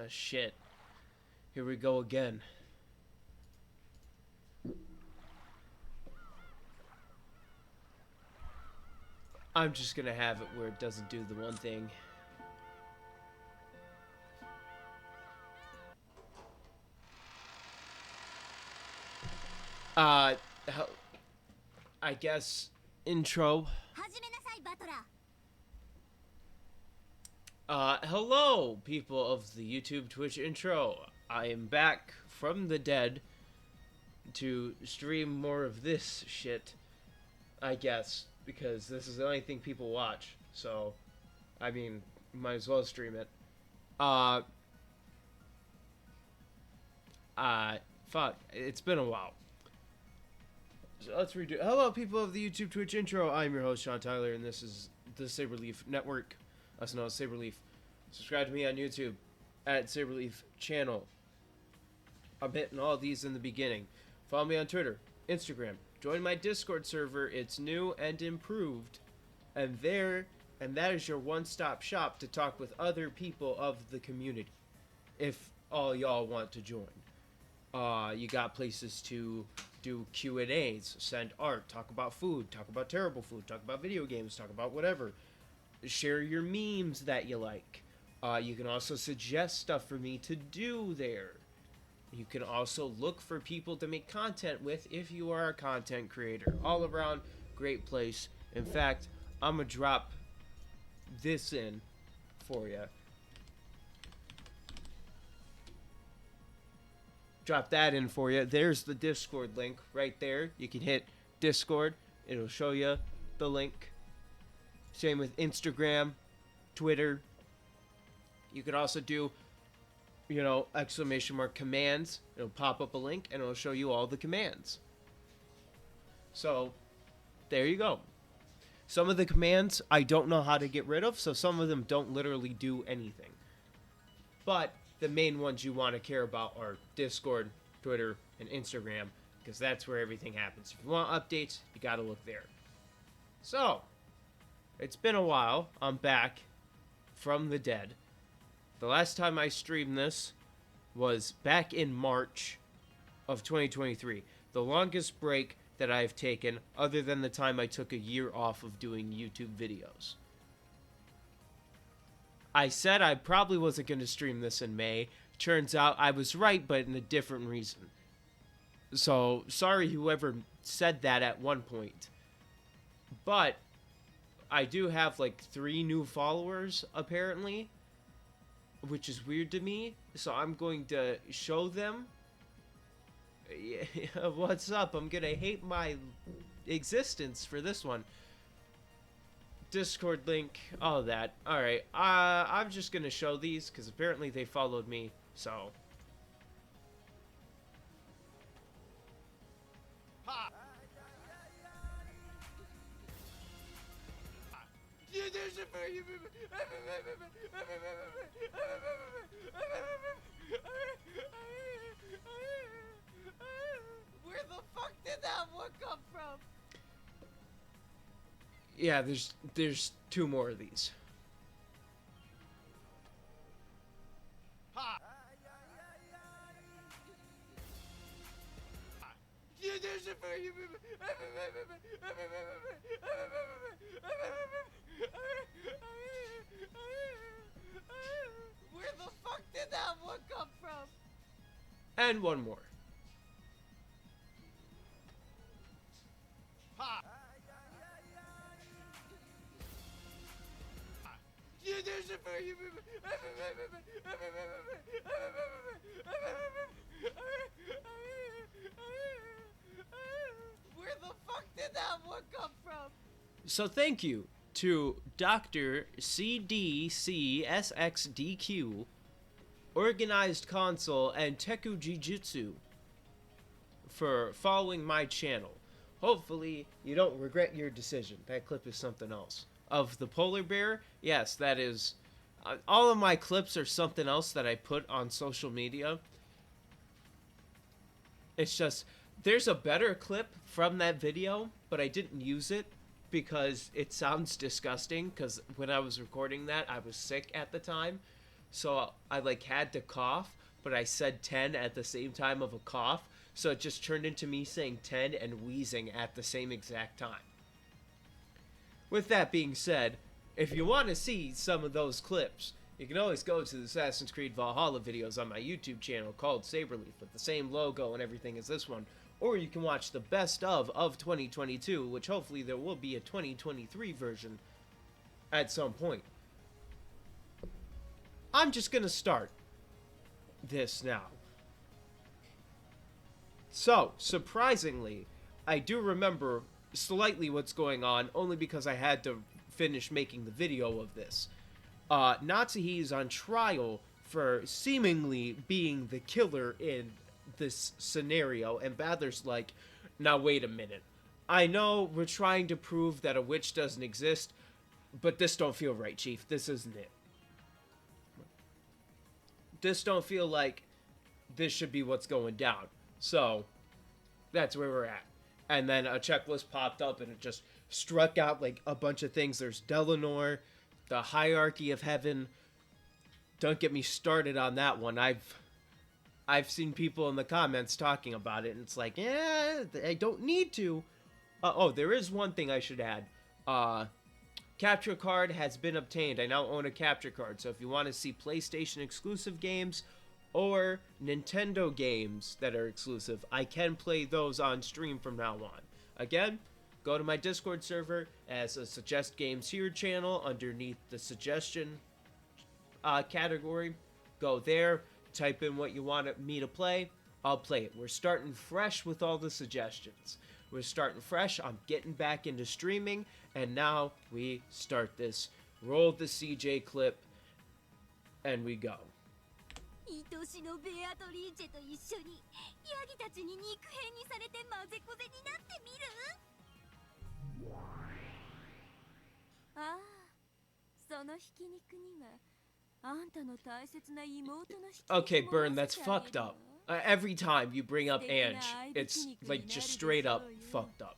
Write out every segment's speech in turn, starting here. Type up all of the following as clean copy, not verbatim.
Shit. Here we go again. I'm just gonna have it where it doesn't do the one thing. I guess intro. Hello, people of the YouTube Twitch intro. I am back from the dead to stream more of this shit, I guess, because this is the only thing people watch. So, I mean, might as well stream it. Fuck, it's been a while. So let's redo. Hello, people of the YouTube Twitch intro. I'm your host, Sean Tyler, and this is the Saberleaf Network, also known as Saberleaf. Subscribe to me on YouTube at Saberleaf Channel. I'm hitting all these in the beginning. Follow me on Twitter, Instagram. Join my Discord server. It's new and improved, and that is your one-stop shop to talk with other people of the community. If all y'all want to join, you got places to do Q&As, send art, talk about food, talk about terrible food, talk about video games, talk about whatever. Share your memes that you like. You can also suggest stuff for me to do there. You can also look for people to make content with if you are a content creator. All around, great place. In fact, I'm going to drop this in for you. Drop that in for you. There's the Discord link right there. You can hit Discord. It'll show you the link. Same with Instagram, Twitter. You can also do, !commands. It'll pop up a link and it'll show you all the commands. So, there you go. Some of the commands I don't know how to get rid of, so some of them don't literally do anything. But the main ones you want to care about are Discord, Twitter, and Instagram, because that's where everything happens. If you want updates, you gotta look there. So, it's been a while. I'm back from the dead. The last time I streamed this was back in March of 2023. The longest break that I've taken, other than the time I took a year off of doing YouTube videos. I said I probably wasn't going to stream this in May. Turns out I was right, but in a different reason. So, sorry whoever said that at one point. But I do have like 3 new followers, apparently, which is weird to me. So I'm going to show them. What's up? I'm going to hate my existence for this one. Discord link, all that. Alright, I'm just gonna show these because apparently they followed me, so. Where the fuck did that one come from? Yeah, there's 2 more of these. Where the fuck did that one come from? And 1 more. Where the fuck did that one come from? So thank you to Dr. CDCSXDQ, Organized Console, and Teku Jijutsu for following my channel. Hopefully, you don't regret your decision. That clip is something else. Of the polar bear, yes, that is. All of my clips are something else that I put on social media. It's just, there's a better clip from that video, but I didn't use it because it sounds disgusting, because when I was recording that, I was sick at the time. so I like had to cough, but I said 10 at the same time of a cough, so it just turned into me saying 10 and wheezing at the same exact time. With that being said, if you want to see some of those clips, you can always go to the Assassin's Creed Valhalla videos on my YouTube channel called Saberleaf with the same logo and everything as this one. Or you can watch the best of 2022, which hopefully there will be a 2023 version at some point. I'm just going to start this now. So, surprisingly, I do remember slightly what's going on, only because I had to finish making the video of this. Natsuhi is on trial for seemingly being the killer in this scenario, and Badler's like, now wait a minute. I know we're trying to prove that a witch doesn't exist, but this don't feel right, Chief. This isn't it. This don't feel like this should be what's going down. So, that's where we're at. And then a checklist popped up, and it just struck out like a bunch of things. There's Delanor, the hierarchy of heaven. Don't get me started on that one. I've seen people in the comments talking about it, and it's like, yeah, I don't need to. Oh, there is one thing I should add. Capture card has been obtained. I now own a capture card, so if you want to see PlayStation exclusive games or Nintendo games that are exclusive, I can play those on stream from now on. Again, go to my Discord server as a Suggest Games Here channel underneath the suggestion category. Go there, type in what you want me to play, I'll play it. We're starting fresh with all the suggestions. We're starting fresh. I'm getting back into streaming, and now we start this. Roll the CJ clip, and we go. Okay, Burn, that's fucked up. Every time you bring up Ange, it's like just straight up fucked up.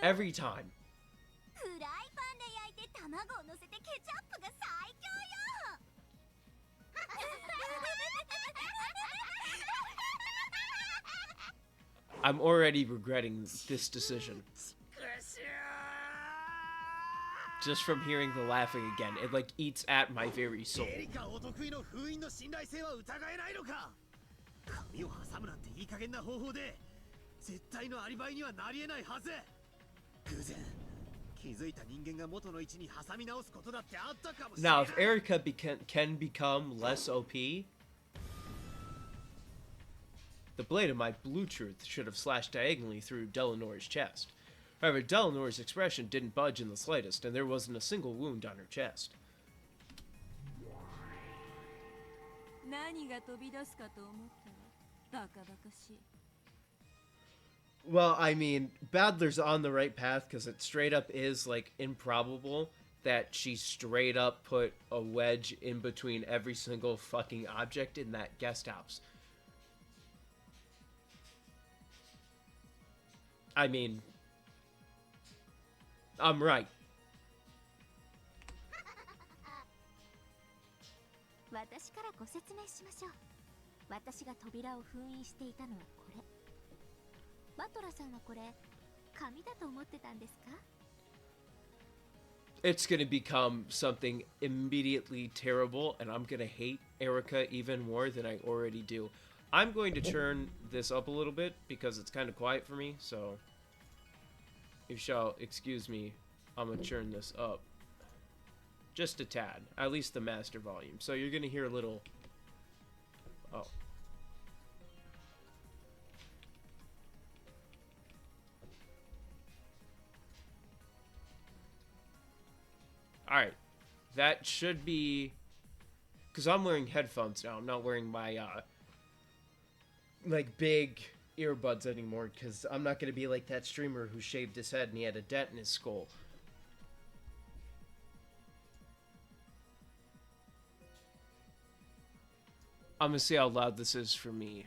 Every time. I'm already regretting this decision. Just from hearing the laughing again, it like eats at my very soul. Now, if Erika can become less OP, the blade of my blue truth should have slashed diagonally through Delanor's chest. However, Delanor's expression didn't budge in the slightest, and there wasn't a single wound on her chest. Well, I mean, Badler's on the right path, because it straight up is, like, improbable that she straight up put a wedge in between every single fucking object in that guest house. I mean, I'm right. It's gonna become something immediately terrible, and I'm gonna hate Erika even more than I already do. I'm going to turn this up a little bit because it's kind of quiet for me, so if you shall excuse me, I'm gonna turn this up just a tad, at least the master volume. So you're gonna hear a little. Oh. Alright. That should be. Because I'm wearing headphones now. I'm not wearing my, like, big earbuds anymore. Because I'm not going to be like that streamer who shaved his head and he had a dent in his skull. I'm going to see how loud this is for me.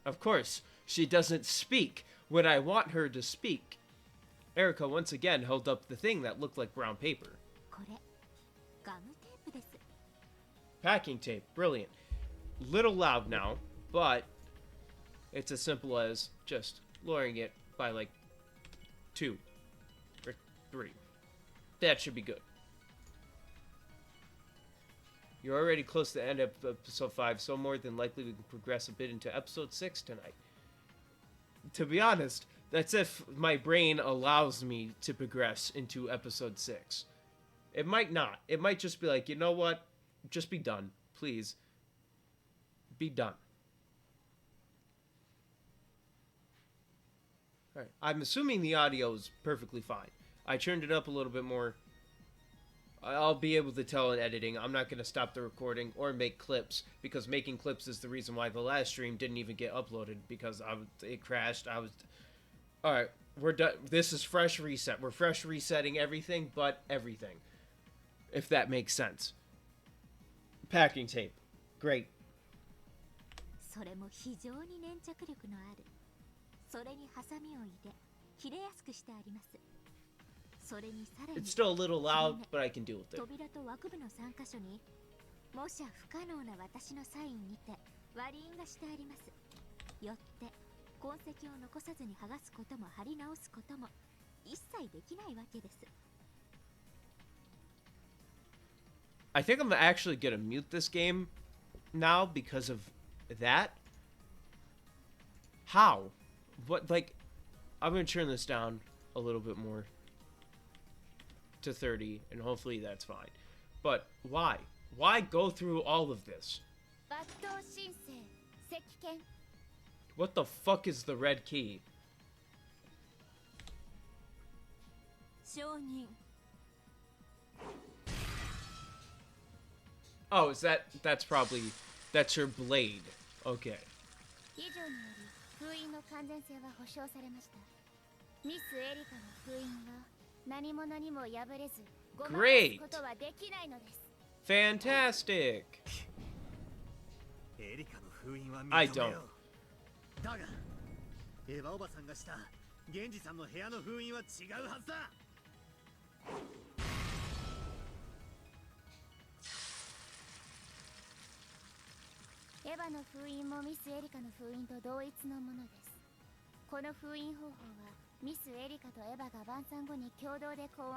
Of course, She doesn't speak when I want her to speak. Erika once again held up the thing that looked like brown paper. Packing tape. Brilliant. Little loud now, but it's as simple as just lowering it by like 2 or 3. That should be good. You're already close to the end of episode 5, so more than likely we can progress a bit into episode 6 tonight. To be honest, that's if my brain allows me to progress into episode 6. It might not. It might just be like, you know what? Just be done. Please. Be done. Alright. I'm assuming the audio is perfectly fine. I turned it up a little bit more. I'll be able to tell in editing. I'm not going to stop the recording or make clips, because making clips is the reason why the last stream didn't even get uploaded, because it crashed. Alright, we're done. This is fresh reset. We're fresh resetting everything but everything, if that makes sense. Packing tape. Great. It's still a little loud, but I can deal with it. I think I'm actually gonna mute this game now because of that. How? What, like, I'm gonna turn this down a little bit more to 30, and hopefully that's fine. But why? Why go through all of this? What the fuck is the red key? Oh, is that's probably, that's her blade. Okay. Great! Fantastic! I don't.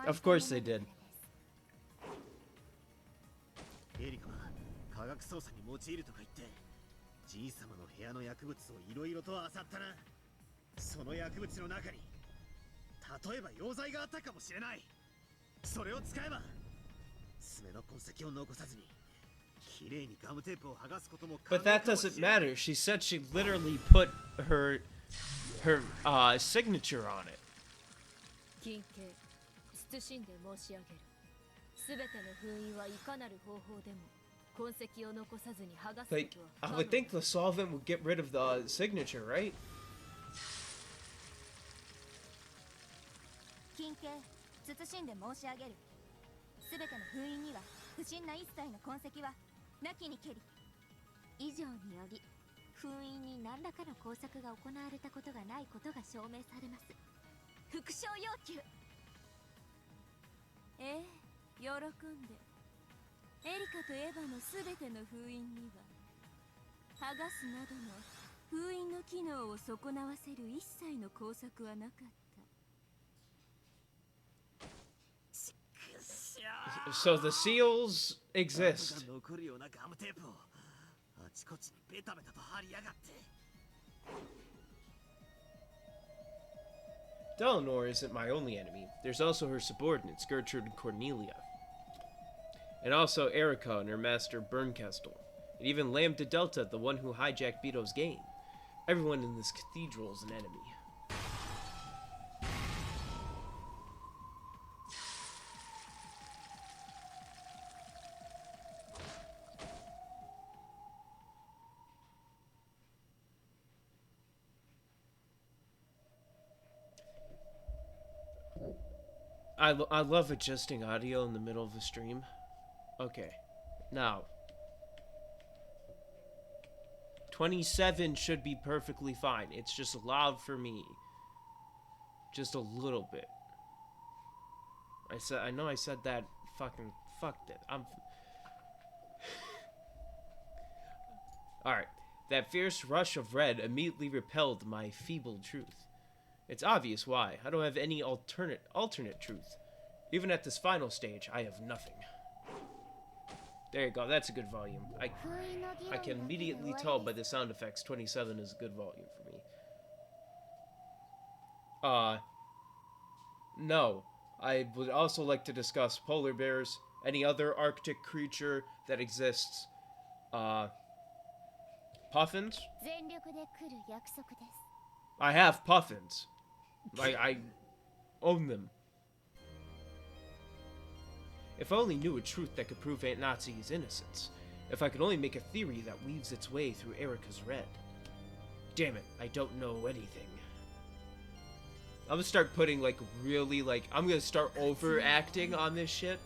Of course they did. But that doesn't matter. She said she literally put her signature on it. Like, I would think the solvent would get rid of the signature, right? So the seals exist. Delanor isn't my only enemy. There's also her subordinates, Gertrude and Cornelia. And also Erika and her master Bernkestel. And even Lambda Delta, the one who hijacked Beto's game. Everyone in this cathedral is an enemy. I love adjusting audio in the middle of a stream. Okay, now 27 should be perfectly fine. It's just loud for me. Just a little bit. I know I said that. Fucking fucked it. Alright. That fierce rush of red immediately repelled my feeble truth. It's obvious why. I don't have any alternate truth. Even at this final stage, I have nothing. There you go, that's a good volume. I can immediately tell by the sound effects 27 is a good volume for me. No. I would also like to discuss polar bears, any other Arctic creature that exists. Puffins? I have puffins. I own them. If I only knew a truth that could prove Aunt Nazi's innocence. If I could only make a theory that weaves its way through Erika's red. Damn it, I don't know anything. I'm gonna start putting, like, really, like, I'm gonna start overacting on this shit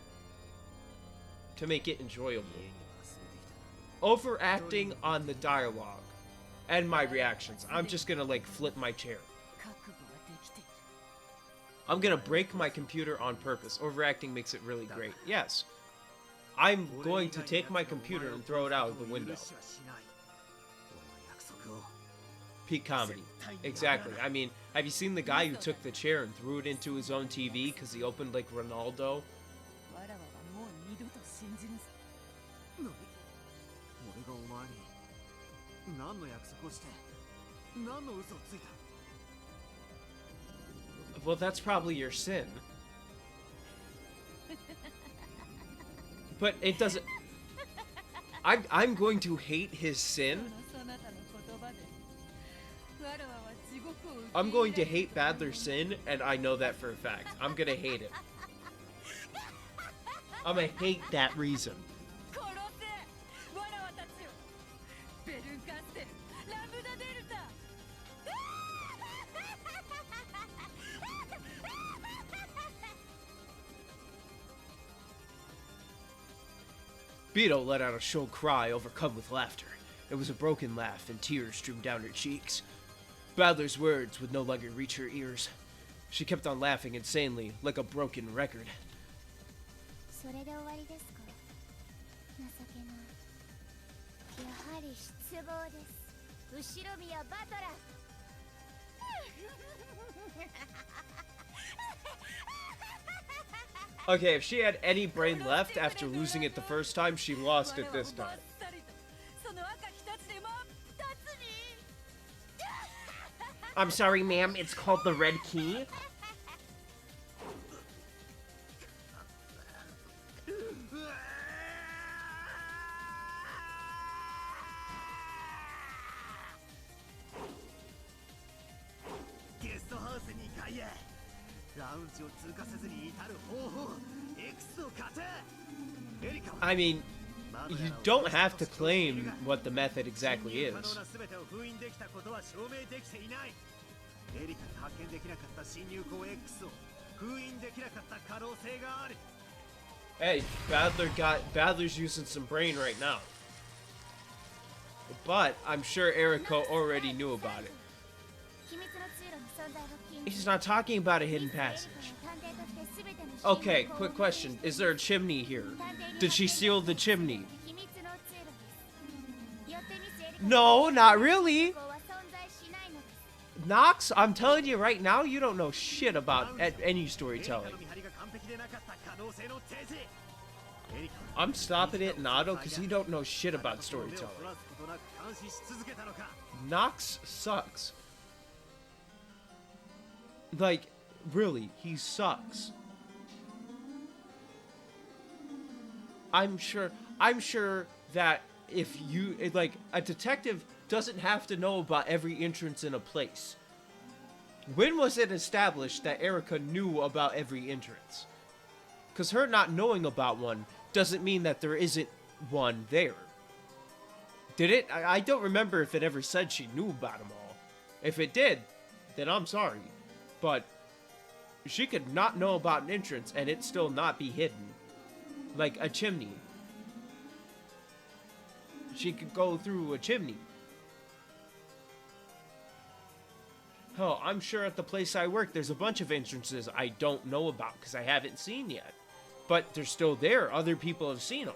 to make it enjoyable. Overacting on the dialogue and my reactions. I'm just gonna, like, flip my chair. I'm gonna break my computer on purpose. Overacting makes it really great. Yes. I'm going to take my computer and throw it out of the window. Peak comedy. Exactly. I mean, have you seen the guy who took the chair and threw it into his own TV because he opened like Ronaldo? Well, that's probably your sin. But it doesn't... I'm going to hate his sin. I'm going to hate Badler's sin, and I know that for a fact. I'm gonna hate it. I'm gonna hate that reason. Beetle let out a shrill cry, overcome with laughter. It was a broken laugh, and tears streamed down her cheeks. Badler's words would no longer reach her ears. She kept on laughing insanely, like a broken record. Okay, if she had any brain left after losing it the first time, she lost it this time. I'm sorry, ma'am, it's called the Red Key. I mean, you don't have to claim what the method exactly is. Hey, Badler's using some brain right now. But I'm sure Erika already knew about it. He's not talking about a hidden passage. Okay, quick question. Is there a chimney here? Did she seal the chimney? No, not really. Nox, I'm telling you right now, you don't know shit about any storytelling. I'm stopping it in auto because he don't know shit about storytelling. Nox sucks. Like, really, he sucks. I'm sure that if you, like, a detective doesn't have to know about every entrance in a place. When was it established that Erika knew about every entrance? Because her not knowing about one doesn't mean that there isn't one there. Did it? I don't remember if it ever said she knew about them all. If it did, then I'm sorry. But she could not know about an entrance and it still not be hidden. Like a chimney. She could go through a chimney. Hell, I'm sure at the place I work there's a bunch of entrances I don't know about because I haven't seen yet. But they're still there. Other people have seen them.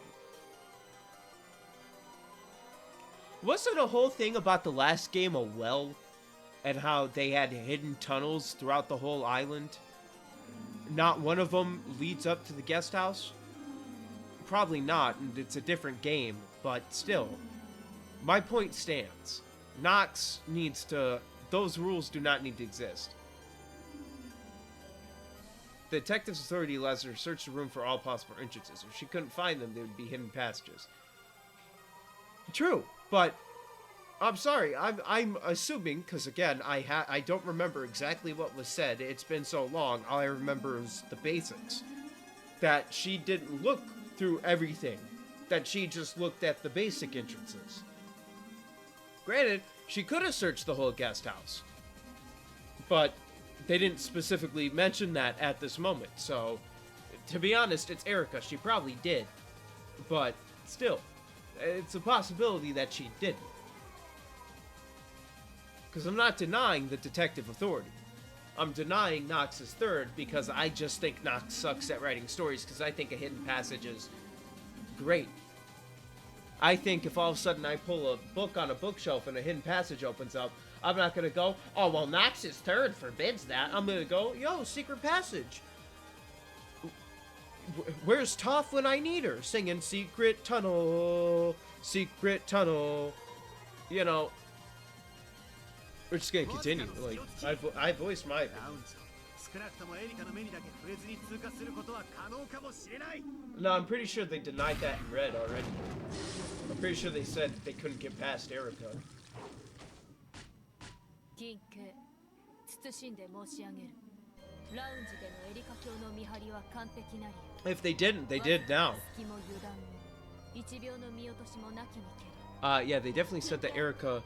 Wasn't a whole thing about the last game a well? And how they had hidden tunnels throughout the whole island? Not one of them leads up to the guest house? Probably not, and it's a different game, but still. My point stands. Nox needs to... Those rules do not need to exist. The detective's authority allows her to search the room for all possible entrances. If she couldn't find them, there would be hidden passages. True, but... I'm sorry, I'm assuming, because again, I don't remember exactly what was said. It's been so long, all I remember is the basics. That she didn't look through everything. That she just looked at the basic entrances. Granted, she could have searched the whole guest house. But they didn't specifically mention that at this moment, so... To be honest, it's Erica, she probably did. But, still, it's a possibility that she didn't. Because I'm not denying the detective authority. I'm denying Nox's third because I just think Nox sucks at writing stories because I think a hidden passage is great. I think if all of a sudden I pull a book on a bookshelf and a hidden passage opens up, I'm not going to go, oh, well, Nox's third forbids that. I'm going to go, yo, secret passage. Where's Toph when I need her? Singing secret tunnel, you know. We're just gonna continue. Like, I voiced my opinion. No, I'm pretty sure they denied that in red already. I'm pretty sure they said they couldn't get past Erica. If they didn't, they did now. Yeah, they definitely said that Erica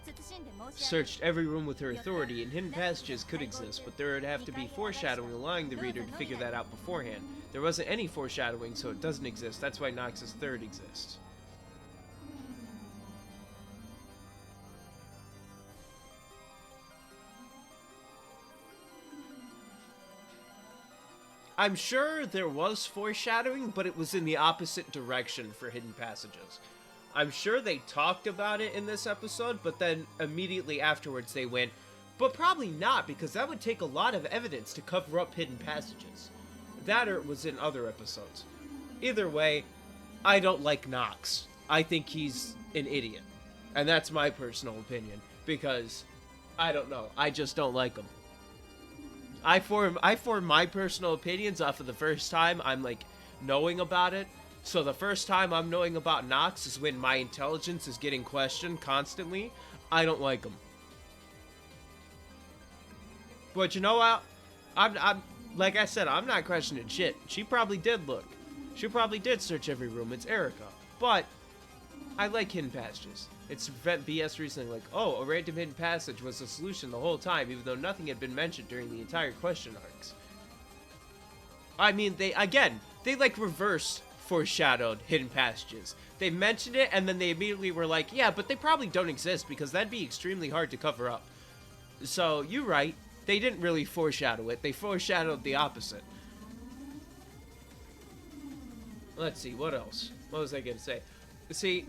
searched every room with her authority, and hidden passages could exist, but there would have to be foreshadowing allowing the reader to figure that out beforehand. There wasn't any foreshadowing, so it doesn't exist. That's why Nox's third exists. I'm sure there was foreshadowing, but it was in the opposite direction for hidden passages. I'm sure they talked about it in this episode, but then immediately afterwards they went, but probably not, because that would take a lot of evidence to cover up hidden passages. That or it was in other episodes. Either way, I don't like Nox. I think he's an idiot. And that's my personal opinion, because, I don't know, I just don't like him. I form my personal opinions off of the first time I'm, like, knowing about it. So the first time I'm knowing about Nox is when my intelligence is getting questioned constantly. I don't like him. But you know what? I'm like I said, I'm not questioning shit. She probably did look. She probably did search every room. It's Erica. But I like hidden passages. It's BS reasoning like, oh, a random hidden passage was the solution the whole time, even though nothing had been mentioned during the entire question arcs. I mean, they like reverse foreshadowed hidden passages. They mentioned it, and then they immediately were like, yeah, but they probably don't exist, because that'd be extremely hard to cover up. So, you're right. They didn't really foreshadow it. They foreshadowed the opposite. Let's see, what else? What was I gonna say? See,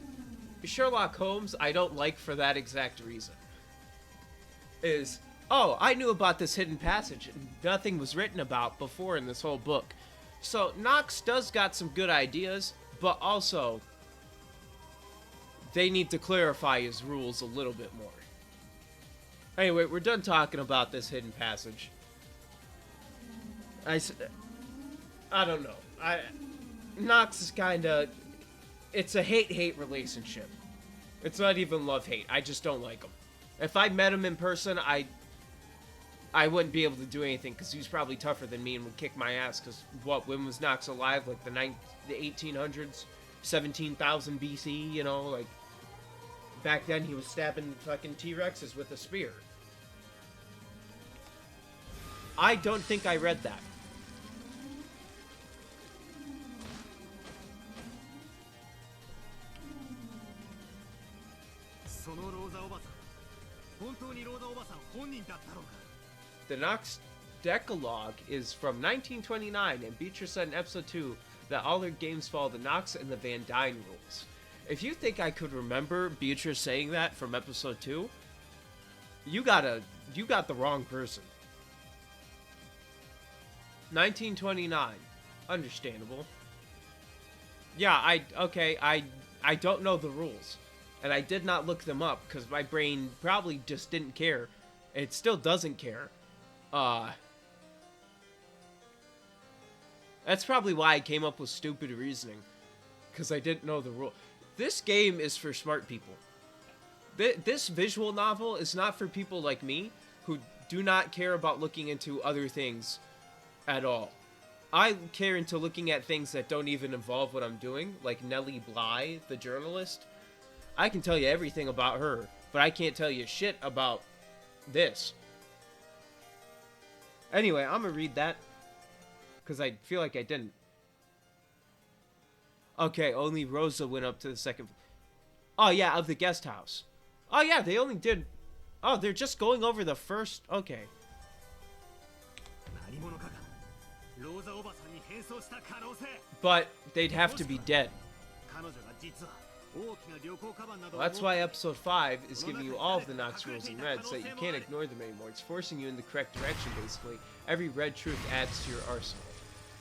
Sherlock Holmes, I don't like for that exact reason. Oh, I knew about this hidden passage, and nothing was written about before in this whole book. So, Nox does got some good ideas, but also, they need to clarify his rules a little bit more. Anyway, we're done talking about this hidden passage. I don't know. Nox is kinda... It's a hate-hate relationship. It's not even love-hate. I just don't like him. If I met him in person, I wouldn't be able to do anything, because he's probably tougher than me and would kick my ass, because, when was Nox alive? Like, the 1800s? 17,000 BC, you know? Like, back then he was stabbing fucking T-Rexes with a spear. I don't think I read that. The Nox Decalogue is from 1929, and Beatrice said in episode 2 that all her games follow the Nox and the Van Dyne rules. If you think I could remember Beatrice saying that from episode 2, you got the wrong person. 1929. Understandable. Yeah, I don't know the rules. And I did not look them up because my brain probably just didn't care. It still doesn't care. That's probably why I came up with stupid reasoning. Because I didn't know the rule. This game is for smart people. This visual novel is not for people like me who do not care about looking into other things at all. I care into looking at things that don't even involve what I'm doing, like Nellie Bly, the journalist. I can tell you everything about her, but I can't tell you shit about this. Anyway, I'm gonna read that, because I feel like I didn't. Okay, only Rosa went up to the second... Oh, yeah, of the guest house. Oh, yeah, they only did... Oh, they're just going over the first... Okay. But they'd have to be dead. Well, that's why episode 5 is giving you all of the Nox rules in red, so that you can't ignore them anymore. It's forcing you in the correct direction, basically. Every red truth adds to your arsenal.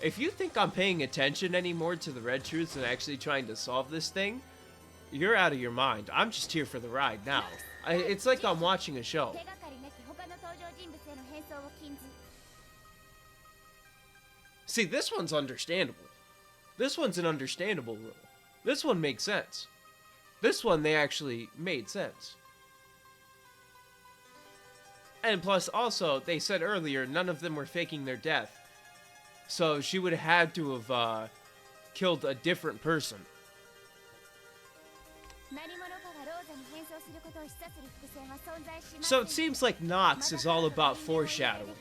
If you think I'm paying attention anymore to the red truths and actually trying to solve this thing, you're out of your mind. I'm just here for the ride now. It's like I'm watching a show. See, this one's understandable. This one's an understandable rule. This one makes sense. This one, they actually made sense. And plus, also, they said earlier, none of them were faking their death. So she would have had to have killed a different person. So it seems like Nox is all about foreshadowing.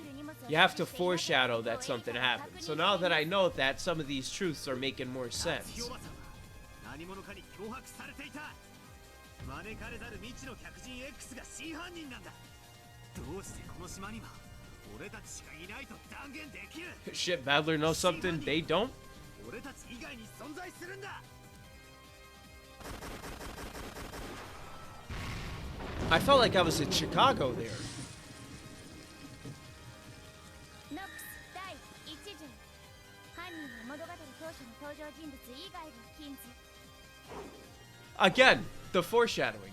You have to foreshadow that something happened. So now that I know that, some of these truths are making more sense. Shit, Battler knows something they don't? I felt like I was in Chicago there. Again, the foreshadowing.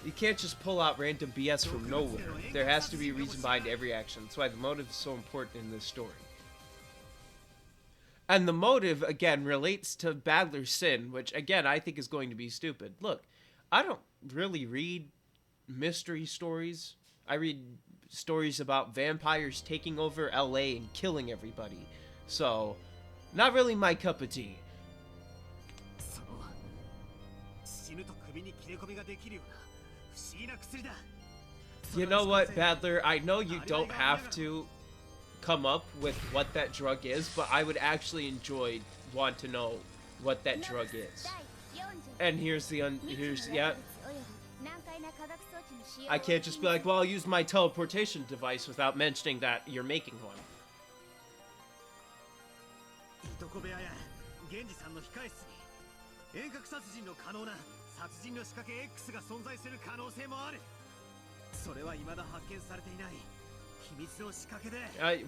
You can't just pull out random BS from nowhere. There has to be a reason behind every action. That's why the motive is so important in this story. And the motive, again, relates to Battler's sin, which, again, I think is going to be stupid. Look, I don't really read mystery stories. I read stories about vampires taking over LA and killing everybody. So, not really my cup of tea. You know what, Battler? I know you don't have to come up with what that drug is, but I would actually want to know what that drug is. And here's yeah. I can't just be like, well, I'll use my teleportation device without mentioning that you're making one.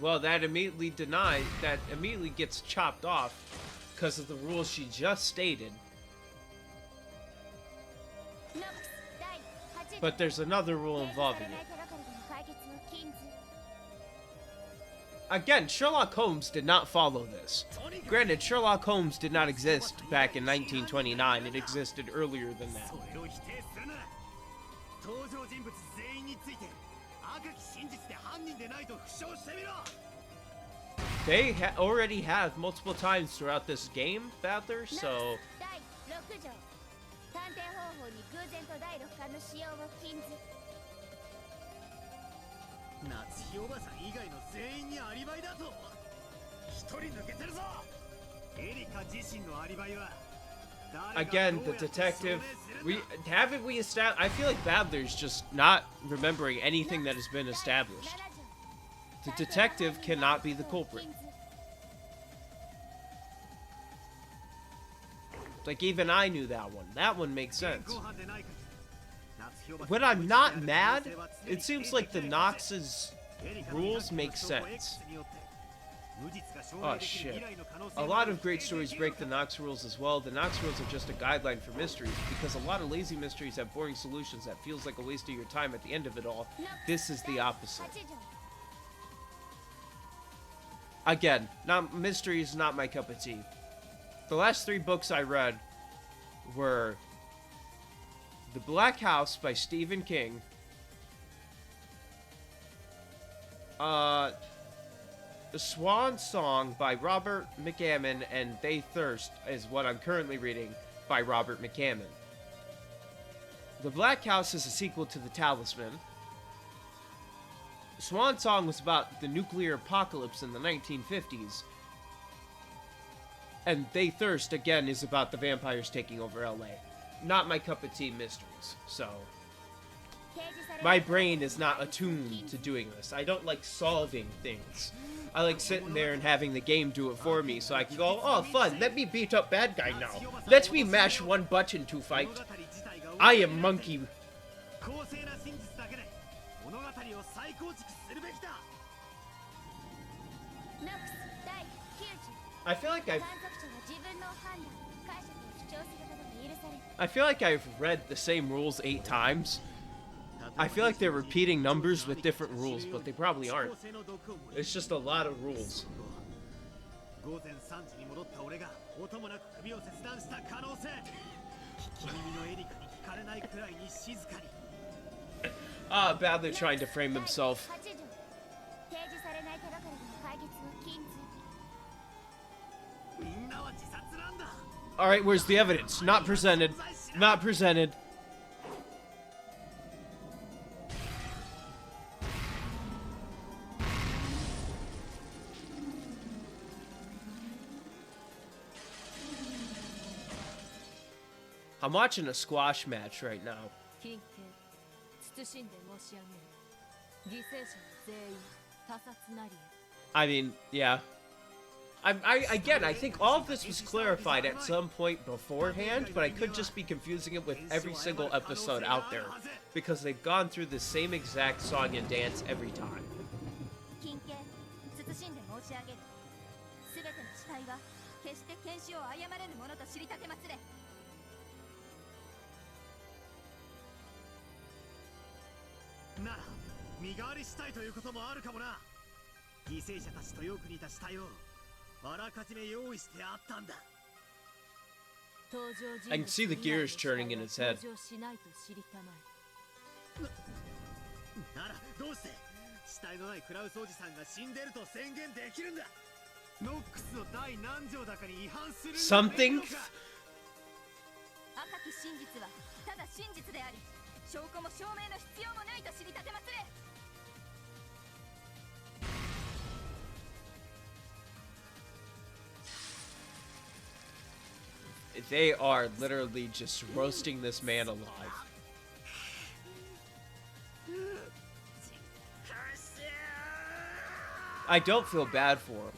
Well, that immediately gets chopped off because of the rules she just stated. But there's another rule involving it. Again, Sherlock Holmes did not follow this. Granted, Sherlock Holmes did not exist back in 1929. It existed earlier than that. They already have multiple times throughout this game, Battler, so... Again, the detective... we established... I feel like Battler's just not remembering anything that has been established. The detective cannot be the culprit. Like, even I knew that one. That one makes sense. When I'm not mad, it seems like the Nox's rules make sense. Oh shit. A lot of great stories break the Nox rules as well. The Nox rules are just a guideline for mysteries, because a lot of lazy mysteries have boring solutions that feels like a waste of your time at the end of it all. This is the opposite. Again, mystery is not my cup of tea. The last 3 books I read were The Black House by Stephen King, The Swan Song by Robert McCammon, and They Thirst is what I'm currently reading by Robert McCammon. The Black House is a sequel to The Talisman. Swan Song was about the nuclear apocalypse in the 1950s. And They Thirst, again, is about the vampires taking over LA. Not my cup of tea mysteries, so... My brain is not attuned to doing this. I don't like solving things. I like sitting there and having the game do it for me, so I can go, oh, fun, let me beat up bad guy now. Let me mash one button to fight. I am Monkey. I feel like I've read the same rules 8 times. I feel like they're repeating numbers with different rules, but they probably aren't. It's just a lot of rules. Badly trying to frame himself. Alright, where's the evidence? Not presented. Not presented. I'm watching a squash match right now. I mean, yeah. Again, I think all of this was clarified at some point beforehand, but I could just be confusing it with every single episode out there, because they've gone through the same exact song and dance every time. I can see the gears churning in his head. Something? They are literally just roasting this man alive. I don't feel bad for him.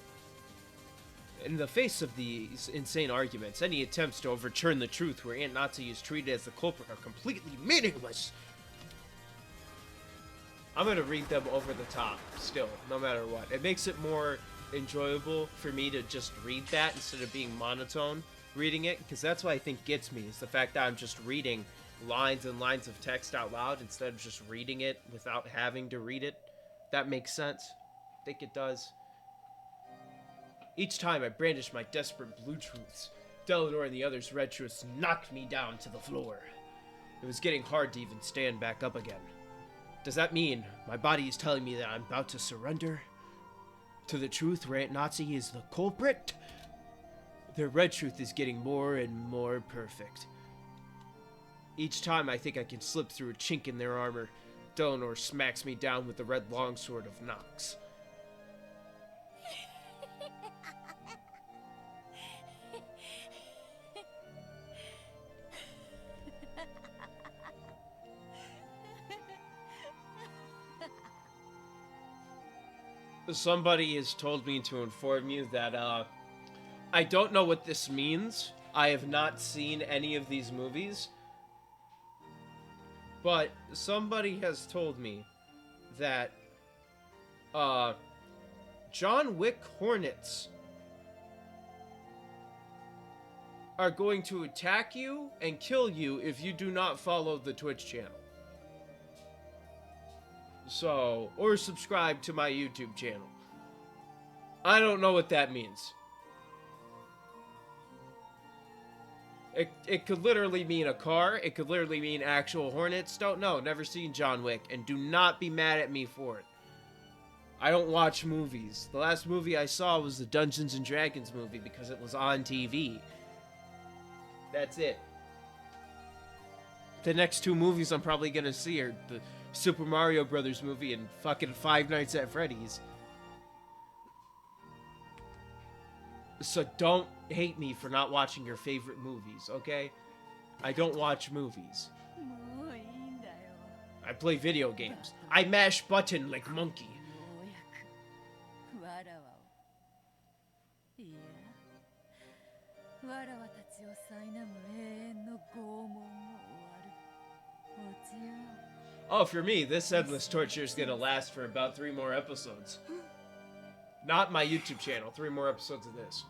In the face of these insane arguments, any attempts to overturn the truth where Aunt Nazi is treated as the culprit are completely meaningless. I'm gonna read them over the top, still, no matter what. It makes it more enjoyable for me to just read that instead of being monotone reading it, because that's what I think gets me, is the fact that I'm just reading lines and lines of text out loud instead of just reading it without having to read it. That makes sense. I think it does. Each time I brandished my desperate blue truths, Delidor and the others' red truths knocked me down to the floor. It was getting hard to even stand back up again. Does that mean my body is telling me that I'm about to surrender to the truth where Aunt Nazi is the culprit? Their red truth is getting more and more perfect. Each time I think I can slip through a chink in their armor, Delidor smacks me down with the red longsword of Nox. somebody has told me to inform you that I don't know what this means. I have not seen any of these movies. But somebody has told me that John Wick Hornets are going to attack you and kill you if you do not follow the Twitch channel. So, or subscribe to my YouTube channel. I don't know what that means. It could literally mean a car. It could literally mean actual hornets. Don't know. Never seen John Wick. And do not be mad at me for it. I don't watch movies. The last movie I saw was the Dungeons and Dragons movie because it was on TV. That's it. The next two movies I'm probably gonna see are the Super Mario Brothers movie and fucking Five Nights at Freddy's. So don't hate me for not watching your favorite movies, okay? I don't watch movies. I play video games. I mash button like monkey. Oh, for me, this endless torture is gonna last for about 3 more episodes. Not my YouTube channel, 3 more episodes of this.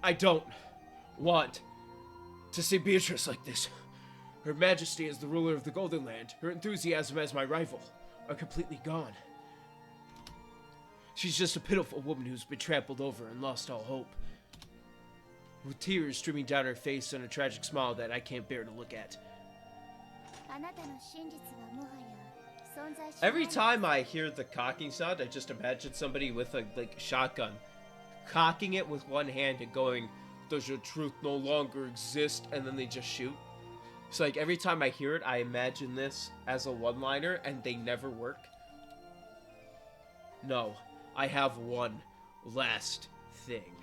I don't want to see Beatrice like this. Her Majesty as the ruler of the Golden Land, her enthusiasm as my rival, are completely gone. She's just a pitiful woman who's been trampled over and lost all hope. With tears streaming down her face and a tragic smile that I can't bear to look at. Every time I hear the cocking sound, I just imagine somebody with a shotgun, cocking it with one hand and going, "Does your truth no longer exist?" And then they just shoot. So like every time I hear it, I imagine this as a one-liner, and they never work. No, I have one last thing.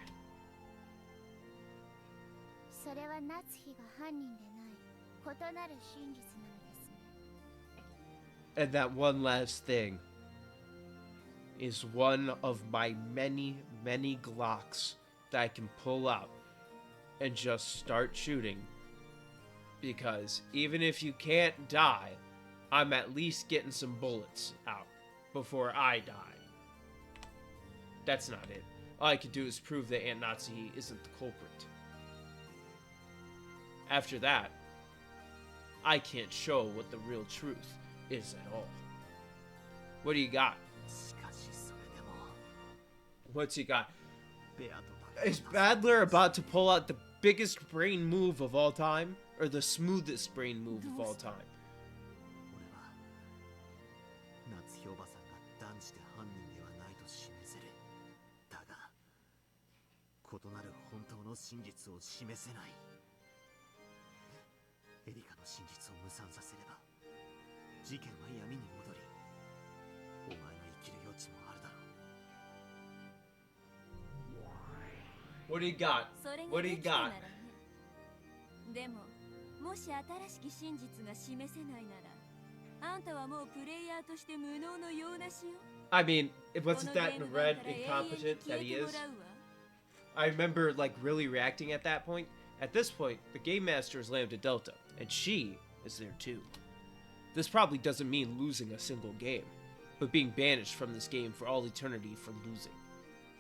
And that one last thing is one of my many, many Glocks that I can pull out and just start shooting. Because even if you can't die, I'm at least getting some bullets out before I die. That's not it. All I can do is prove that Aunt Nazi isn't the culprit. After that, I can't show what the real truth is at all. What do you got? What's he got? Is Badler about to pull out the biggest brain move of all time? Or the smoothest brain move of all time? What do you got? What do you got? I mean, wasn't that in red incompetent that he is? I remember really reacting at that point. At this point, the Game Master is Lambda Delta, and she is there too. This probably doesn't mean losing a single game, but being banished from this game for all eternity for losing.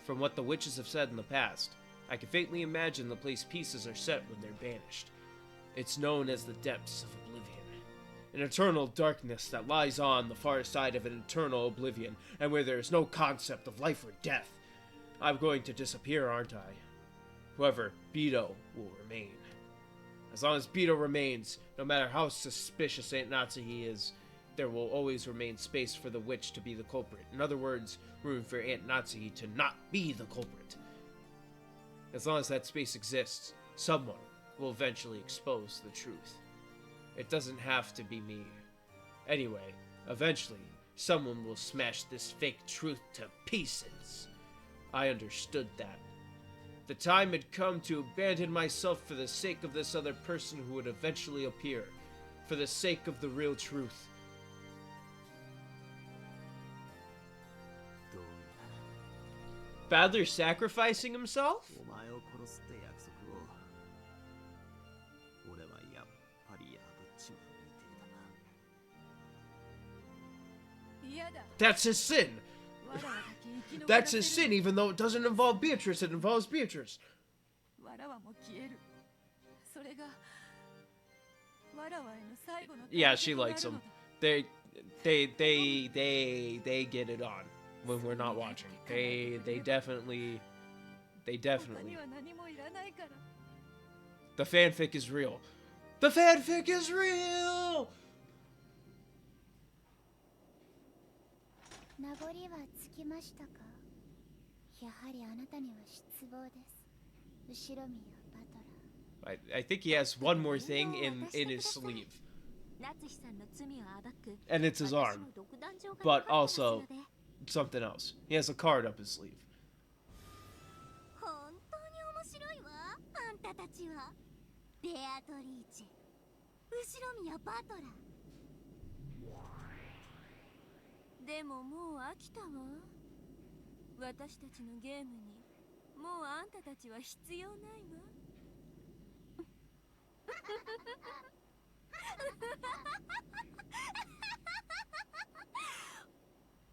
From what the witches have said in the past, I can faintly imagine the place pieces are set when they're banished. It's known as the depths of oblivion. An eternal darkness that lies on the far side of an eternal oblivion, and where there is no concept of life or death. I'm going to disappear, aren't I? However, Beto will remain. As long as Beto remains, no matter how suspicious Aunt Nazi he is, there will always remain space for the witch to be the culprit. In other words, room for Aunt Nazi to not be the culprit. As long as that space exists, someone will eventually expose the truth. It doesn't have to be me. Anyway, eventually, someone will smash this fake truth to pieces. I understood that. The time had come to abandon myself for the sake of this other person who would eventually appear, for the sake of the real truth. Badler sacrificing himself? That's his sin. That's his sin, even though it doesn't involve Beatrice, it involves Beatrice. Yeah, she likes him. They get it on when we're not watching. They definitely. The fanfic is real. The fanfic is real! 名残はつきましたか。やはりあなたには失望です。後ろ見やバトラー。 I think he has one more thing in his sleeve. And it's his arm. But also something else. He has a card up his sleeve. 本当に面白いわ。あんたたちは。ベアトリーチェ。後ろ見やバトラー。 でももう飽きたわ。私たちのゲームにもうあんたたちは必要ないわ。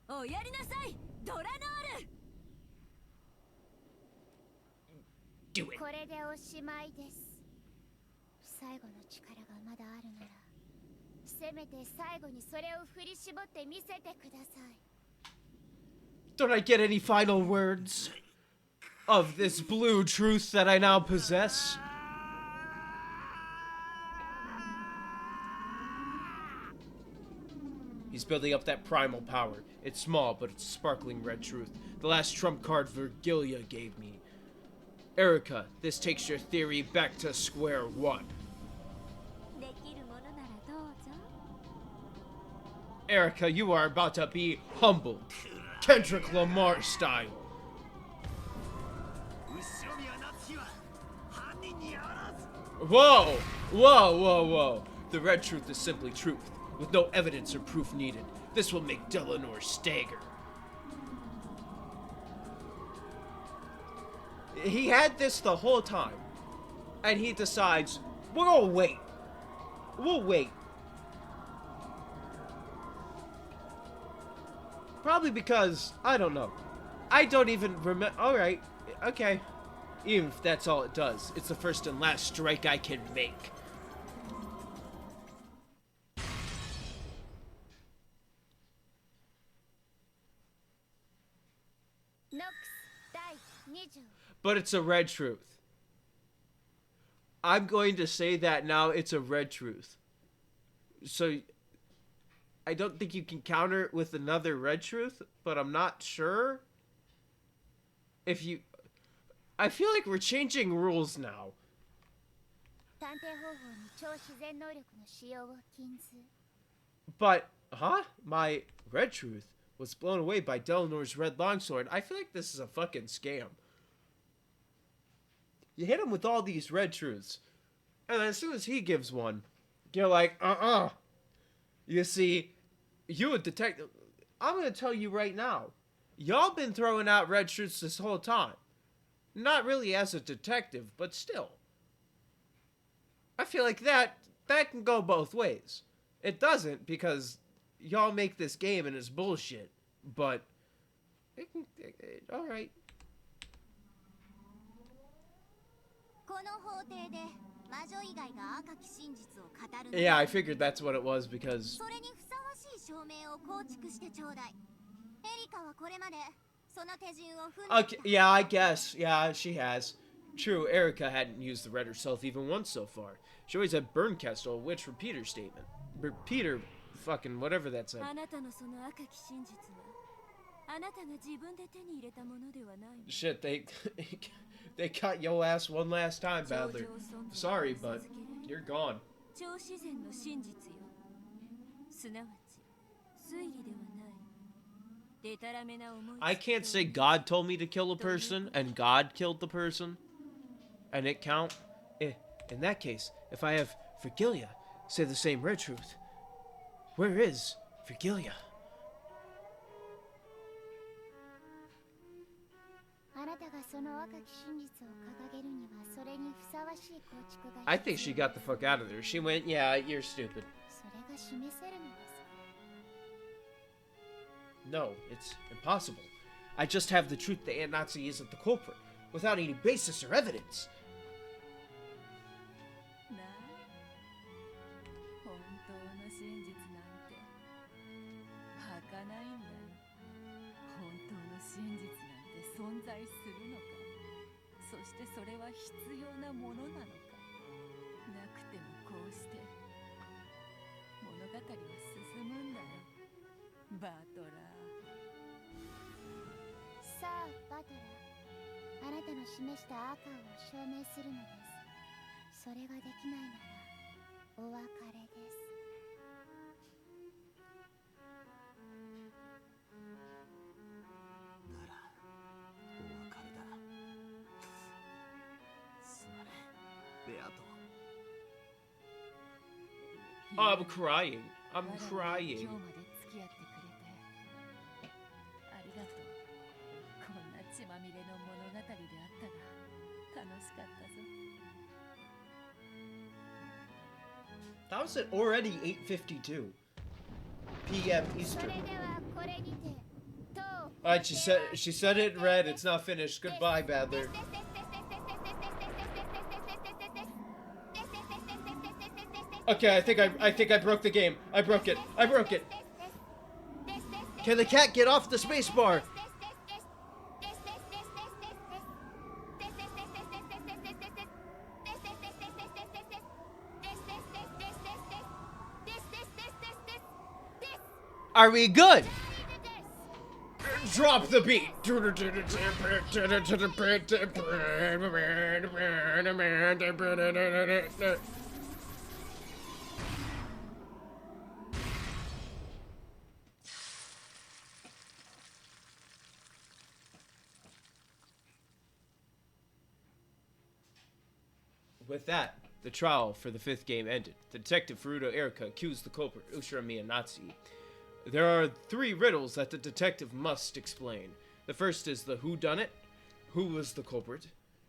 おやりなさい、ドラノール。Do it. これでおしまいです。最後の力がまだあるなら。 せめて最後にそれを振り絞って見せてください。 Don't I get any final words of this blue truth that I now possess? He's building up that primal power. It's small, but it's sparkling red truth. The last trump card Virgilia gave me. Erica, this takes your theory back to square one. Erica, you are about to be humbled. Kendrick Lamar style. Whoa! Whoa, whoa, whoa. The red truth is simply truth, with no evidence or proof needed. This will make Delanor stagger. He had this the whole time, and he decides, we'll wait. We'll wait. Probably because, I don't know. I don't even remember. Alright, okay. Even if that's all it does, it's the first and last strike I can make. But it's a red truth. I'm going to say that now it's a red truth. So I don't think you can counter it with another red truth, but I'm not sure if you... I feel like we're changing rules now. But, huh? My red truth was blown away by Delanor's red longsword. I feel like this is a fucking scam. You hit him with all these red truths, and as soon as he gives one, you're like, You see, you a detective. I'm going to tell you right now. Y'all been throwing out red truths this whole time. Not really as a detective, but still. I feel like that can go both ways. It doesn't because y'all make this game and it's bullshit. But, alright. Yeah, I figured that's what it was because... Okay, yeah, I guess. Yeah, she has. True, Erica hadn't used the red herself even once so far. She always had Bernkestel, which repeater statement. Repeater, fucking whatever that said. Shit, they cut your ass one last time, Badler. Sorry, but you're gone. I can't say God told me to kill a person and God killed the person and it count. In that case, if I have Virgilia say the same red truth, where is Virgilia? I think she got the fuck out of there. She went, yeah, you're stupid. No, it's impossible. I just have the truth that Aunt Nazi isn't the culprit, without any basis or evidence. Oh, I'm crying. I'm crying. That was it already 8:52 p.m. Eastern. Alright, she said it in red. It's not finished. Goodbye, Badler. Okay, I think I broke the game. I broke it. I broke it. Can the cat get off the spacebar? Are we good? Drop the beat. With that, the trial for the fifth game ended. The detective Furuta Erika accused the culprit, Ushiramiya Natsuki. There are 3 riddles that the detective must explain. The first is the whodunit, who was the culprit,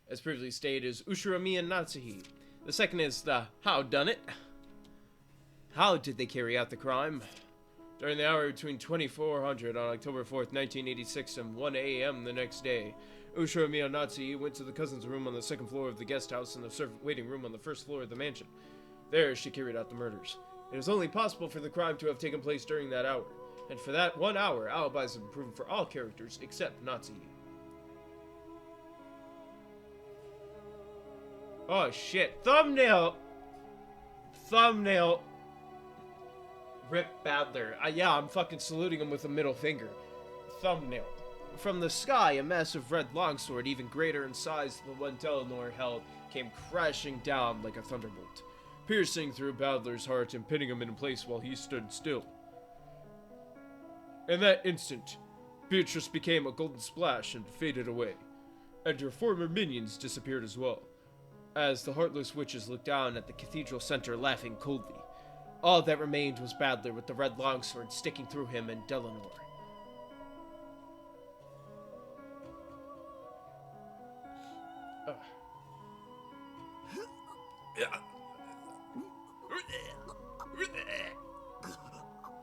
as previously stated is Ushiramiya Natsuki. The second is the howdunit, how did they carry out the crime? During the hour between 2400 on October 4th, 1986 and 1 a.m. the next day, Ushiramiya Natsuki went to the cousin's room on the 2nd floor of the guest house and the servant waiting room on the 1st floor of the mansion. There, she carried out the murders. It is only possible for the crime to have taken place during that hour, and for that 1 hour, alibis have been proven for all characters except Natsuki. Oh shit, thumbnail! Thumbnail! Rip Badler. Yeah, I'm fucking saluting him with a middle finger. Thumbnail. From the sky, a massive red longsword, even greater in size than the one Telenor held, came crashing down like a thunderbolt, piercing through Badler's heart and pinning him in place while he stood still. In that instant, Beatrice became a golden splash and faded away, and her former minions disappeared as well, as the heartless witches looked down at the cathedral center laughing coldly. All that remained was Badler with the red longsword sticking through him and Telenor.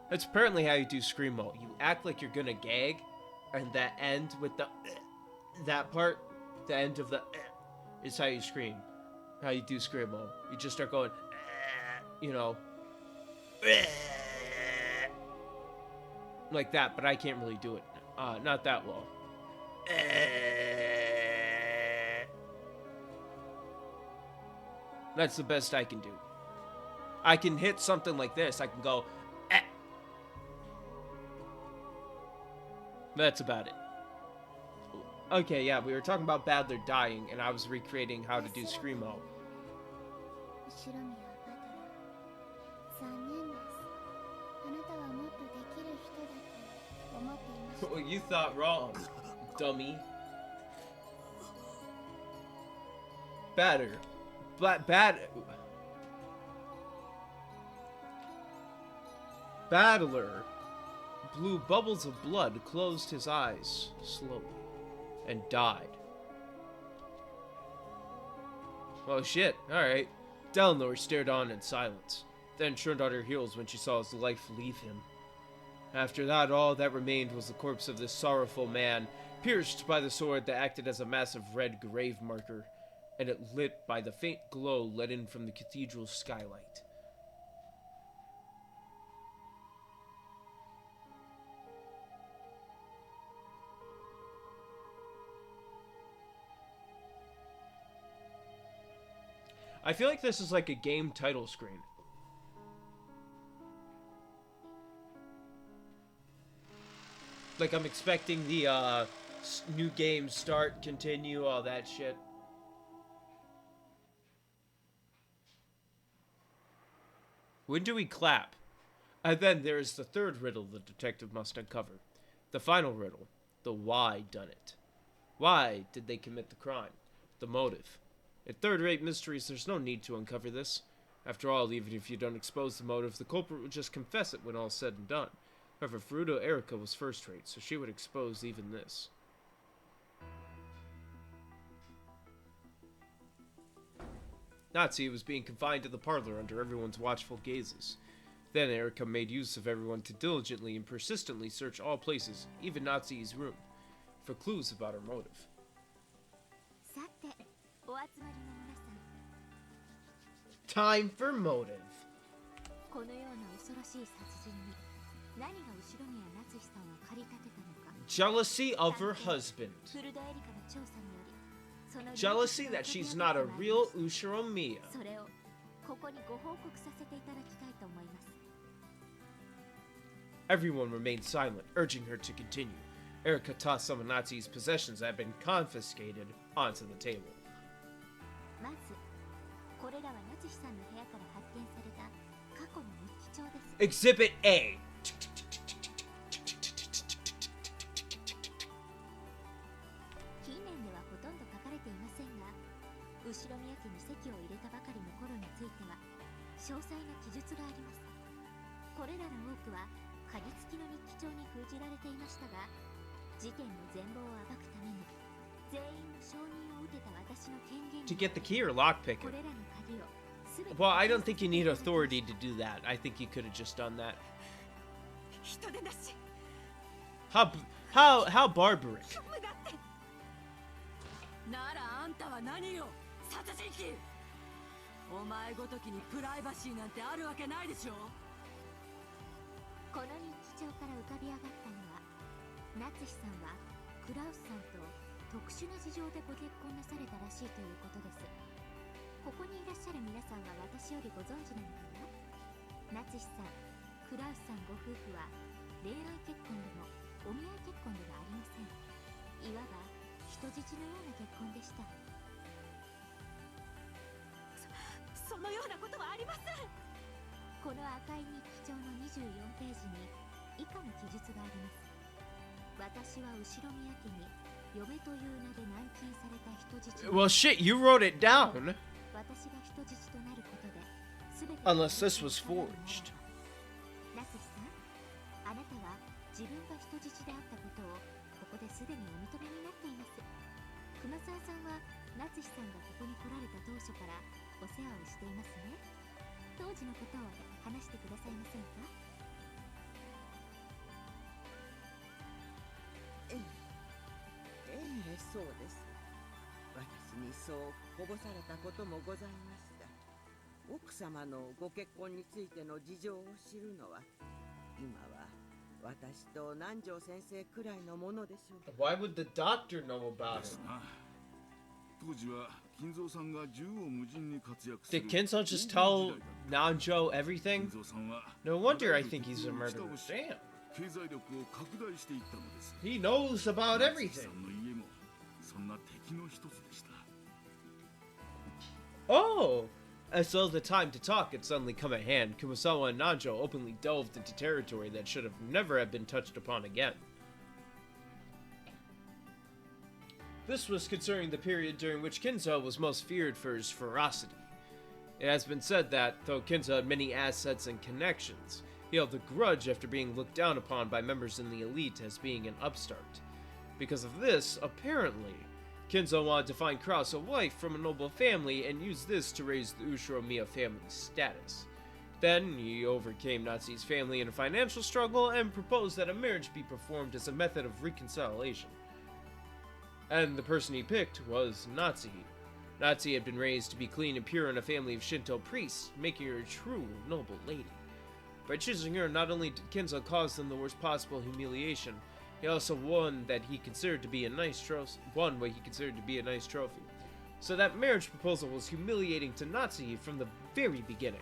That's apparently how you do Screamo. You act like you're gonna gag, and that end with the that part, the end of the is how you scream. How you do Screamo. You just start going, you know, like that, but I can't really do it. Not that well. That's the best I can do. I can hit something like this. I can go, That's about it. Okay, yeah, we were talking about Badler dying, and I was recreating how to do Screamo. Well, you thought wrong, dummy. Battler blew bubbles of blood, closed his eyes slowly, and died. Oh shit, alright. Dalinar stared on in silence, then turned on her heels when she saw his life leave him. After that, all that remained was the corpse of this sorrowful man, pierced by the sword that acted as a massive red grave marker, and it lit by the faint glow let in from the cathedral's skylight. I feel like this is like a game title screen. Like I'm expecting the new game start, continue, all that shit. When do we clap? And then there is the third riddle the detective must uncover. The final riddle. The why done it. Why did they commit the crime? The motive. In third-rate mysteries, there's no need to uncover this. After all, even if you don't expose the motive, the culprit would just confess it when all's said and done. However, Furuto Erika was first-rate, so she would expose even this. Natsuki was being confined to the parlor under everyone's watchful gazes. Then Erika made use of everyone to diligently and persistently search all places, even Natsuki's room, for clues about her motive. Time for motive. Jealousy of her husband. Jealousy that she's not a real Ushiromiya. Everyone remained silent, urging her to continue. Erika tossed some of Natsuki's possessions that had been confiscated onto the table. Exhibit A. To get the key or lockpick it? Well, I don't think you need authority to do that. I think you could have just done that. How barbaric. Well, shit, you wrote it down. Unless this was forged. Why would the doctor know about it? Did Kinzo just tell Nanjo everything? No wonder I think he's a murderer. Damn. He knows about everything. Oh! As though the time to talk had suddenly come at hand, Kumasawa and Nanjo openly delved into territory that should have never have been touched upon again. This was concerning the period during which Kinzo was most feared for his ferocity. It has been said that, though Kinzo had many assets and connections, he held a grudge after being looked down upon by members in the elite as being an upstart. Because of this, apparently, Kinzo wanted to find Kraus a wife from a noble family and use this to raise the Ushiromiya family's status. Then, he overcame Natsu's family in a financial struggle and proposed that a marriage be performed as a method of reconciliation. And the person he picked was Natsu. Natsu had been raised to be clean and pure in a family of Shinto priests, making her a true noble lady. By choosing her, not only did Kinzo cause them the worst possible humiliation, he also won what he considered to be a nice trophy. So that marriage proposal was humiliating to Natsu from the very beginning.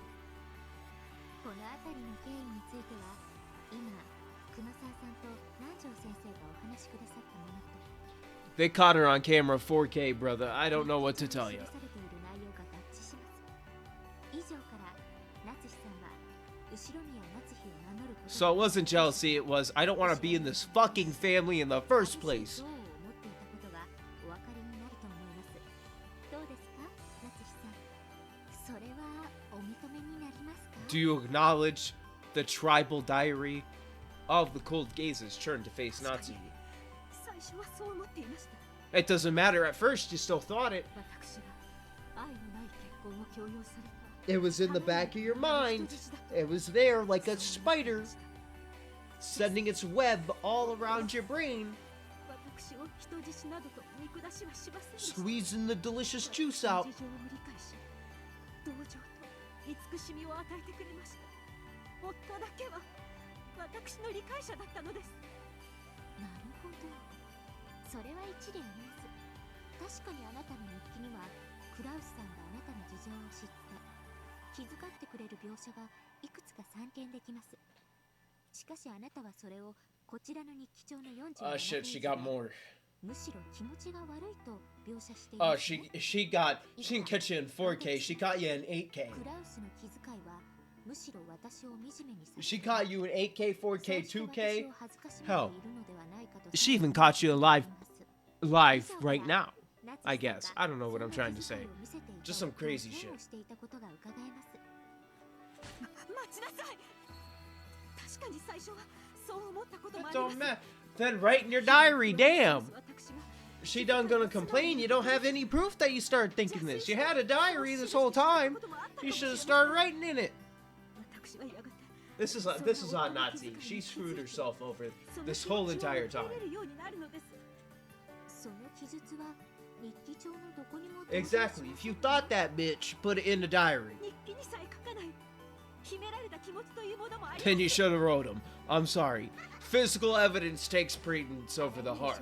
They caught her on camera 4K, brother. I don't know what to tell you. So it wasn't jealousy, it was, I don't want to be in this fucking family in the first place. Do you acknowledge the tribal diary? All of the cold gazes turned to face Natsu. It doesn't matter, at first you still thought it. It was in the back of your mind. It was there like a spider, sending its web all around your brain, squeezing the delicious juice out. Shit, she got more. Oh, she didn't catch you in 4K, she caught you in 8K. She caught you in 8K, 4K, 2K. Hell, she even caught you live right now, I guess. I don't know what I'm trying to say. Just some crazy shit. That don't matter. Then write in your diary, damn. She done gonna complain you don't have any proof that you started thinking this. You had a diary this whole time. You should have started writing in it. This is on Natsu. She screwed herself over this whole entire time. Exactly. If you thought that, bitch, put it in the diary. Then you should have wrote them. I'm sorry. Physical evidence takes precedence over the heart.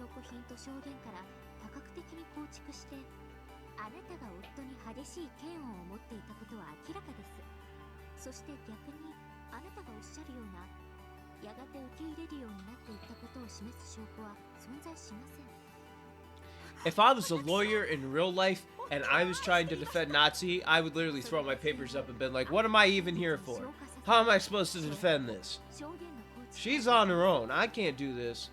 If I was a lawyer in real life and I was trying to defend Natsu, I would literally throw my papers up and been like, what am I even here for? How am I supposed to defend this? She's on her own. I can't do this.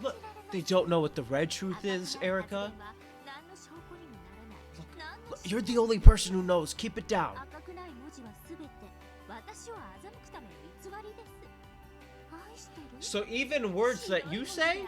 Look, they don't know what the red truth is, Erica. Look, you're the only person who knows. Keep it down. So even words that you say?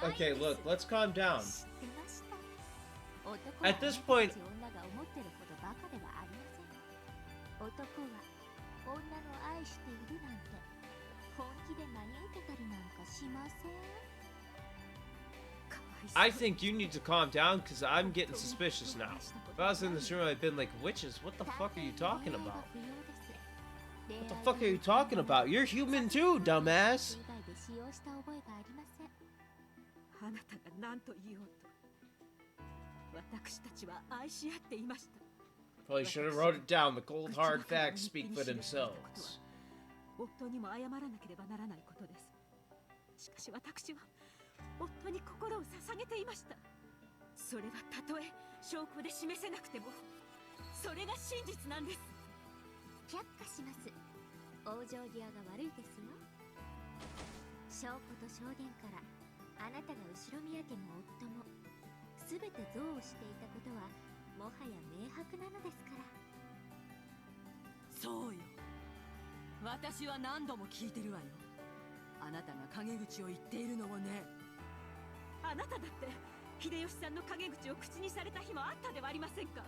Okay, look, let's calm down. At this point, I think you need to calm down because I'm getting suspicious now. If I was in this room, I'd been like, witches, what the fuck are you talking about? What the fuck are you talking about? You're human too, dumbass. Probably should have wrote it down. The cold hard facts speak for themselves. 夫にも謝らなければならないことです。しかし私は夫に心を捧げていました。それはたとえ証拠で示せなくてもそれが真実なんです。却下します。往生際が悪いですよ。証拠と証言からあなたが後宮家も夫も全て憎悪していたことはもはや明白なのですから。そうよ、私は何度も聞いてるわよ。あなたが陰口を言っているのをね。あなただって秀吉さんの陰口を口にされた日もあったではありませんか。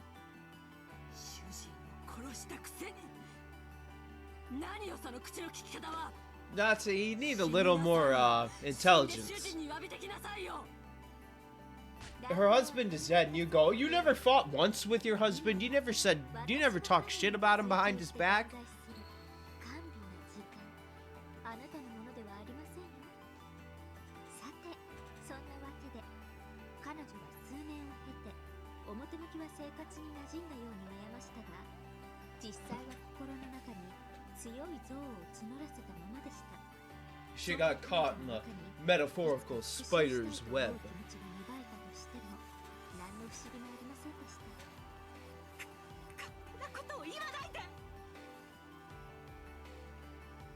主人を殺したくせに。何よその口の利き方は。Nazi, you need a little more intelligence. Her husband is dead, and you go, you never fought once with your husband? You never talked shit about him behind his back? 表向きは生活に馴染んだように見えましたが、実際は心の中に強い憎悪を募らせたままでした。She got caught in the metaphorical spider's web.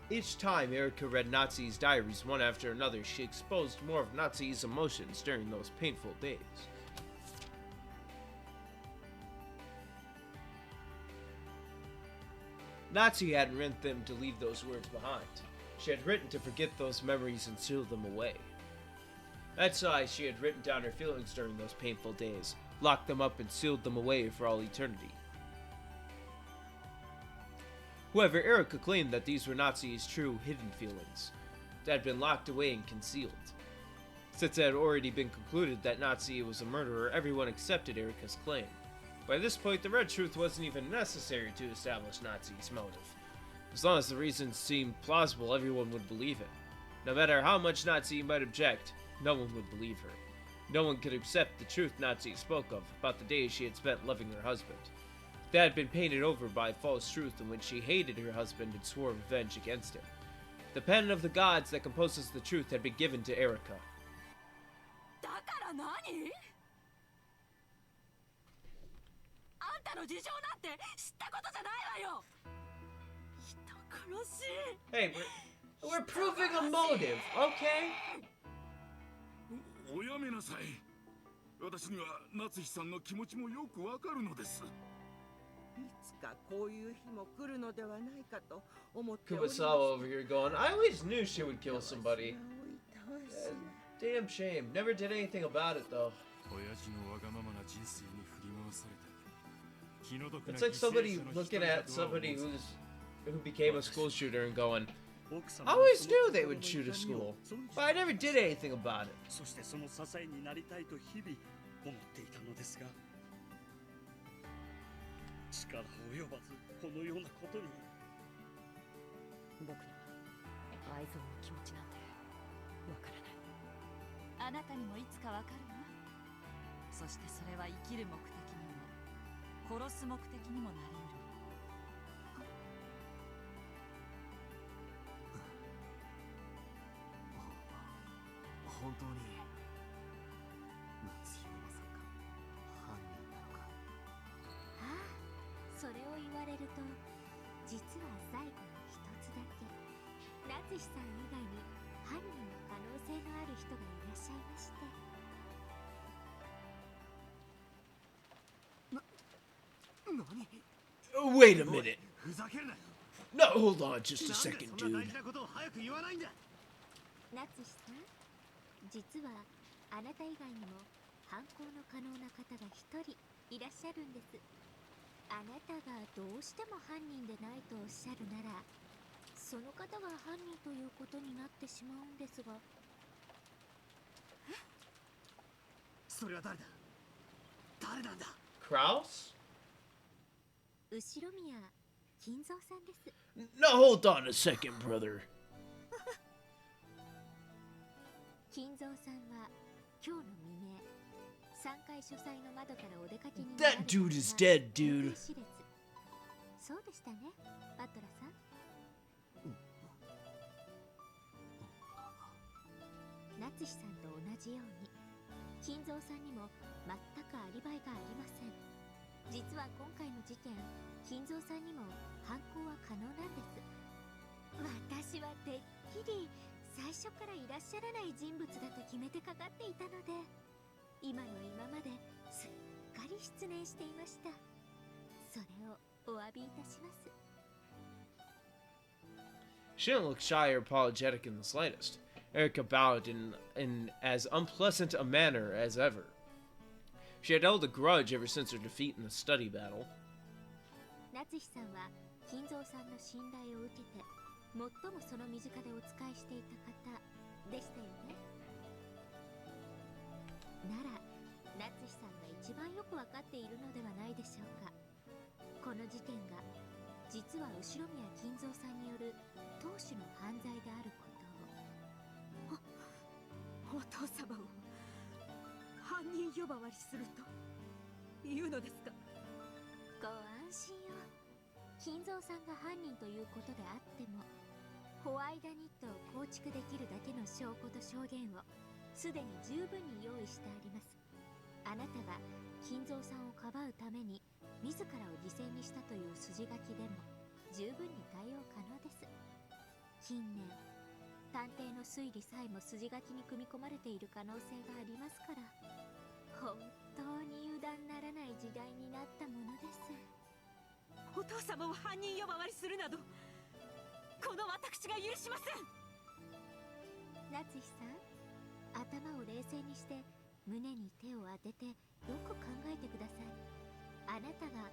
Each time Erika read Natsu's diaries one after another, she exposed more of Natsu's emotions during those painful days. Natsu hadn't written them to leave those words behind. She had written to forget those memories and seal them away. That's why she had written down her feelings during those painful days, locked them up and sealed them away for all eternity. However, Erika claimed that these were Natsu's true hidden feelings, that had been locked away and concealed. Since it had already been concluded that Natsu was a murderer, everyone accepted Erika's claim. By this point, the red truth wasn't even necessary to establish Natsu's motive. As long as the reasons seemed plausible, everyone would believe it. No matter how much Natsu might object, no one would believe her. No one could accept the truth Natsu spoke of about the days she had spent loving her husband. That had been painted over by false truth in which she hated her husband and swore revenge against him. The pen of the gods that composes the truth had been given to Erika. Hey, we're proving a motive, okay? おやめなさい。私には夏日さんの気持ちもよくわかるのです。いつかこういう日も来るのではないかと思っておりました。 Kumasawa over here going, I always knew she would kill somebody. Damn shame. Never did anything about it though. It's like somebody looking at somebody who became a school shooter and going, I always knew they would shoot a school, but I never did anything about it. そしてその支えになりたいと日々思っていたのですが、力及ばずこのようなことに。僕には愛憎の気持ちなんてわからない。あなたにもいつかわかるわ。そしてそれは生きる目的にも殺す目的にもなりうる。本当に夏日マさんが犯人なのか。ああ、それを言われると実は最後に一つだけ夏日さん以外に犯人の可能性のある人がいらっしゃいまして。何？ Wait a minute. ふざけるなよ。 No, hold on just a second, そんな大 dude. 事なことを早く言わないんだ。夏日さん、実はあなた以外にも犯行の可能な方が一人いらっしゃるんです。あなたがどうしても犯人でないとおっしゃるなら、その方が犯人ということになってしまうんですが。それは誰だ？誰なんだ？ Kraus? 後宮金蔵さんです。 No, hold on a second, brother. 金蔵さんは今日の未明、3階書斎の窓からお出かけに That dude is dead, dude. そうでしたね、バトラさん。夏日さんと同じように金蔵さんにも全くアリバイがありません。実は今回の事件、金蔵さんにも犯行は可能なんです。私はてっきり最初からいらっしゃらない人物だと決めてかかっていたので、今の今まですっかり失念していました。それをお詫びいたします。 She didn't look shy or apologetic in the slightest. Erica bowed in as unpleasant a manner as ever. She had held a grudge ever since her defeat in the study battle. 夏日さんは金蔵さんの信頼を受けて最もその身近でお仕えしていた方でしたよね。なら夏日さんが一番よくわかっているのではないでしょうか。この事件が実は後宮金蔵さんによる当主の犯罪であることを。お父様を犯人呼ばわりするというのですか。ご安心を。金蔵さんが犯人ということであっても、ホワイダニットを構築できるだけの証拠と証言をすでに十分に用意してあります。あなたが金蔵さんをかばうために自らを犠牲にしたという筋書きでも十分に対応可能です。近年探偵の推理さえも筋書きに組み込まれている可能性がありますから、本当に油断ならない時代になったものです。お父様を犯人呼ばわりするなど、この私が許しません。夏日さん、頭を冷静にして胸に手を当ててよく考えてください。あなたが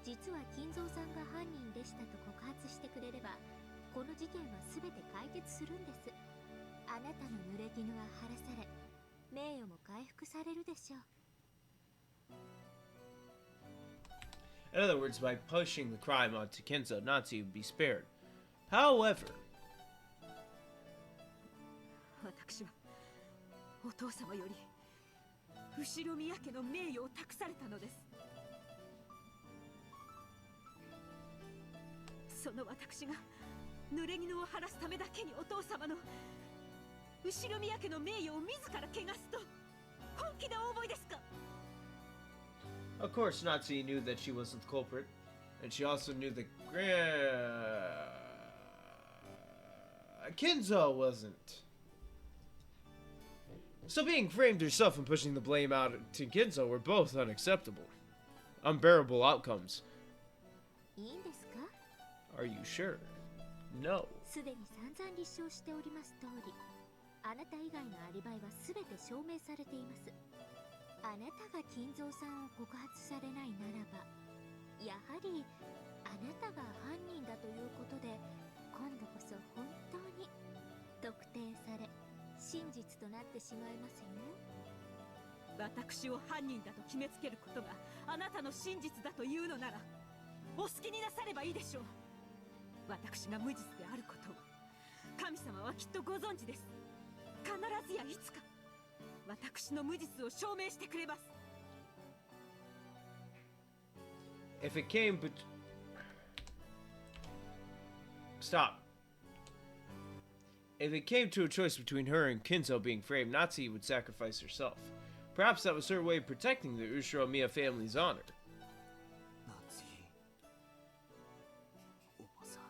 実は金蔵さんが犯人でしたと告発してくれれば、この事件は全て解決するんです。あなたの濡れ衣は晴らされ、名誉も回復されるでしょう。 In other words, by pushing the crime onto Kenzo, Natsu would be spared. However, 私はお父様より後宮家の名誉を託されたのです。その私が濡れ衣を晴らすためだけにお父様の後宮家の名誉を自ら汚すと本気でお思いですか。 of course, Natsu knew that she wasn't the culprit, and she also knew that Kenzo wasn't. So being framed herself and pushing the blame out to Kenzo were both unacceptable. Unbearable outcomes. いいんですか？ Are you sure? No. すでに散々立証しております通り、あなた以外のアリバイは全て証明されています。あなたが金蔵さんを告発されないならば、やはりあなたが犯人だということで、今度こそ本当に特定され真実となってしまいますよ。私を犯人だと決めつけることがあなたの真実だというのなら、お好きになさればいいでしょう。私が無実であることを神様はきっとご存知です。必ずやいつか私の無実を証明してくれます。 If it came Stop. If it came to a choice between her and Kinzo being framed, Natsu would sacrifice herself. Perhaps that was her way of protecting the Ushiro-miya family's honor. 夏日おばさん。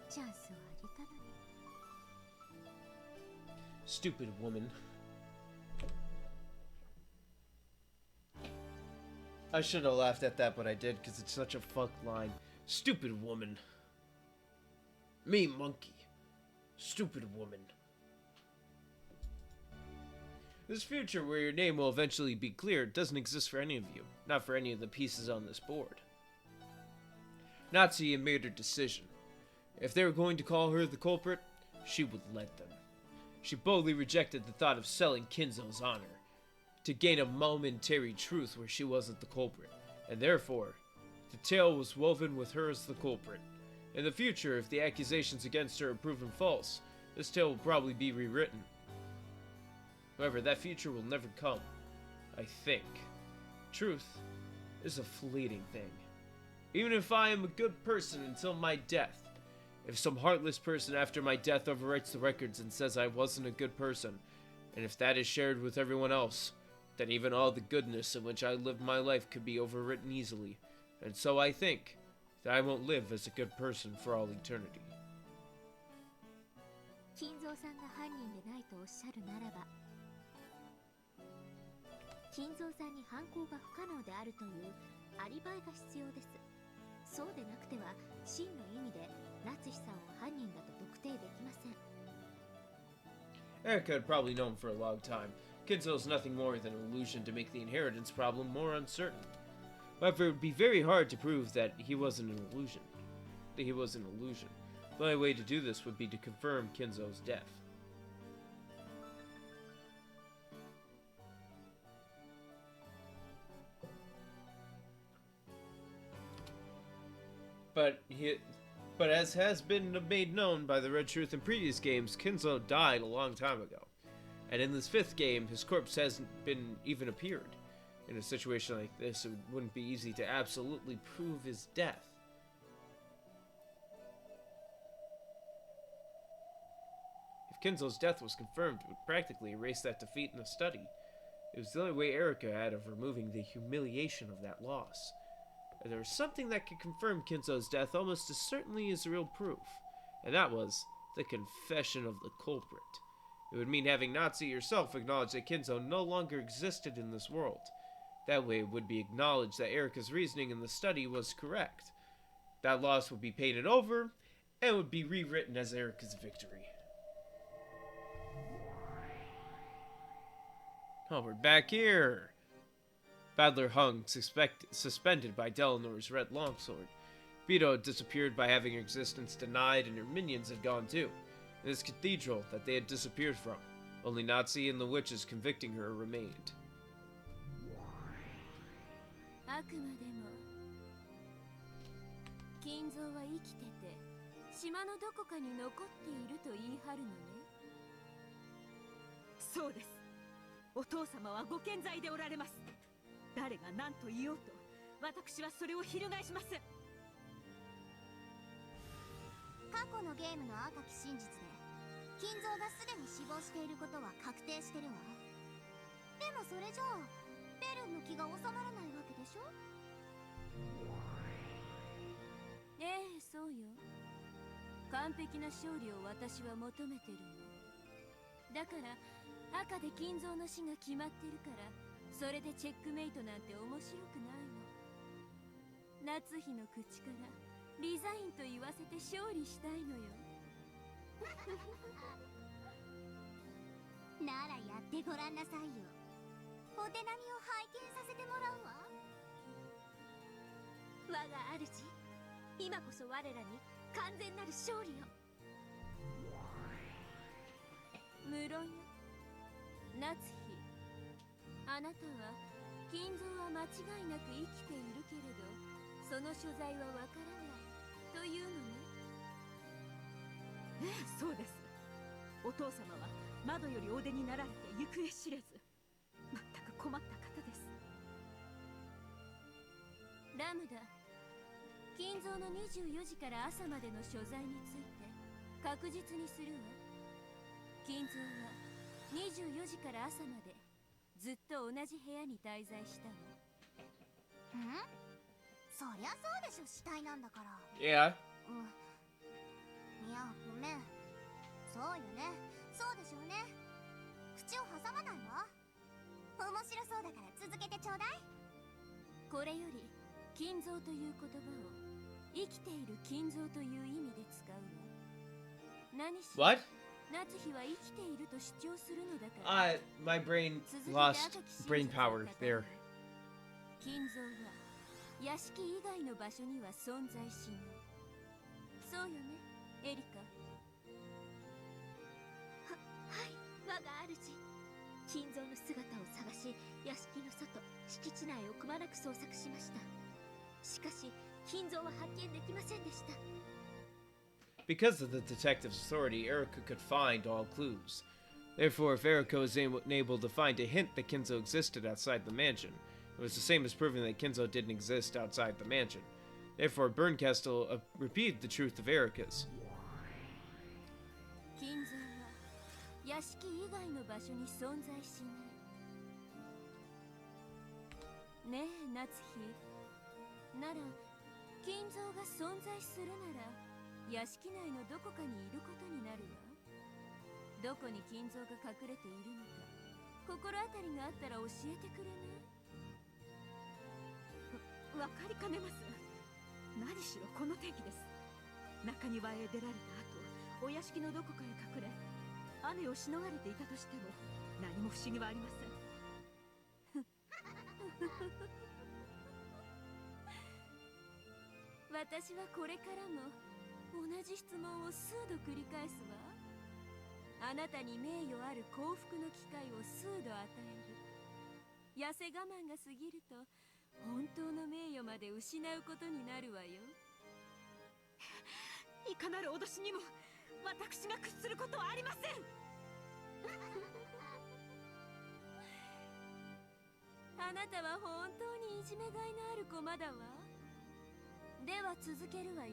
チャンスはあげたのに。 Stupid woman. I should have laughed at that, but I did because it's such a fuck line. Stupid woman. Me, monkey. Stupid woman. This future where your name will eventually be cleared doesn't exist for any of you. Not for any of the pieces on this board. Natsuya made her decision. If they were going to call her the culprit, she would let them. She boldly rejected the thought of selling Kinzo's honor to gain a momentary truth where she wasn't the culprit, and therefore, the tale was woven with her as the culprit. In the future, if the accusations against her are proven false, this tale will probably be rewritten. However, that future will never come, I think. Truth is a fleeting thing. Even if I am a good person until my death, if some heartless person after my death overwrites the records and says I wasn't a good person, and if that is shared with everyone else, then even all the goodness in which I lived my life could be overwritten easily, and so I think that I won't live as a good person for all eternity. 金蔵さんが犯人でないとおっしゃるならば、金蔵さんに犯行が不可能であるというアリバイが必要です。そうでなくては真の意味で夏日さんを犯人だと特定できません。Erica had probably known for a long time. Kinzo is nothing more than an illusion to make the inheritance problem more uncertain. However, it would be very hard to prove that he wasn't an illusion. The only way to do this would be to confirm Kinzo's death. But as has been made known by the Red Truth in previous games, Kinzo died a long time ago. And in this 5th game, his corpse hasn't been even appeared. In a situation like this, it wouldn't be easy to absolutely prove his death. If Kinzo's death was confirmed, it would practically erase that defeat in the study. It was the only way Erica had of removing the humiliation of that loss. And there was something that could confirm Kinzo's death almost as certainly as real proof, and that was the confession of the culprit. It would mean having Natsu yourself acknowledge that Kinzo no longer existed in this world. That way it would be acknowledged that Erica's reasoning in the study was correct. That loss would be painted over, and would be rewritten as Erica's victory. Oh, we're back here! Badler hung, suspended by Delanor's red longsword. Vito had disappeared by having her existence denied, and her minions had gone too. In this cathedral that they had disappeared from, only Natsu and the witches convicting her remained. あくまでも金蔵は生きてて島のどこかに残っていると言い張るのね。そうです。お父様はご健在でおられます。誰が何と言おうと私はそれを翻します。過去のゲームの赤き真実で金蔵がすでに死亡していることは確定してるわ。でもそれじゃあベルンの気が収まらないわけでしょ。ええ、そうよ。完璧な勝利を私は求めてるの。だから赤で金蔵の死が決まってるから、それでチェックメイトなんて面白くないの。夏日の口からリザインと言わせて勝利したいのよ。ならやってごらんなさいよ。お手並みを拝見させてもらうわ。我が主、今こそ我らに完全なる勝利を。無論よ、夏日。あなたは金蔵は間違いなく生きているけれど、その所在はわからないというのね。ええ、そうです。お父様は窓よりお出になられて行方知れず、全く困った方です。ラムダ、金蔵の24時から朝までの所在について確実にするわ。金蔵は24時から朝までずっと同じ部屋に滞在したわ。ん？そりゃそうでしょ、死体なんだから。Yeah. いや、ごめん。そうよね。そうでしょうね。口を挟まないわ。面白そうだから続けてちょうだい。これより金蔵という言葉を生きている金蔵という意味で使うわ。何しろ What? 夏日は生きていると主張するのだから。My brain lost brain power there. 金蔵は屋敷以外の場所には存在しない。そうよね、エリカ。はい、我が主。金蔵の姿を探し、屋敷の外、敷地内をくまなく捜索しました。しかし、金蔵は発見できませんでした。Because of the detective's authority, Erica could find all clues. Therefore, if Erica was able to find a hint that Kinzo existed outside the mansion, it was the same as proving that Kinzo didn't exist outside the mansion. Therefore, Bernkastel repeated the truth of Erica's. 金蔵は屋敷以外の場所に存在しない。ねえ、夏日。なら、金蔵が存在するなら、屋敷内のどこかにいることになるわ。どこに金蔵が隠れているのか、心当たりがあったら教えてくれない？わかりかねます。何しろこの天気です。中庭へ出られた後、お屋敷のどこかへ隠れ、雨をしのがれていたとしても何も不思議はありません。私はこれからも同じ質問を数度繰り返すわ。あなたに名誉ある幸福の機会を数度与える。痩せ我慢が過ぎると本当の名誉まで失うことになるわよ。いかなる脅しにも私が屈することはありません。あなたは本当にいじめがいのある駒だわ。では続けるわよ。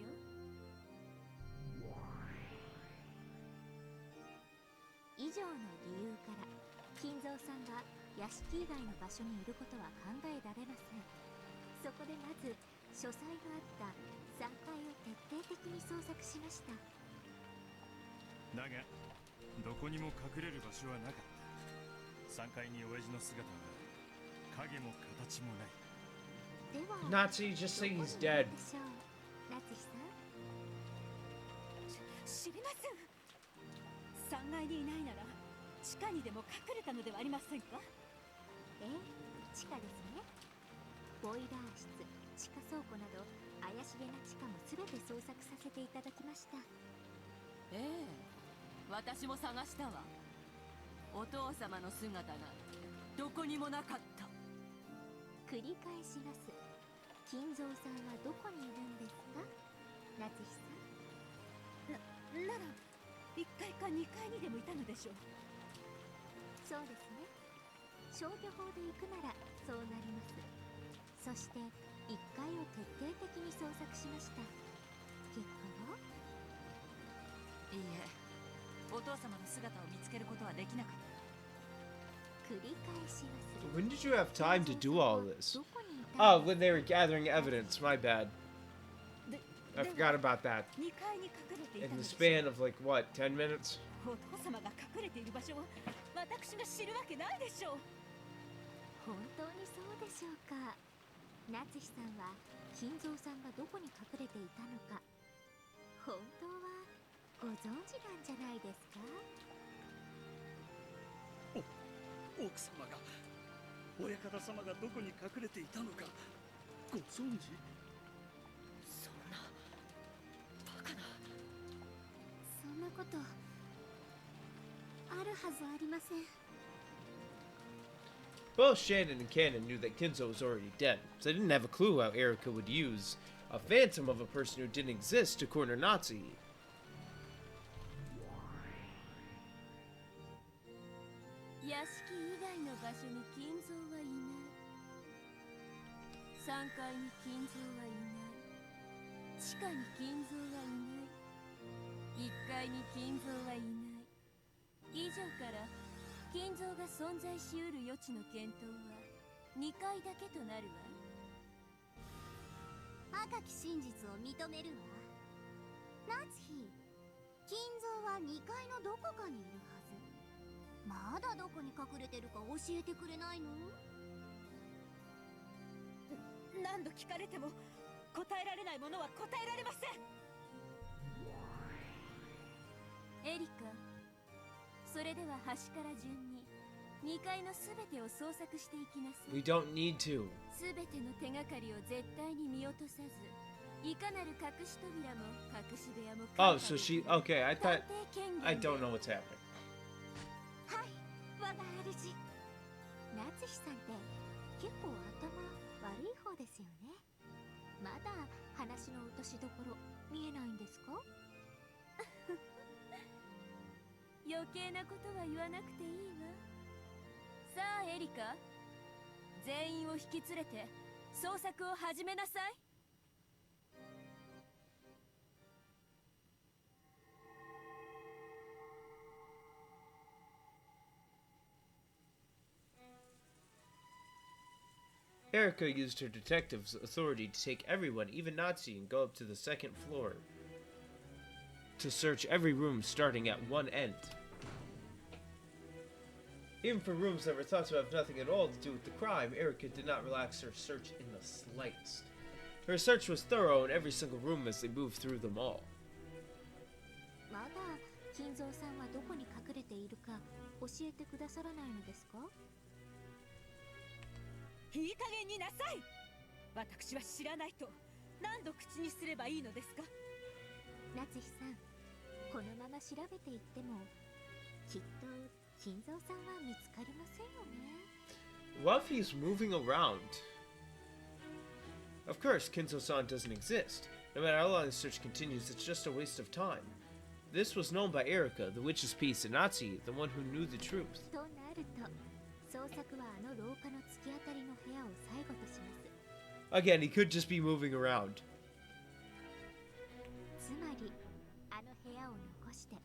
以上の理由から金蔵さんが屋敷以外の場所にいることは考えられません。そこでまず書斎があった3階を徹底的に捜索しました。だがどこにも隠れる場所はなかった。3階に親父の姿は影も形もない。では Nazi, just say he's dead. 夏日さん、知りません。3階にいないなら地下にでも隠れたのではありませんか？地下ですね。ボイラー室、地下倉庫など怪しげな地下も全て捜索させていただきました。ええ、私も探したわ。お父様の姿がどこにもなかった。繰り返します。金蔵さんはどこにいるんですか、夏日さん。なら1階か2階にでもいたのでしょう。そうですね。消去法で行くならそうなります。そして1階を徹底的に捜索しました。結果は？いいえ、お父様の姿を見つけることはできなかった。繰り返します。 When did you have time to do all this? Oh, when they were gathering evidence. My bad. I forgot about that. 2階に隠れていた In の the でしょう。 span of like, what, 10 minutes? お父様が隠れている場所を私が知るわけないでしょう。本当にそうでしょうか。夏日さんは金蔵さんがどこに隠れていたのか、本当はご存知なんじゃないですか？奥様が親方様がどこに隠れていたのかご存知？そんなバカな。そんなことあるはずありません。Both Shannon and Cannon knew that Kinzo was already dead, so they didn't have a clue how Erica would use a phantom of a person who didn't exist to corner Nazi. 屋敷以外の場所に金蔵はいない。3階に金蔵はいない。地下に金蔵はいない。1階に金蔵はいない。以上から金蔵が存在しうる余地の検討は2階だけとなるわ。赤き真実を認めるわ。夏日、金蔵は2階のどこかにいるはず。まだどこに隠れてるか教えてくれないの？何度聞かれても答えられないものは答えられません。エリカ、それでは端から順に2階のすべてを捜索していきなさい。 We don't need to. すべての手がかりを絶対に見落とさず、いかなる隠し扉も隠し部屋も Oh, so she. Okay, I thought. 探偵権限で I don't know what's happening. はい、我が主。夏日さんって結構頭悪い方ですよね。まだ話の落としどころ見えないんですか？余計なことは言わなくていいわ。さあエリカ、全員を引き連れて捜索を始めなさい。Erika used her detective's authority to take everyone, even Natsu, and go up to the second floor to search every room starting at one end. Even for rooms that were thought to have nothing at all to do with the crime, Erika did not relax her search in the slightest. Her search was thorough in every single room as they moved through them all. まだ金蔵さんはどこに隠れているか教えてくださらないのですか？いい加減になさい。私は知らないと何度口にすればいいのですか？夏日さん、このまま調べていってもきっと金蔵さんは見つかりませんよね。 What if he's moving around? Of course, Kinzo-san doesn't exist. No matter how long the search continues, it's just a waste of time. This was known by Erika, the witch's piece, and Natsu, the one who knew the truth. となると、捜索はあの廊下の突き当たりの部屋を最後とします。 Again, he could just be moving around. つまり、あの部屋を残して、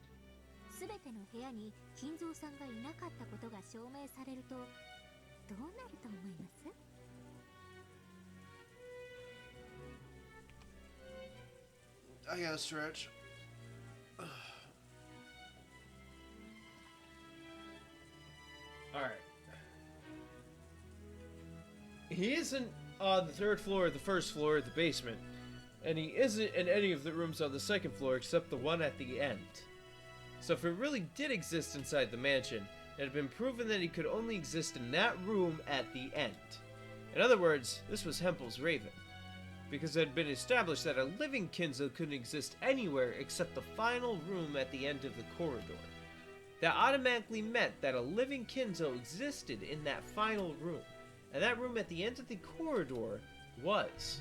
すべての部屋に金蔵さんがいなかったことが証明されると、どうなると思います？ I gotta stretch. Alright. He isn't on the third floor, the first floor, the basement. And he isn't in any of the rooms on the second floor except the one at the end. So if it really did exist inside the mansion, it had been proven that he could only exist in that room at the end. In other words, this was Hempel's Raven. Because it had been established that a living Kinzo couldn't exist anywhere except the final room at the end of the corridor. That automatically meant that a living Kinzo existed in that final room, and that room at the end of the corridor was...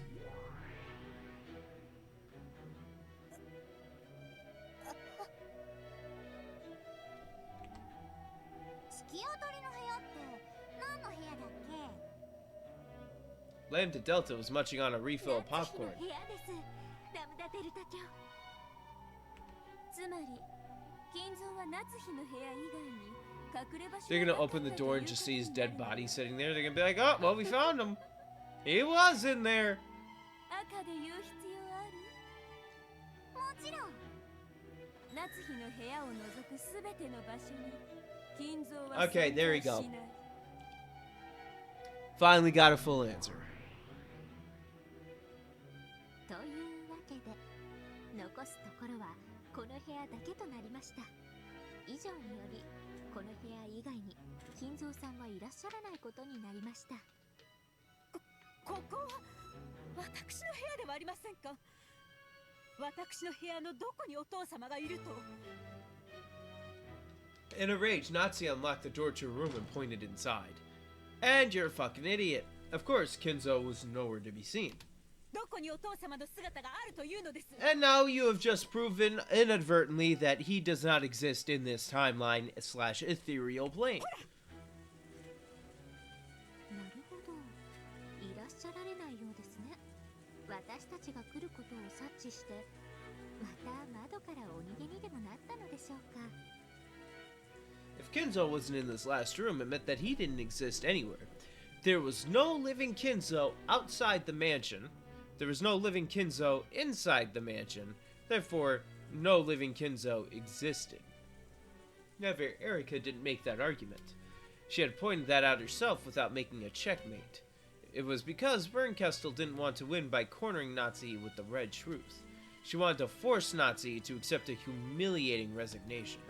Lambda Delta was munching on a refill of popcorn. They're gonna open the door and just see his dead body sitting there. They're gonna be like, oh, well, we found him. He was in there. Okay, there you go. Finally got a full answer. というわけで、残すところはこの部屋だけとなりました。以上により、この部屋以外に金蔵さんはいらっしゃらないことになりました。ここは私の部屋ではありませんか。私の部屋のどこにお父様がいると。In a rage, Natsu unlocked the door to a room and pointed inside. And you're a fucking idiot. Of course, Kinzo was nowhere to be seen. And now you have just proven inadvertently that he does not exist in this timeline / ethereal plane. なるほど。いらっしゃられないようですね。私たちが来ることを察知して、また窓からお逃げにでもなったのでしょうか。 If Kinzo wasn't in this last room, it meant that he didn't exist anywhere. There was no living Kinzo outside the mansion. There was no living Kinzo inside the mansion. Therefore, no living Kinzo existed. However, Erika didn't make that argument. She had pointed that out herself without making a checkmate. It was because Bernkestel didn't want to win by cornering Natsu with the red truth. She wanted to force Natsu to accept a humiliating resignation.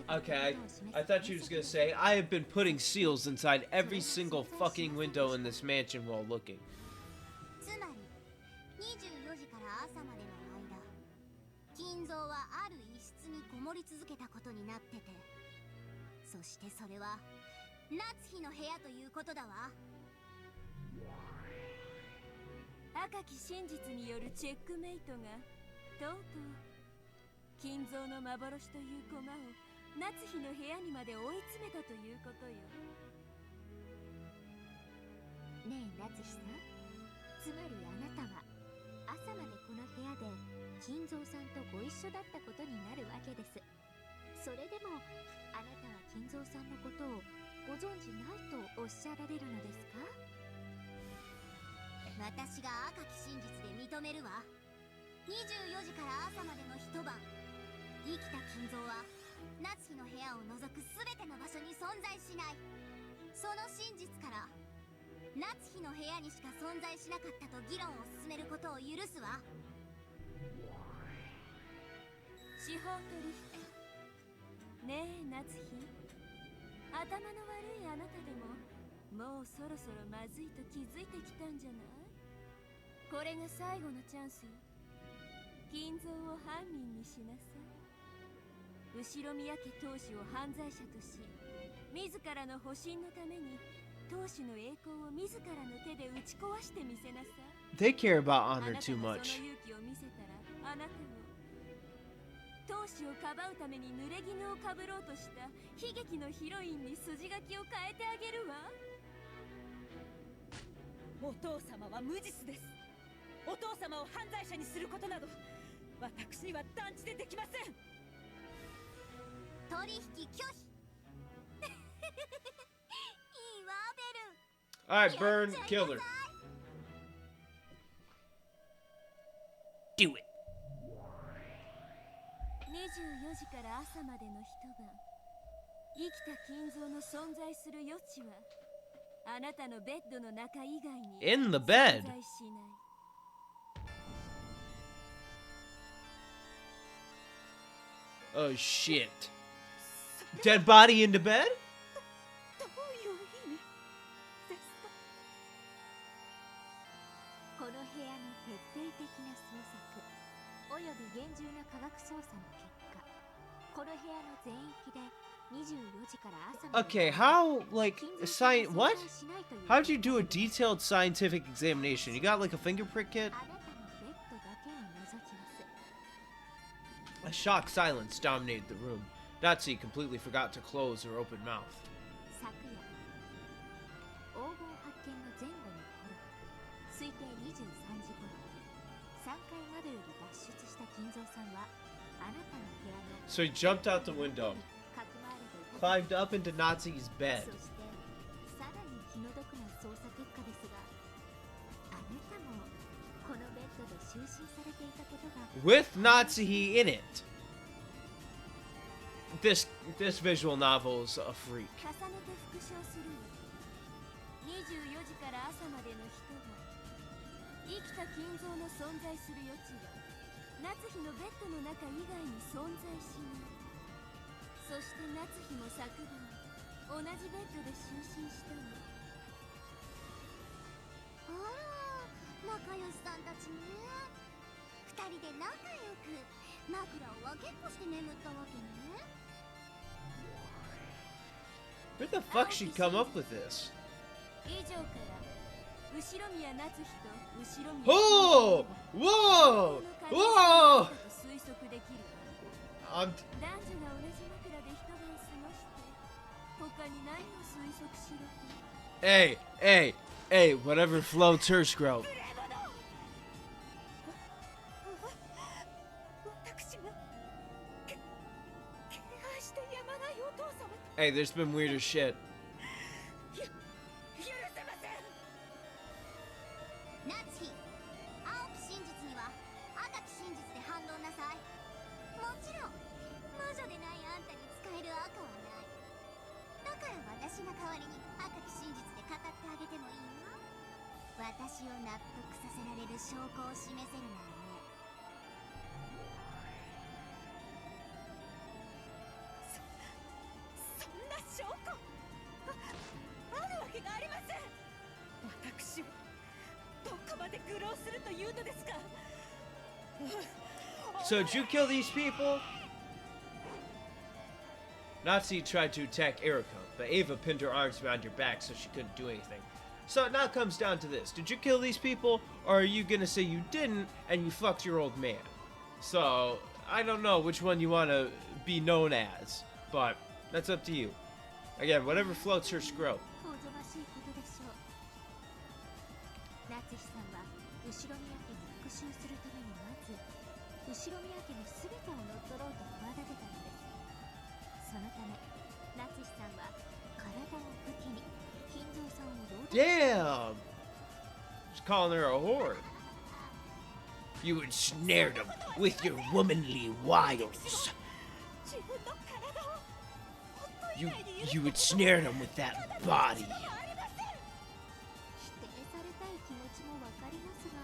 Okay, I thought she was gonna say, I have been putting seals inside every single fucking window in this mansion while looking. 夏日の部屋ということだわ。赤き真実によるチェックメイトがとうとう金蔵の幻という駒を夏日の部屋にまで追い詰めたということよ。ねえ夏日さん、つまりあなたは朝までこのの部屋で金蔵さんとご一緒だったことになるわけです。それでもあなたは金蔵さんのことをご存じないとおっしゃられるのですか？私が赤き真実で認めるわ。24時から朝までの一晩、生きた金蔵は夏日の部屋を除く全ての場所に存在しない。その真実から夏日の部屋にしか存在しなかったと議論を進めることを許すわ。司法取引ねえ夏日、頭の悪いあなたでももうそろそろまずいと気づいてきたんじゃない？これが最後のチャンスよ。金蔵を犯人にしなさい。後宮家当主を犯罪者とし、自らの保身のために当主の栄光を自らの手で打ち壊してみせなさい。 They care about あ honor なた too が much. その勇気を見せたら、あなたも当主をかばうために濡れ衣をかぶろうとした悲劇のヒロインに筋書きを変えてあげるわ。お父様は無実です。お父様を犯罪者にすることなど私には断じてできません。取引拒否。いいわベル。 Alright, burn, kill her. Do it. 24時から朝までの一晩、生きた金蔵の存在する余地はあなたのベッドの中以外に In the 存 bed. 在しない。Oh shit. Dead body in the bed? どういう意味ですか？この部屋の徹底的な捜索および厳重な科学捜査の結果、この部屋の全域で24時から朝まで Okay, how, like, what? How did you do a detailed scientific examination? You got, like, a fingerprint kit? あなたのベッドだけを除きます。 A shocked silence dominated the room. Natsu completely forgot to close her open mouth. 昨夜、黄金発見の前後の頃、推定23時頃、3階窓より脱出した金蔵さんは、あなたの部屋の So he jumped out the window, かくまわれていた climbed up into Natsu's bed. そしてさらに気の毒な捜査結果ですが、あなたもこのベッドで就寝されていたことが With Natsuhi in it. This visual novel is a freak. 重ねて復唱するわ。24時から朝までの一晩、生きた金蔵の存在する余地は夏日のベッドの中以外に存在しない。そして夏日も昨晩同じベッドで就寝したわ。あら、仲良しさんたちね。二人で仲良く枕を分けっこして眠ったわけね。 Where the fuck she come up with this? 以上から後宮夏日と後宮 Whoa! Whoa! Whoa! 推測できるI'm わ。男女が同じ枕で一晩過ごして他に何を推測しろと。 hey, hey, hey, whatever floats her scrote. 私が敬愛してやまないお父様と Hey, there's been weirder shit. 許せません。夏日、青き真実には赤き真実で反論なさい。もちろん魔女でないあんたに使える赤はない。だから私が代わりに赤き真実で語ってあげてもいいわ。私を納得させられる証拠を示せるならね。そんな証拠 あるわけがありません。私をどこまで愚弄するというのですか。 So did you kill these people? Natsu tried to attack Erika, but Ava pinned her arms behind her back so she couldn't do anything. So it now comes down to this. Did you kill these people, or are you gonna say you didn't and you fucked your old man? So, I don't know which one you want to be known as, but that's up to you. Again, whatever floats her scrote. おぞましいことでしょう。夏日さんは後宮家に復讐するためにまず後ろ宮家の全てを乗っ取ろうと企てたのです。そのため夏日さんは体を武器に金蔵さんを労働 Damn! Just calling her a whore. You ensnared him with your womanly wiles. You ensnared him with that body. 否定されたい気持ちもわかりますが、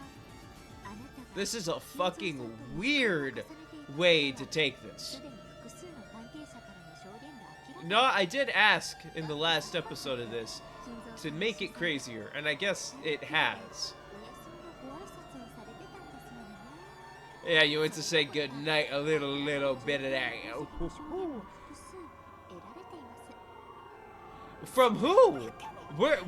あなたが This is a fucking weird way to take this. すでに複数の関係者からの証言が明らかに No, I did ask in the last episode of this to make it crazier, and I guess it has. お休みのご挨拶をされてたんですものね。 Yeah, you went to say goodnight a little bit of that. 複数得られています。 From who?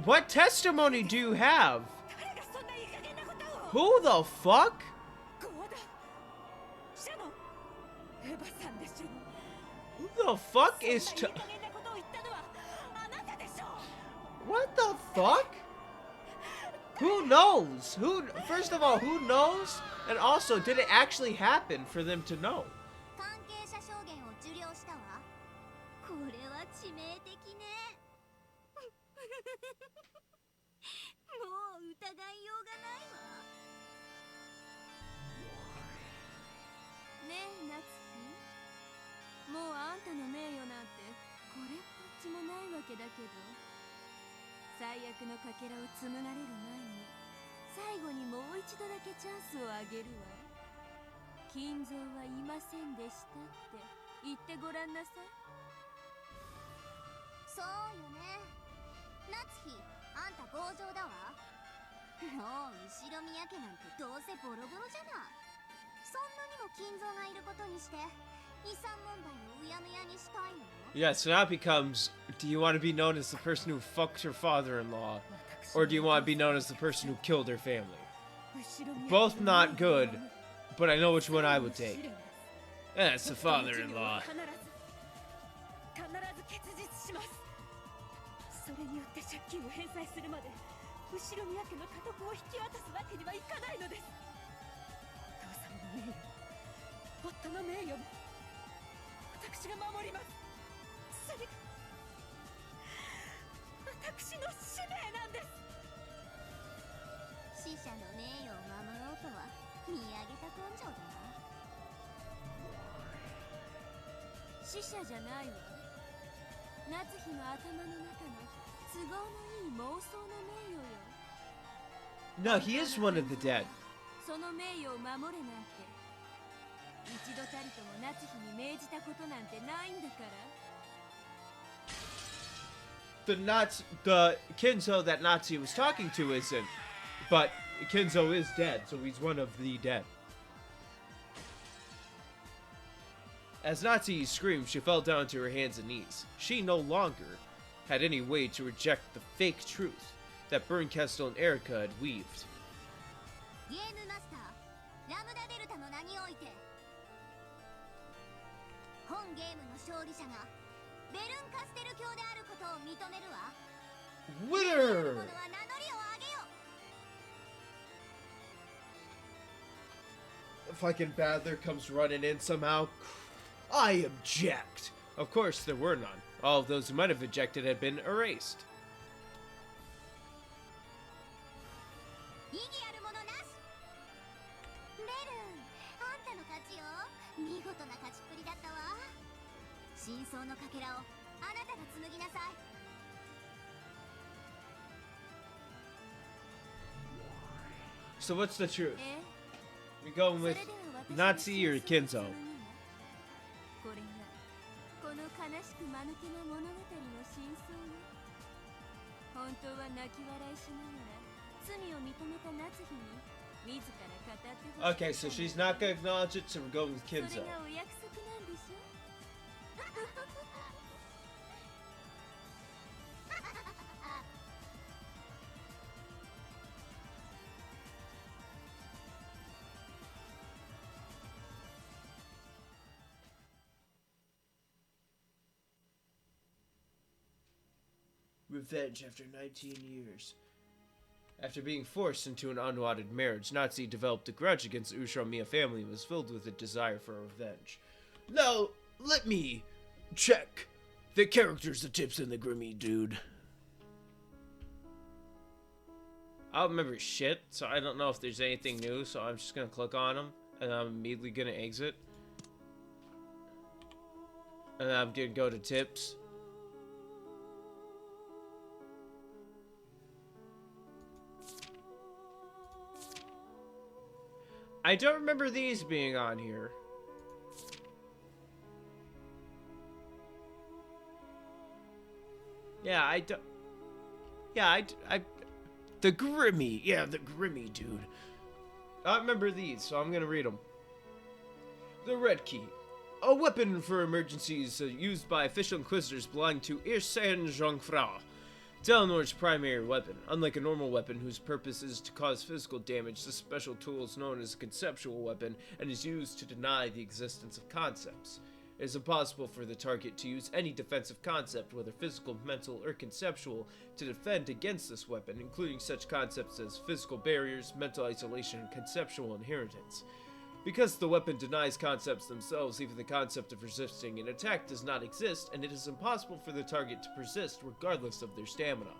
What testimony do you have? 誰がそんないい加減なことを Who the fuck? ゴーダシャノンエヴァさんでしょ Who the fuck is そんないい加減なことを言ったのはあなたでしょ What the fuck? Who knows? First of all, who knows? And also, did it actually happen for them to know? 関係者証言を受領したわ。これは致命的ね。もう疑いようがないわ。ねえ夏日もうあんたの名誉なんてこれっぽっちもないわけだけど最悪のかけらを紡がれる前に最後にもう一度だけチャンスをあげるわ。金蔵はいませんでしたって言ってごらんなさい。そうよね。夏日、あんた強情だわ。もう後ろ宮家なんてどうせボロボロじゃない。そんなにも金蔵がいることにして遺産問題をうやむやにしたいの？ Yeah, so now it becomes, do you want to be known as the person who fucked your father-in-law? Or do you want to be known as the person who killed her family? Both not good, but I know which one I would take. That's the father-in-law. 必ず結実します。それによって借金を返済するまで後ろ宮家の家督を引き渡すわけにはいかないのです。お父様の名誉、夫の名誉も私が守ります。それが私の使命なんです。死者の名誉を守ろうとは見上げた根性だわ。死者じゃないわ。夏日の頭の中の都合のいい妄想の名誉よ。 No, he is one of the dead. その名誉を守れなんて一度たりとも夏日に命じたことなんてないんだから。 The Kinzo that Nazi was talking to isn't, but Kinzo is dead, so he's one of the dead. As Nazi screamed, she fell down to her hands and knees. She no longer had any way to reject the fake truth that Bernkestel and Erica had weaved. ゲームマスター、ラムダデルタの名において本ゲームの勝利者がベルンカステル教であることを認めるわ。 Winner! 者は名乗りを上げよ。 Fucking Badler comes running in somehow. I object! Of course, there were none. All of those who might have objected had been erased. 意義あるものなし。ベルン、あんたの勝ちよ。見事な勝ちっぷりだったわ。真相のかけらをあなたが紡ぎなさい。 So what's the truth? え We going それ with では私が Nazi or 真相 Kinzo? をこれがこの悲しく間抜けな物語の真相よ。本当は泣き笑いしながら罪を認めた夏日に自ら語ってほしい。 Okay, so she's not gonna acknowledge it, so we're going with それ Kinzo. がお約束なんでしょ。 Revenge after 19 years. After being forced into an unwanted marriage, Natsu developed a grudge against the Ushiromiya family and was filled with a desire for revenge. Now, let me check the characters, the tips, and the grimy dude. I don't remember shit, so I don't know if there's anything new, so I'm just gonna click on them, and I'm immediately gonna exit. And I'm gonna go to tips. I don't remember these being on here. Yeah, I don't... Yeah, the grimy. Yeah, the grimy dude. I remember these, so I'm gonna read them. The Red Key. A weapon for emergencies used by official inquisitors belonging to Irsen Jongfrau. Delanor's primary weapon. Unlike a normal weapon whose purpose is to cause physical damage, this special tool is known as a conceptual weapon and is used to deny the existence of concepts. It is impossible for the target to use any defensive concept, whether physical, mental, or conceptual, to defend against this weapon, including such concepts as physical barriers, mental isolation, and conceptual inheritance. Because the weapon denies concepts themselves, even the concept of resisting an attack does not exist, and it is impossible for the target to persist regardless of their stamina.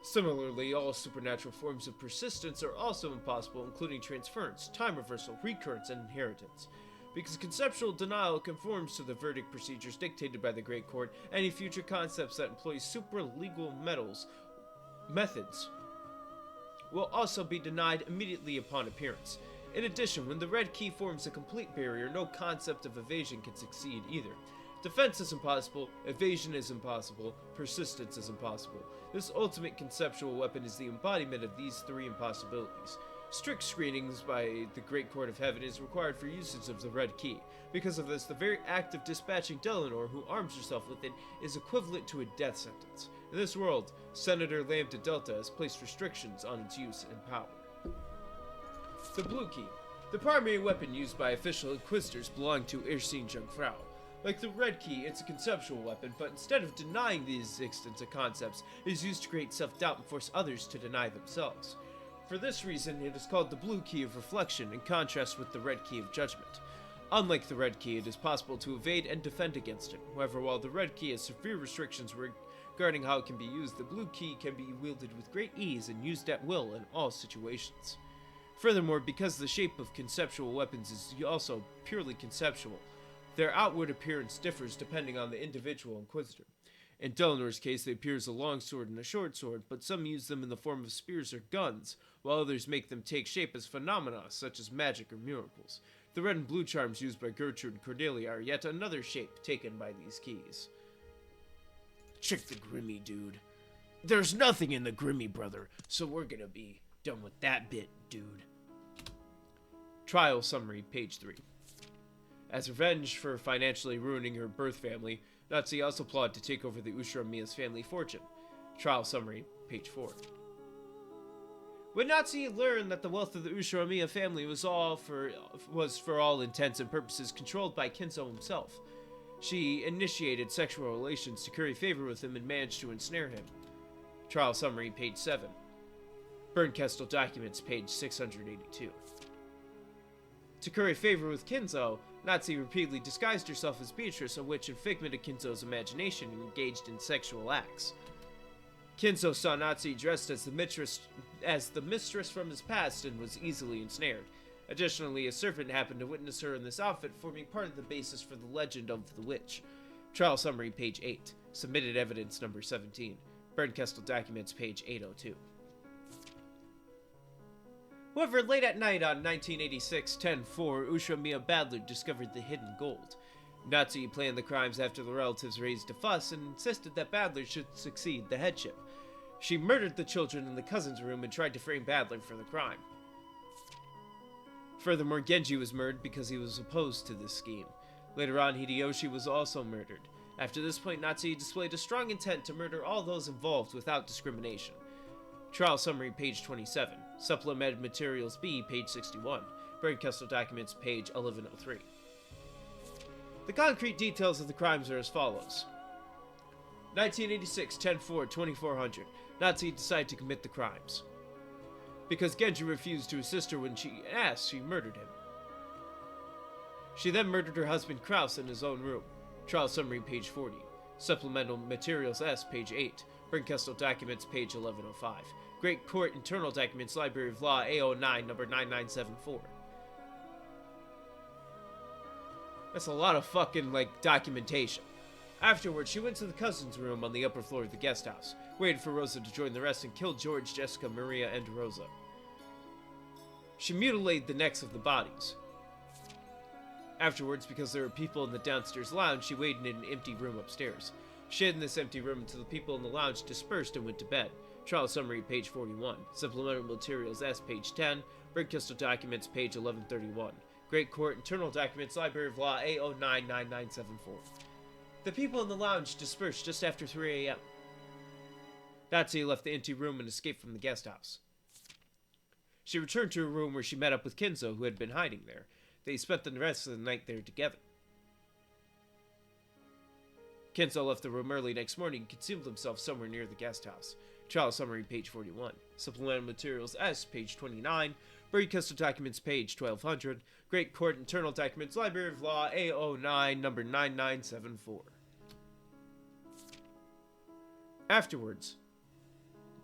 Similarly, all supernatural forms of persistence are also impossible, including transference, time reversal, recurrence, and inheritance. Because conceptual denial conforms to the verdict procedures dictated by the Great Court, any future concepts that employ super-legal methods will also be denied immediately upon appearance. In addition, when the Red Key forms a complete barrier, no concept of evasion can succeed either. Defense is impossible, evasion is impossible, persistence is impossible. This ultimate conceptual weapon is the embodiment of these three impossibilities. Strict screenings by the Great Court of Heaven is required for usage of the Red Key. Because of this, the very act of dispatching Delanor, who arms herself with it, is equivalent to a death sentence. In this world, Senator Lambda Delta has placed restrictions on its use and power. The Blue Key. The primary weapon used by official inquisitors belonging to Irsin Jungfrau. Like the Red Key, it's a conceptual weapon, but instead of denying the existence of concepts, it is used to create self-doubt and force others to deny themselves. For this reason, it is called the Blue Key of Reflection, in contrast with the Red Key of Judgment. Unlike the Red Key, it is possible to evade and defend against it. However, while the Red Key has severe restrictions regarding how it can be used, the Blue Key can be wielded with great ease and used at will in all situations. Furthermore, because the shape of conceptual weapons is also purely conceptual, their outward appearance differs depending on the individual inquisitor. In Delanor's case, they appear as a long sword and a short sword, but some use them in the form of spears or guns, while others make them take shape as phenomena, such as magic or miracles. The red and blue charms used by Gertrude and Cordelia are yet another shape taken by these keys. Check the grimy dude. There's nothing in the grimy, brother, so we're gonna be done with that bit, dude. Trial summary, page 3. As revenge for financially ruining her birth family, Natsu also plotted to take over the Ushiromiya's family fortune. Trial summary, page 4. When Natsu learned that the wealth of the Ushiromiya family was for all intents and purposes controlled by Kinzo himself, she initiated sexual relations to curry favor with him and managed to ensnare him. Trial summary, page 7. Bernkestel documents, page 682. To curry favor with Kinzo, Natsu repeatedly disguised herself as Beatrice, a witch and figment of Kinzo's imagination, and engaged in sexual acts. Kinzo saw Natsu dressed as the mistress from his past and was easily ensnared. Additionally, a servant happened to witness her in this outfit, forming part of the basis for the legend of the witch. Trial summary, page 8. Submitted evidence number 17. Bernkestel documents, page 802. However, late at night on 1986-10-4, Ushiromiya Badler discovered the hidden gold. Natsu planned the crimes after the relatives raised a fuss and insisted that Badler should succeed the headship. She murdered the children in the cousin's room and tried to frame Badler for the crime. Furthermore, Genji was murdered because he was opposed to this scheme. Later on, Hideyoshi was also murdered. After this point, Natsu displayed a strong intent to murder all those involved without discrimination. Trial summary, page 27. Supplemented materials B, page 61. Bernkestel documents, page 1103. The concrete details of the crimes are as follows. 1986, 10-4, 2400. Natsu decided to commit the crimes. Because Genji refused to assist her when she asked, she murdered him. She then murdered her husband Kraus in his own room. Trial summary, page 40. Supplemental materials S, page 8. Brinkestel documents, page 1105. Great Court Internal Documents, Library of Law, A09, number 9974. That's a lot of fucking, documentation. Afterwards, she went to the cousin's room on the upper floor of the guest house, waited for Rosa to join the rest, and killed George, Jessica, Maria, and Rosa. She mutilated the necks of the bodies. Afterwards, because there were people in the downstairs lounge, she waited in an empty room upstairs. She hid in this empty room until the people in the lounge dispersed and went to bed. Trial summary, page 41. Supplemental materials S, page 10. Brinkestel documents, page 1131. Great Court Internal Documents, Library of Law, A099974. The people in the lounge dispersed just after 3 a.m. Natsuki left the empty room and escaped from the guest house. She returned to her room where she met up with Kinzo, who had been hiding there. They spent the rest of the night there together. Kinzo left the room early next morning and concealed himself somewhere near the guest house. Trial summary, page 41. Supplemental materials S, page 29. Brinkestel documents, page 1200. Great Court Internal Documents, Library of Law, A09, number 9974. Afterwards,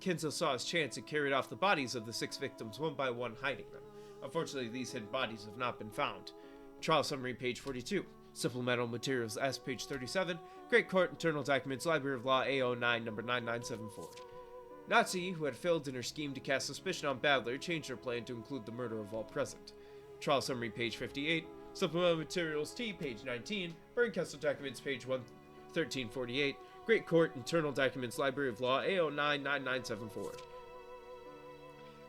Kinzo saw his chance and carried off the bodies of the 6 victims one by one, hiding them. Unfortunately, these hidden bodies have not been found. Trial summary, page 42. Supplemental materials S, page 37. Great Court Internal Documents, Library of Law, A09, number 9974. Natsuki, who had failed in her scheme to cast suspicion on Badler, changed her plan to include the murder of all present. Trial summary, page 58. Supplemental materials T, page 19. Brinkestel documents, page 1348. Great Court Internal Documents, Library of Law, A099974.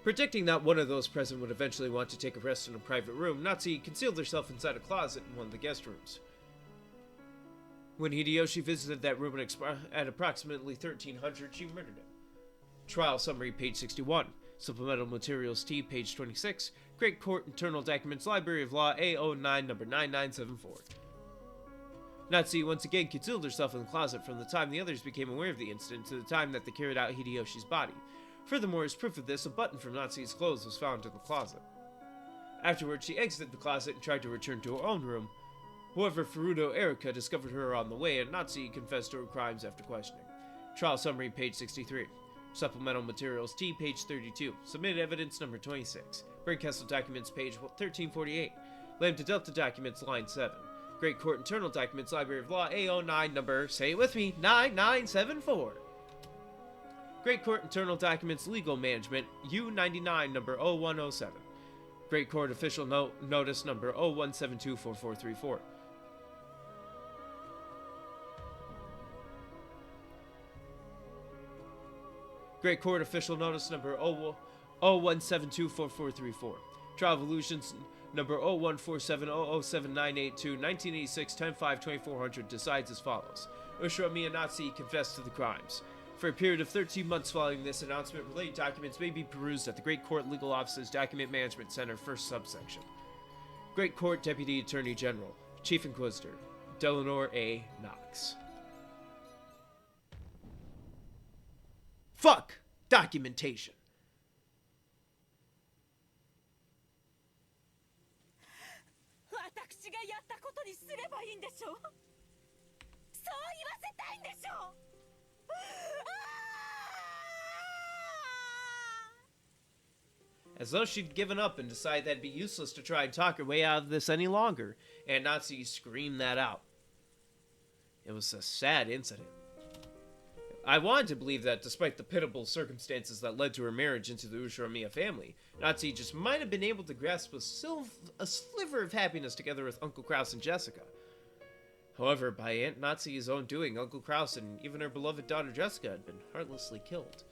Predicting that one of those present would eventually want to take a rest in a private room, Natsuki concealed herself inside a closet in one of the guest rooms. When Hideyoshi visited that room at approximately 1300, she murdered him. Trial summary, page 61. Supplemental materials T, page 26. Great Court Internal Documents, Library of Law, A09, number 9974. Natsuki once again concealed herself in the closet from the time the others became aware of the incident to the time that they carried out Hideyoshi's body. Furthermore, as proof of this, a button from Natsuki's clothes was found in the closet. Afterwards, she exited the closet and tried to return to her own room. However, Furuto Erika discovered her on the way, and Natsuki confessed to her crimes after questioning. Trial summary, page 63. Supplemental materials T, page 32. Submitted evidence number 26. Brinkestel documents, page 1348. Lambda Delta documents, line 7. Great Court Internal Documents, Library of Law, A09, number, say it with me, 9974. Great Court Internal Documents, Legal Management, U99, number 0107. Great Court Official Notice, number 01724434. Great Court Official Notice, number 01724434. Trial Evolutions, number 0147007982, 1986, 10/5/2400, decides as follows. Ushiro Miyanatsuki confessed to the crimes. For a period of 13 months following this announcement, related documents may be perused at the Great Court Legal Office's Document Management Center, first subsection. Great Court Deputy Attorney General, Chief Inquisitor, Delano A. Knox. Fuck documentation. As though she'd given up and decided that'd be useless to try and talk her way out of this any longer, and Natsuki screamed that out. It was a sad incident. I wanted to believe that despite the pitiable circumstances that led to her marriage into the Ushiromiya family, Natsuki just might have been able to grasp a sliver of happiness together with Uncle Kraus and Jessica. However, by Aunt Natsuki's own doing, Uncle Kraus and even her beloved daughter Jessica had been heartlessly killed.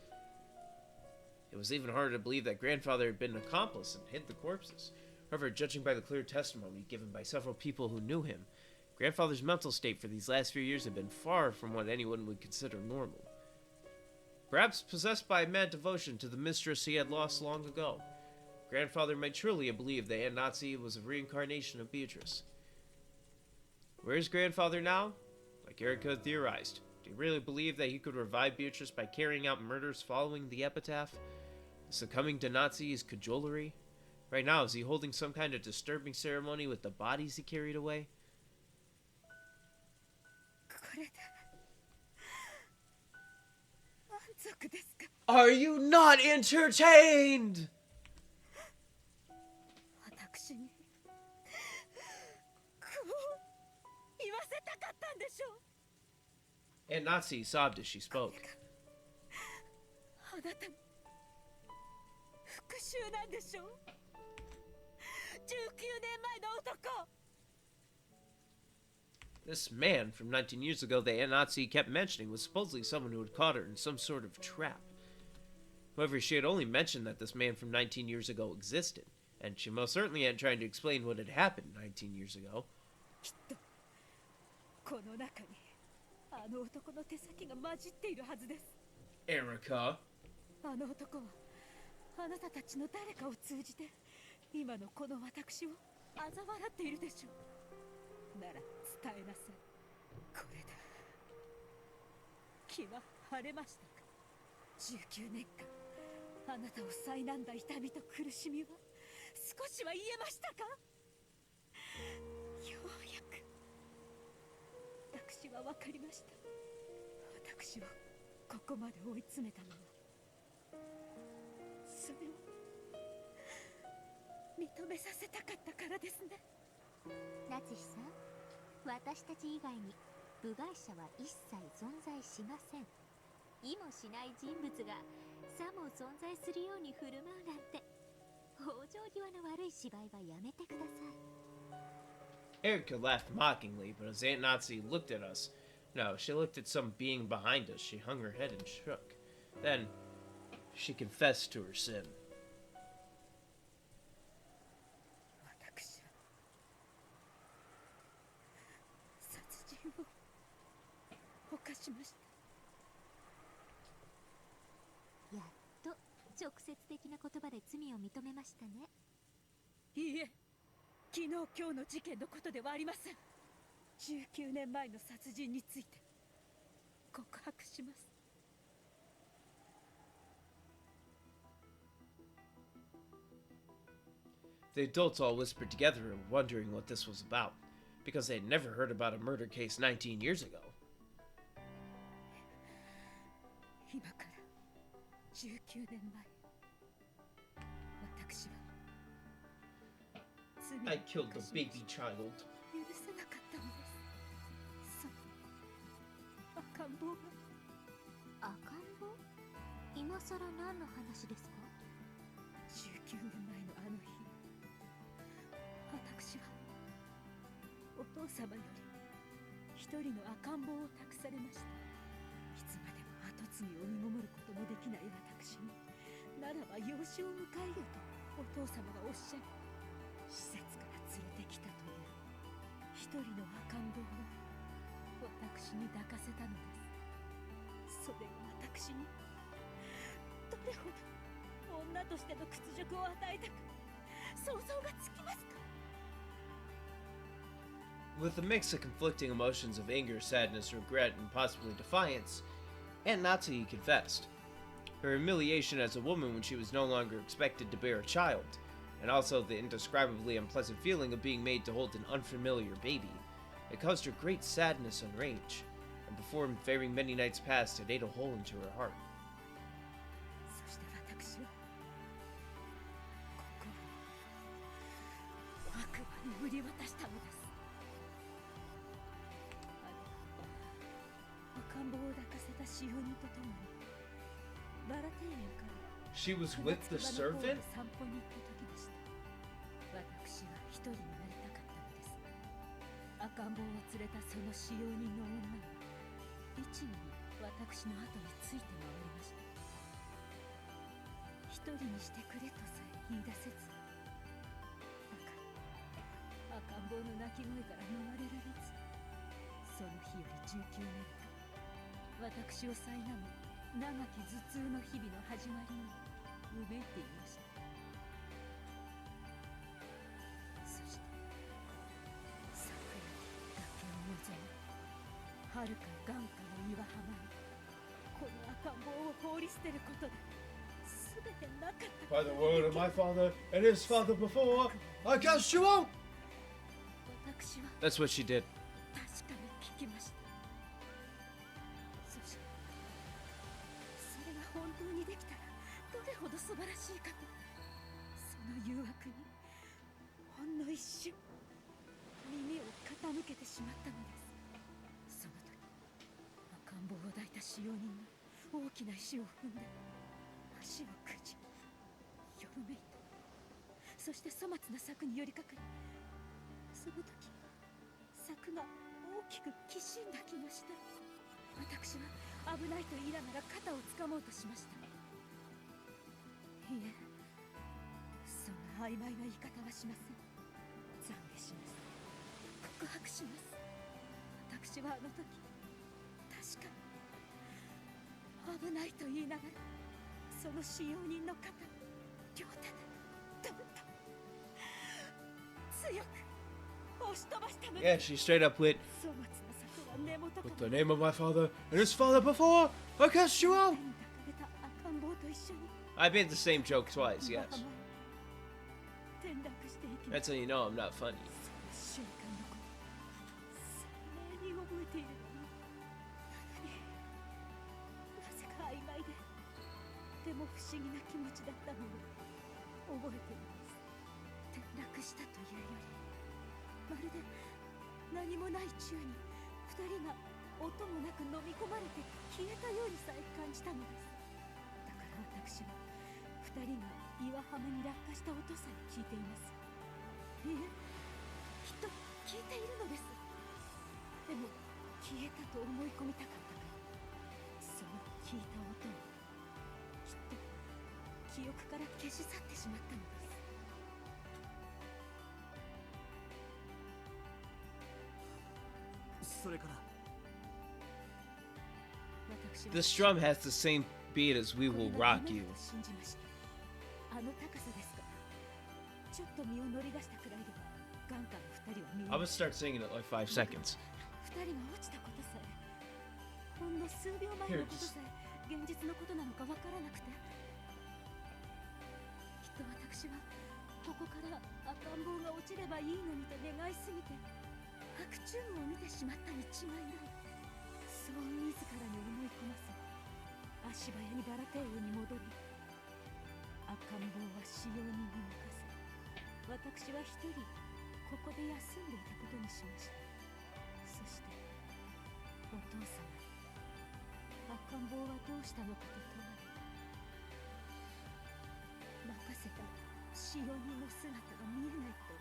It was even harder to believe that grandfather had been an accomplice and hid the corpses. However, judging by the clear testimony given by several people who knew him, grandfather's mental state for these last few years had been far from what anyone would consider normal. Perhaps possessed by a mad devotion to the mistress he had lost long ago, grandfather might truly have believed that Aunt Natsuki was a reincarnation of Beatrice. Where's grandfather now? Like Erika had theorized, do you really believe that he could revive Beatrice by carrying out murders following the epitaph? Succumbing to Nazi's cajolery? Right now, is he holding some kind of disturbing ceremony with the bodies he carried away? これで満足ですか? Are you not entertained? 私にこう言わせたかったんでしょ? And Nazi sobbed as she spoke. あなたの復讐なんでしょ? 19年前の男! This man from 19 years ago that Nazi kept mentioning was supposedly someone who had caught her in some sort of trap. However, she had only mentioned that this man from 19 years ago existed, and she most certainly hadn't tried to explain what had happened 19 years ago. きっとこの中にあの男の手先が混じっているはずです。 Erica? あの男はあなたたちの誰かを通じて今のこの私を嘲笑っているでしょう。なら伝えなさい。これだ。気は晴れましたか? 19年間あなたを災難だ痛みと苦しみは少しは言えましたか? ようやく私は分かりました。私をここまで追い詰めたのはそれを認めさせたかったからですね。夏日さん、私たち以外に部外者は一切存在しません。意もしない人物がさも存在するように振る舞うなんて、往生際の悪い芝居はやめてください。 Erica laughed mockingly, but as Aunt Nazi looked at us, no, she looked at some being behind us. She hung her head and shook. Then, she confessed to her sin. 私は殺人を犯しました。やっと直接的な言葉で罪を認めましたね。いいえ、昨日今日の事件のことではありません。19年前の殺人について告白します。 The adults all whispered together, wondering what this was about, because they had never heard about a murder case 19 years ago. 今から19年前、私は I killed the baby child. 許せなかったのです。その赤ん坊が。赤ん坊？今さら何の話ですか？19年前のあの日、私はお父様より一人の赤ん坊を託されました。いつまでも跡継ぎを見守ることもできない私に、ならば養子を迎えよとお父様がおっしゃり、施設から連れてきたという一人の赤ん坊を私に抱かせたのです。それが私にどれほど女としての屈辱を与えたか想像がつきますか? With a mix of conflicting emotions of anger, sadness, regret, and possibly defiance, Aunt Nazi confessed. Her humiliation as a woman when she was no longer expected to bear a child, and also the indescribably unpleasant feeling of being made to hold an unfamiliar baby. It caused her great sadness and rage, and before very many nights passed, it ate a hole into her heart. そして私は心を悪魔に売り渡したのです。赤ん坊を抱かせた使用人と共にバラ庭園から She was with the servant? 散歩に行った時でした。私は一人になりたかったのです。赤ん坊を連れたその使用人の女は律儀に私の後について回りました。一人にしてくれとさえ言い出せず、だから赤ん坊の泣き声から逃れられず、その日より19年間、私を苛む長き頭痛の日々の始まりにうめいていました。そして昨夜崖を望み、はるか眼下の岩浜にこの赤ん坊を放り捨てることで全てなかった By the word of my father and his father before, I cast you out! 私は That's what she did. 確かに聞きました。そしてそれが本当にできたらどれほど素晴らしいかと、その誘惑にほんの一瞬耳を傾けてしまったのです。その時赤ん坊を抱いた使用人が大きな石を踏んで足をくじよろめいた。そして粗末な柵に寄りかかり、その時柵が大きくきしんだきました。私は危ないと言いながら肩をつかもうとしました。いえ、そんな曖昧な言い方はしません。懺悔します。告白します。私はあの時確かに危ないと言いながらその使用人の肩両手でどんと強く押し飛ばしたの Yeah, です。 she straight up went, 粗末な策は根元か with ら the name of my father and his father before, I cast you out! 手に抱かれた赤ん坊と一緒に I made the same joke twice, yes. 転落していきま That's how you know I'm not funny. す。瞬間のこと鮮明に覚えているのに、なぜか曖昧ででも不思議な気持ちだったのを覚えています。転落したというより、まるで何もない宙に二人が音もなく飲み込まれて消えたようにさえ感じたのです。だから私は二人が岩浜に落下した音さえ聞いています。いえ、きっと聞いているのです。でも消えたと思い込みたかったから、その聞いた音をきっと記憶から消し去ってしまったのです。それから 私は This drum has the same beat as We Will Rock You. 信じました。あの高さですから、ちょっと身を乗り出したくらいでは眼下の二人は見え I'm gonna start singing it like 5 seconds. 二人が落ちたことさえ、ほんの数秒前のことさえ現実のことなのかわからなくて、きっと私はここから赤ん坊が落ちればいいのにと願いすぎて白昼夢を見てしまったに違いない。そう自らに思い込ませ、足早にバラテールに戻り、赤ん坊は使用人に任せ、私は一人ここで休んでいたことにしました。そしてお父様に赤ん坊はどうしたのかと問われ、任せた使用人の姿が見えないと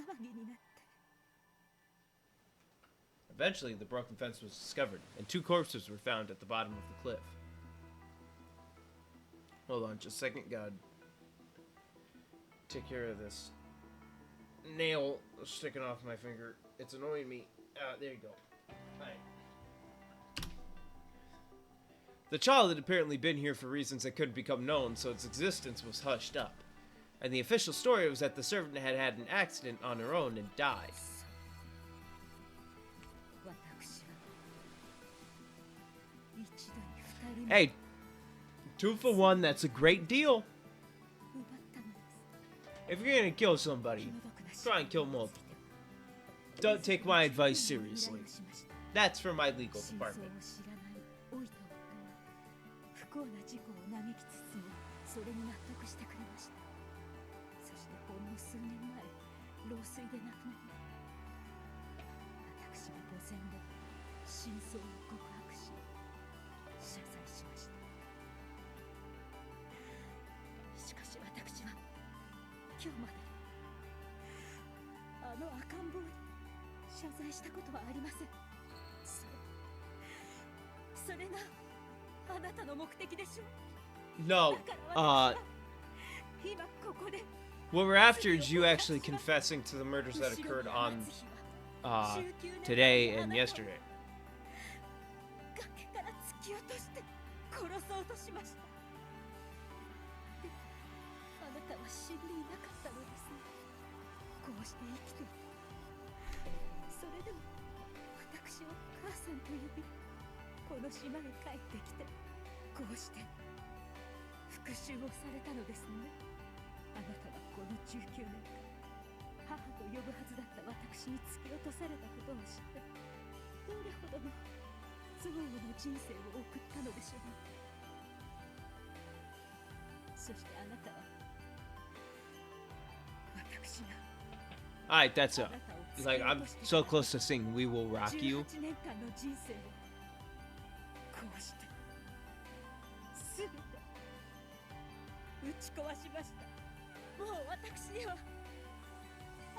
騒ぎになって。 Eventually, the broken fence was discovered, and 2 corpses were found at the bottom of the cliff. Hold on just a second, gotta take care of this nail sticking off my finger. It's annoying me. There you go. Alright. The child had apparently been here for reasons that couldn't become known, so its existence was hushed up. And the official story was that the servant had had an accident on her own and died. Hey, 2 for 1, that's a great deal. If you're gonna kill somebody, try and kill multiple. Don't take my advice seriously. That's for my legal department. 不幸な事故を嘆きつつもそれに納得してくれました。そしてほんの数年前、老衰で亡くなり、私は墓前で真相を告白し謝罪しました。しかし私は今日まであの赤ん坊に謝罪したことはありません。それがあなたの目的でしょう。 No, what we're after is you actually confessing to the murders that occurred on today and yesterday. 崖から突き落として殺そうとしました。で、あなたは死んでいなかったのですね。こうして生きていて、それでも私を母さんと呼び、この島へ帰ってきて、こうして讐をされたのですね。あなたがこの19年間母と呼ぶはずだった私に突き落とされたことを知ってどれほどの憎悪な人生を送ったのでしょう。そしてあなたは私が Alright, that's it. Like, I'm so close to singing We Will Rock You. 18年間の人生をこうして全て打ち壊しました。もう私には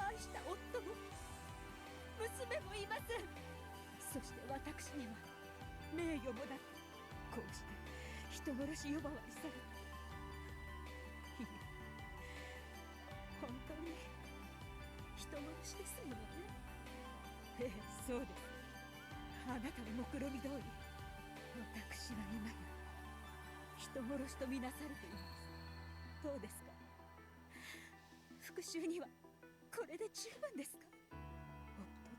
愛した夫も娘もいません。そして私には名誉もなくこうして人殺し呼ばわりされた。いえ、本当に人殺しですものね。ええ、そうです。あなたの目論見通り私は今や人殺しとみなされています。どうですか？復讐にはこれで十分ですか？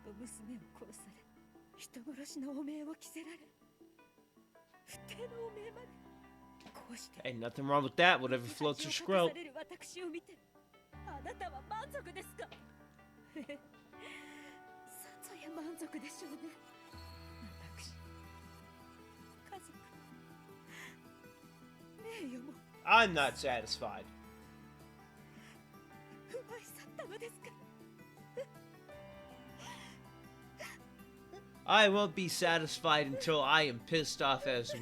夫と娘を殺され、人殺しの汚名を着せられ、不貞の汚名までこうして。 Hey, nothing wrong with that. Whatever floats your scroll. 私を見てあなたは満足ですか？さぞや満足でしょうね。私、家族、名誉も I'm not satisfied. 奪い去ったのですか？ I won't be satisfied until I am pissed off as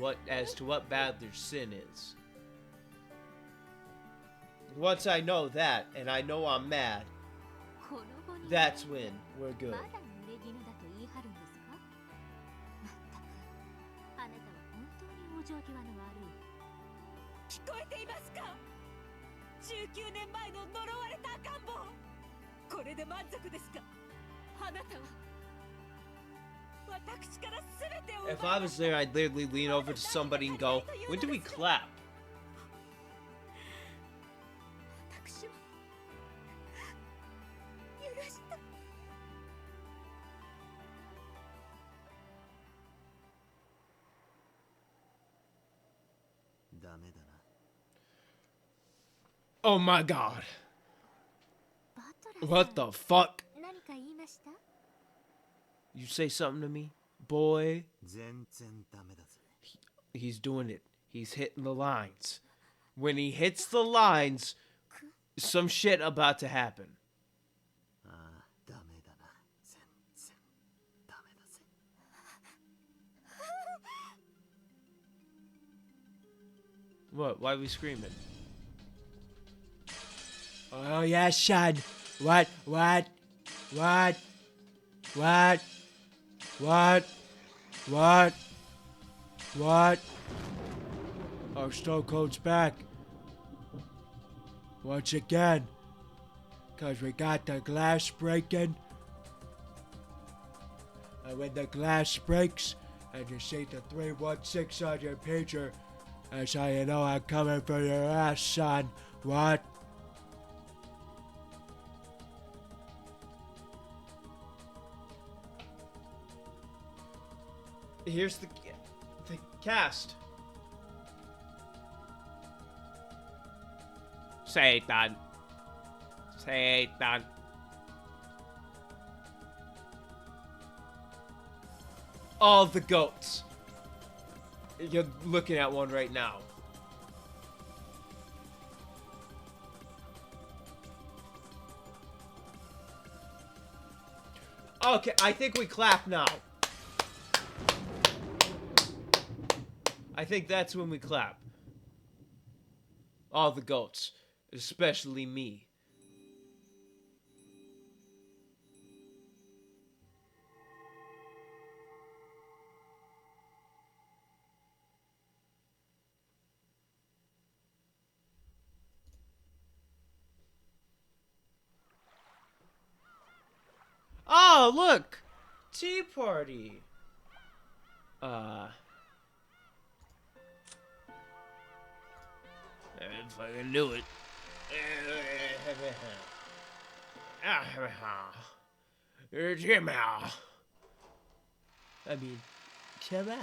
to what bad their sin is. Once I know that, and I know I'm mad, that's when we're good. 聞こえていますか？19年前の呪われた赤ん坊。これで満足ですか？あなたは私から全てを奪いました。 If I was there, I'd literally lean over to somebody and go, when do we clap? 私は許した。ダメだな。 Oh my god. What the fuck? 何か言いました？ You say something to me, boy? 全然ダメだぜ。 He's doing it. He's hitting the lines. When he hits the lines, some shit about to happen. ああ、ダメだな。全然ダメだぜ。 What? Why are we screaming? Oh yeah, son. What? What? What? What? What? What? What? Our Stone Cold's back. Once again. Cause we got the glass breaking. And when the glass breaks, and you see the 316 on your pager, that's how you know I'm coming for your ass, son. What? Here's the cast. Satan. Satan. All the goats. You're looking at one right now. Okay, I think we clap now. I think that's when we clap. All the goats, especially me. Oh, look! Tea party! I fucking knew it. I mean, come on.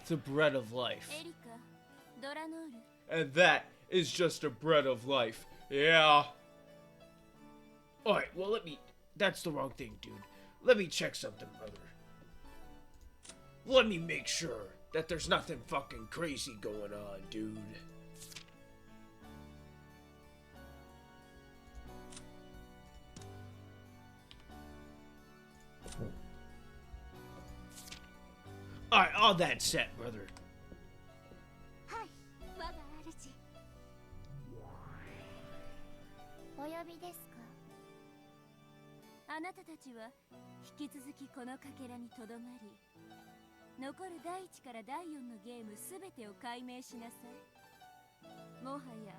the bread of life. エリカ、ドラノール。 And that is just a bread of life. Yeah. Alright, well, that's the wrong thing, dude. Let me check something, brother. Let me make sure that there's nothing fucking crazy going on, dude. Alright, all that set, brother. はい、我が主。お呼びですか？あなたたちは引き続きこのかけらにとどまり、残る第1から第4のゲームすべてを解明しなさい。もはや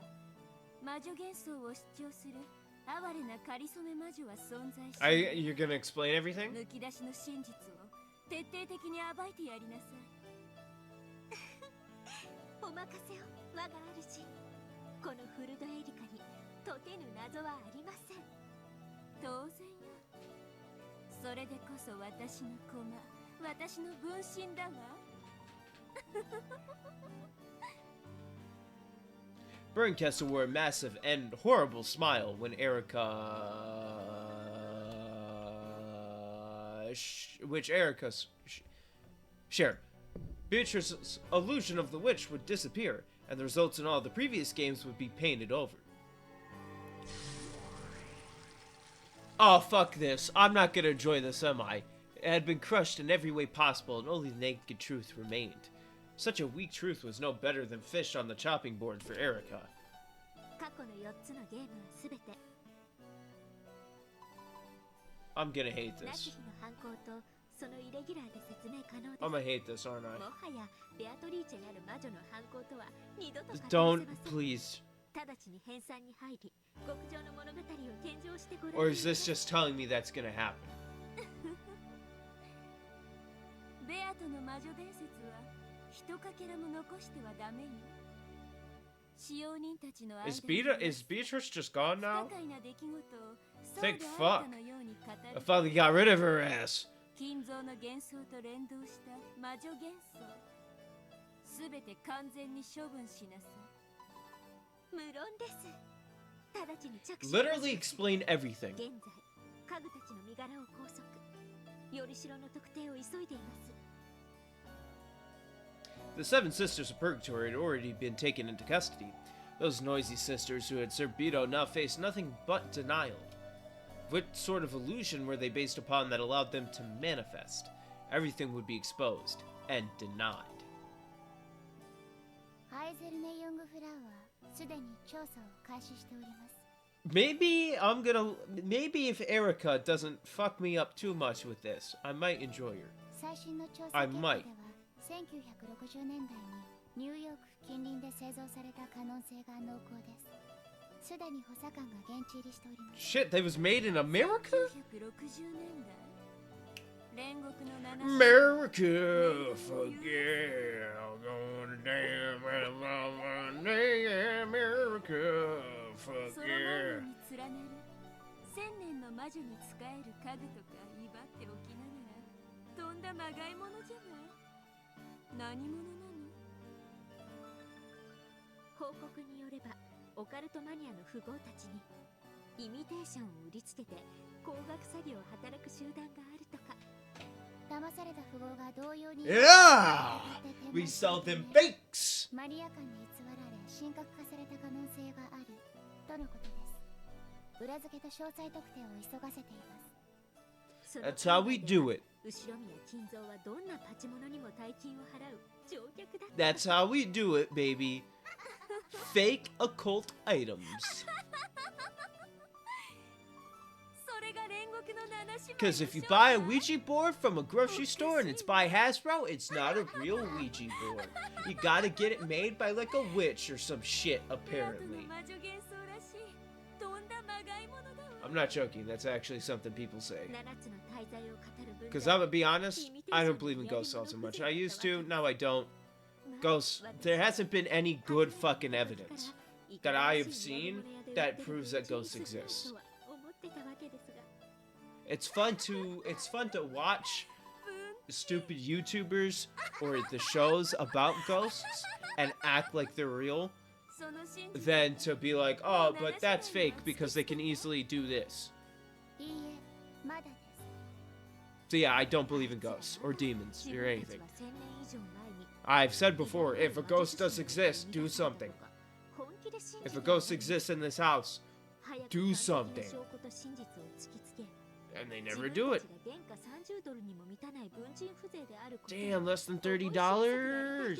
魔女幻想を主張する哀れなかりそめ魔女は存在しない。You're gonna explain everything? むき出しの真実を徹底的に暴いてやりなさい。お任せを、我が主。このフルドエリカに解けぬ謎はありません。当然よ。それでこそ私の駒、私の分身だわ。Burnkester wore a massive and horrible smile when which Erica shared. Beatrice's illusion of the witch would disappear, and the results in all the previous games would be painted over. Oh, fuck this. I'm not gonna enjoy this, am I? It had been crushed in every way possible, and only the naked truth remained. Such a weak truth was no better than fish on the chopping board for Erica. 過去の4つのゲームはすべて I'm gonna hate ナ this. チヒの犯行とそのイレギュラーで説明可能です。 I'm gonna hate this, aren't も I? はやベアトリーチェなる魔女の犯行とは二度と語り Don't, せません。 please. 直ちに編纂に入り、極上の物語を献上してごらん。 Or is this just telling me that's gonna happen? ベアとの魔女伝説はひとかけらも残してはダメよ。使用人たちの間 Is Beatrice just gone 不 now? 可解な出来事をそう Thank であ fuck. るかのように語 I る finally got rid of her ass. 金像の幻想と連動した魔女幻想すべて完全に処分しなさい。無論です。直ちに着手。 Literally explain everything. 現在、家具たちの身柄を拘束。よりしろの特定を急いでいます。 The seven sisters of Purgatory had already been taken into custody. Those noisy sisters who had served Beto now faced nothing but denial. What sort of illusion were they based upon that allowed them to manifest? Everything would be exposed and denied. アイゼルネ・ヨングフラワー、すでに調査を開始しております。 Maybe if Erica doesn't fuck me up too much with this, I might enjoy her. 最新の調査 I 結果 might. では、1960年代にニューヨーク近隣で製造された可能性が濃厚です。すでに補佐官が現地入りしております。 Shit, that was made in America? 1960年代煉獄の七 America, fuck yeah, I'm going damn America, そ fuck の yeah. 門に連ねる千年の魔女に仕える家具とか威張っておきながらとんだまがいものじゃない。何者なの？報告によれば、オカルトマニアの富豪たちにイミテーションを売りつけて高額詐欺を働く集団があるとか。騙された富豪が同様に Yeah! We sell them fakes! マリア館に偽られ神格化された可能性があるとのことです。裏付けと詳細特定を急がせています。 That's how we do it. 後ろ宮金蔵はどんなパチモノにも大金を払う乗客だった。 That's how we do it, baby. Fake occult items. それが煉獄の七姉妹 Because if you buy a Ouija board from a grocery store and it's by Hasbro, it's not a real Ouija board. You gotta get it made by like a witch or some shit, ベアとの apparently. 魔女幻想らしいとんだまがいものだわ。 I'm not joking, that's actually something people say. 7つの大罪を語る文 Because I'm gonna be honest, I don't believe in ghosts all so much. I used to, now I don't. Ghosts, there hasn't been any good fucking evidence that I have seen that proves that ghosts exist. It's fun to watch stupid YouTubers or the shows about ghosts and act like they're real than to be like, oh, but that's fake because they can easily do this. いいえまだです So yeah, I don't believe in ghosts or demons or anything. I've said before, if a ghost does exist, do something. If a ghost exists in this house, do something. And they never do it. Damn, less than $30?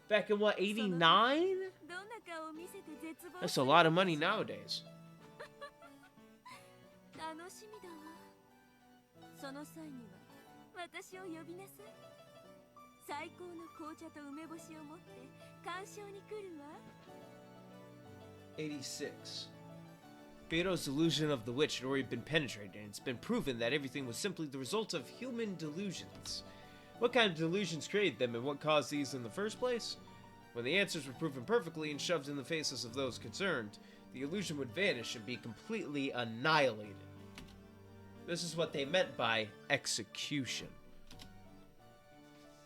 Back in what, 89? That's a lot of money nowadays. その際には私を呼びなさい。最高の紅茶と梅干しを持って鑑賞に来るわ。86. Beto's delusion of the witch had already been penetrated, and it's been proven that everything was simply the result of human delusions. What kind of delusions created them, and what caused these in the first place? When the answers were proven perfectly and shoved in the faces of those concerned, the illusion would vanish and be completely annihilated. This is what they meant by execution.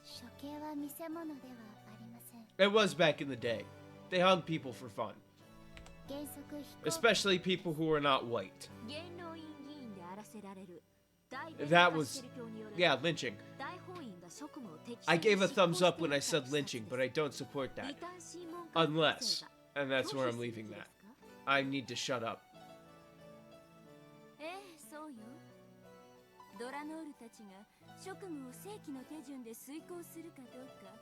処刑は見せ物ではありません It was back in the day. They hung people for fun. 原則非行 Especially people who were not white. 元老院議員であらせられる大 That was, yeah, lynching. 大法院が職務を適 I gave a thumbs up when I said lynching, but I don't support that. Unless, and that's where I'm leaving that. I need to shut up. ええ、そうよ。ドラノールたちが職務を正規の手順で遂行するかどうか、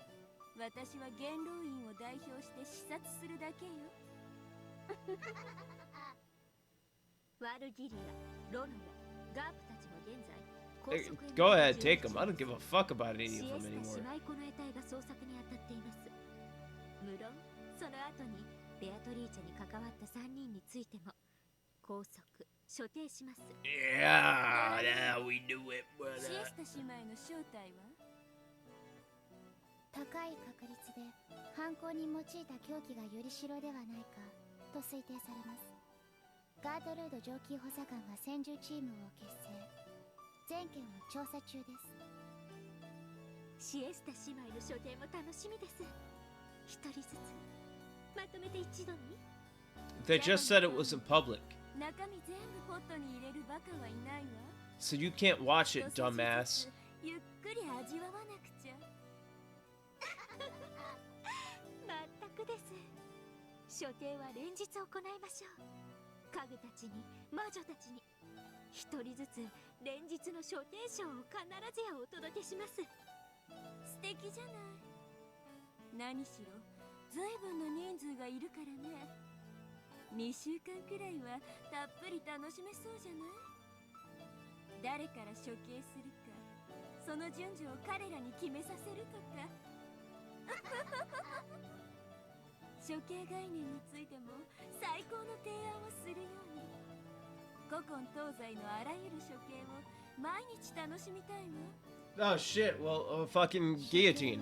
私は元老院を代表して視察するだけよ。ワルギリア、ロノヤ、ガープたちも現在 Hey, go ahead, take them. I don't give a fuck about any of them シエ anymore. スタ姉妹この得体が捜索に当たっています。無論、その後にベアトリーチェに関わった3人についても拘束、処刑します。Yeah, yeah, we do it, シエ brother. スタ姉妹の正体は高い確率で犯行に用いた凶器がより代ではないかと推定されます。ガードルード上級補佐官が専従チームを結成、全件を調査中です。シエスタ姉妹の処刑も楽しみです。一人ずつまとめて一度に。 They just said it was in public, 中身全部ポットに入れるバカはいないわ。 so you can't watch it, 一つずつ dumbass. ゆっくり味わわなくちゃ。まったくです。処刑は連日行いましょう。家具たちに魔女たちに一人ずつ連日の処刑賞を必ずやお届けします。素敵じゃない。何しろ随分の人数がいるからね。2週間くらいはたっぷり楽しめそうじゃない。誰から処刑するか、その順序を彼らに決めさせるとか。処刑概念についても最高の提案をするように。古今東西のあらゆる処刑を毎日楽しみたいわ。 Oh shit, well, fucking guillotine.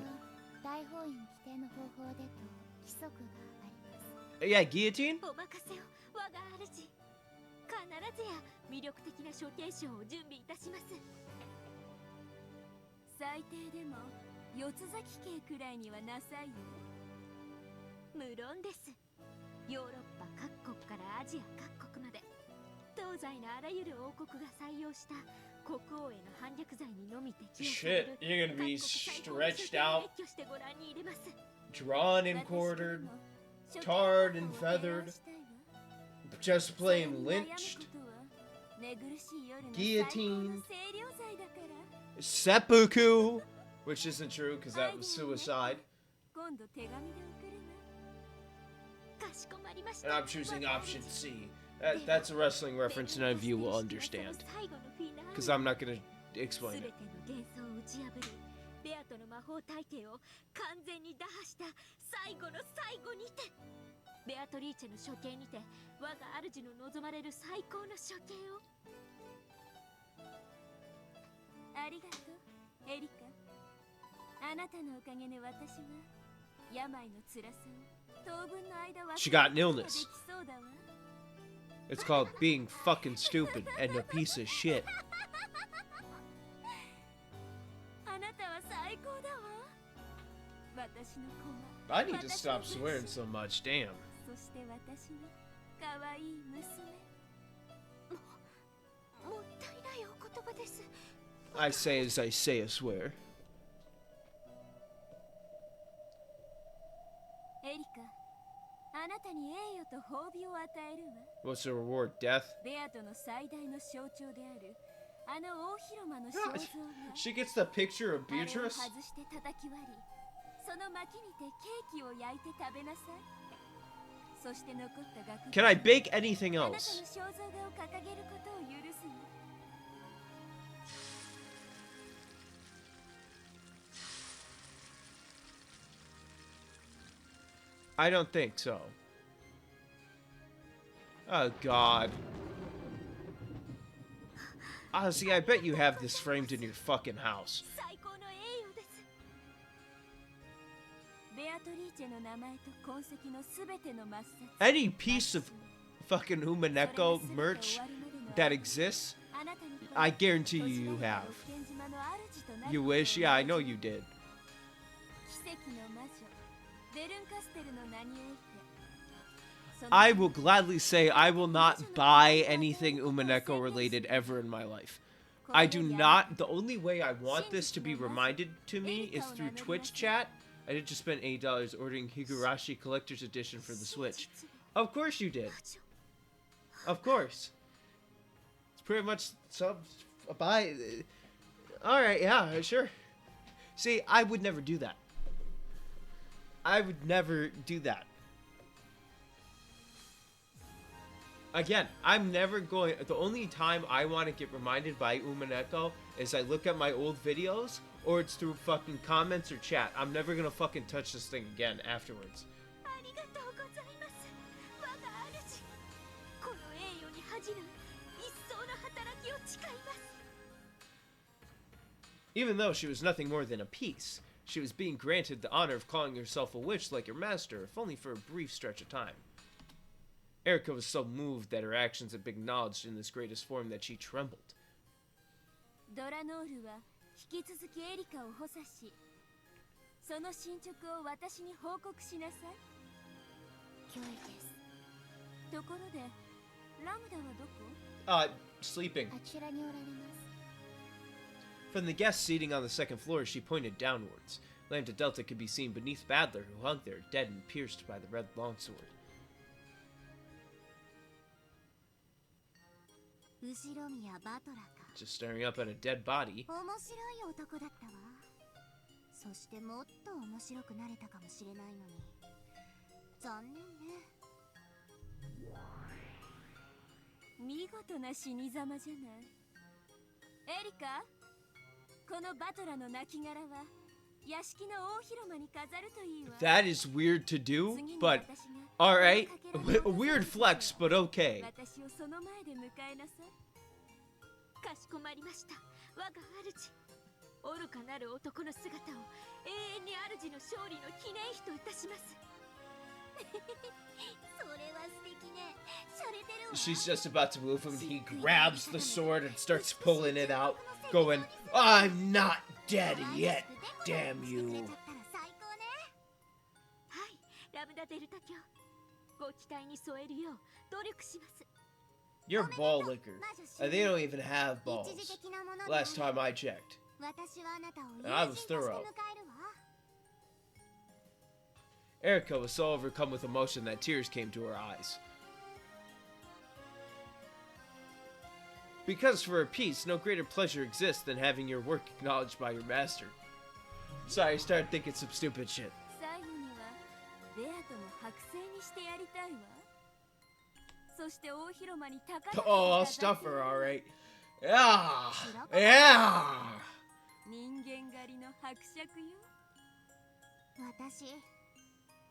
大法院規定の方法でと規則があります。 Yeah, guillotine? お任せを我が主。必ずや魅力的な処刑賞を準備いたします。最低でも四つ咲き刑くらいにはなさいよ。無論です。ヨーロッパ各国からアジア各国まで東西のあらゆる王国が採用した国王への反逆罪にのみ適用される Shit, you're gonna be 各国最 stretched 高の out, 処刑を列挙してご覧に入れます。 drawn and quartered, tarred and feathered, just plain lynched, guillotine, seppuku, which isn't true because that was suicide. 今度手紙で送るわ。かしこまりました。 And I'm choosing option C. That's a wrestling reference none of you will understand. Because I'm not going to explain 全 it. ての幻想を打ち破り、ベアとの魔法体系を完全に打破した最後の最後にて、ベアトリーチェの処刑にて我が主の望まれる最高の処刑を。ありがとう、エリカ。あなたのおかげで私は病の辛さを当分の間忘 She れ got る an ことがで illness. きそうだわ。 It's called being fucking stupid and a piece of shit. あ I need to stop swearing so much, damn. I say as I say, I swear. What's the reward? Death? She gets the picture of Beatrice? Can I bake anything else? I don't think so. Oh god. Honestly, I bet you have this framed in your fucking house. Any piece of fucking Umineko merch that exists, I guarantee you have. You wish? Yeah, I know you did. I will gladly say I will not buy anything Umineko related ever in my life. I do not. The only way I want this to be reminded to me is through Twitch chat. I did just spend $8 ordering Higurashi Collector's Edition for the Switch. Of course you did. Of course. It's pretty much some buy. Alright, yeah, sure. See, I would never do that. I would never do that. Again, I'm never going... The only time I want to get reminded by Umineko is I look at my old videos, or it's through fucking comments or chat. I'm never gonna fucking touch this thing again afterwards. Even though she was nothing more than a piece, she was being granted the honor of calling herself a witch like her master, if only for a brief stretch of time. Erika was so moved that her actions had been acknowledged in this greatest form that she trembled. Sleeping. From the guests seating on the second floor, she pointed downwards. Lambda Delta could be seen beneath Badler, who hung there, dead and pierced by the red longsword. Just staring up at a dead body. That is weird to do, but alright. Weird flex, but okay. She's just about to move him, and he grabs the sword and starts pulling it out, going, "I'm not dead yet, damn you." You're ball liquor. They don't even have balls. Last time I checked. And I was thorough. Erika was so overcome with emotion that tears came to her eyes. Because for a piece, no greater pleasure exists than having your work acknowledged by your master. Sorry, I started thinking some stupid shit. Oh, I'll stuff her, alright. Yeah! Yeah!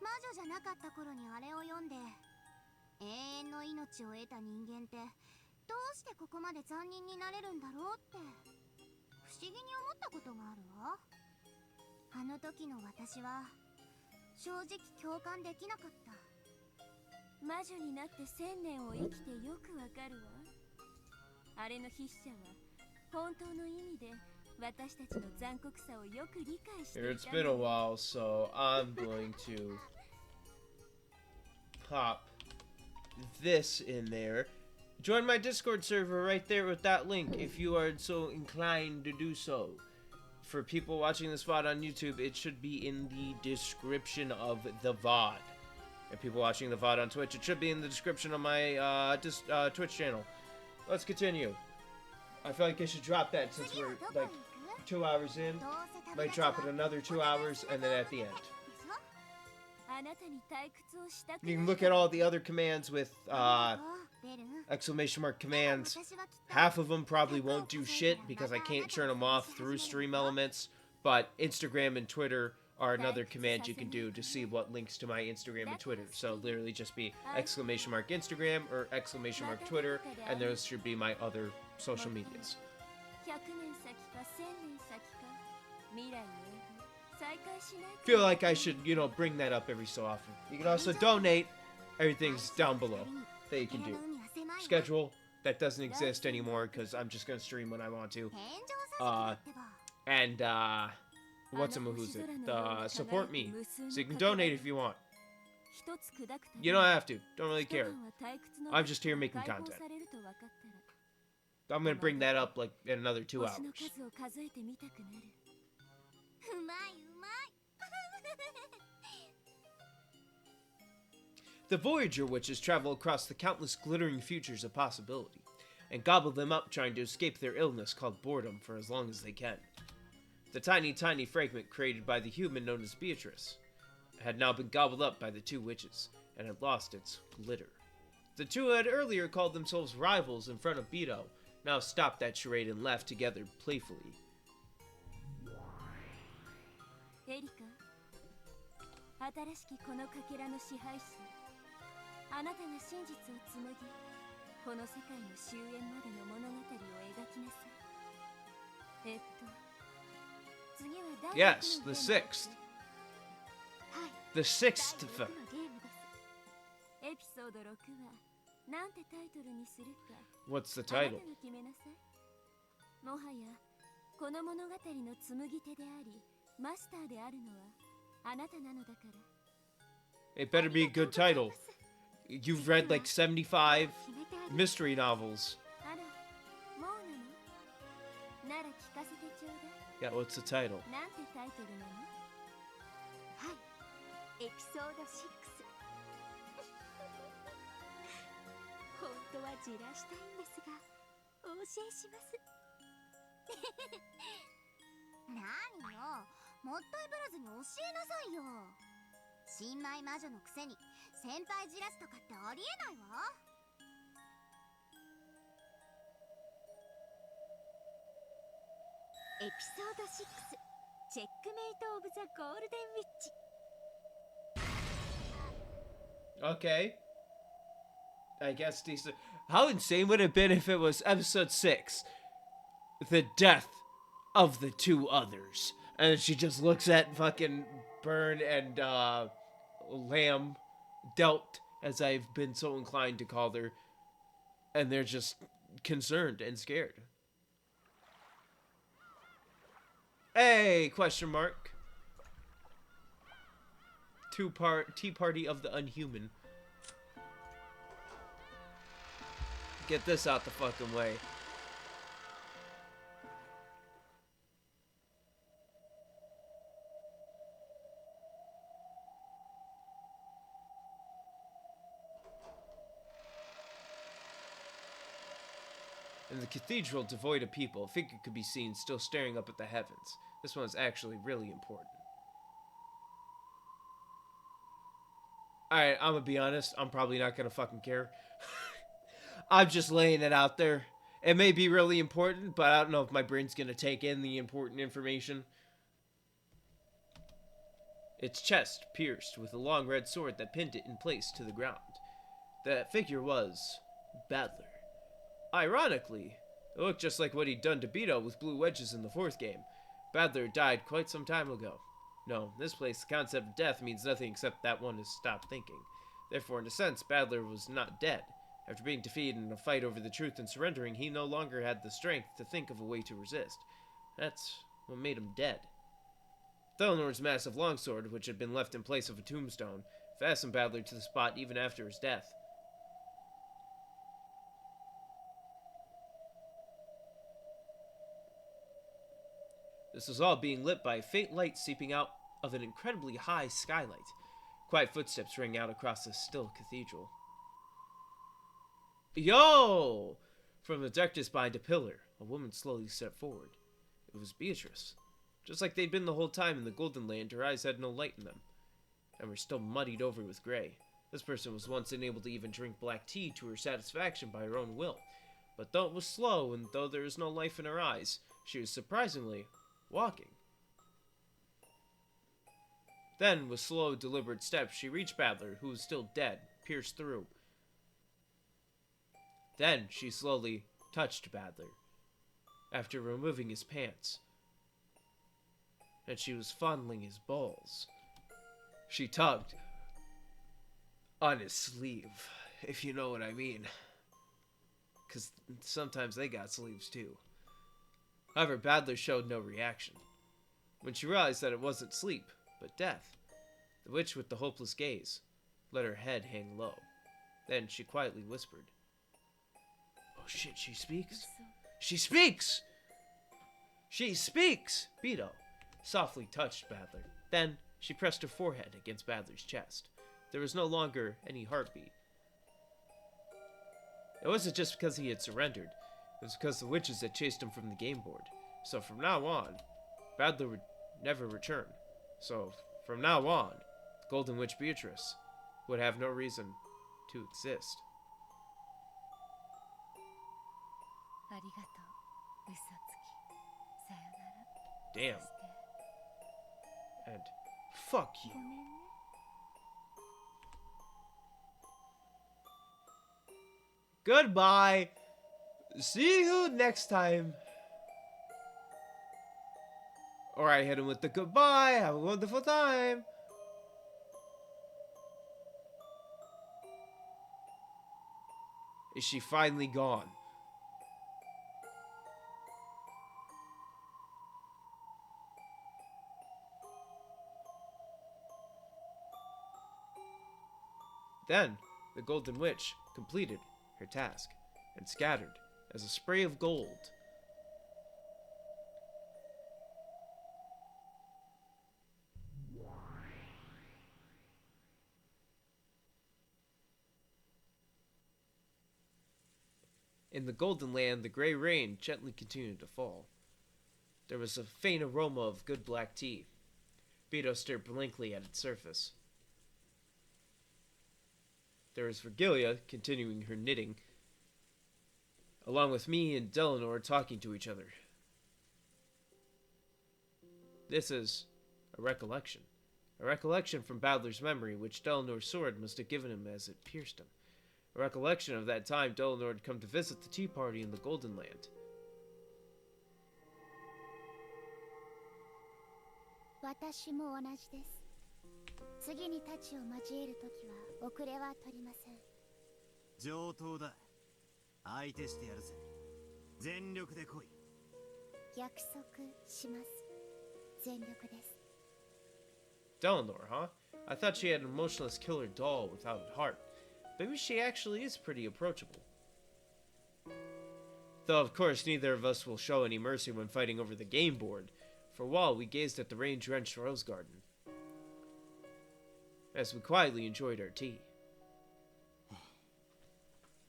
魔女じゃなかった頃にあれを読んで、永遠の命を得た人間ってどうしてここまで残忍になれるんだろうって不思議に思ったことがあるわ。あの時の私は正直共感できなかった。魔女になって1000年を生きてよくわかるわ。あれの筆者は本当の意味で Here, it's been a while, so I'm going to pop this in there. Join my Discord server right there with that link if you are so inclined to do so. For people watching this VOD on YouTube, it should be in the description of the VOD. And people watching the VOD on Twitch, it should be in the description of my Twitch channel. Let's continue. I feel like I should drop that since we're like 2 hours in. Might drop it another 2 hours and then at the end. You can look at all the other commands with exclamation mark commands. Half of them probably won't do shit because I can't turn them off through Stream Elements. But Instagram and Twitter are another command you can do to see what links to my Instagram and Twitter. So literally just be exclamation mark Instagram or exclamation mark Twitter, and those should be my other social medias. Feel like I should, you know, bring that up every so often. You can also donate. Everything's down below that you can do. Schedule, that doesn't exist anymore because I'm just going to stream when I want to. Support me. So you can donate if you want. You don't have to. Don't really care. I'm just here making content. I'm going to bring that up like in another 2 hours. The Voyager witches travel across the countless glittering futures of possibility, and gobble them up trying to escape their illness called boredom for as long as they can. The tiny fragment created by the human known as Beatrice had now been gobbled up by the two witches, and had lost its glitter. The two had earlier called themselves rivals in front of Beto, now stopped that charade and laughed together playfully. Yes, the sixth. The sixth. What's the title? It better be a good title. You've read like 75 mystery novels. Yeah, what's the title? Okay. I guess decent. How insane would it have been if it was episode 6? The death of the two others. And she just looks at fucking Burn and Lamb, Delt, as I've been so inclined to call her. And they're just concerned and scared. Hey, question mark. Tea Party of the Unhuman. Get this out the fucking way. In the cathedral devoid of people, a figure could be seen still staring up at the heavens. This one is actually really important. Alright, I'm gonna be honest. I'm probably not gonna fucking care. I'm just laying it out there. It may be really important, but I don't know if my brain's gonna take in the important information. Its chest pierced with a long red sword that pinned it in place to the ground. The figure was Badler. Ironically, it looked just like what he'd done to Beto with blue wedges in the 4th game. Badler died quite some time ago. No, in this place, the concept of death means nothing except that one has stopped thinking. Therefore, in a sense, Badler was not dead. After being defeated in a fight over the truth and surrendering, he no longer had the strength to think of a way to resist. That's what made him dead. Thelenor's massive longsword, which had been left in place of a tombstone, fastened Badler to the spot even after his death. This was all being lit by a faint light seeping out of an incredibly high skylight. Quiet footsteps rang out across the still cathedral. Yo! From the darkness behind a pillar, a woman slowly stepped forward. It was Beatrice. Just like they'd been the whole time in the Golden Land, her eyes had no light in them, and were still muddied over with gray. This person was once unable to even drink black tea to her satisfaction by her own will. But though it was slow, and though there was no life in her eyes, she was surprisingly walking. Then, with slow, deliberate steps, she reached Badler, who was still dead, pierced through. Then, she slowly touched Badler, after removing his pants. And she was fondling his balls. She tugged on his sleeve, if you know what I mean. 'Cause sometimes they got sleeves too. However, Badler showed no reaction. When she realized that it wasn't sleep, but death, the witch with the hopeless gaze let her head hang low. Then she quietly whispered, "Oh shit, she speaks? She speaks! She speaks!" Beto softly touched Badler. Then she pressed her forehead against Badler's chest. There was no longer any heartbeat. It wasn't just because he had surrendered. It was because the witches had chased him from the game board. So from now on, Badler would never return. So from now on, the Golden Witch Beatrice would have no reason to exist. Damn. And fuck you. Goodbye. See you next time. Alright, hit him with the goodbye. Have a wonderful time. Is she finally gone? Then, the Golden Witch completed her task and scattered as a spray of gold. In the Golden Land, the gray rain gently continued to fall. There was a faint aroma of good black tea. Beto stared blankly at its surface. There was Virgilia continuing her knitting, along with me and Delanor talking to each other. This is a recollection from Badler's memory, which Delanor's sword must have given him as it pierced him. A recollection of that time Delanor had come to visit the tea party in the Golden Land. 私も同じです。次に太刀を交えるときは遅れは取りません。上等だ。相手してやるぜ。全力で来い。約束します。全力です。 Delanor, huh? I thought she had an emotionless killer doll without a heart. Maybe she actually is pretty approachable. Though, of course, neither of us will show any mercy when fighting over the game board. For a while, we gazed at the rain-drenched rose garden as we quietly enjoyed our tea.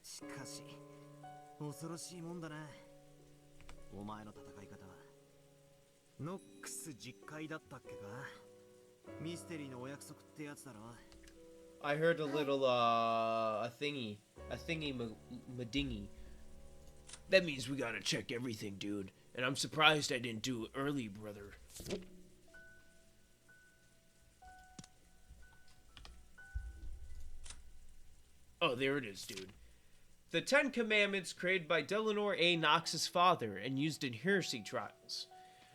しかし、恐ろしいもんだな。お前の戦い方は。ノックス10回だったっけか。ミステリーのお約束ってやつだろ。I heard a little, a thingy madingy. That means we gotta check everything, dude. And I'm surprised I didn't do it early, brother. Oh, there it is, dude. The 10 Commandments created by Delanor A. Knox's father and used in heresy trials.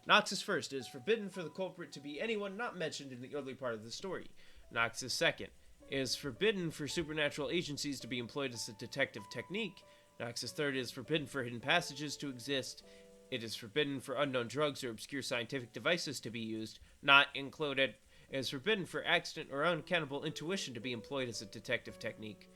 Knox's first, it is forbidden for the culprit to be anyone not mentioned in the early part of the story. Knox's second, it is forbidden for supernatural agencies to be employed as a detective technique. Knox's third, it is forbidden for hidden passages to exist. It is forbidden for unknown drugs or obscure scientific devices to be used, not included. It is forbidden for accident or unaccountable intuition to be employed as a detective technique.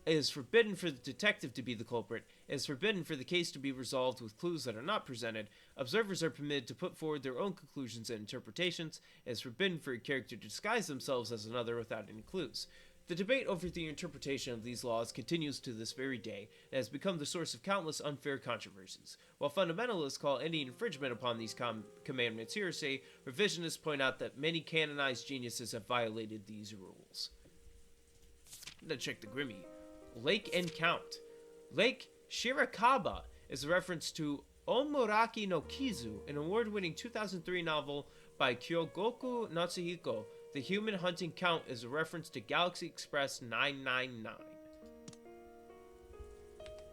It is forbidden for the detective to be the culprit. It is forbidden for the case to be resolved with clues that are not presented. Observers are permitted to put forward their own conclusions and interpretations. It is forbidden for a character to disguise themselves as another without any clues. The debate over the interpretation of these laws continues to this very day and has become the source of countless unfair controversies. While fundamentalists call any infringement upon these commandments heresy, revisionists point out that many canonized geniuses have violated these rules. Let's check the Grimmy. Lake and Count. Lake Shirakaba is a reference to Omuraki no Kizu, an award-winning 2003 novel by Kyogoku Natsuhiko. The Human Hunting Count is a reference to Galaxy Express 999.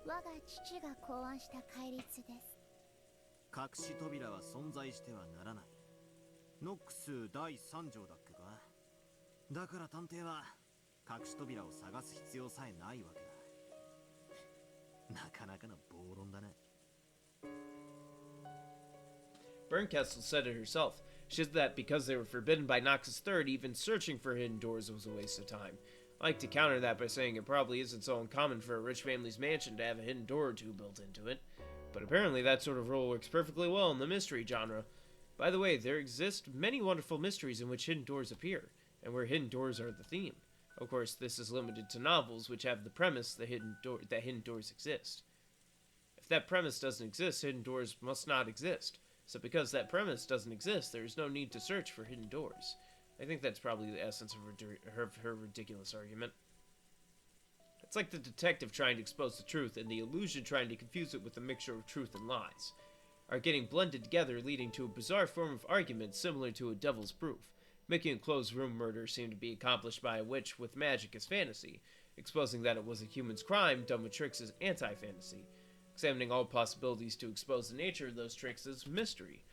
我が父が考案した戒律です。隠し扉は存在してはならない。ノックス第3条だっけか。だから探偵は隠し扉を探す必要さえないわけだ。なかなかの暴論だな。Bernkastel said it herself. She said that because they were forbidden by Noxus III, even searching for hidden doors was a waste of time. I like to counter that by saying it probably isn't so uncommon for a rich family's mansion to have a hidden door or two built into it. But apparently that sort of rule works perfectly well in the mystery genre. By the way, there exist many wonderful mysteries in which hidden doors appear, and where hidden doors are the theme. Of course, this is limited to novels which have the premise that hidden doors exist. If that premise doesn't exist, hidden doors must not exist. So because that premise doesn't exist, there is no need to search for hidden doors. I think that's probably the essence of her ridiculous argument. It's like the detective trying to expose the truth and the illusion trying to confuse it with a mixture of truth and lies, are getting blended together, leading to a bizarre form of argument similar to a devil's proof. Making a closed room murder seem to be accomplished by a witch with magic as fantasy. Exposing that it was a human's crime done with tricks is anti-fantasy. Examining all possibilities to expose the nature of those tricks is mystery.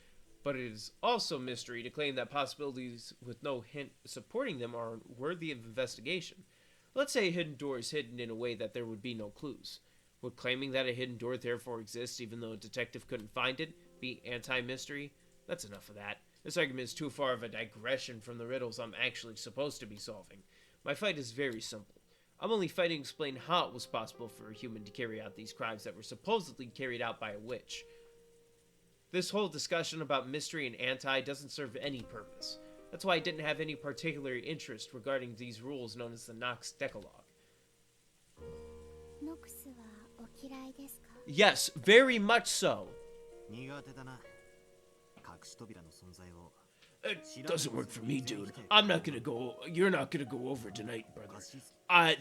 But it is also mystery to claim that possibilities with no hint supporting them are worthy of investigation. Let's say a hidden door is hidden in a way that there would be no clues. Would claiming that a hidden door therefore exists even though a detective couldn't find it be anti-mystery? That's enough of that. This argument is too far of a digression from the riddles I'm actually supposed to be solving. My fight is very simple. I'm only fighting to explain how it was possible for a human to carry out these crimes that were supposedly carried out by a witch. This whole discussion about mystery and anti doesn't serve any purpose. That's why I didn't have any particular interest regarding these rules known as the Nox Decalogue. Yes, very much so. It doesn't work for me, dude. You're not gonna go over tonight, brother.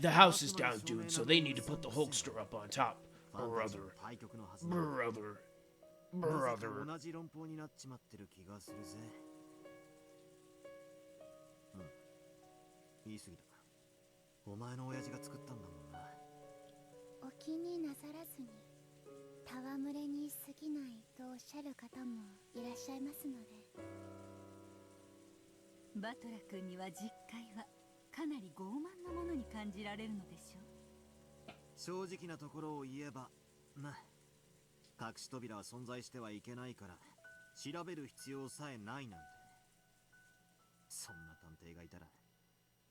The house is down, dude, so they need to put the Hulkster up on top. Brother. 同じ論法になっちまってる気がするぜ。うん。言い過ぎたか。お前の親父が作ったんだもんな。お気になさらずに、戯れに過ぎないとおっしゃる方もいらっしゃいますので。バトラ君には実会はかなり傲慢なものに感じられるのでしょう。正直なところを言えば、な。隠し扉は存在してはいけないから調べる必要さえないなんて。そんな探偵がいたら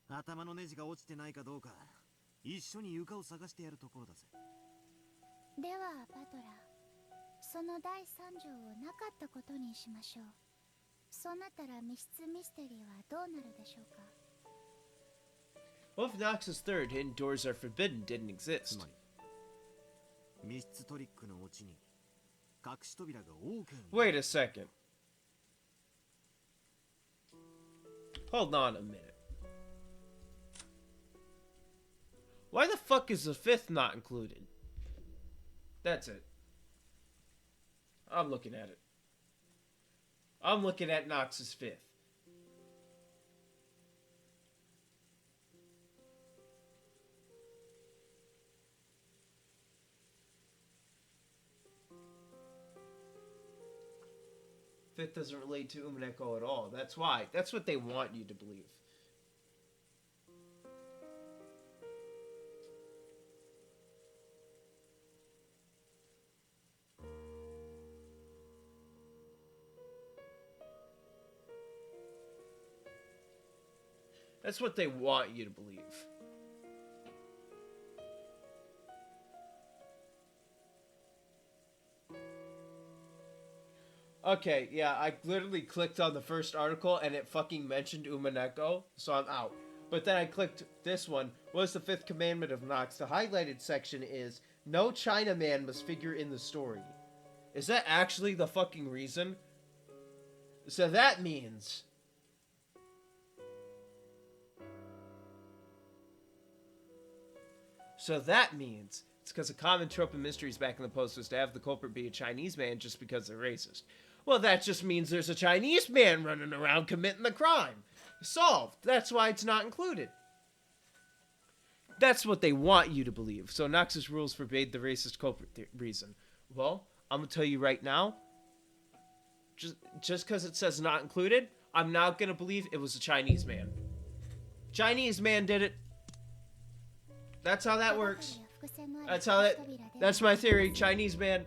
頭のネジが落ちてないかどうか一緒に床を探してやるところだぜ。ではバトラー、その第3条をなかったことにしましょう。そうなったら密室ミステリーはどうなるでしょうか。 What if Noxus III hidden doors are forbidden didn't exist? つまり密室トリックのオチに隠し扉が多く。 Wait a second. Hold on a minute. Why the fuck is the 5th not included? That's it. I'm looking at it. I'm looking at Nox's 5th. Fifth doesn't relate to Umineko at all. That's why. That's what they want you to believe. That's what they want you to believe. Okay, yeah, I literally clicked on the first article and it fucking mentioned Umineko, so I'm out. But then I clicked this one. What's the fifth commandment of Nox? The highlighted section is, no Chinaman must figure in the story. Is that actually the fucking reason? So that means... it's because a common trope in mysteries back in the post was to have the culprit be a Chinese man just because they're racist. Well, that just means there's a Chinese man running around committing the crime. Solved. That's why it's not included. That's what they want you to believe. So Nox's rules forbade the racist culprit reason. Well, I'm going to tell you right now, just because it says not included, I'm not going to believe it was a Chinese man. Chinese man did it. That's how that works. That's my theory. Chinese man.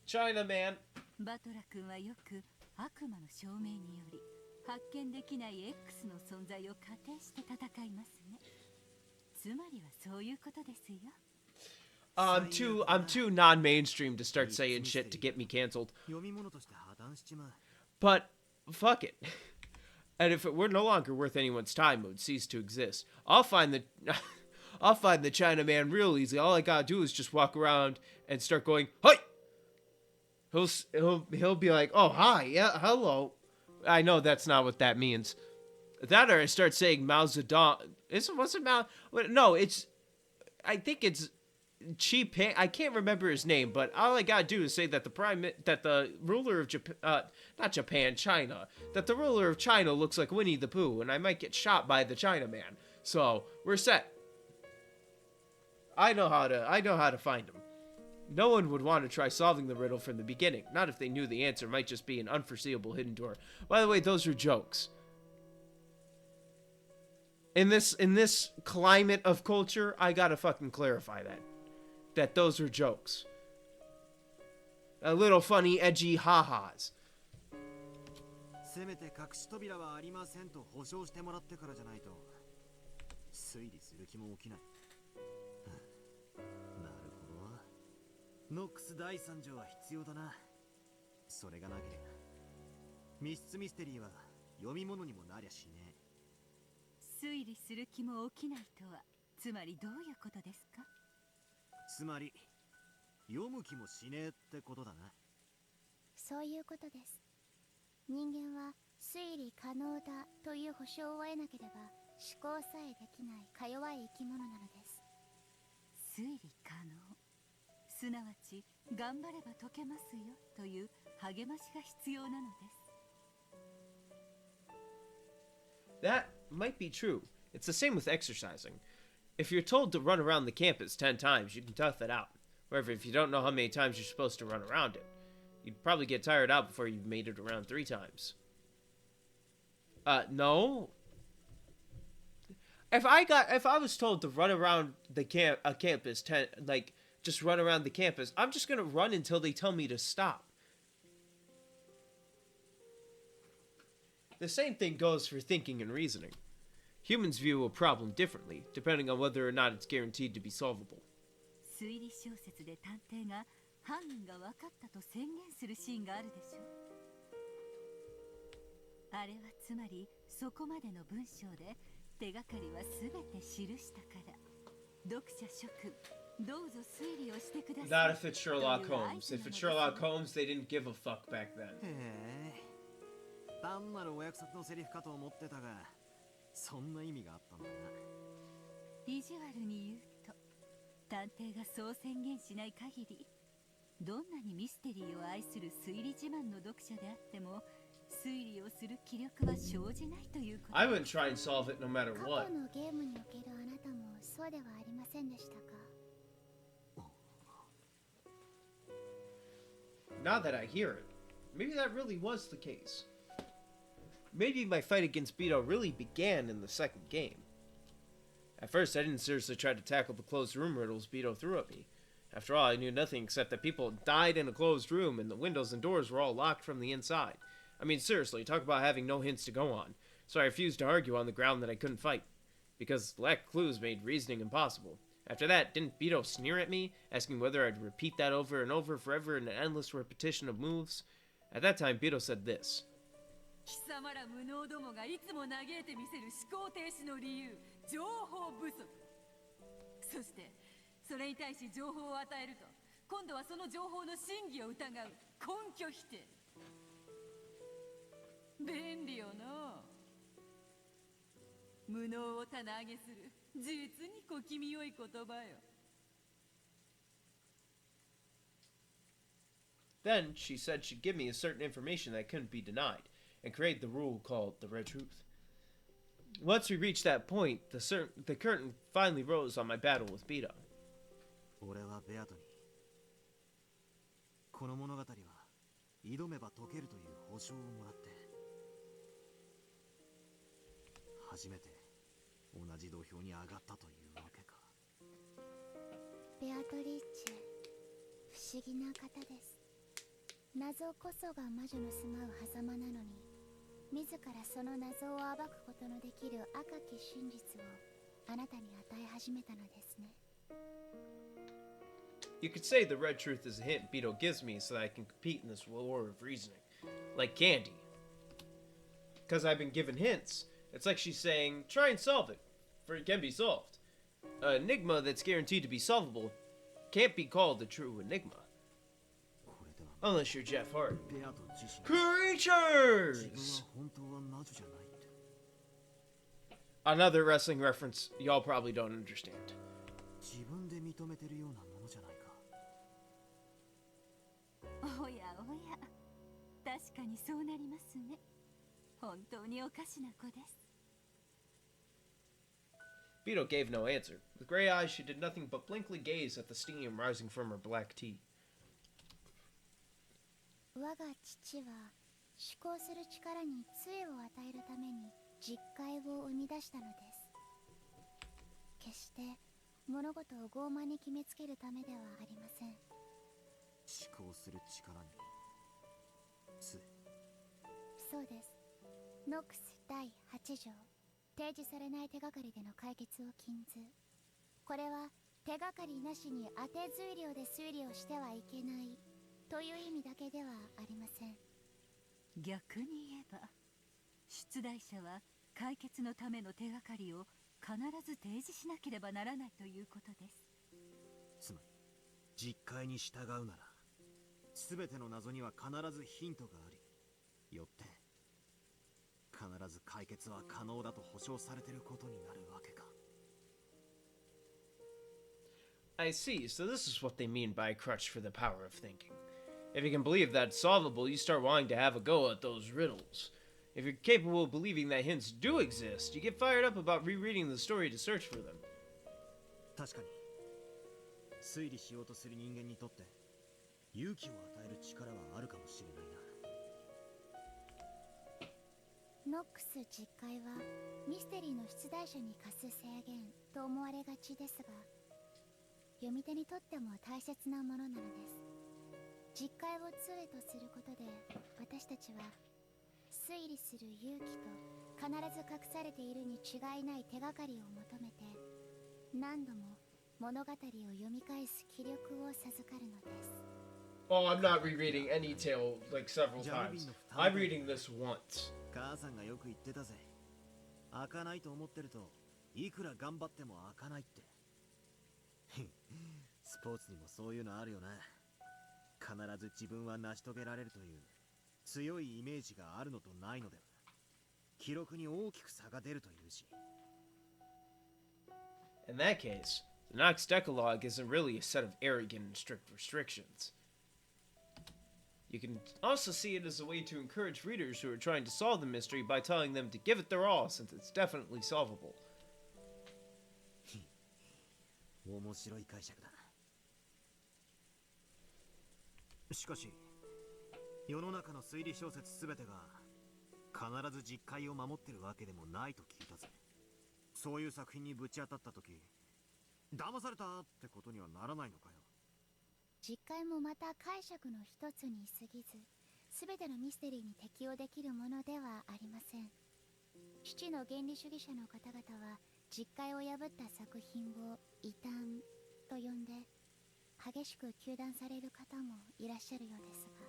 China man. バトラ君はよく悪魔の証明により発見できない X の存在を仮定して戦いますね。つまりはそういうことですよ。I'm too non-mainstream to start saying shit to get me canceled. But fuck it. And if it were no longer worth anyone's time, it would cease to exist. I'll find the Chinaman real easy. All I gotta do is just walk around and start going, "Hey!" He'll be like, "Oh, hi, yeah, hello." I know that's not what that means. That or I start saying Mao Zedong. Was it Mao? No, I think it's Xi Ping. I can't remember his name, but all I gotta do is say that the ruler of Japan, not Japan, China, that the ruler of China looks like Winnie the Pooh, and I might get shot by the Chinaman. So we're set. I know how to find him. No one would want to try solving the riddle from the beginning, not if they knew the answer might just be an unforeseeable hidden door. By the way, those are jokes. In this climate of culture, I gotta fucking clarify that those are jokes. A little funny, edgy ha-has. せめて隠し扉はありませんと保証してもらってからじゃないと推理する気も起きない。なるほど。ノックス第3条は必要だな。それがなければ密室ミステリーは読み物にもなりゃしねえ。推理する気も起きないとはつまりどういうことですか？つまり読む気もしねえってことだな。そういうことです。人間は推理可能だという保証を得なければ思考さえできないか弱い生き物なのです。推理可能、すなわち頑張れば解けますよという励ましが必要なのです。That might be true. It's the same with exercising. If you're told to run around the campus 10 times, you can tough it out. However, if you don't know how many times you're supposed to run around it, you'd probably get tired out before you've made it around 3 times. No. If I was told to run around the campus 10, like, just run around the campus, I'm just gonna run until they tell me to stop. The same thing goes for thinking and reasoning. Humans view a problem differently, depending on whether or not it's guaranteed to be solvable. 推理小説で探偵が犯人が分かったと宣言するシーンがあるでしょ。あれはつまりそこまでの文章で手がかりは全て記したから。読者諸君、どうぞ推理をしてください。 Not if it's Sherlock Holmes. If it's Sherlock Holmes, they didn't give a fuck back then. 単なるお約束のセリフかと思ってたが、そんな意味があったんだな。意地悪に言うと、探偵がそう宣言しない限り、どんなにミステリーを愛する推理自慢の読者であっても、推理をする気力は生じないということ。I wouldn't try and solve it no matter what. 過去のゲームにおけるあなたもそうではありませんでしたか？ Now that I hear it, maybe that really was the case. Maybe my fight against Beto really began in the second game. At first, I didn't seriously try to tackle the closed room riddles Beto threw at me. After all, I knew nothing except that people died in a closed room and the windows and doors were all locked from the inside. I mean, seriously, talk about having no hints to go on. So I refused to argue on the ground that I couldn't fight, because lack of clues made reasoning impossible. After that, didn't Beto sneer at me, asking whether I'd repeat that over and over forever in an endless repetition of moves? At that time, Beto said this. 貴様ら無能どもがいつも嘆いてみせる思考停止の理由、情報不足。そして、それに対し情報を与えると、今度はその情報の真偽を疑う根拠否定。便利よの。無能を棚上げする、実に小気味よい言葉よ。Then she said she'd give me a certain information that couldn't be denied, and create the rule called the Red Truth. Once we reached that point, the curtain finally rose on my battle with Beto. 俺はベアトにこの物語は挑めば解けるという保証をもらって初めて同じ土俵に上がったというわけか。ベアトリーチェ、不思議な方です。謎こそが魔女の住まう狭間なのに、自らその謎を暴くことのできる赤き真実をあなたに与え始めたのですね。You could say the red truth is a hint Beto gives me so that I can compete in this war of reasoning. Like candy. Because I've been given hints. It's like she's saying, try and solve it, for it can be solved. An enigma that's guaranteed to be solvable can't be called a true enigma. Unless you're Jeff Hart. Creatures! Another wrestling reference y'all probably don't understand. 自分で認めてるようなものじゃないか。おやおや、確かにそうなりますね。本当におかしな子です。Beto gave no answer. With gray eyes, she did nothing but blankly gaze at the steam rising from her black tea. 我が父は思考する力に杖を与えるために実界を生み出したのです。決して物事を傲慢に決めつけるためではありません。思考する力に杖。そうです。ノックス第8条、提示されない手がかりでの解決を禁ず。これは手がかりなしに当て推理で推理をしてはいけないという意味だけではありません。逆に言えば、出題者は解決のための手がかりを必ず提示しなければならないということです。つまり実界に従うなら全ての謎には必ずヒントがあり、よって必ず解決は可能だと保証されていることになるわけか。I see, so this is what they mean by a crutch for the power of thinking. If you can believe that it's solvable, you start wanting to have a go at those riddles. If you're capable of believing that hints do exist, you get fired up about rereading the story to search for them. 確かに推理しようとする人間にとって勇気を与える力はあるかもしれないな。ノックス実界はミステリーの出題者に課す制限と思われがちですが、読み手にとっても大切なものなのです。実界を杖とすることで、私たちは推理する勇気と必ず隠されているに違いない手がかりを求めて、何度も物語を読み返す気力を授かるのです。Oh, I'm not rereading any tale like several times. I'm reading this once. 母さんがよく言ってたぜ。開かないと思ってるといくら頑張っても開かないって。スポーツにもそういうのあるよな。必ず自分は成し遂げられるという強いイメージがあるのとないのでは記録に大きく差が出るというし。In that case, the Nox Decalogue isn't really a set of arrogant and strict restrictions. You can also see it as a way to encourage readers who are trying to solve the mystery by telling them to give it their all since it's definitely solvable. 面白い解釈だ。しかし世の中の推理小説すべてが必ず実界を守ってるわけでもないと聞いたぜ。そういう作品にぶち当たった時、騙されたってことにはならないのかよ。実戒もまた解釈の一つに過ぎず、すべてのミステリーに適用できるものではありません。父の原理主義者の方々は実戒を破った作品を異端と呼んで激しく糾弾される方もいらっしゃるようですが。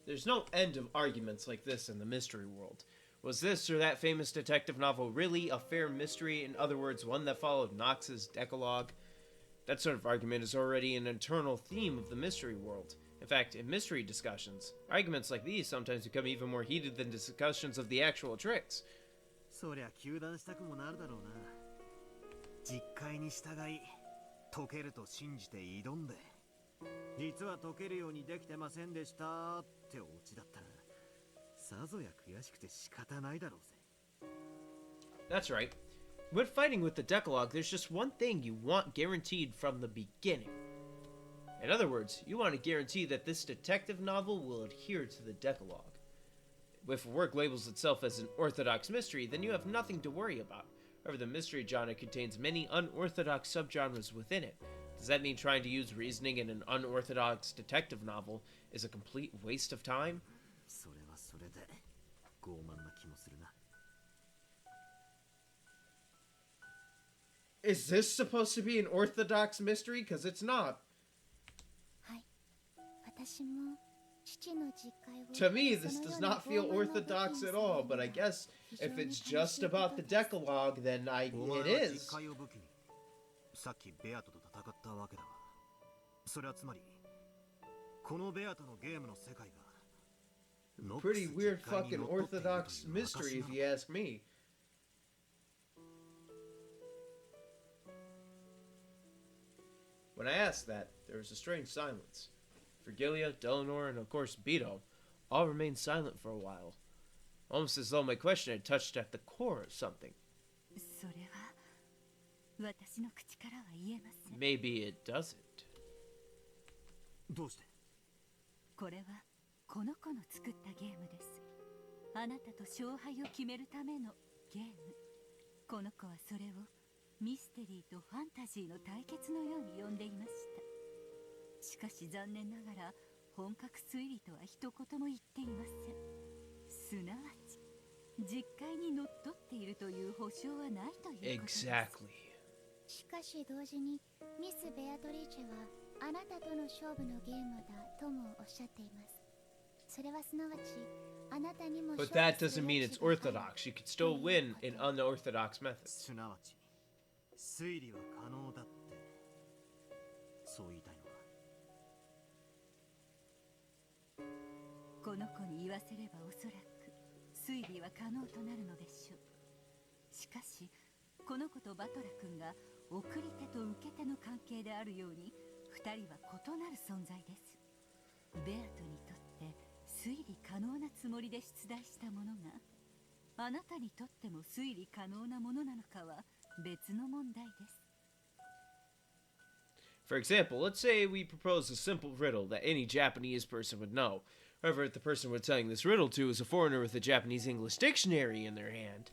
There's no end of arguments like this in the mystery world. Was this or that famous detective novel really a fair mystery? In other words, one that followed Knox's Decalogue? That sort of argument is already an internal theme of the mystery world. In fact, in mystery discussions, arguments like these sometimes become even more heated than discussions of the actual tricks. そりゃ糾弾したくもなるだろうな。実戒に従い、解けると信じて挑んで、実は解けるようにできてませんでしたってオチだったら、さぞや悔しくて仕方ないだろうぜ。That's right. When fighting with the Decalogue, there's just one thing you want guaranteed from the beginning. In other words, you want to guarantee that this detective novel will adhere to the Decalogue. If a work labels itself as an orthodox mystery, then you have nothing to worry about. However, the mystery genre contains many unorthodox subgenres within it. Does that mean trying to use reasoning in an unorthodox detective novel is a complete waste of time? それはそれで傲慢な気もするな。Is this supposed to be an orthodox mystery? Because it's not. はい。私も父の実戒を To me, this does not feel orthodox at all, but I guess if it's just about the Decalogue, then it is. さっきベアトと戦ったわけだわ。それはつまり、このベアトのゲームの世界が Pretty weird fucking orthodox mystery if you ask me. When I asked that, there was a strange silence. Virgilia, Delanor, and of course Beto all remained silent for a while, almost as though my question had touched at the core of something. それは私の口からは言えません。 Maybe it doesn't. どうして？これはこの子の作ったゲームです。あなたと勝敗を決めるためのゲーム。この子はそれをミステリーとファンタジーの対決のように呼んでいました。しかし残念ながら本格推理とは一言も言っていません。すなわち実戒にのっとっているという保証はないということです。 Exactly. しかし同時にミス・ベアトリーチェはあなたとの勝負のゲームだともおっしゃっています。それはすなわちあなたにも But that doesn't mean it's orthodox. You could still win in unorthodox methods. すなわち推理は可能だってそう言いたいのは。この子に言わせればおそらく推理は可能となるのでしょう。しかしこの子とバトラ君が送り手と受け手の関係であるように2人は異なる存在です。ベアトにとって推理可能なつもりで出題したものがあなたにとっても推理可能なものなのかは別の問題です。 For example, let's say we propose a simple riddle that any Japanese person would know. However, if the person we're telling this riddle to is a foreigner with a Japanese-English dictionary in their hand,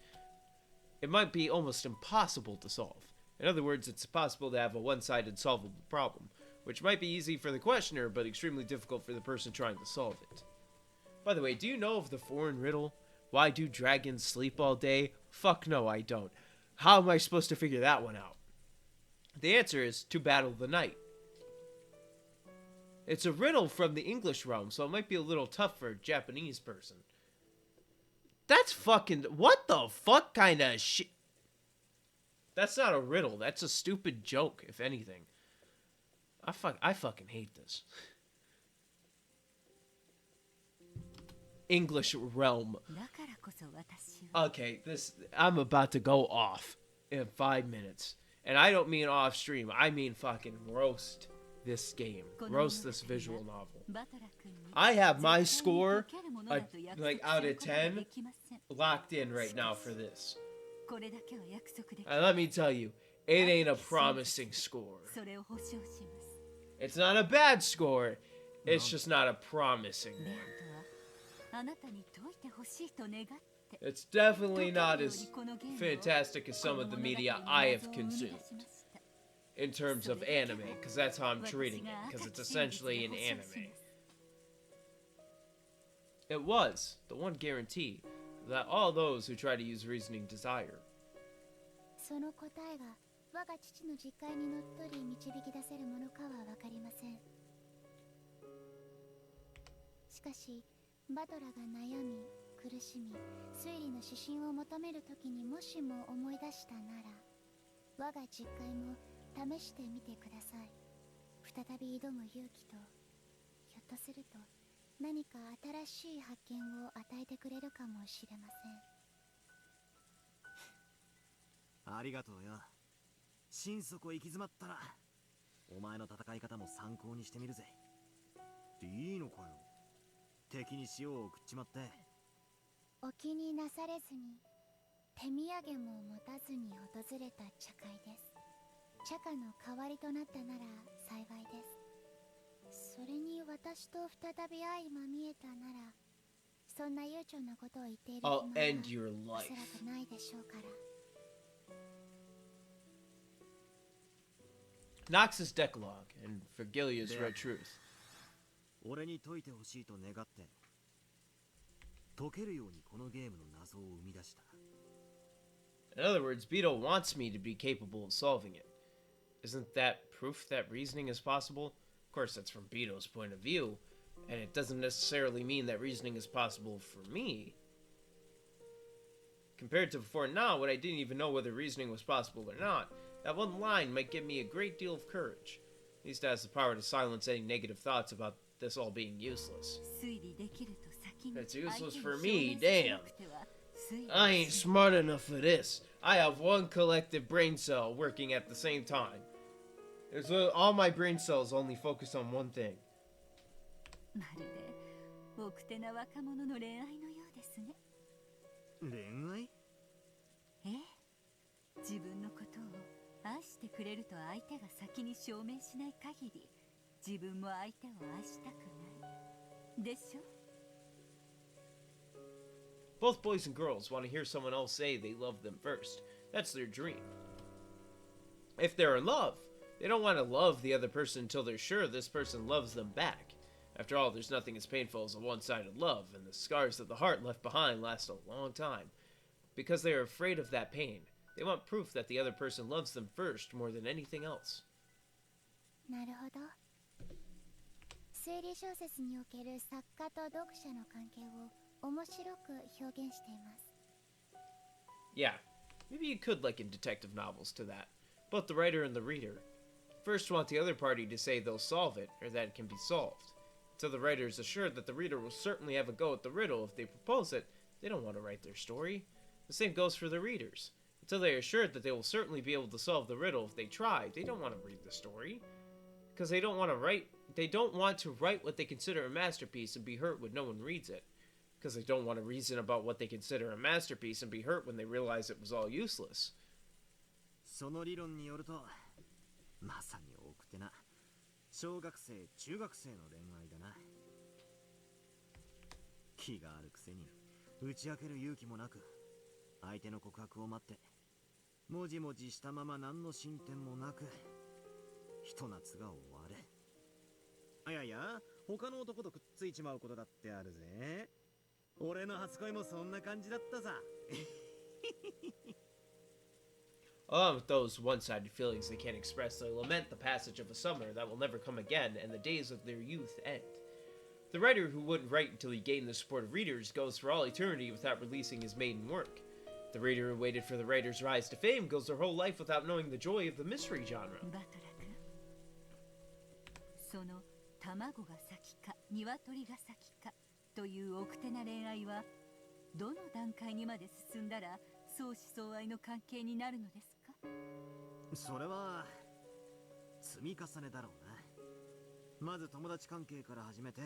it might be almost impossible to solve. In other words, it's possible to have a one-sided solvable problem, which might be easy for the questioner, but extremely difficult for the person trying to solve it. By the way, do you know of the foreign riddle? Why do dragons sleep all day? Fuck no, I don't. How am I supposed to figure that one out? The answer is to battle the night. It's a riddle from the English realm, so it might be a little tough for a Japanese person. That's fucking... What the fuck kind of shit? That's not a riddle. That's a stupid joke, if anything. I fucking hate this. English realm. Okay, I'm about to go off in 5 minutes. And I don't mean off stream. I mean fucking roast this game. Roast this visual novel. I have my score, like out of 10, locked in right now for this. And let me tell you, it ain't a promising score. It's not a bad score. It's just not a promising one. It's definitely not as fantastic as some of the media I have consumed. in terms of anime, because that's how I'm treating it, because it's essentially an anime. It was the one guarantee that all those who try to use reasoning desire. その答えが我が父の実戒にのっとり導き出せるものかは分かりません。しかしバトラが悩み苦しみ推理の指針を求めるときにもしも思い出したなら、我が実戒も試してみてください。再び挑む勇気と、ひょっとすると何か新しい発見を与えてくれるかもしれません。ありがとうよ。心底行き詰まったらお前の戦い方も参考にしてみるぜ。いいのかよ、敵に塩を送っちまって。お気になされずに、手土産も持たずに訪れた茶会です。茶花の代わりとなったなら幸いです。それに私と再び相まみえたなら、そんな悠長なことを言っている暇はおそらくないでしょうから。Nox's Decalogue and Vergilia's Red Truth. 俺に解いてほしいと願って解けるようにこのゲームの謎を生み出した。 In other words, Beto wants me to be capable of solving it. Isn't that proof that reasoning is possible? Of course, that's from Beto's point of view, and it doesn't necessarily mean that reasoning is possible for me. Compared to before now, when I didn't even know whether reasoning was possible or not, that one line might give me a great deal of courage. At least it has the power to silence any negative thoughts about this all being useless. It's useless for me, damn. I ain't smart enough for this. I have one collective brain cell working at the same time. All my brain cells only focus on one thing. まるで奥手な若者の恋愛のようですね。恋愛？ええ、自分のことを愛してくれると相手が先に証明しない限り、自分も相手を愛したくないでしょ。 Both boys and girls want to hear someone else say they love them first. That's their dream. If they're in love, they don't want to love the other person until they're sure this person loves them back. After all, there's nothing as painful as a one-sided love, and the scars that the heart left behind last a long time. Because they are afraid of that pain, they want proof that the other person loves them first more than anything else. なるほど。推理小説における作家と読者の関係を面白く表現しています。 Yeah, maybe you could liken detective novels to that. Both the writer and the reader first want the other party to say they'll solve it, or that it can be solved. Until the writer is assured that the reader will certainly have a go at the riddle if they propose it, they don't want to write their story. The same goes for the readers. Until they are assured that they will certainly be able to solve the riddle if they try, they don't want to read the story. Because they don't want to write what they consider a masterpiece and be hurt when no one reads it. Because they don't want to reason about what they consider a masterpiece and be hurt when they realize it was all useless. その理論によると、まさに奥手な小学生、中学生の恋愛だな。気があるくせに打ち明ける勇気もなく、相手の告白を待ってもじもじしたまま何の進展もなく、ひと夏が終わる。いやいや、他の男とくっついちまうことだってあるぜ。俺の初恋もそんな感じだったさ。Along with those one-sided feelings they can't express, they lament the passage of a summer that will never come again and the days of their youth end. The writer who wouldn't write until he gained the support of readers goes for all eternity without releasing his maiden work. The reader who waited for the writer's rise to fame goes their whole life without knowing the joy of the mystery genre. その卵が先か鶏が先かという奥手な恋愛はどの段階にまで進んだら相思相愛の関係になるのですか？それは積み重ねだろうな。まず友達関係から始めて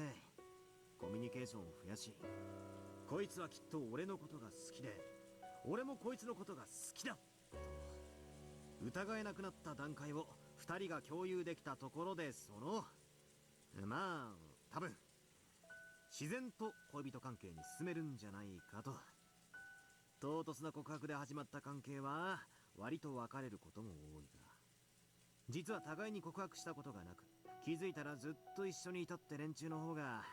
コミュニケーションを増やし、こいつはきっと俺のことが好きで俺もこいつのことが好きだと疑えなくなった段階を2人が共有できたところで、まあ多分自然と恋人関係に進めるんじゃないかと。唐突な告白で始まった関係は割と別れることも多いが、実は互いに告白したことがなく、気づいたらずっと一緒にいたって連中の方が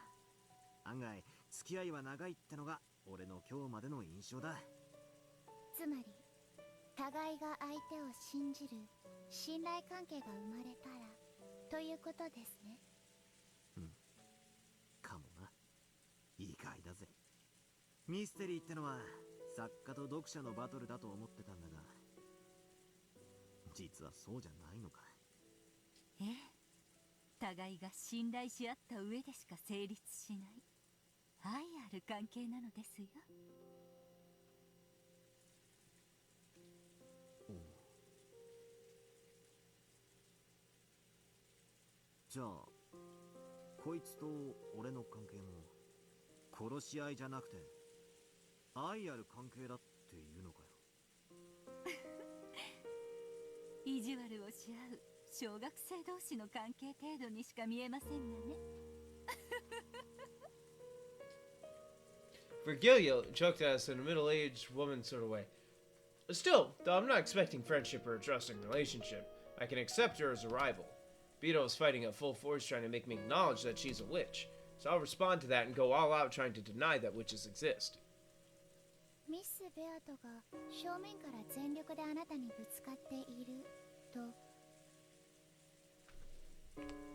案外付き合いは長いってのが俺の今日までの印象だ。つまり互いが相手を信じる信頼関係が生まれたらということですね。かもな。意外だぜ。ミステリーってのは作家と読者のバトルだと思ってたんだが、実はそうじゃないのか。ええ、互いが信頼し合った上でしか成立しない愛ある関係なのですよ。じゃあこいつと俺の関係も殺し合いじゃなくて愛ある関係だっていうのかよ。意地悪をし合う小学生同士の関係程度にしか見えませんがね。Virgilia joked at us in a middle-aged woman sort of way. Still, though I'm not expecting friendship or a trusting relationship, I can accept her as a rival. Beto is fighting at full force trying to make me acknowledge that she's a witch, so I'll respond to that and go all out trying to deny that witches exist. ミス・ベアトが正面から全力であなたにぶつかっていると、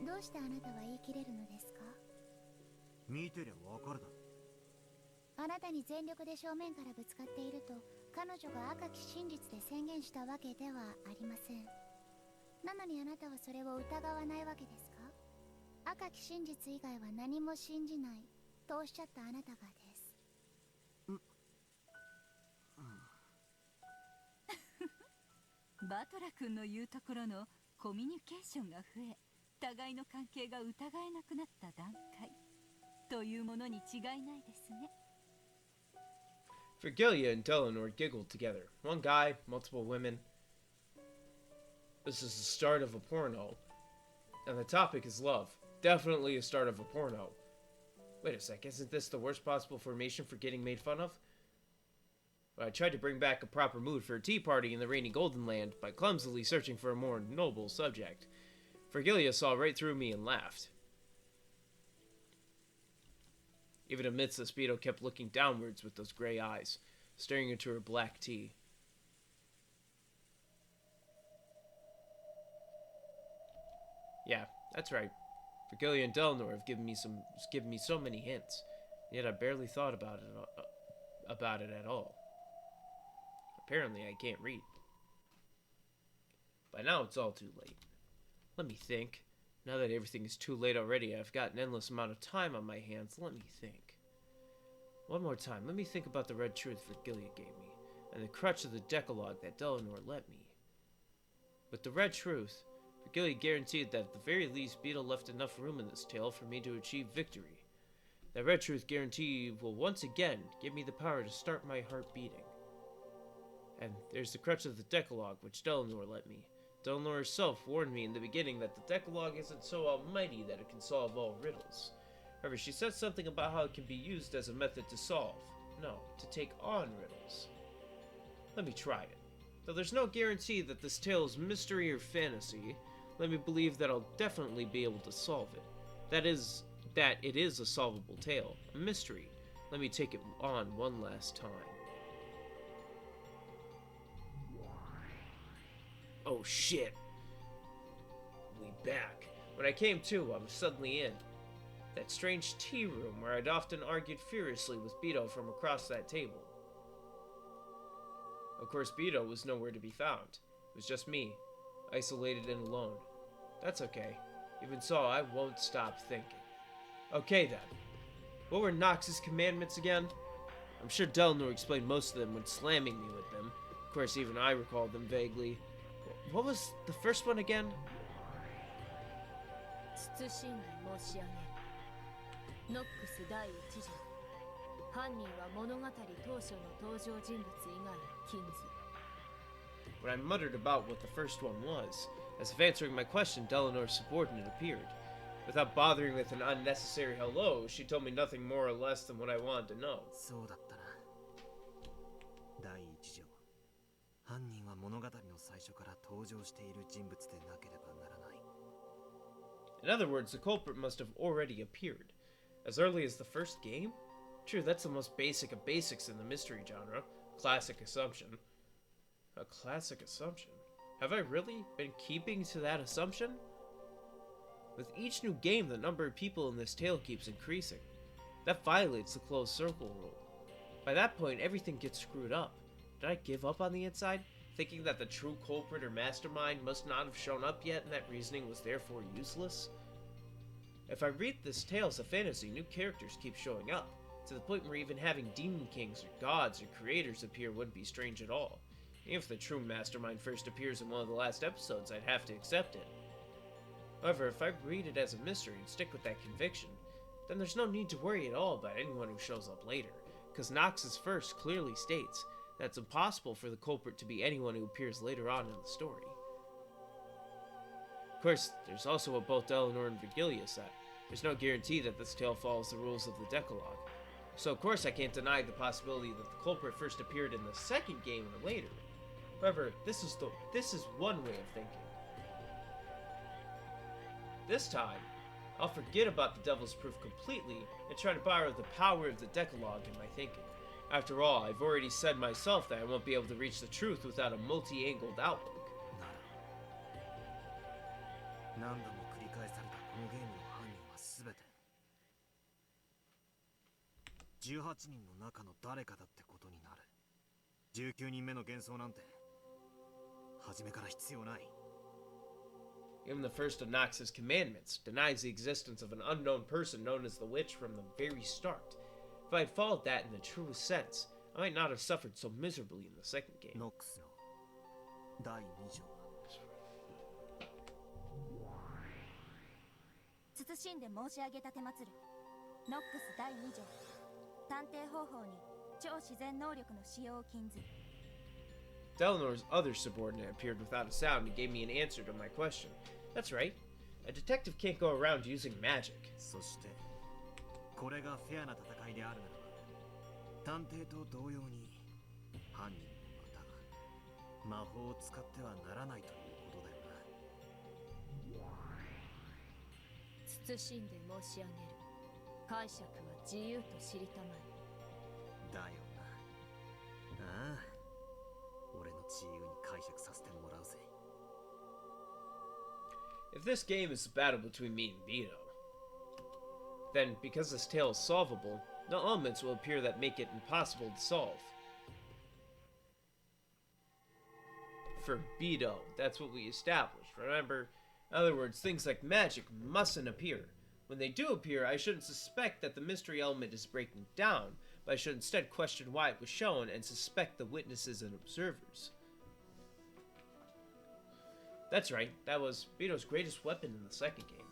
どうしてあなたは言い切れるのですか？見てりゃわかるだろ。あなたに全力で正面からぶつかっていると彼女が赤き真実で宣言したわけではありません。なのにあなたはそれを疑わないわけですか？赤き真実以外は何も信じないとおっしゃったあなたがです。バトラ君の言うところのコミュニケーションが増え、互いの関係が疑えなくなった段階というものに違いないですね。Virgilia and Delanor giggled together. One guy, multiple women. This is the start of a porno. And the topic is love. Definitely a start of a porno. Wait a sec, isn't this the worst possible formation for getting made fun of? I tried to bring back a proper mood for a tea party in the rainy Golden Land by clumsily searching for a more noble subject. Virgilia saw right through me and laughed. Even amidst this, Beto kept looking downwards with those gray eyes, staring into her black tea. Yeah, that's right. Virgilia and Delanor have given me so many hints, yet I barely thought about it at all. Apparently, I can't read. By now, it's all too late. Let me think. Now that everything is too late already, I've got an endless amount of time on my hands. Let me think. One more time, let me think about the red truth Virgilia gave me, and the crutch of the Decalogue that Delanor lent me. With the red truth, Virgilia guaranteed that at the very least Beetle left enough room in this tale for me to achieve victory. That red truth guarantee will once again give me the power to start my heart beating. And there's the crutch of the Decalogue, which Delanor lent me. Delanor herself warned me in the beginning that the Decalogue isn't so almighty that it can solve all riddles. However, she said something about how it can be used as a method to solve. No, to take on riddles. Let me try it. Though there's no guarantee that this tale is mystery or fantasy, let me believe that I'll definitely be able to solve it. That it is a solvable tale, a mystery. Let me take it on one last time. Oh shit. We back. When I came to, I was suddenly in that strange tea room where I'd often argued furiously with Beto from across that table. Of course, Beto was nowhere to be found. It was just me, isolated and alone. That's okay. Even so, I won't stop thinking. Okay then. What were Nox's commandments again? I'm sure Delanor explained most of them when slamming me with them. Of course, even I recalled them vaguely. What was the first one again? 謹んで申し上げる。ノックス第一条。犯人は物語当初の登場人物以外の禁ず。When I muttered about what the first one was, as if answering my question, Delanor's subordinate appeared. Without bothering with an unnecessary hello, she told me nothing more or less than what I wanted to know. そうだったな。第一条。犯人は物物語の最初から登場している人物でなければならない。 In other words, the culprit must have already appeared. As early as the first game? True, that's the most basic of basics in the mystery genre. Classic assumption. A classic assumption? Have I really been keeping to that assumption? With each new game, the number of people in this tale keeps increasing. That violates the closed circle rule. By that point, everything gets screwed up. Did I give up on the inside, thinking that the true culprit or mastermind must not have shown up yet and that reasoning was therefore useless? If I read this tale as a fantasy, new characters keep showing up, to the point where even having demon kings or gods or creators appear wouldn't be strange at all. Even if the true mastermind first appears in one of the last episodes, I'd have to accept it. However, if I read it as a mystery and stick with that conviction, then there's no need to worry at all about anyone who shows up later, because Nox's verse clearly states that it's impossible for the culprit to be anyone who appears later on in the story. Of course, there's also what both Eleanor and Virgilia said. There's no guarantee that this tale follows the rules of the Decalogue. So of course I can't deny the possibility that the culprit first appeared in the second game or later. However, this is one way of thinking. This time, I'll forget about the Devil's Proof completely and try to borrow the power of the Decalogue in my thinking. After all, I've already said myself that I won't be able to reach the truth without a multi-angled outlook. 何度も繰り返されたこのゲームの犯人は全て18人の中の誰かだってことになる。19人目の幻想なんて初めから必要ない。 Even the first of Nox's commandments denies the existence of an unknown person known as the Witch from the very start. If I had followed that in the truest sense, I might not have suffered so miserably in the second game. ノックスの第2条は謹んで申し上げたてまつる。ノックス第2条。探偵方法に超自然能力の使用を禁ず。 Delanor's other subordinate appeared without a sound and gave me an answer to my question. That's right. A detective can't go around using magic. そしてこれがフェアな戦いであるならば、探偵と同様に犯人もまた魔法を使ってはならないということだよな。謹んで申し上げる。解釈は自由と知りたまえ。だよな。ああ、俺の自由に解釈させてもらうぜ。 If this game is a battle between me and Vito, then because this tale is solvable, no elements will appear that make it impossible to solve. For Vito, that's what we established, remember? In other words, things like magic mustn't appear. When they do appear, I shouldn't suspect that the mystery element is breaking down, but I should instead question why it was shown and suspect the witnesses and observers. That's right, that was Vito's greatest weapon in the second game.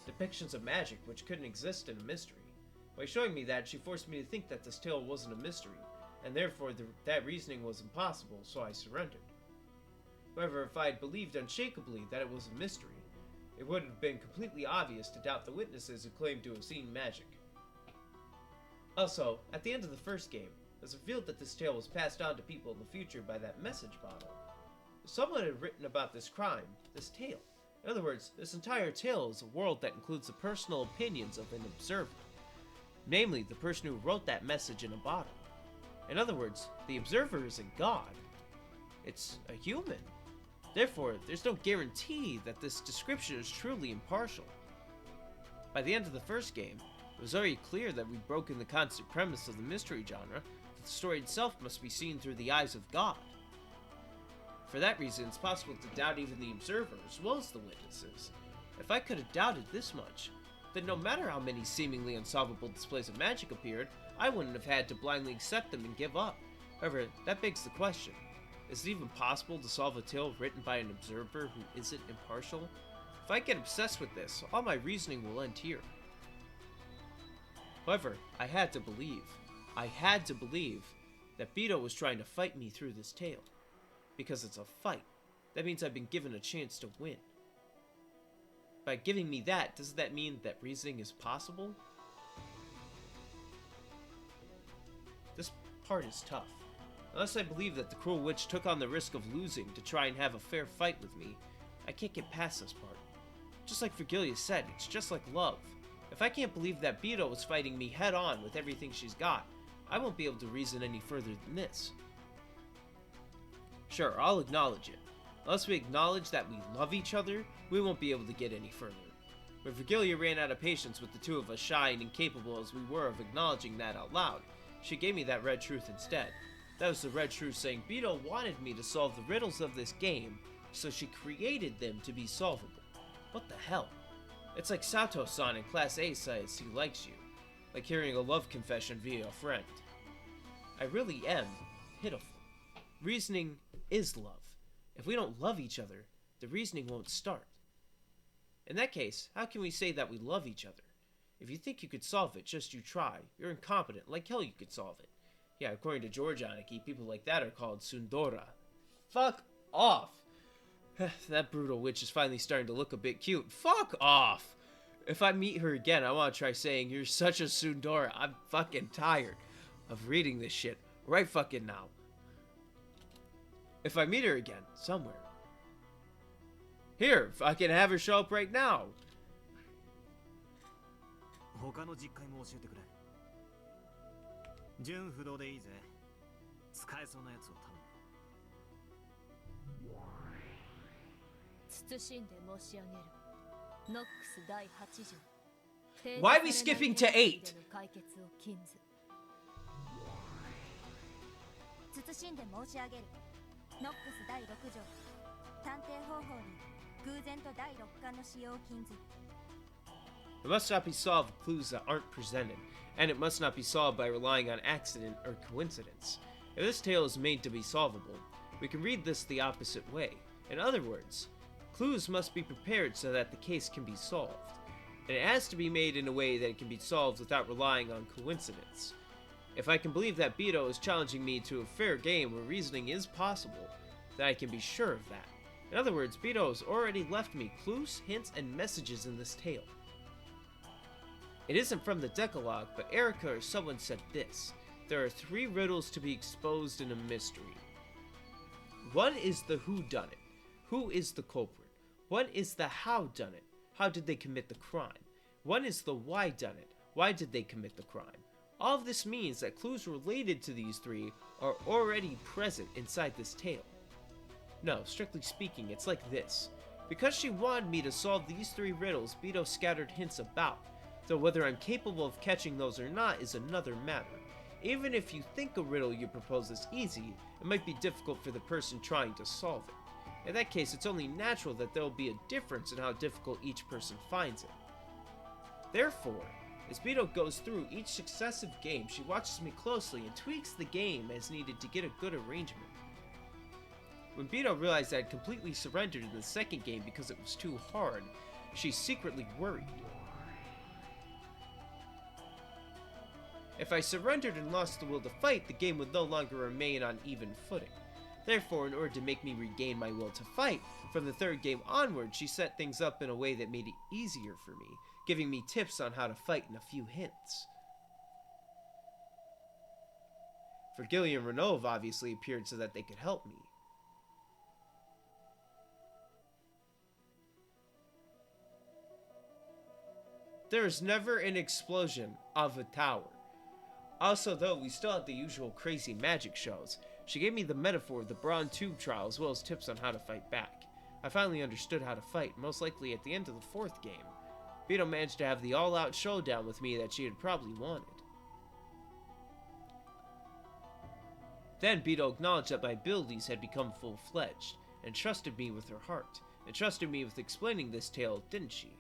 Depictions of magic which couldn't exist in a mystery. By showing me that, she forced me to think that this tale wasn't a mystery, and therefore that reasoning was impossible, so I surrendered. However, if I had believed unshakably that it was a mystery, it would have been completely obvious to doubt the witnesses who claimed to have seen magic. Also, at the end of the first game, it was revealed that this tale was passed on to people in the future by that message bottle. Someone had written about this crime, this tale. In other words, this entire tale is a world that includes the personal opinions of an observer. Namely, the person who wrote that message in a bottle. In other words, the observer isn't God. It's a human. Therefore, there's no guarantee that this description is truly impartial. By the end of the first game, it was already clear that we'd broken the constant premise of the mystery genre, that the story itself must be seen through the eyes of God. For that reason, it's possible to doubt even the observer as well as the witnesses. If I could have doubted this much, then no matter how many seemingly unsolvable displays of magic appeared, I wouldn't have had to blindly accept them and give up. However, that begs the question. Is it even possible to solve a tale written by an observer who isn't impartial? If I get obsessed with this, all my reasoning will end here. However, I had to believe that Vito was trying to fight me through this tale. Because it's a fight, that means I've been given a chance to win. By giving me that, doesn't that mean that reasoning is possible? This part is tough. Unless I believe that the cruel witch took on the risk of losing to try and have a fair fight with me, I can't get past this part. Just like Virgilia said, it's just like love. If I can't believe that Beto was fighting me head on with everything she's got, I won't be able to reason any further than this. Sure, I'll acknowledge it. Unless we acknowledge that we love each other, we won't be able to get any further. But Virgilia ran out of patience with the two of us, shy and incapable as we were of acknowledging that out loud. She gave me that red truth instead. That was the red truth saying Beto wanted me to solve the riddles of this game, so she created them to be solvable. What the hell? It's like Sato-san in Class A says he likes you. Like hearing a love confession via a friend. I really am pitiful. Reasoning is love. If we don't love each other, the reasoning won't start. In that case, how can we say that we love each other? If you think you could solve it, just you try. You're incompetent, like hell you could solve it. Yeah, according to George Aniki, people like that are called Sundora. Fuck off! That brutal witch is finally starting to look a bit cute. Fuck off! If I meet her again, I want to try saying, "You're such a Sundora." I'm fucking tired of reading this shit right fucking now. If I meet her again, somewhere. Here, if I can have her show up right now. 他の実会も教えてくれ。純不動でいいぜ。使えそうなやつを頼む。謹んで申し上げる。ノックス第8条。 Why are we skipping to 8? 謹んで申し上げる。ノックス第6条。探偵方法に偶然と第6巻の使用を禁ず。 It must not be solved with clues that aren't presented, and it must not be solved by relying on accident or coincidence. If this tale is made to be solvable, we can read this the opposite way. In other words, clues must be prepared so that the case can be solved, and it has to be made in a way that it can be solved without relying on coincidence. If I can believe that Beto is challenging me to a fair game where reasoning is possible, then I can be sure of that. In other words, Beto has already left me clues, hints, and messages in this tale. It isn't from the Decalogue, but Erica or someone said this. There are 3 riddles to be exposed in a mystery. One is the whodunit. Who is the culprit? One is the howdunit. How did they commit the crime? One is the whydunit. Why did they commit the crime? All of this means that clues related to these 3 are already present inside this tale. No, strictly speaking, it's like this. Because she wanted me to solve these 3 riddles, Beto scattered hints about. Though whether I'm capable of catching those or not is another matter. Even if you think a riddle you propose is easy, it might be difficult for the person trying to solve it. In that case, it's only natural that there will be a difference in how difficult each person finds it. Therefore, as Beto goes through each successive game, she watches me closely and tweaks the game as needed to get a good arrangement. When Beto realized I had completely surrendered in the second game because it was too hard, she secretly worried. If I surrendered and lost the will to fight, the game would no longer remain on even footing. Therefore, in order to make me regain my will to fight, from the third game onward, she set things up in a way that made it easier for me, giving me tips on how to fight and a few hints. Virgilia and Renov obviously appeared so that they could help me. There is never an explosion of a tower. Also, though, we still had the usual crazy magic shows. She gave me the metaphor of the Braun tube trial as well as tips on how to fight back. I finally understood how to fight, most likely at the end of the 4th game. Beto managed to have the all-out showdown with me that she had probably wanted. Then Beto acknowledged that my abilities had become full-fledged, and trusted me with her heart, and trusted me with explaining this tale, didn't she?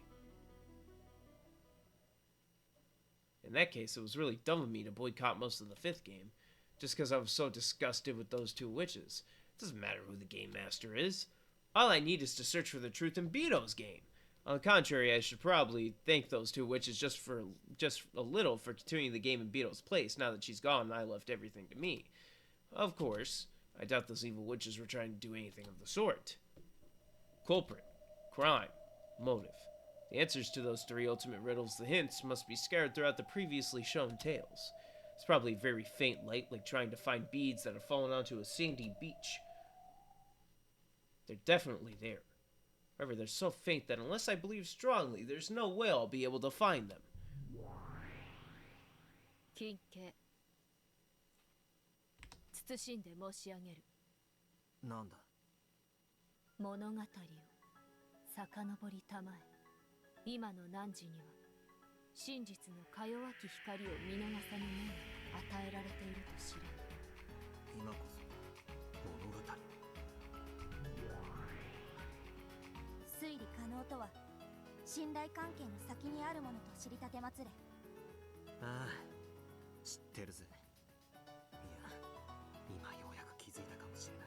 In that case, it was really dumb of me to boycott most of the 5th game, just because I was so disgusted with those 2 witches. It doesn't matter who the game master is. All I need is to search for the truth in Beto's game. On the contrary, I should probably thank those 2 witches just a little for continuing the game in Beto's place. Now that she's gone, I left everything to me. Of course, I doubt those evil witches were trying to do anything of the sort. Culprit, crime, motive. The answers to those 3 ultimate riddles, the hints, must be scattered throughout the previously shown tales. It's probably a very faint light, like trying to find beads that have fallen onto a sandy beach. They're definitely there. However, they're so faint that unless I believe strongly, there's no way I'll be able to find them. 金家慎んで申し上げる。なんだ。物語を遡りたまえ。今の汝には真実のか弱き光を見逃さぬ目が与えられていると知れ。今こそ物語。推理可能とは信頼関係の先にあるものと知りたてまつれ。ああ、知ってるぜ。いや、今ようやく気づいたかもしれない。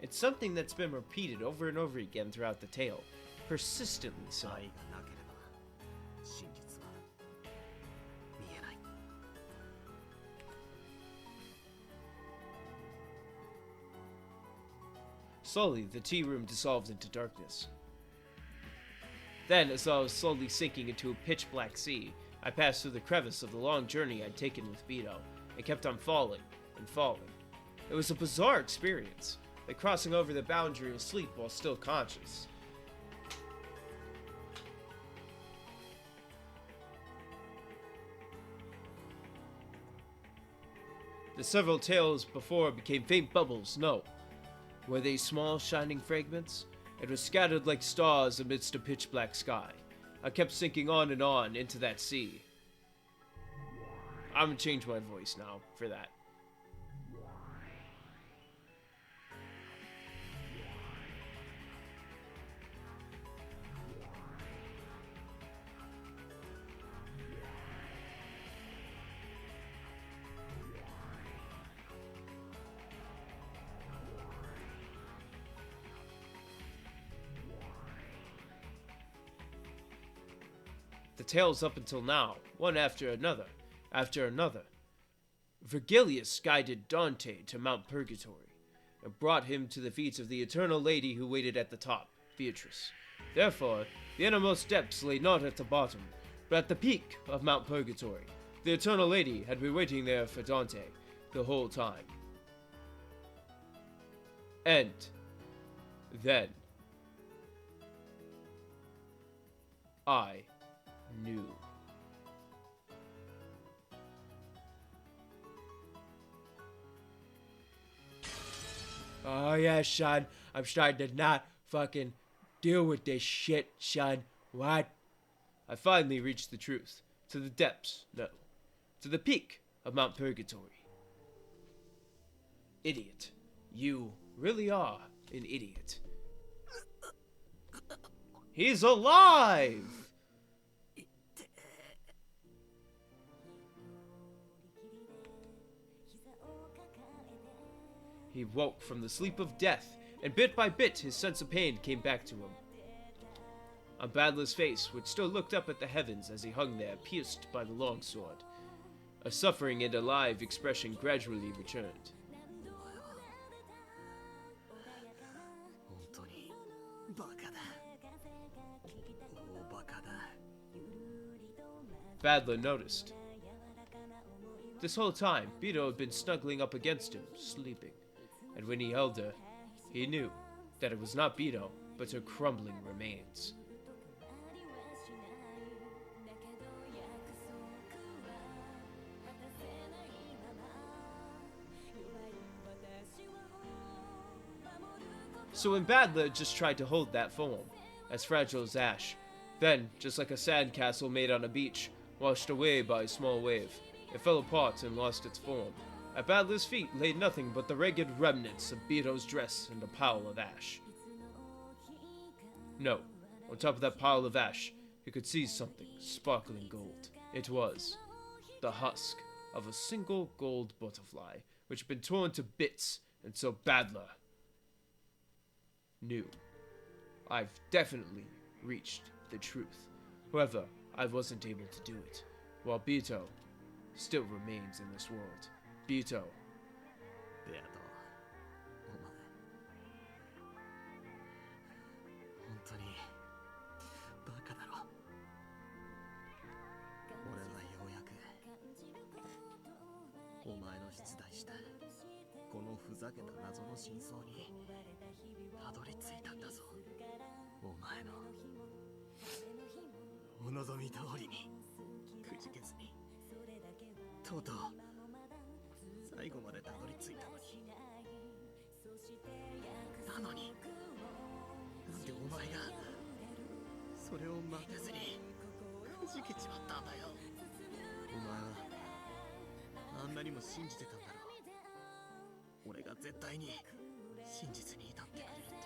It's something that's been repeated over and over again throughout the tale, persistently so. 愛がなければ真実は見えない。Slowly, the tea room dissolved into darkness. Then, as I was slowly sinking into a pitch-black sea, I passed through the crevice of the long journey I'd taken with Beto, and kept on falling and falling. It was a bizarre experience, like crossing over the boundary of sleep while still conscious. The several tales before became faint bubbles, no. Were they small, shining fragments? It was scattered like stars amidst a pitch-black sky. I kept sinking on and on into that sea. I'm gonna change my voice now for that. The tales up until now, one after another, Virgilius guided Dante to Mount Purgatory, and brought him to the feet of the eternal lady who waited at the top, Beatrice. Therefore, the innermost depths lay not at the bottom, but at the peak of Mount Purgatory. The eternal lady had been waiting there for Dante the whole time. And then I knew. Oh yeah, Sean, I'm starting to not fucking deal with this shit, Sean. What? I finally reached the truth. To the depths, no. To the peak of Mount Purgatory. Idiot. You really are an idiot. He's alive! He woke from the sleep of death, and bit by bit his sense of pain came back to him. On Badler's face, which still looked up at the heavens as he hung there, pierced by the longsword, a suffering and alive expression gradually returned. Badler noticed. This whole time, Beto had been snuggling up against him, sleeping. And when he held her, he knew that it was not Beto, but her crumbling remains. So when Badler just tried to hold that foam, as fragile as ash, then, just like a sandcastle made on a beach, washed away by a small wave, it fell apart and lost its form. At Badler's feet lay nothing but the ragged remnants of Beto's dress and a pile of ash. No, on top of that pile of ash, he could see something sparkling gold. It was the husk of a single gold butterfly, which had been torn to bits, and so Badler knew. I've definitely reached the truth. However, I wasn't able to do it, while Beto still remains in this world. Beto. お前の出題したこのふざけた謎の真相にたどり着いたんだぞ。お前のお望み通りにくじけずにとうとう最後までたどり着いたのに。なのになんでお前がそれを待てずにくじけちまったんだよ。お前はあんなにも信じてたんだろう。俺が絶対に真実に至ってくれるって。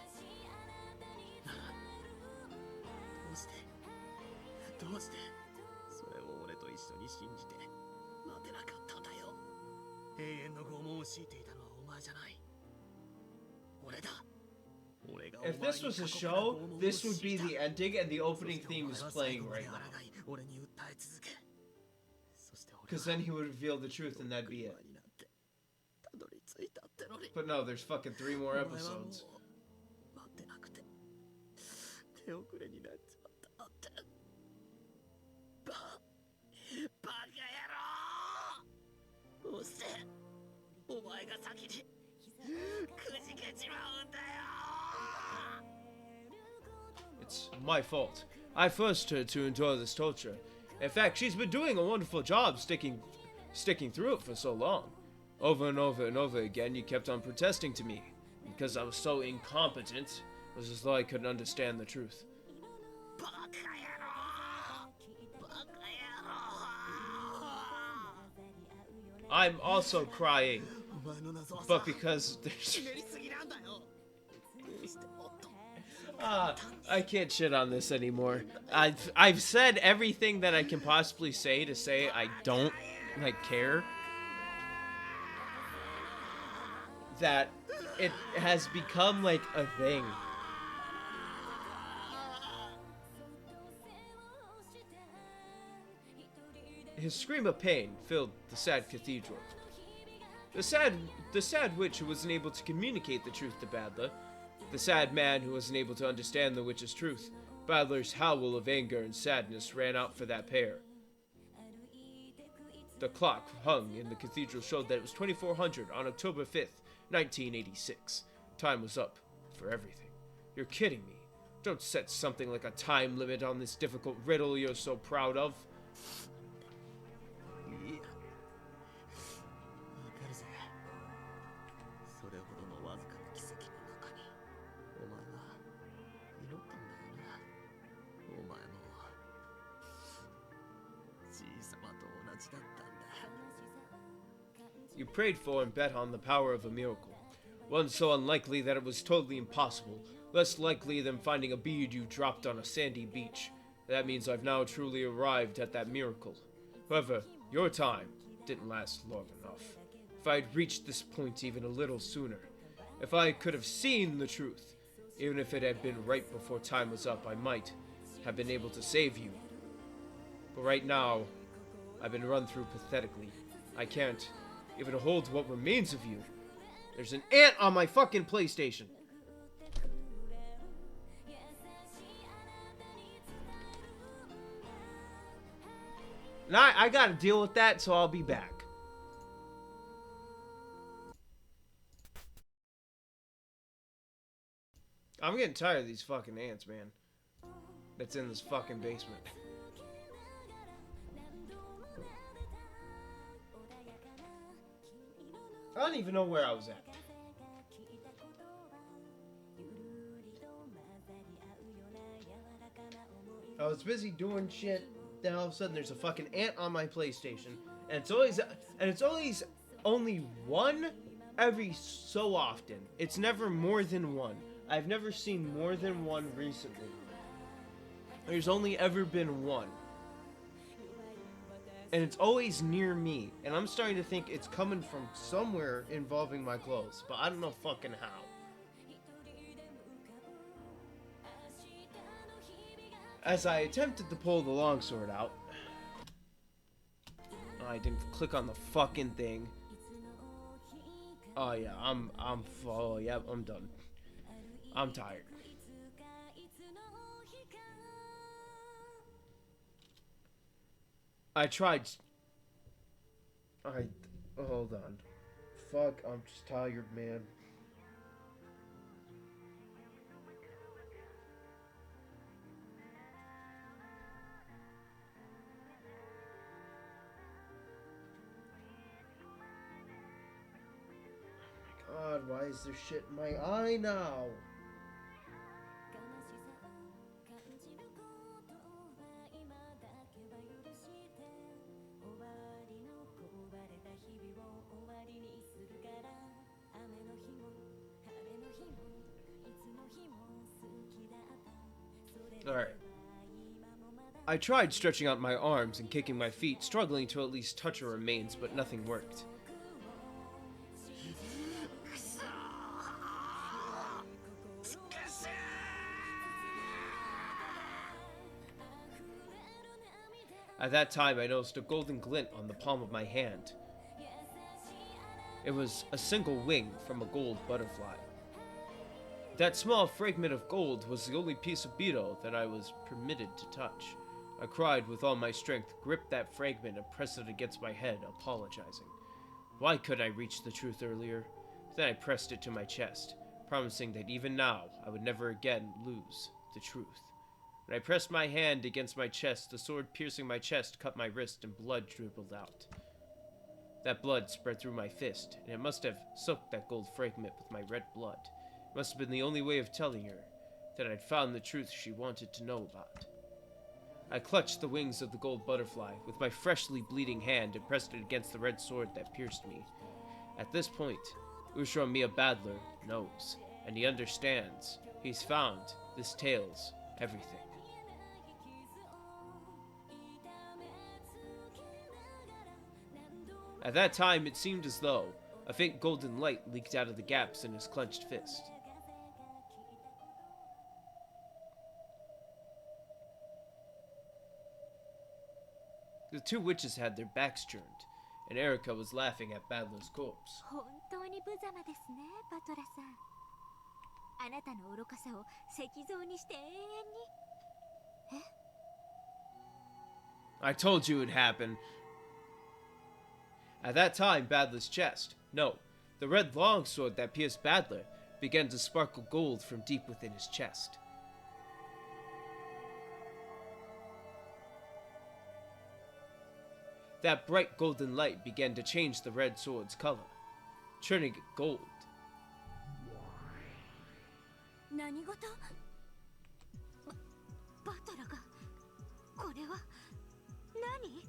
ならどうしてそれを俺と一緒に信じて待てなかったんだよ。永遠の拷問を強いていたのはお前じゃない、俺だ。If this was a show, this would be the ending and the opening theme is playing right now. Because then he would reveal the truth and that'd be it. But no, there's fucking 3 more episodes. It's my fault. I forced her to endure this torture. In fact, she's been doing a wonderful job sticking through it for so long. Over and over and over again, you kept on protesting to me. Because I was so incompetent, it was as though I couldn't understand the truth. I'm also crying. But because there's... I can't shit on this anymore. I've said everything that I can possibly say to say I don't, like, care. That it has become, like, a thing. His scream of pain filled the sad cathedral. The sad witch who wasn't able to communicate the truth to Badler. The sad man who wasn't able to understand the witch's truth. Badler's howl of anger and sadness ran out for that pair. The clock hung in the cathedral showed that it was 2400 on October 5th, 1986. Time was up for everything. You're kidding me. Don't set something like a time limit on this difficult riddle you're so proud of. You prayed for and bet on the power of a miracle. One so unlikely that it was totally impossible. Less likely than finding a bead you dropped on a sandy beach. That means I've now truly arrived at that miracle. However, your time didn't last long enough. If I'd reached this point even a little sooner, if I could have seen the truth, even if it had been right before time was up, I might have been able to save you. But right now, I've been run through pathetically. I can't even hold what remains of you. There's an ant on my fucking PlayStation. Now I gotta deal with that, so I'll be back. I'm getting tired of these fucking ants, man. That's in this fucking basement. I don't even know where I was at. I was busy doing shit, then all of a sudden there's a fucking ant on my PlayStation, and it's always only one every so often. It's never more than one. I've never seen more than one recently. There's only ever been one. And it's always near me, and I'm starting to think it's coming from somewhere involving my clothes, but I don't know fucking how. As I attempted to pull the longsword out, I didn't click on the fucking thing. Oh yeah, I'm done. I'm tired. I tried. Oh, hold on. Fuck, I'm just tired, man. Oh my god, why is there shit in my eye now? Alright. I tried stretching out my arms and kicking my feet, struggling to at least touch her remains, but nothing worked. At that time, I noticed a golden glint on the palm of my hand. It was a single wing from a gold butterfly. That small fragment of gold was the only piece of beetle that I was permitted to touch. I cried with all my strength, gripped that fragment, and pressed it against my head, apologizing. Why couldn't I reach the truth earlier? Then I pressed it to my chest, promising that even now I would never again lose the truth. When I pressed my hand against my chest, the sword piercing my chest cut my wrist and blood dribbled out. That blood spread through my fist, and it must have soaked that gold fragment with my red blood. It must have been the only way of telling her that I'd found the truth she wanted to know about. I clutched the wings of the gold butterfly with my freshly bleeding hand and pressed it against the red sword that pierced me. At this point, Ushiromiya Badler knows, and he understands. He's found this tale's everything. At that time, it seemed as though a faint golden light leaked out of the gaps in his clenched fist. The two witches had their backs turned, and Erika was laughing at Badler's corpse. 本当に無様ですね、バトラさん。あなたの愚かさを石像にして永遠に。I told you it'd happen. At that time, Badler's chest, no, the red longsword that pierced Badler, began to sparkle gold from deep within his chest. That bright golden light began to change the red sword's color, turning it gold. 何事？バトラがこれは何？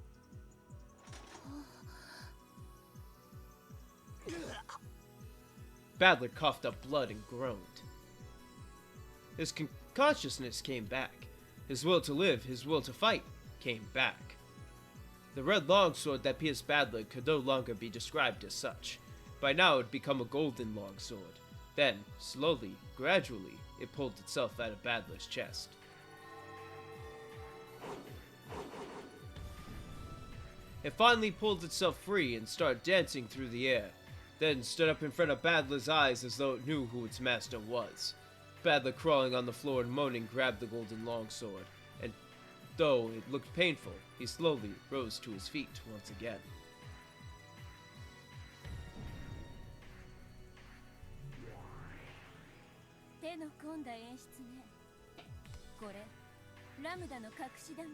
Badler coughed up blood and groaned. His consciousness came back. His will to live, his will to fight, came back. The red longsword that pierced Badler could no longer be described as such. By now it had become a golden longsword. Then, slowly, gradually, it pulled itself out of Badler's chest. It finally pulled itself free and started dancing through the air, then stood up in front of Badler's eyes as though it knew who its master was. Badler, crawling on the floor and moaning, grabbed the golden longsword, and though it looked painful, he slowly rose to his feet once again. 手の込んだ演出ね。これラムダの隠し玉。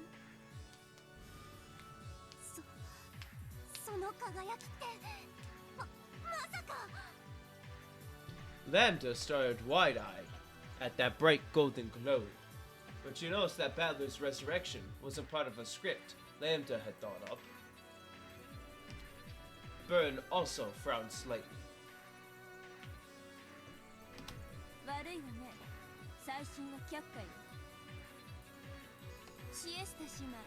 その輝きってまさか。 Lambda stared wide-eyed at that bright golden glow. But you noticed that Badler's resurrection wasn't part of a script Lambda had thought up. Burn also frowned slightly. 悪いわね。最新の却下よ。シエスタ姉妹、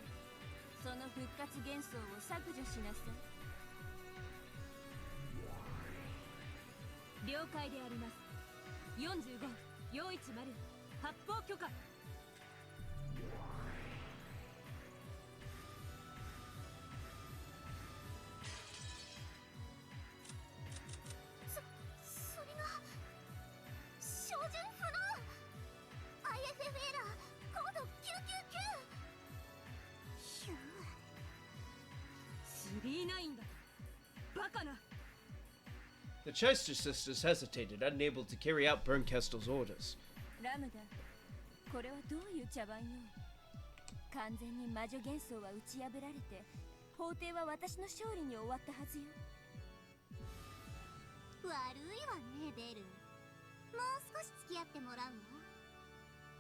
その復活幻想を削除しなさい。了解であります。45-410発砲許可。それが照準不能 IFF エラーコード999ヒュー39だ。バカな。 The Chester sisters hesitated, unable to carry out Bernkestel's orders. ラムダ、これはどういう茶番よ。完全に魔女幻想は打ち破られて、法廷は私の勝利に終わったはずよ。悪いわねベル。もう少し付き合ってもらうわ。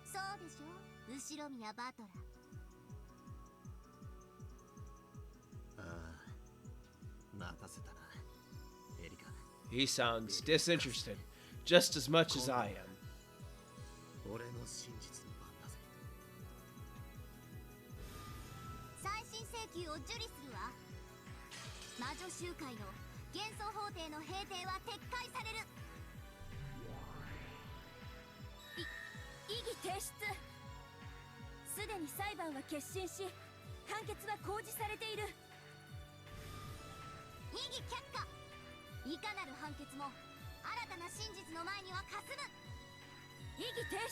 そうでしょ後ろ宮バトラ。ああ、待たせたな、エリカ。 He sounds disinterested, just as much as I am. 俺の真実の番だぜ。最新請求を受理するわ。魔女集会の幻想法廷の閉廷は撤回される。異議提出。すでに裁判は決審し、判決は公示されている。異議却下。いかなる判決も新たな真実の前にはかすむ。異議提出。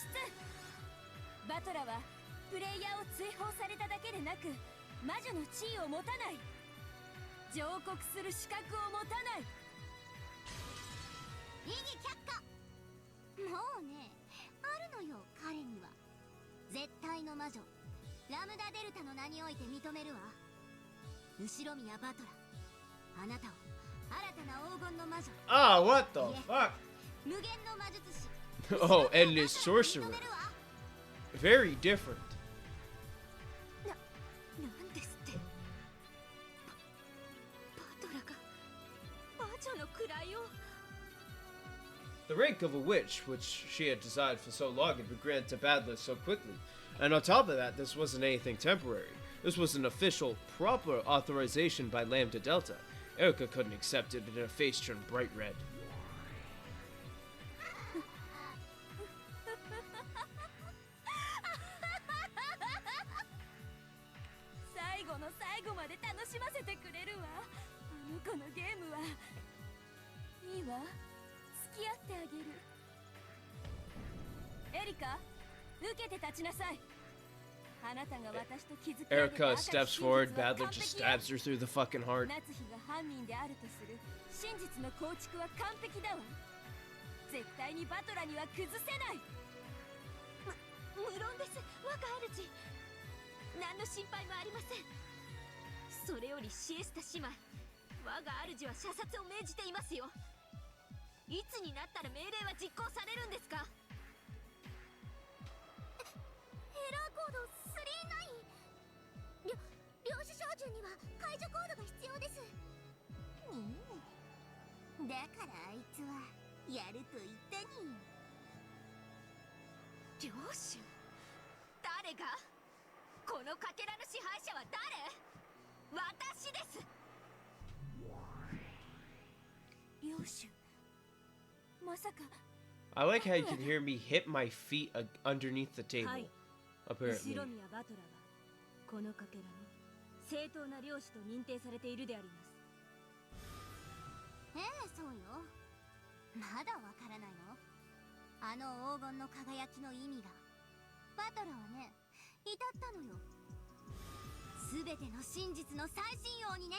バトラはプレイヤーを追放されただけでなく、魔女の地位を持たない。上告する資格を持たない。異議却下。もうね、あるのよ彼には。絶対の魔女ラムダデルタの名において認めるわ。後ろ宮バトラ、あなたを新たな黄金の魔女。 Ah, what the fuck? 無限の魔術師。 Oh, endless sorcerer. Very different. なんですって。バトラが魔女の位を。 The rank of a witch, which she had desired for so long, had been granted to Badler so quickly. And on top of that, this wasn't anything temporary. This was an official, proper authorization by Lambda Delta. Erica couldn't accept it, and her face turned bright red. 最後の最後まで楽しませてくれるわ。あの子のゲームは。いいわ。付き合ってあげる。エリカ、受けて立ちなさい。あなたが私と築き上げた Erica steps forward, Badler just stabs her through the fucking heart. 夏日が犯人であるとする真実の構築は完璧だわ。絶対にバトラには崩せない。無論です、若主。何の心配もありません。それよりシエスタ姉妹、我が主は射殺を命じていますよ。いつになったら命令は実行されるんですか？エラーコード39。領主照準には解除コードが必要です。だからあいつはやると言ったに。領主？誰が？このかけらの支配者は誰？私です。領主、まさか。 I like how you can hear me hit my feet underneath the table. Apparently. 後ろ宮バトラはこのかけらの正当な領主と認定されているであります。ええ、そうよ。まだわからないの？あの黄金の輝きの意味が。バトラはね、至ったのよ。すべての真実の最新王にね。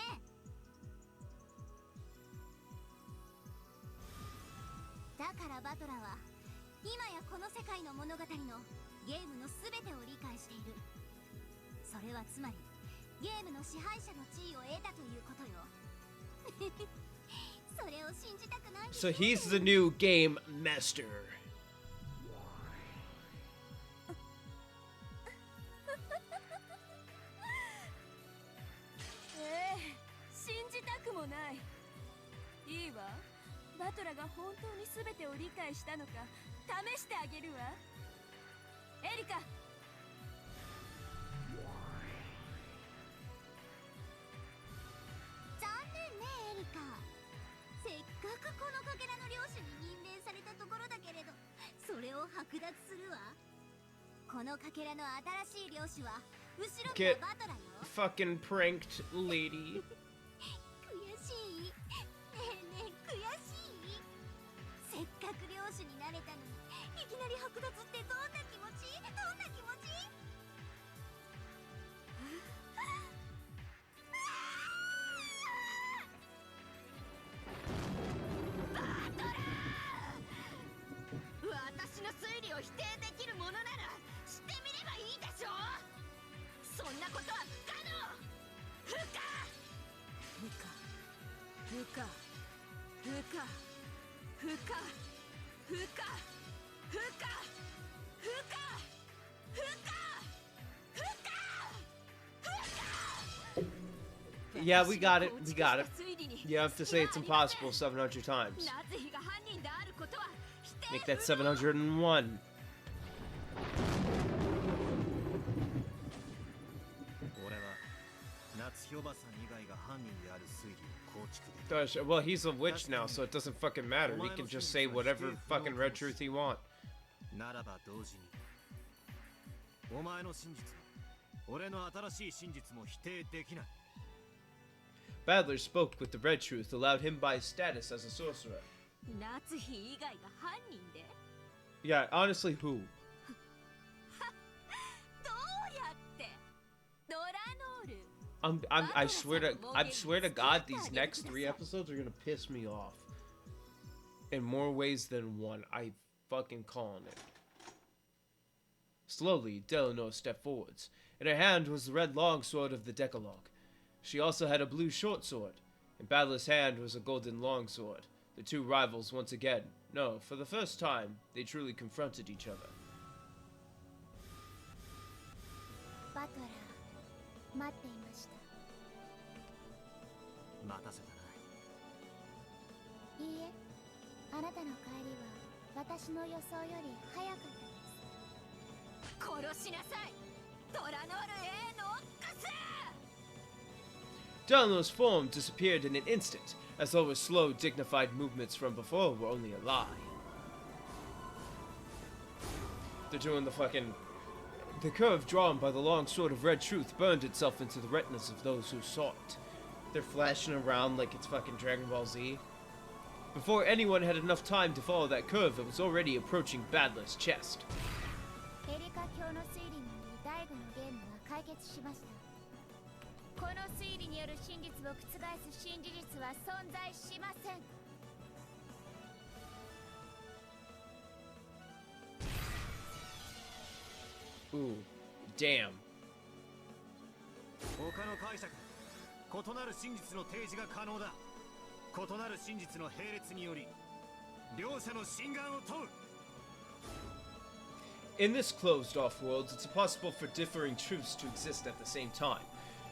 だからバトラは今やこの世界の物語のゲームのすべてを理解している。それはつまりゲームの支配者の地位を得たということよ。それを信じたくないでしょ。 So he's the new game master. 信じたくもない。いいわ。バトラが本当に全てを理解したのか試してあげるわ。エリカ。残念ねエリカ。せっかくこのかけらの領主に任命されたところだけれど、それを剥奪するわ。このかけらの新しい領主は後ろに Get バトラよ。 fucking pranked, lady. 悔しい。ねえねえ悔しい。せっかく領主になれたのにいきなり剥奪ってどんな気持ち？どんな気持ち？を否定できるものならしてみればいいでしょ。そんなことは不可能。不可不可不可不可不可不可不可不可不可。 Yeah, we got it. We got it. You have to say it's impossible 700 times. Make that 701. Gosh, well, he's a witch now, so it doesn't fucking matter. He can just say whatever fucking red truth he wants. Badler spoke with the red truth, allowed him by status as a sorcerer. Yeah, honestly, who? I swear to God, these next 3 episodes are gonna piss me off. In more ways than one, I fucking calling it. Slowly, Delano stepped forwards. In her hand was the red longsword of the Decalogue. She also had a blue short sword. In Badler's hand was a golden longsword. The two rivals once again, no, for the first time, they truly confronted each other. バトラー、待っていました。待たせたな。いいえ、あなたの帰りは私の予想より早かったです。殺しなさい。トラノール A ノックス。 Delano's form disappeared in an instant, as though his slow, dignified movements from before were only a lie. They're doing the fucking... The curve drawn by the long sword of red truth burned itself into the retinas of those who saw it. They're flashing around like it's fucking Dragon Ball Z. Before anyone had enough time to follow that curve, it was already approaching Badler's chest. エリカ教の推理により第5のゲームは解決しました。この推理による真実を覆す新事実は存在しません。 Ooh, damn. 他の解釈、異なる真実の提示が可能だ。異なる真実の並列により、両者の真贋を問う。 In this closed-off world, it's impossible for differing truths to exist at the same time.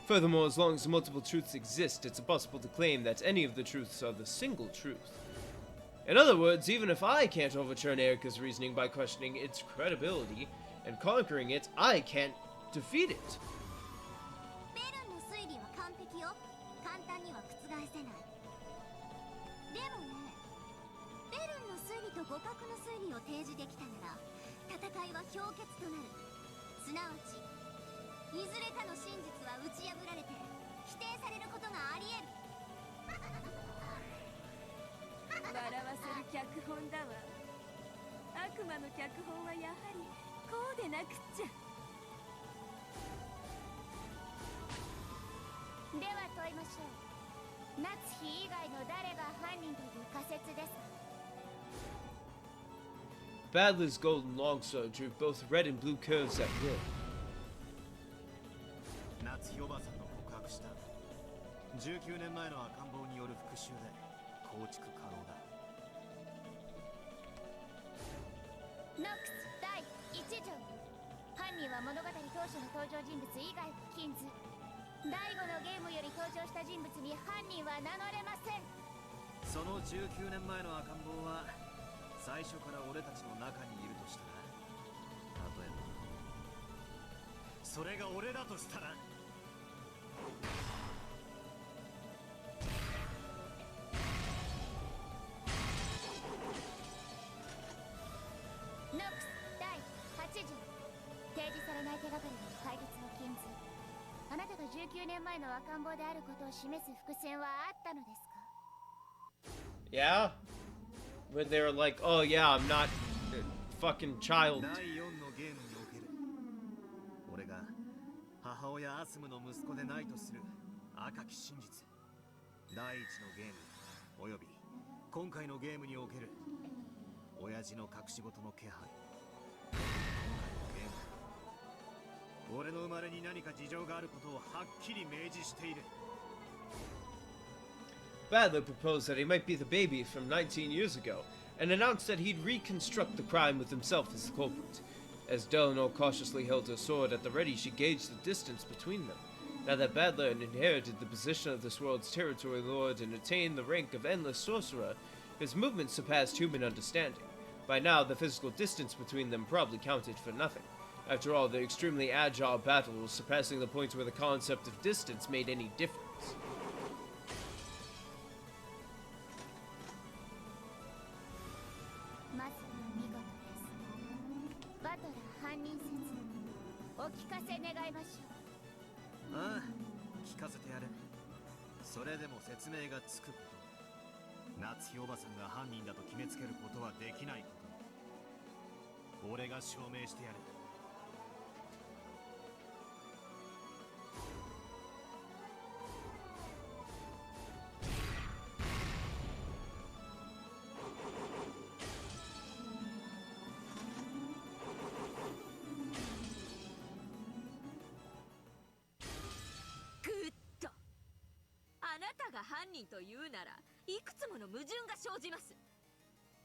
Furthermore, as long as multiple truths exist, it's impossible to claim that any of the truths are the single truth. In other words, even if I can't overturn Erika's reasoning by questioning its credibility and conquering it, I can't defeat it. ベルンの推理は完璧よ。簡単には覆せない。でもね、ベルンの推理と互角の推理を提示できたなら、戦いは氷結となる。すなわち、いずれかの真実は打ち破られて否定されることがあり得る。笑わせる脚本だわ。悪魔の脚本はやはりこうでなくっちゃ。では問いましょう。夏日以外の誰が犯人という仮説ですか？ Badler's golden longsword drew both red and blue curves at will. 夏日おばさんの告白した19年前の赤ん坊による復讐で構築可能だ。ノックス第1条。犯人は物語当初の登場人物以外は禁ず。第5のゲームより登場した人物に犯人は名乗れません。その19年前の赤ん坊は最初から俺たちの中にいるとしたら、例えばそれが俺だとしたら、ノックス第8条。提示されない手がかりの解決を禁ず。あなたが19年前の赤ん坊であることを示す伏線はあったのですか？ Yeah? When they were like, oh yeah, I'm not a fucking child. 第4のゲームにおける俺が母親アスムの息子でないとする赤き真実。第1のゲームおよび今回のゲームにおける親父の隠し事の気配。俺の生まれに何か事情があることをはっきり明示している。 Badler proposed that he might be the baby from 19 years ago, and announced that he'd reconstruct the crime with himself as the culprit. As Delano cautiously held her sword at the ready, she gauged the distance between them. Now that Badler had inherited the position of this world's territory lord and attained the rank of endless sorcerer, his movements surpassed human understanding. By now, the physical distance between them probably counted for nothing. After all, their extremely agile battle was surpassing the point where the concept of distance made any difference. まずは見事です。バトラー犯人説、お聞かせ願いましょう。ああ、聞かせてやる。それでも説明がつくこと、夏日おばさんが犯人だと決めつけることはできないこと、俺が証明してやる。犯人というならいくつもの矛盾が生じます。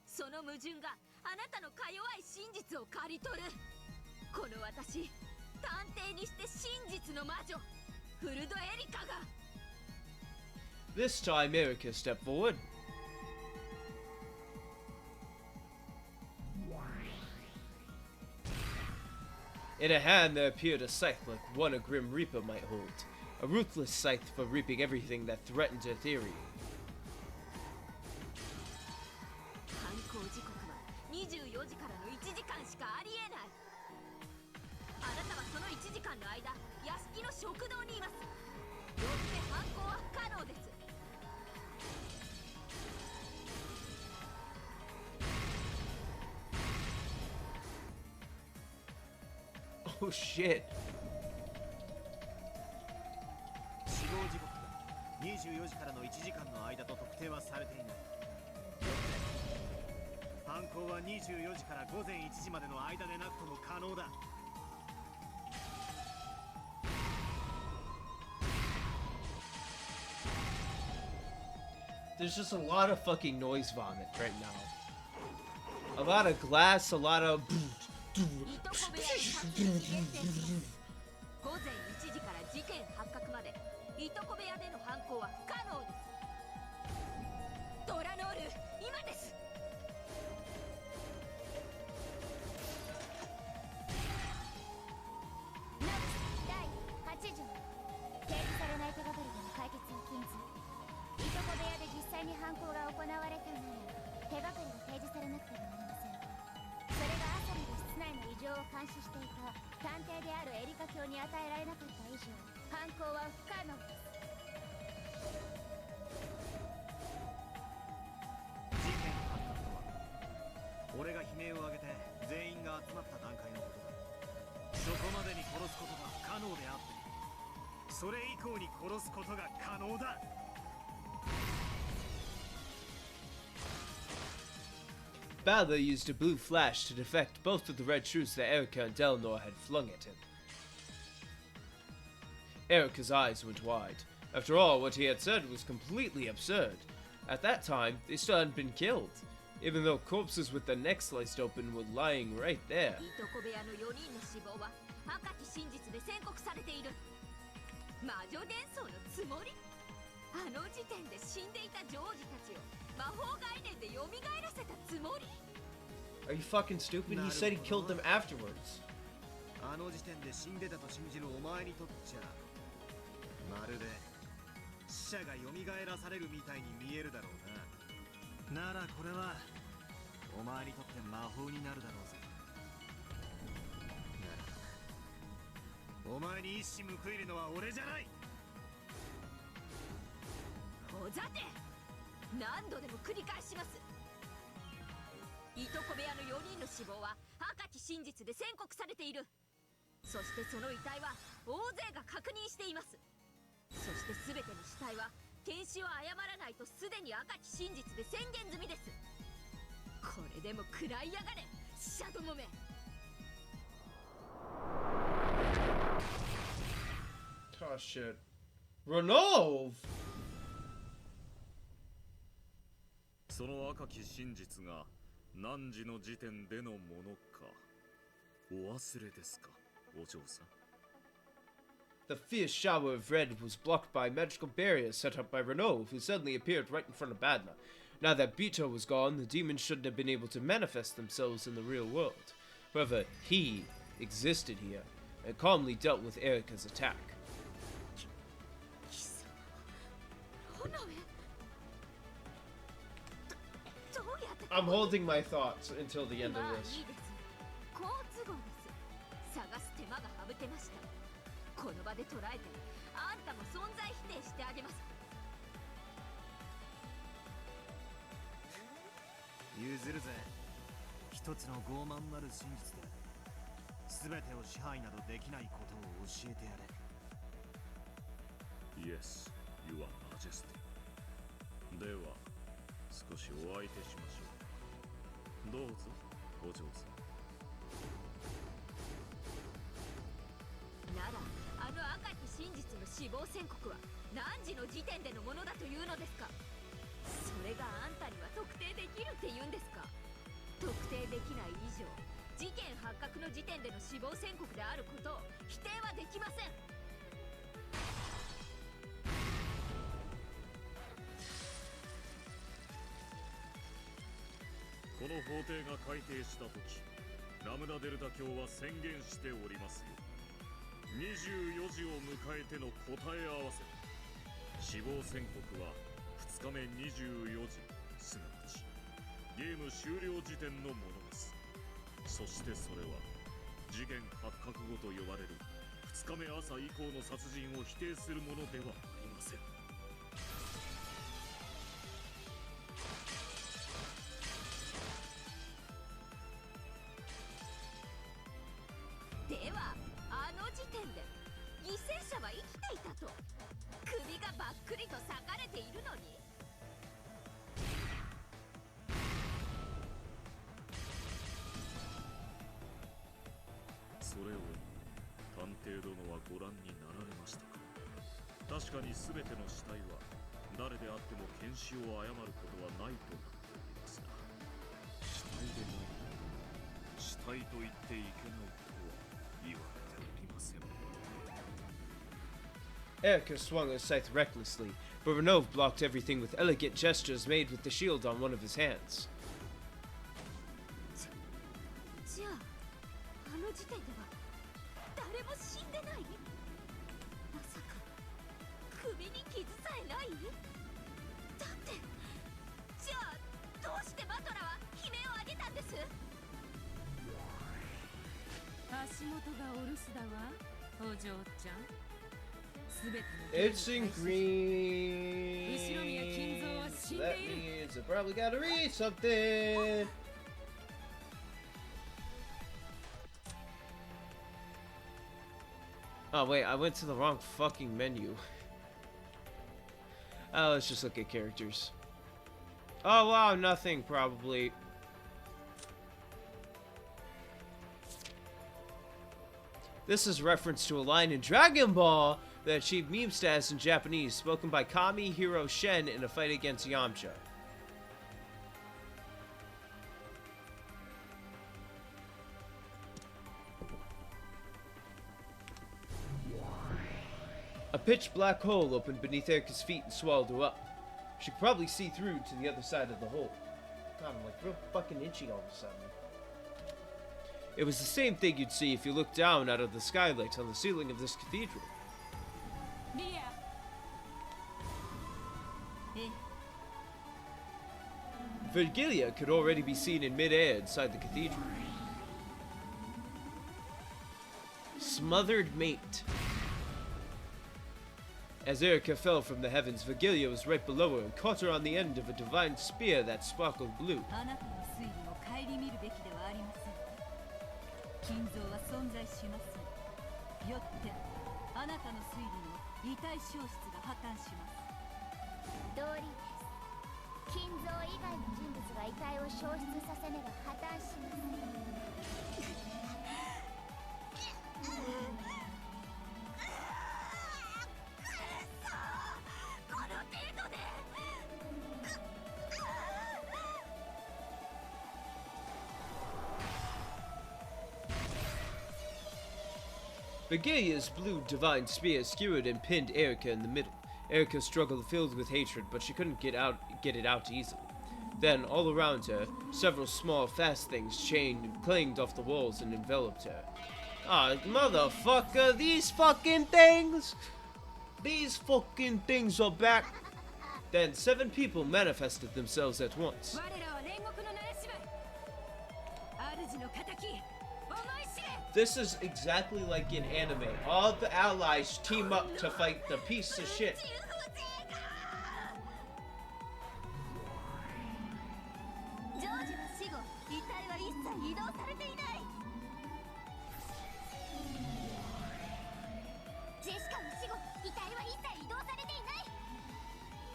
その矛盾があなたのか弱い真実を刈り取る。この私、探偵にして真実の魔女フルドエリカが。 This time, Erica stepped forward. In a hand there appeared a scythe like one a grim reaper might hold. A ruthless scythe for reaping everything that threatened her theory. 犯行時刻は24時からの1時間しかありえない。あなたはその1時間の間、屋敷の食堂にいます。よって犯行は不可能です。Oh shit. 死亡時刻が24時からの1時間の間と特定はされていない。犯行は24時から午前1時までの間でなくとも可能だ。There's just a lot of fucking noise vomit right now. A lot of glass, a lot of... 午前1時から事件発覚までいとこ部屋での犯行は不可能です。ドラノール、今です。第8条、提示されない手がかりでの解決を禁ず。いとこ部屋で実際に犯行が行われたなら手がかりが提示されなくてはなりません。それが朝まで室内の異常を監視していた探偵であるエリカ卿に与えられなかった以上、犯行は不可能です。事件発覚とは俺が悲鳴を上げて全員が集まった段階のことだ。そこまでに殺すことが不可能であって、それ以降に殺すことが可能だ。Badler used a blue flash to deflect both of the red shoots that Erica and Delnor had flung at him. Erica's eyes went wide. After all, what he had said was completely absurd. At that time, they still hadn't been killed, even though corpses with their necks sliced open were lying right there. いとこ部屋の4人の死亡は赤き真実で宣告されている。魔女伝送のつもり？あの時点で死んでいた女王子たちを魔法概念で蘇らせたつもり？ Are you fucking stupid? He said he killed them afterwards. あの時点で死んでたと信じるお前にとっちゃ、まるで死者が蘇らされるみたいに見えるだろうな。ならこれはお前にとって魔法になるだろうぜ。お前に一矢報いるのは俺じゃない。ほざて、何度でも繰り返します。いとこ部屋の4人の死亡は赤き真実で宣告されている。そしてその遺体は大勢が確認しています。そして全ての死体は検視を誤らないとすでに赤き真実で宣言済みです。これでも食らいやがれ、死者どもめ。Oh shit. Renov! その赤き真実が何時の時点でのものかお忘れですか、お嬢さん。 The fierce shower of red was blocked by a magical barrier set up by Renov, who suddenly appeared right in front of Badna. Now that Bito was gone, the demons shouldn't have been able to manifest themselves in the real world. However, he existed here, and calmly dealt with Erika's attack. I'm holding my thoughts until the end of this. この場で捉えてあんたも存在否定してあげます。譲るぜ。一つの傲慢なる真実で全てを支配などできないことを教えてやれ。 Yes, Your Majesty. では少しお相手しましょう。どうぞお嬢さん。ならあの赤き真実の死亡宣告は何時の時点でのものだというのですか。それがあんたには特定できるって言うんですか。特定できない以上事件発覚の時点での死亡宣告であることを否定はできません。この法廷が改定した時ラムダデルタ教は宣言しておりますよ。24時を迎えての答え合わせ。死亡宣告は2日目24時、すなわちゲーム終了時点のものです。そしてそれは事件発覚後と呼ばれる2日目朝以降の殺人を否定するものではありません。ではあの時点で犠牲者は生きていたと。首がばっくりと裂かれているのに。それを探偵殿はご覧になられましたか。確かに全ての死体は誰であっても検視を誤ることはないとなっておりますが、死体でない死体と言っていけないとは言われておりません。 Erika swung her scythe recklessly, but Renov blocked everything with elegant gestures made with the shield on one of his hands. じゃああの時点では誰も死んでない。まさか首に傷さえない。だってじゃあどうしてバトラは悲鳴を上げたんです。足元がお留守だわ、お嬢ちゃん。 It's in green. That means I probably gotta read something. Oh wait, I went to the wrong fucking menu. Oh, let's just look at characters. Oh wow, nothing probably. This is reference to a line in Dragon Ball that achieved meme status in Japanese, spoken by Kami Hiro Shen in a fight against Yamcha. A pitch black hole opened beneath Erika's feet and swallowed her up. She could probably see through to the other side of the hole. God, I'm like real fucking itchy all of a sudden. It was the same thing you'd see if you looked down out of the skylight on the ceiling of this cathedral. Virgilia could already be seen in mid-air inside the cathedral. Smothered mate. As Erika fell from the heavens, Virgilia was right below her and caught her on the end of a divine spear that sparkled blue. 金像は存在しません。よってあなたの推理の遺体消失が破綻します。道理です。金像以外の人物が遺体を消失させねば破綻します。Vigilia's blue divine spear skewered and pinned Erica in the middle. Erica struggled, filled with hatred, but she couldn't get it out easily. Then, all around her, several small, fast things chained and clanged off the walls and enveloped her. Ah, motherfucker, these fucking things! These fucking things are back! Then 7 people manifested themselves at once. This is exactly like in anime. All the allies team up to fight the piece of shit.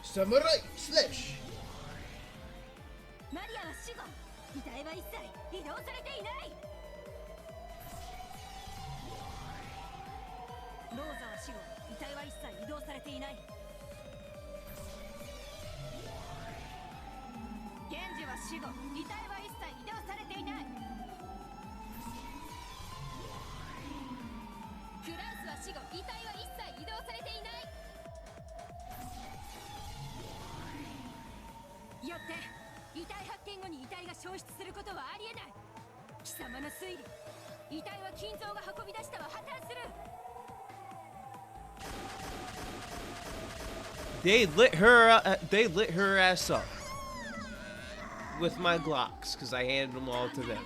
Samurai slash. They lit her ass up with my Glocks, because I handed them all to them.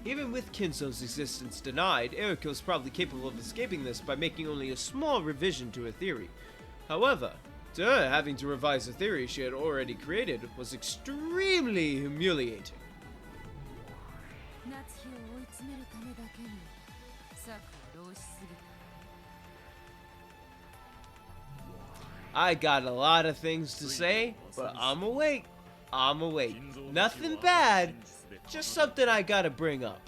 Even with Kinzo's existence denied, Erika was probably capable of escaping this by making only a small revision to her theory. However, to her, having to revise a theory she had already created was extremely humiliating. I got a lot of things to say, but I'ma wait. Nothing bad. Just something I gotta bring up.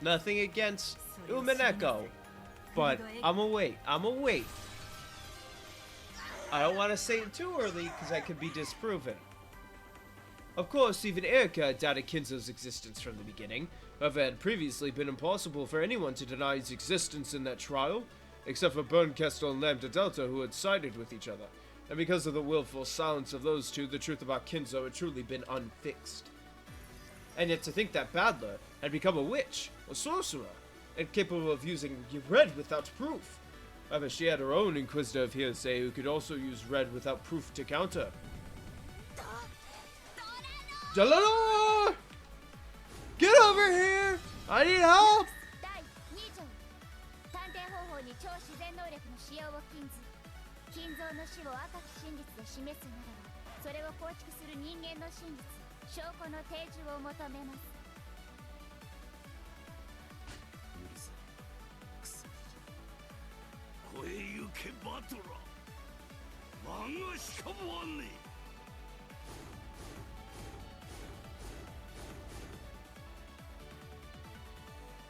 Nothing against Umineko, but I'ma wait. I don't want to say it too early because I could be disproven. Of course, even Erika doubted Kinzo's existence from the beginning. However, it had previously been impossible for anyone to deny his existence in that trial, except for Bernkestel and Lambda Delta, who had sided with each other. And because of the willful silence of those two, the truth about Kinzo had truly been unfixed. And yet to think that Badler had become a witch, a sorcerer, and capable of using red without proof. However, she had her own Inquisitor of hearsay who could also use red without proof to counter. Jalala! Get over here! I need help!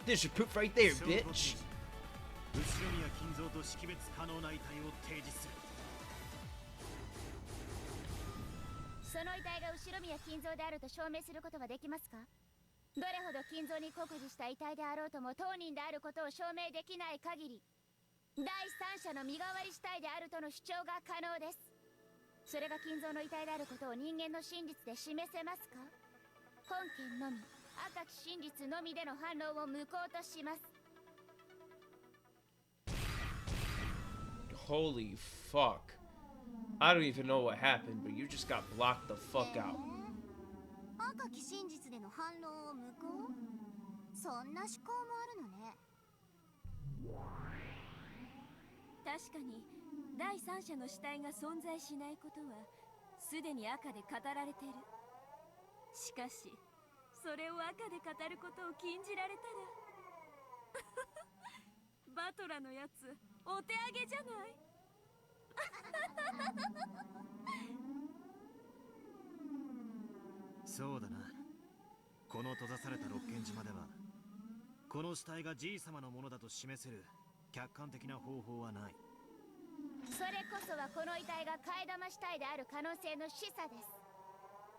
There's your proof right there, bitch. その遺体が後宮金蔵であると証明することができますか？どれほど金蔵に酷似した遺体であろうとも当人であることを証明できない限り、第三者の身代わり死体であるとの主張が可能です。それが金蔵の遺体であることを人間の真実で示せますか？本件のみ、赤き真実のみでの反論を無効とします。Holy fuck. I don't even know what happened, but you just got blocked the fuck out. 赤き真実での反論を無効？そんな思考もあるのね。確かに第三者の死体が存在しないことはすでに赤で語られてる。しかしそれを赤で語ることを禁じられたらバトラのやつお手上げじゃない。そうだな。この閉ざされた六軒島ではこの死体がじい様のものだと示せる客観的な方法はない。それこそはこの遺体が替え玉死体である可能性の示唆です。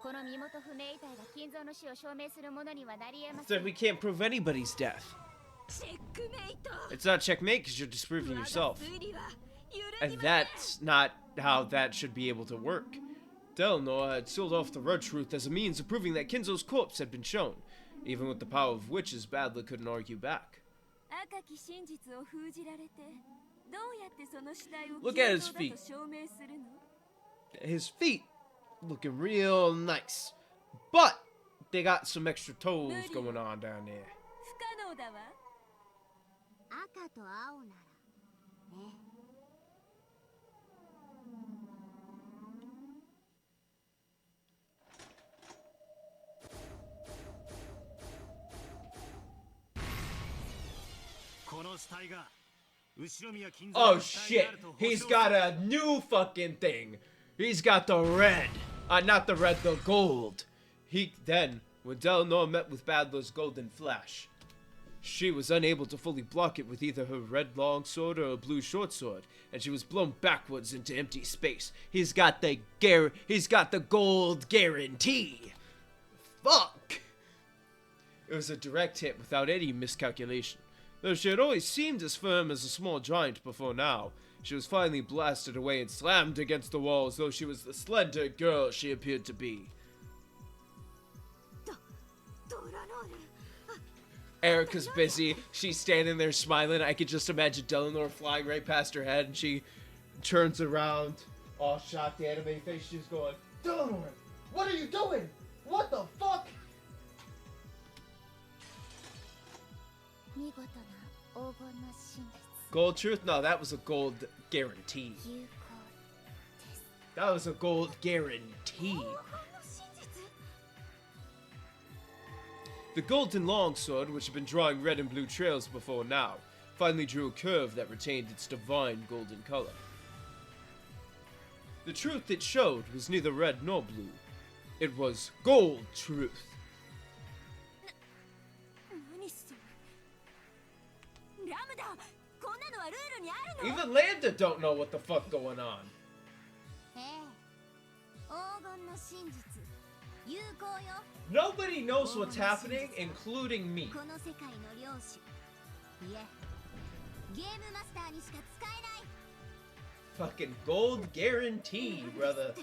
この身元不明遺体が金蔵の死を証明するものにはなり得ません。 Then we can't prove anybody's death. チェックメイト。 It's not checkmate because you're disproving yourself. And that's not how that should be able to work. Delnor had sealed off the red truth as a means of proving that Kinzo's corpse had been shown. Even with the power of witches, Badler couldn't argue back. Look at his feet. His feet looking real nice. But they got some extra toes going on down there. 赤と青ならね。Oh shit, he's got a new fucking thing. He's got the red. Not the red, the gold. Then, when Delnor met with Badler's golden flash, she was unable to fully block it with either her red long sword or a blue short sword, and she was blown backwards into empty space. He's got the gold guarantee. Fuck. It was a direct hit without any miscalculation. Though she had always seemed as firm as a small giant before now, she was finally blasted away and slammed against the wall as though she was the slender girl she appeared to be. Erica's busy. She's standing there smiling. I could just imagine Delnor flying right past her head, and she turns around, all shocked, anime face. She's going, Delnor, what are you doing? What the fuck? Gold truth? No, that was a gold guarantee. That was a gold guarantee. The golden longsword, which had been drawing red and blue trails before now, finally drew a curve that retained its divine golden color. The truth it showed was neither red nor blue. It was gold truth. Even Lambda don't know what the fuck going on. Nobody knows what's happening, including me. Fucking gold guarantee, brother.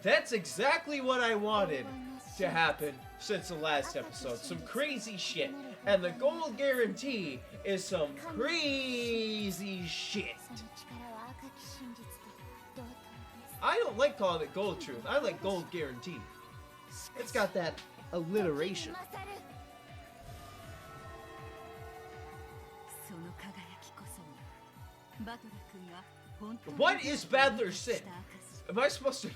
That's exactly what I wanted to happen since the last episode. Some crazy shit. And the gold guarantee is some crazy shit. I don't like calling it gold truth. I like gold guarantee. It's got that alliteration. What is Badler's sin? Am I supposed to...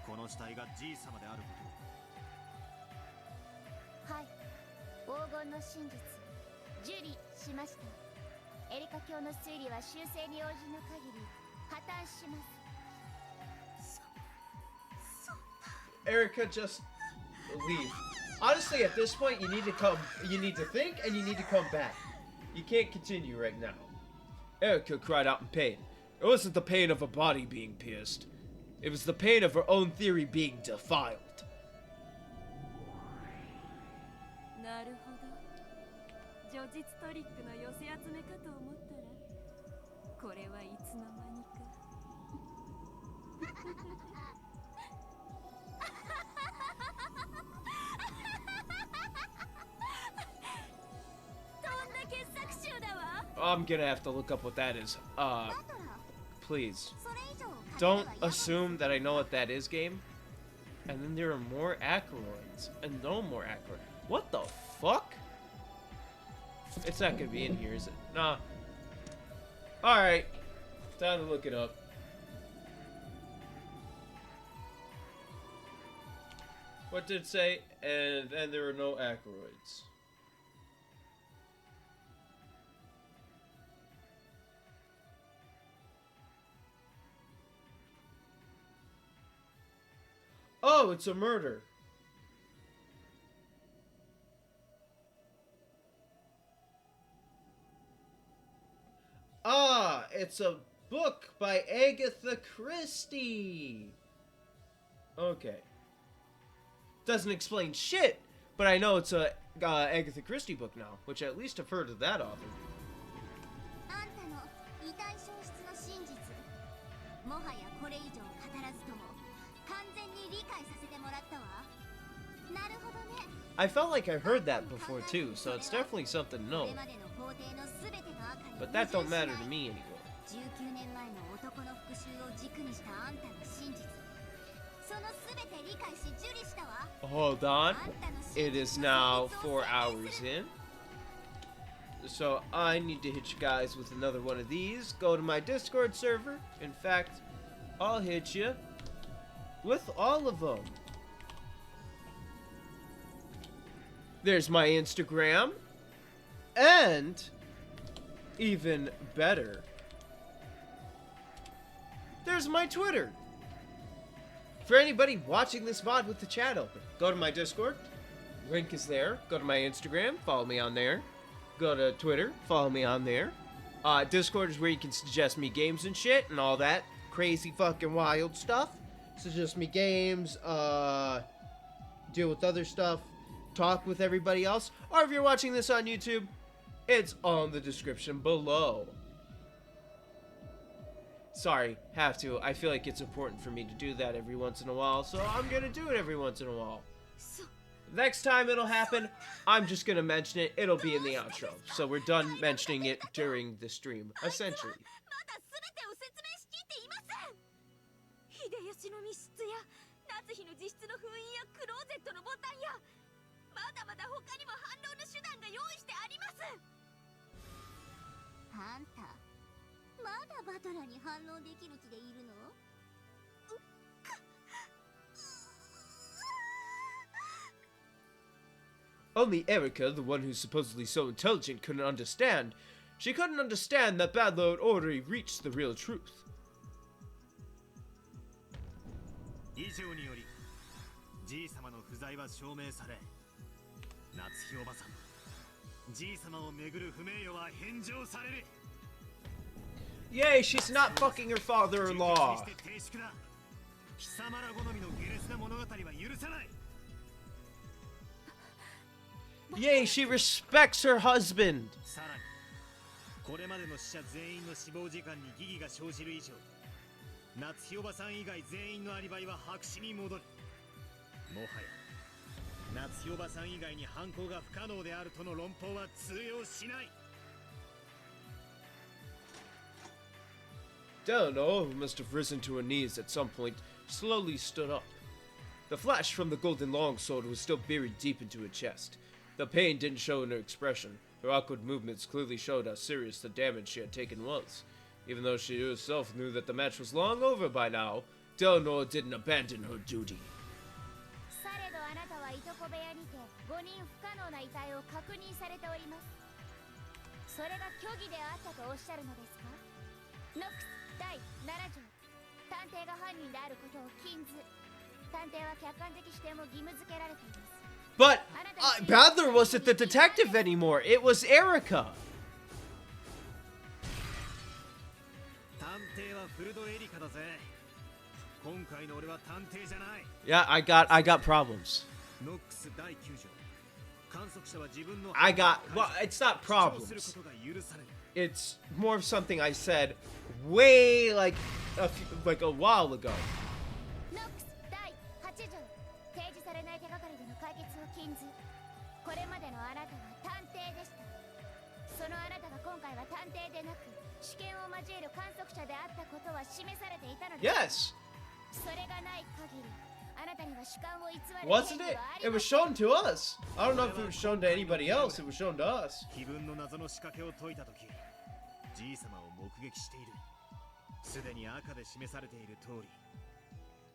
この死体がじい様であることを。はい、黄金の真実、受理しました。エリカ教の推理は修正に応じぬ限り破綻します。Erica, just leave. Honestly, at this point, you need to think, and you need to come back. You can't continue right now. Erica cried out in pain. It wasn't the pain of a body being pierced. It was the pain of her own theory being defiled. I'm gonna have to look up what that is. Please. Don't assume that I know what that is, game. And then there are more Acroids. And no more Acroids. What the fuck? It's not gonna be in here, is it? Nah. Alright. Time to look it up. What did it say? And there are no asteroids. Oh, it's a murder. Ah, it's a book by Agatha Christie. Okay. Doesn't explain shit, but I know it's a Agatha Christie book now, which at least I've heard of that author. あんたの遺体消失の真実、もはやこれ以上語らずとも完全に理解させてもらったわ。なるほどね。I felt like I heard that before too, so it's definitely something to know. But that don't matter to me anymore. 19年前の男の復讐を軸にしたあんたの真実、その全て理解し受理したわ。 Hold on. It is now 4 hours in. So I need to hit you guys with another one of these. Go to my Discord server. In fact, I'll hit you with all of them. There's my Instagram. And even better, there's my Twitter. For anybody watching this VOD with the chat open, go to my Discord. Link is there. Go to my Instagram. Follow me on there. Go to Twitter. Follow me on there. Discord is where you can suggest me games and shit and all that crazy fucking wild stuff. Suggest me games. Deal with other stuff. Talk with everybody else. Or if you're watching this on YouTube, it's on the description below. Sorry, have to. I feel like it's important for me to do that every once in a while, so I'm gonna do it every once in a while. Next time it'll happen, I'm just gonna mention it. It'll be in the outro. So we're done mentioning it during the stream, essentially. 秀吉の密室や夏日の自室の封印やクローゼットのボタンやまだまだ他にも反論の手段が用意してあります。あんたまだバトラに反応できる気でいるの？ Only Erica, the one who's supposedly so intelligent, couldn't understand. She couldn't understand that Bad Lord already reached the real truth. 以上により、じい様の不在は証明され、夏日おばさん、じい様をめぐる不名誉は返上される。 Yay, she's not fucking her father-in-law. Yay, she respects her husband. これまでの死者全員の死亡時間に疑義が生じる以上、夏日おばさん以外全員のアリバイは白紙に戻る。もはや夏日おばさん以外に犯行が不可能であるとの論法は通用しない。 Delano, who must have risen to her knees at some point, slowly stood up. The flash from the golden longsword was still buried deep into her chest. The pain didn't show in her expression. Her awkward movements clearly showed how serious the damage she had taken was. Even though she herself knew that the match was long over by now, Delano didn't abandon her duty. されどあなたはいとこ部屋にて5人不可能な遺体を確認されております。それが虚偽であったとおっしゃるのですか？ノックス第7条、探偵が犯人であることを禁ず。探偵は客観的視点も義務付けられています。 But Badler wasn't the detective anymore. It was Erica. 探偵はフルドエリカだぜ。今回の俺は探偵じゃない。 Yeah, I got problems. ノックス第9条。観測者は自分の well, it's not problems. It's more of something I said way like a while ago. ノックス第8条、提示されない手がかりでの解決を禁ず。これまでのあなたは探偵でした。そのあなたが今回は探偵でなく試験を交える観測者であったことは示されていたのです。 Yes. それがない限り、あなたには主観を偽る。 Wasn't it? It was shown to us. I don't know if it was shown to anybody else. It was shown to us. 気分の謎の仕掛けを解いたとき、じい様を目撃している。すでに赤で示されている通り、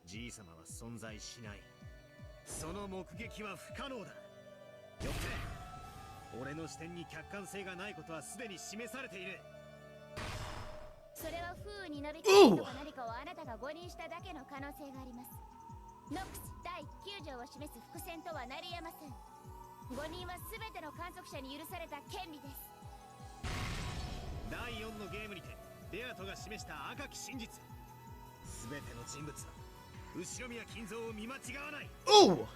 じい様は存在しない。その目撃は不可能だ。よって俺の視点に客観性がないことはすでに示されている。それは風雨になびくことか何かをあなたが誤認しただけの可能性があります。ノックス第9条を示す伏線とはなり得ません。誤認は全ての観測者に許された権利です。第4のゲームにてデアトが示した赤き真実。全ての人物は後ろ宮金蔵を見間違わない。Oh!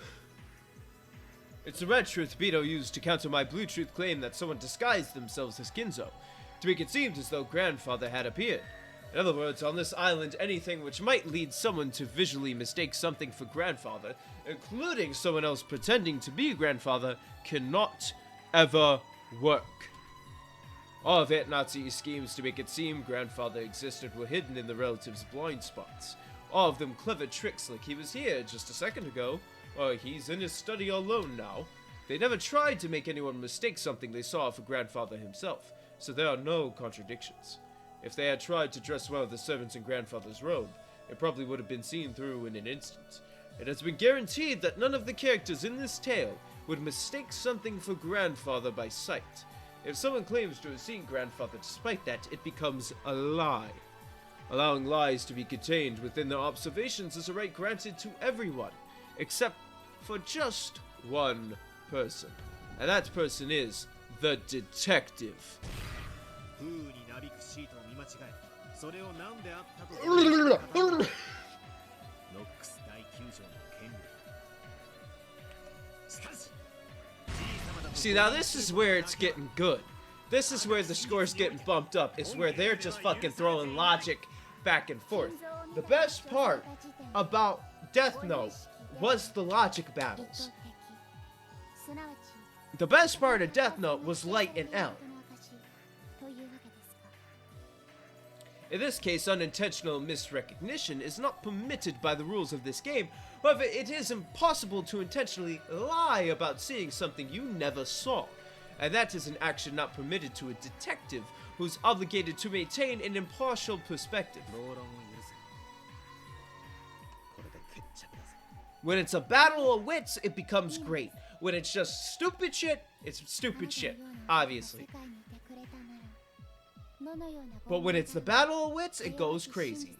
It's the red truth Beto used to counter my blue truth claim that someone disguised themselves as Kinzo, to make it seem as though Grandfather had appeared. In other words, on this island, anything which might lead someone to visually mistake something for Grandfather, including someone else pretending to be Grandfather, cannot ever work. All of Nazi's schemes to make it seem Grandfather existed were hidden in the relatives' blind spots. All of them clever tricks like he was here just a second ago, or he's in his study alone now. They never tried to make anyone mistake something they saw for Grandfather himself, so there are no contradictions. If they had tried to dress one of the servants in Grandfather's robe, it probably would have been seen through in an instant. It has been guaranteed that none of the characters in this tale would mistake something for Grandfather by sight. If someone claims to have seen Grandfather despite that, it becomes a lie. Allowing lies to be contained within their observations is a right granted to everyone, except for just one person. And that person is the detective. See, now this is where it's getting good. This is where the score's getting bumped up. It's where they're just fucking throwing logic back and forth. The best part about Death Note was the logic battles. The best part of Death Note was Light and L. In this case, unintentional misrecognition is not permitted by the rules of this game. However, it is impossible to intentionally lie about seeing something you never saw. And that is an action not permitted to a detective who's obligated to maintain an impartial perspective. When it's a battle of wits, it becomes great. When it's just stupid shit, it's stupid shit, obviously. But when it's the battle of wits, it goes crazy.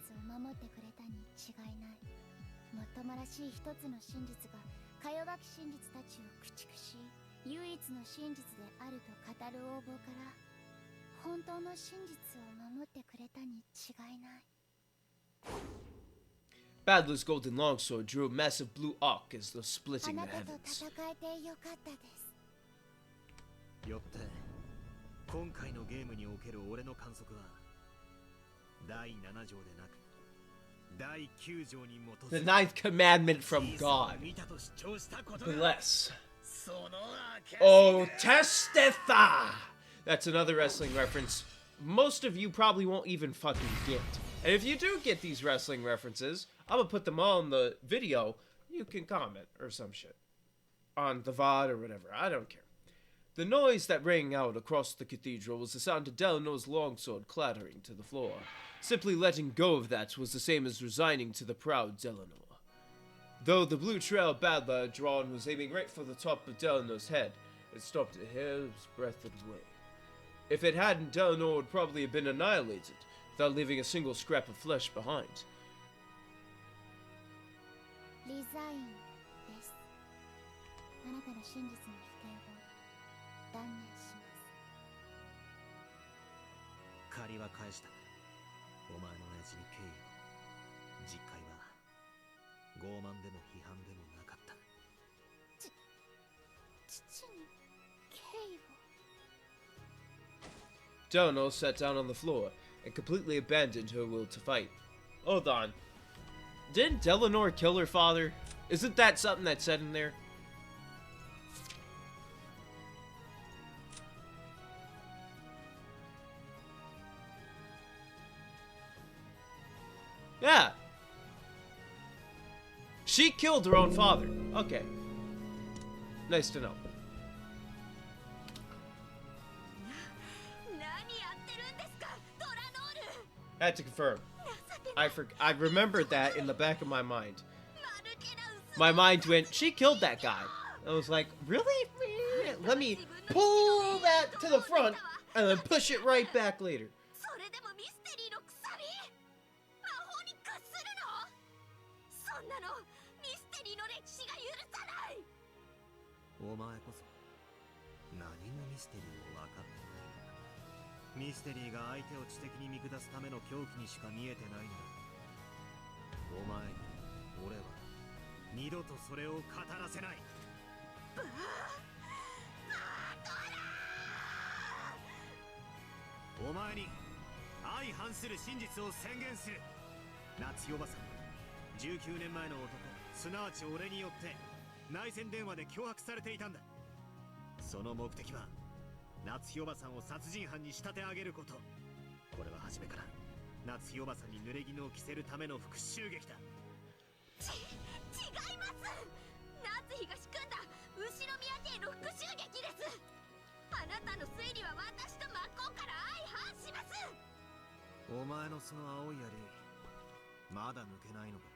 Badler's golden longsword drew a massive blue arc as though splitting the heavens. よって今回のゲームにおける俺の観測は第7条でなく第9条に基づく The ninth commandment from God. Bless. Oh, testify! That's another wrestling reference most of you probably won't even fucking get. And if you do get these wrestling references, I'm gonna put them all in the video. You can comment or some shit on the VOD or whatever. I don't care. The noise that rang out across the cathedral was the sound of Delano's longsword clattering to the floor. Simply letting go of that was the same as resigning to the proud Delano. Though the blue trail Badler had drawn was aiming right for the top of Delano's head, it stopped a hair's breadth away. If it hadn't, Delano would probably have been annihilated, without leaving a single scrap of flesh behind. Resign です。あなたの真実の否定を断念します。借りは返した。お前の親父に敬意を。実戒は傲慢でも批判でもなかった。父に敬意を。Delano sat down on the floor and completely abandoned her will to fight. Hold on. Didn't Delano kill her father? Isn't that something that's said in there? Yeah. She killed her own father. Okay. Nice to know. I had to confirm. I remembered that in the back of my mind. my mind went, she killed that guy. I was like, really? Let me pull that to the front and then push it right back later. それでもミステリーの鎖魔法に屈するの？そんなのミステリーの歴史が許さない。お前こそ何もミステリーを分かってないな。ミステリーが相手を知的に見下すための狂気にしか見えてないなら、お前に俺は二度とそれを語らせない。お前に相反する真実を宣言する。夏代おばさん、19年前の男、すなわち俺によって内戦電話で脅迫されていたんだ。その目的は夏代おばさんを殺人犯に仕立て上げること。これは初めから夏代おばさんに濡れ衣を着せるための復讐劇だ。違います。夏日が仕組んだ後宮邸の復讐劇です。あなたの推理は私と真っ向から相反します。お前のその青い槍、まだ抜けないのか。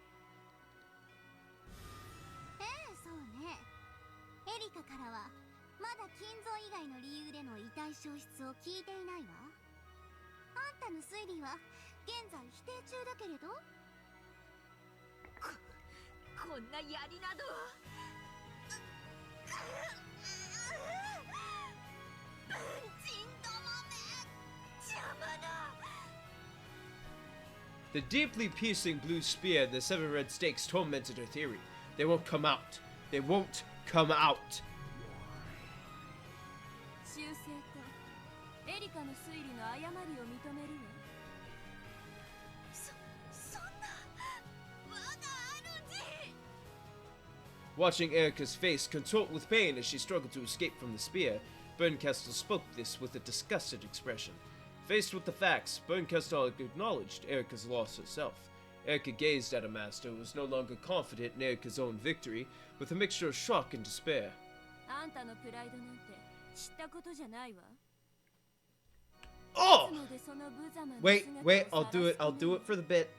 そうね。エリカからはまだ金蔵以外の理由での遺体消失を聞いていないわ。あんたの推理は現在否定中だけれど。こんな槍など。文人どもめ、邪魔だ。The deeply piercing blue spear and the 7 red stakes tormented her theory. They won't come out. They won't come out. 修正とエリカの推理の誤りを認めるわ。そんな我が主。Watching Erica's face contort with pain as she struggled to escape from the spear, Bernkastel spoke this with a disgusted expression. Faced with the facts, Bernkastel acknowledged Erica's loss herself. Erica gazed at a master who was no longer confident in Erica's own victory, with a mixture of shock and despair. あんたのプライドなんて知ったことじゃないわ。 Oh! Wait, I'll do it for the bit.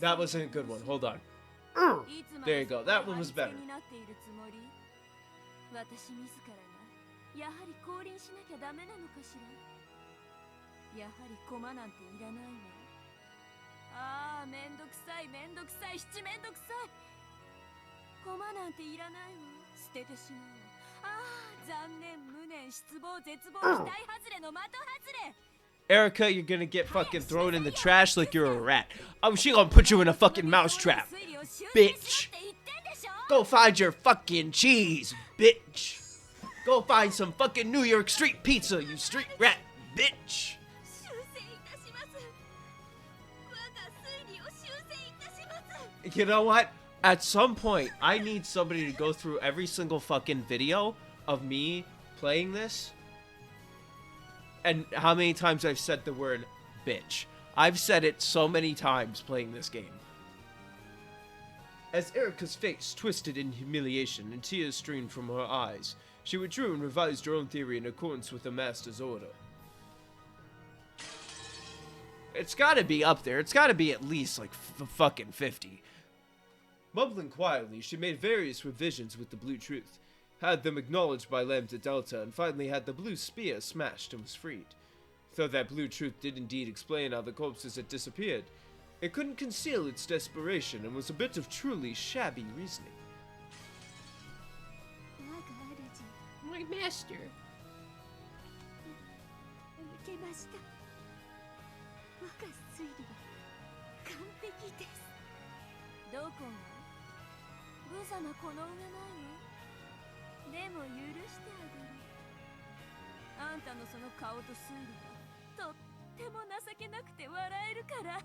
That wasn't a good one, hold on. There you go, that one was better. 私自らがやはり降臨しなきゃダメなのかしら。やはり駒なんていらないわ。ああ、めんどくさい、めんどくさい、七めんどくさい。駒なんていらないわ。捨ててしまう。ああ、残念、無念、失望、絶望、期待外れの的外れ。 Erica, you're gonna get fucking thrown in the trash like you're a rat. Oh, she gonna put you in a fucking mousetrap. Bitch. Go find your fucking cheese, bitch. Go find some fucking New York street pizza, you street rat, bitch. You know what? At some point, I need somebody to go through every single fucking video of me playing this. And how many times I've said the word bitch. I've said it so many times playing this game. As Erica's face twisted in humiliation and tears streamed from her eyes, she withdrew and revised her own theory in accordance with the master's order. It's gotta be up there. It's gotta be at least like fucking 50. Mumbling quietly, she made various revisions with the blue truth, had them acknowledged by Lambda Delta, and finally had the blue spear smashed and was freed. Though that blue truth did indeed explain how the corpses had disappeared, it couldn't conceal its desperation and was a bit of truly shabby reasoning. My master. 受けました。我が推理は完璧です。どこが？無様この上ないわ。でも許してあげる。あんたのその顔と推理がとっても情けなくて笑えるから。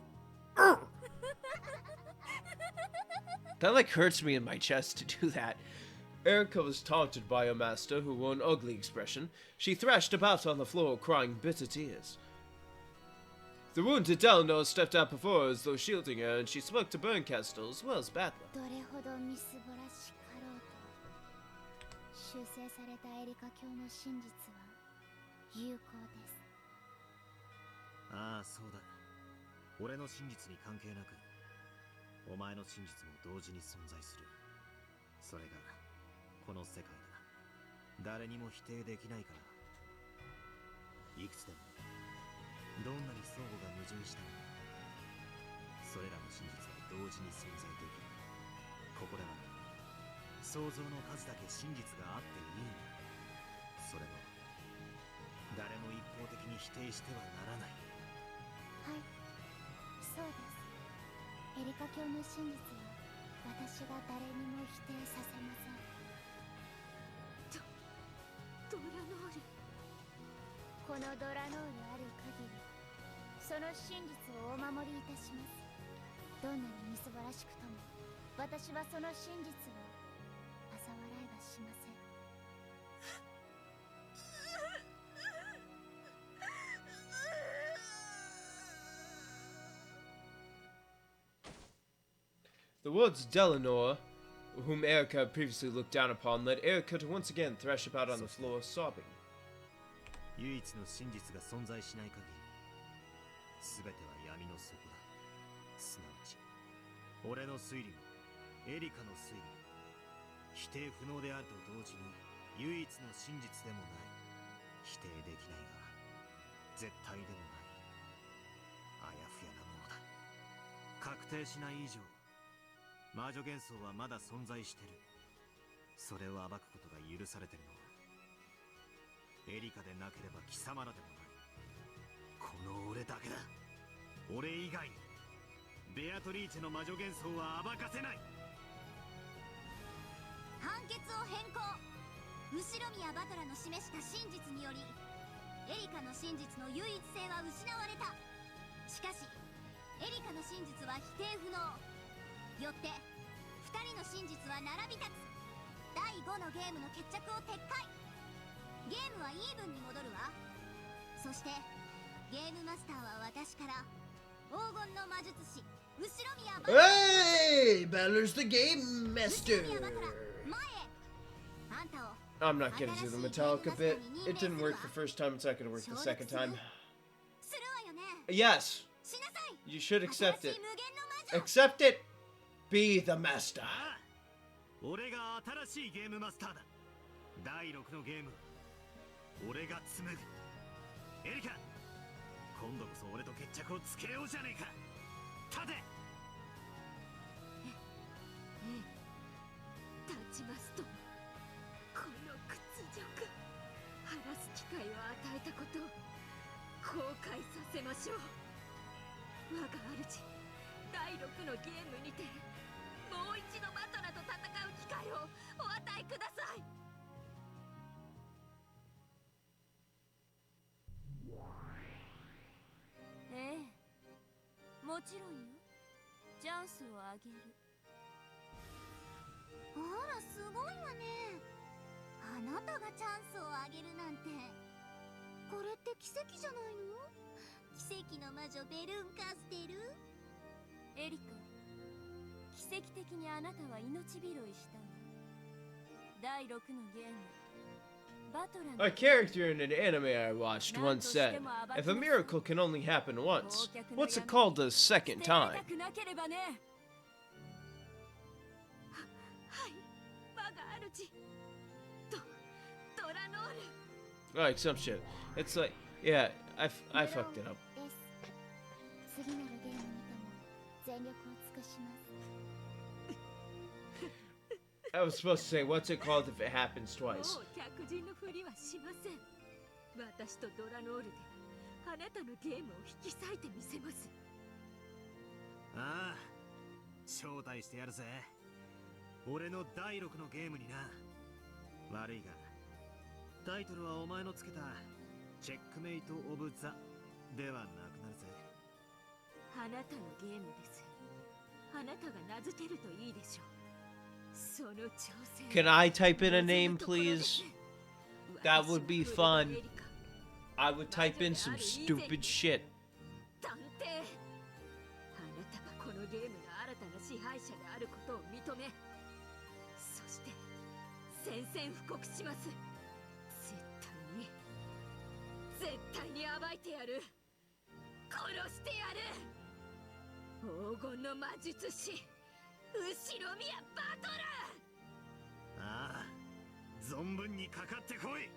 That like hurts me in my chest to do that. Erica was taunted by a master who wore an ugly expression. She thrashed about on the floor, crying bitter tears. The wounded Delnor stepped out before her as though shielding her, and she spoke to Bernkastel as well as Battler. どれほどみすぼらしかろうと、修正されたエリカ教の真実は有効です。ああ、そうだ。俺の真実に関係なく、お前の真実も同時に存在する。それがこの世界だ。誰にも否定できないから。いくつでもどんなに相互が矛盾したのか、それらの真実は同時に存在できる。ここでは想像の数だけ真実があっていいんだ。それも誰も一方的に否定してはならない。はい、そうです。エリカ教の真実は私が誰にも否定させません。ドラノール。このドラノールある限り、その真実をお守りいたします。どんなにみすぼらしくとも、私はその真実を嘲笑いはしません。The words Delanor, whom Erica had previously looked down upon, led Erica to once again thrash about on the floor, sobbing. 唯一の真実が存在しない限り、全ては闇の底だ。すなわち、俺の推理もエリカの推理も否定不能であると同時に唯一の真実でもない。否定できないが絶対でもない。あやふやなものだ。確定しない以上、魔女幻想はまだ存在してる。それを暴くことが許されてるのはエリカでなければ貴様らでもない。この俺だけだ。俺以外にベアトリーチェの魔女幻想は暴かせない。判決を変更。後ろ宮バトラの示した真実により、エリカの真実の唯一性は失われた。しかしエリカの真実は否定不能。よって2人の真実は並び立つ。第5のゲームの決着を撤回。ゲームはイーブンに戻るわ。そしてゲームマスターは私から黄金の魔術師後ろ宮バトラ。 Hey! Baller's the Game Master! 後ろ宮バトラ、前へ。あんたを I'm not getting to the Metallica bit. It didn't work the first time, it's not gonna work the second time. するわよね。 Yes! しなさい。 You should accept 新 it. しい無限の魔女。 Accept it! Be the master! ああ、俺が新しいゲームマスターだ。第6のゲーム俺が紡ぐ。エリカ、今度こそ俺と決着をつけようじゃねえか。立て。立ちますとも、この屈辱、晴らす機会を与えたことを後悔させましょう。我が主、第6のゲームにてもう一度バトラと戦う機会をお与えください。ええ、もちろんよ。チャンスをあげる。あら、すごいわね。あなたがチャンスをあげるなんて。これって奇跡じゃないの？奇跡の魔女ベルンカステル。エリカ、奇跡的にあなたは命拾いしたわ。第6のゲーム、バトラの A character in an anime I watched once said, if a miracle can only happen once, what's it called the second 捨てら time? れたくなければね。はい、我が主。ドラノール。 Like some shit. It's like, yeah, I fucked it up. です。次なるゲームにても全力を尽くします。 I was supposed to say, what's it called if it happens twice? もう客人のふりはしません。私とドラノールであなたのゲームを引き裂いてみせます。ああ、招待してやるぜ。俺の第6のゲームにな。悪いがタイトルはお前のつけたチェックメイト・オブ・ザではなくなるぜ。あなたのゲームです。あなたが名付けるといいでしょう。その挑戦。 Can I type in a name, please? That would be fun. I would type in some stupid shit. 探偵。あなたがこのゲームの新たな支配者であることを認め、そして宣戦布告します。絶対に暴いてやる。殺してやる。黄金の魔術師後ろ宮バトラー。ああ、存分にかかってこい、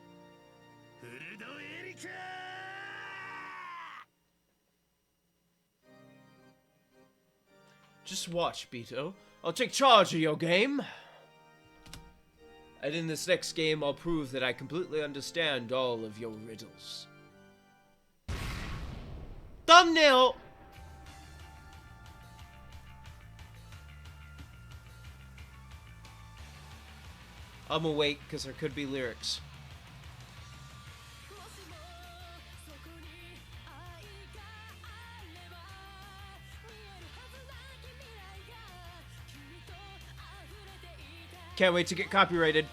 フルドエリカ。Just watch, Beto. I'll take charge of your game. And in this next game, I'll prove that I completely understand all of your riddles. Thumbnail! I'm awake because there could be lyrics. Can't wait to get copyrighted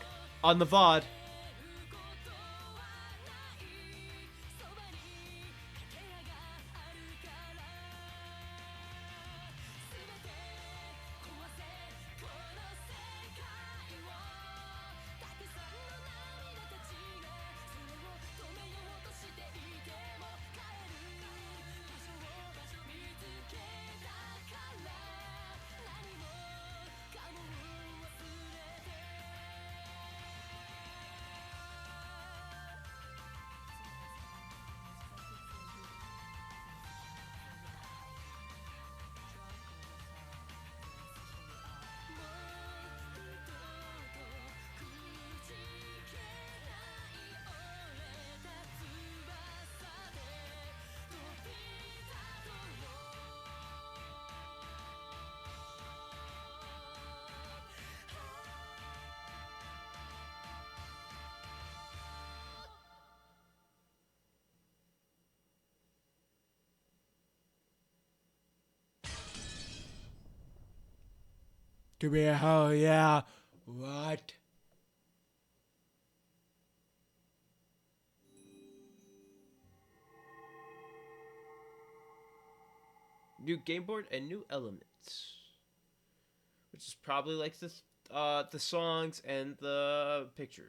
on the VOD. Give me a hell yeah. What? New game board and new elements. Which is probably like the songs and the pictures.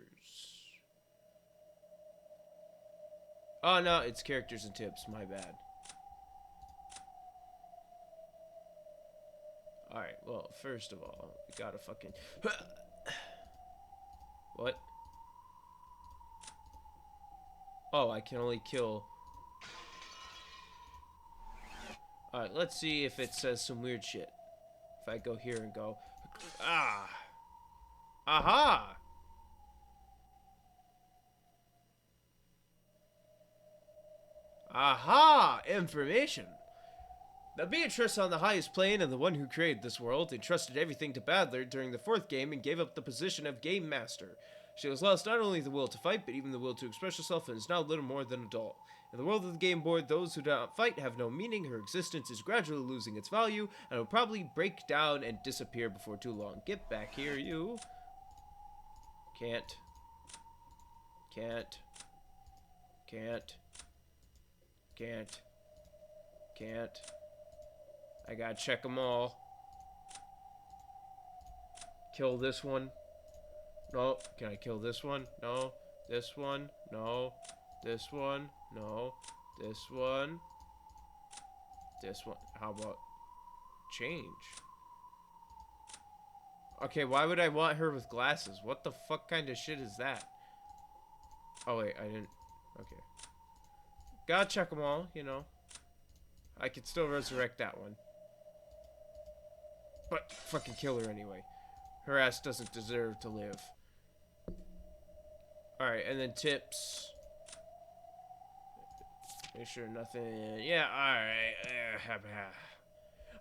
Oh no, it's characters and tips, my bad. Alright, well, first of all, we gotta fucking... What? Oh, I can only kill... Alright, let's see if it says some weird shit. If I go here and go... Ah! Aha! Aha! Information! Now Beatrice on the highest plane and the one who created this world entrusted everything to Badler during the 4th game and gave up the position of Game Master. She has lost not only the will to fight, but even the will to express herself and is now little more than a doll. In the world of the game board, those who do not fight have no meaning, her existence is gradually losing its value, and will probably break down and disappear before too long. Get back here, you. Can't. Can't. Can't. Can't. Can't. I gotta check them all. Kill this one. No. Can I kill this one? No. This one? No. This one? No. This one? This one? How about change? Okay, why would I want her with glasses? What the fuck kind of shit is that? Oh wait, I didn't. Okay. Gotta check them all, you know. I could still resurrect that one. But fucking kill her anyway. Her ass doesn't deserve to live. Alright, and then tips. Make sure nothing... Yeah, alright.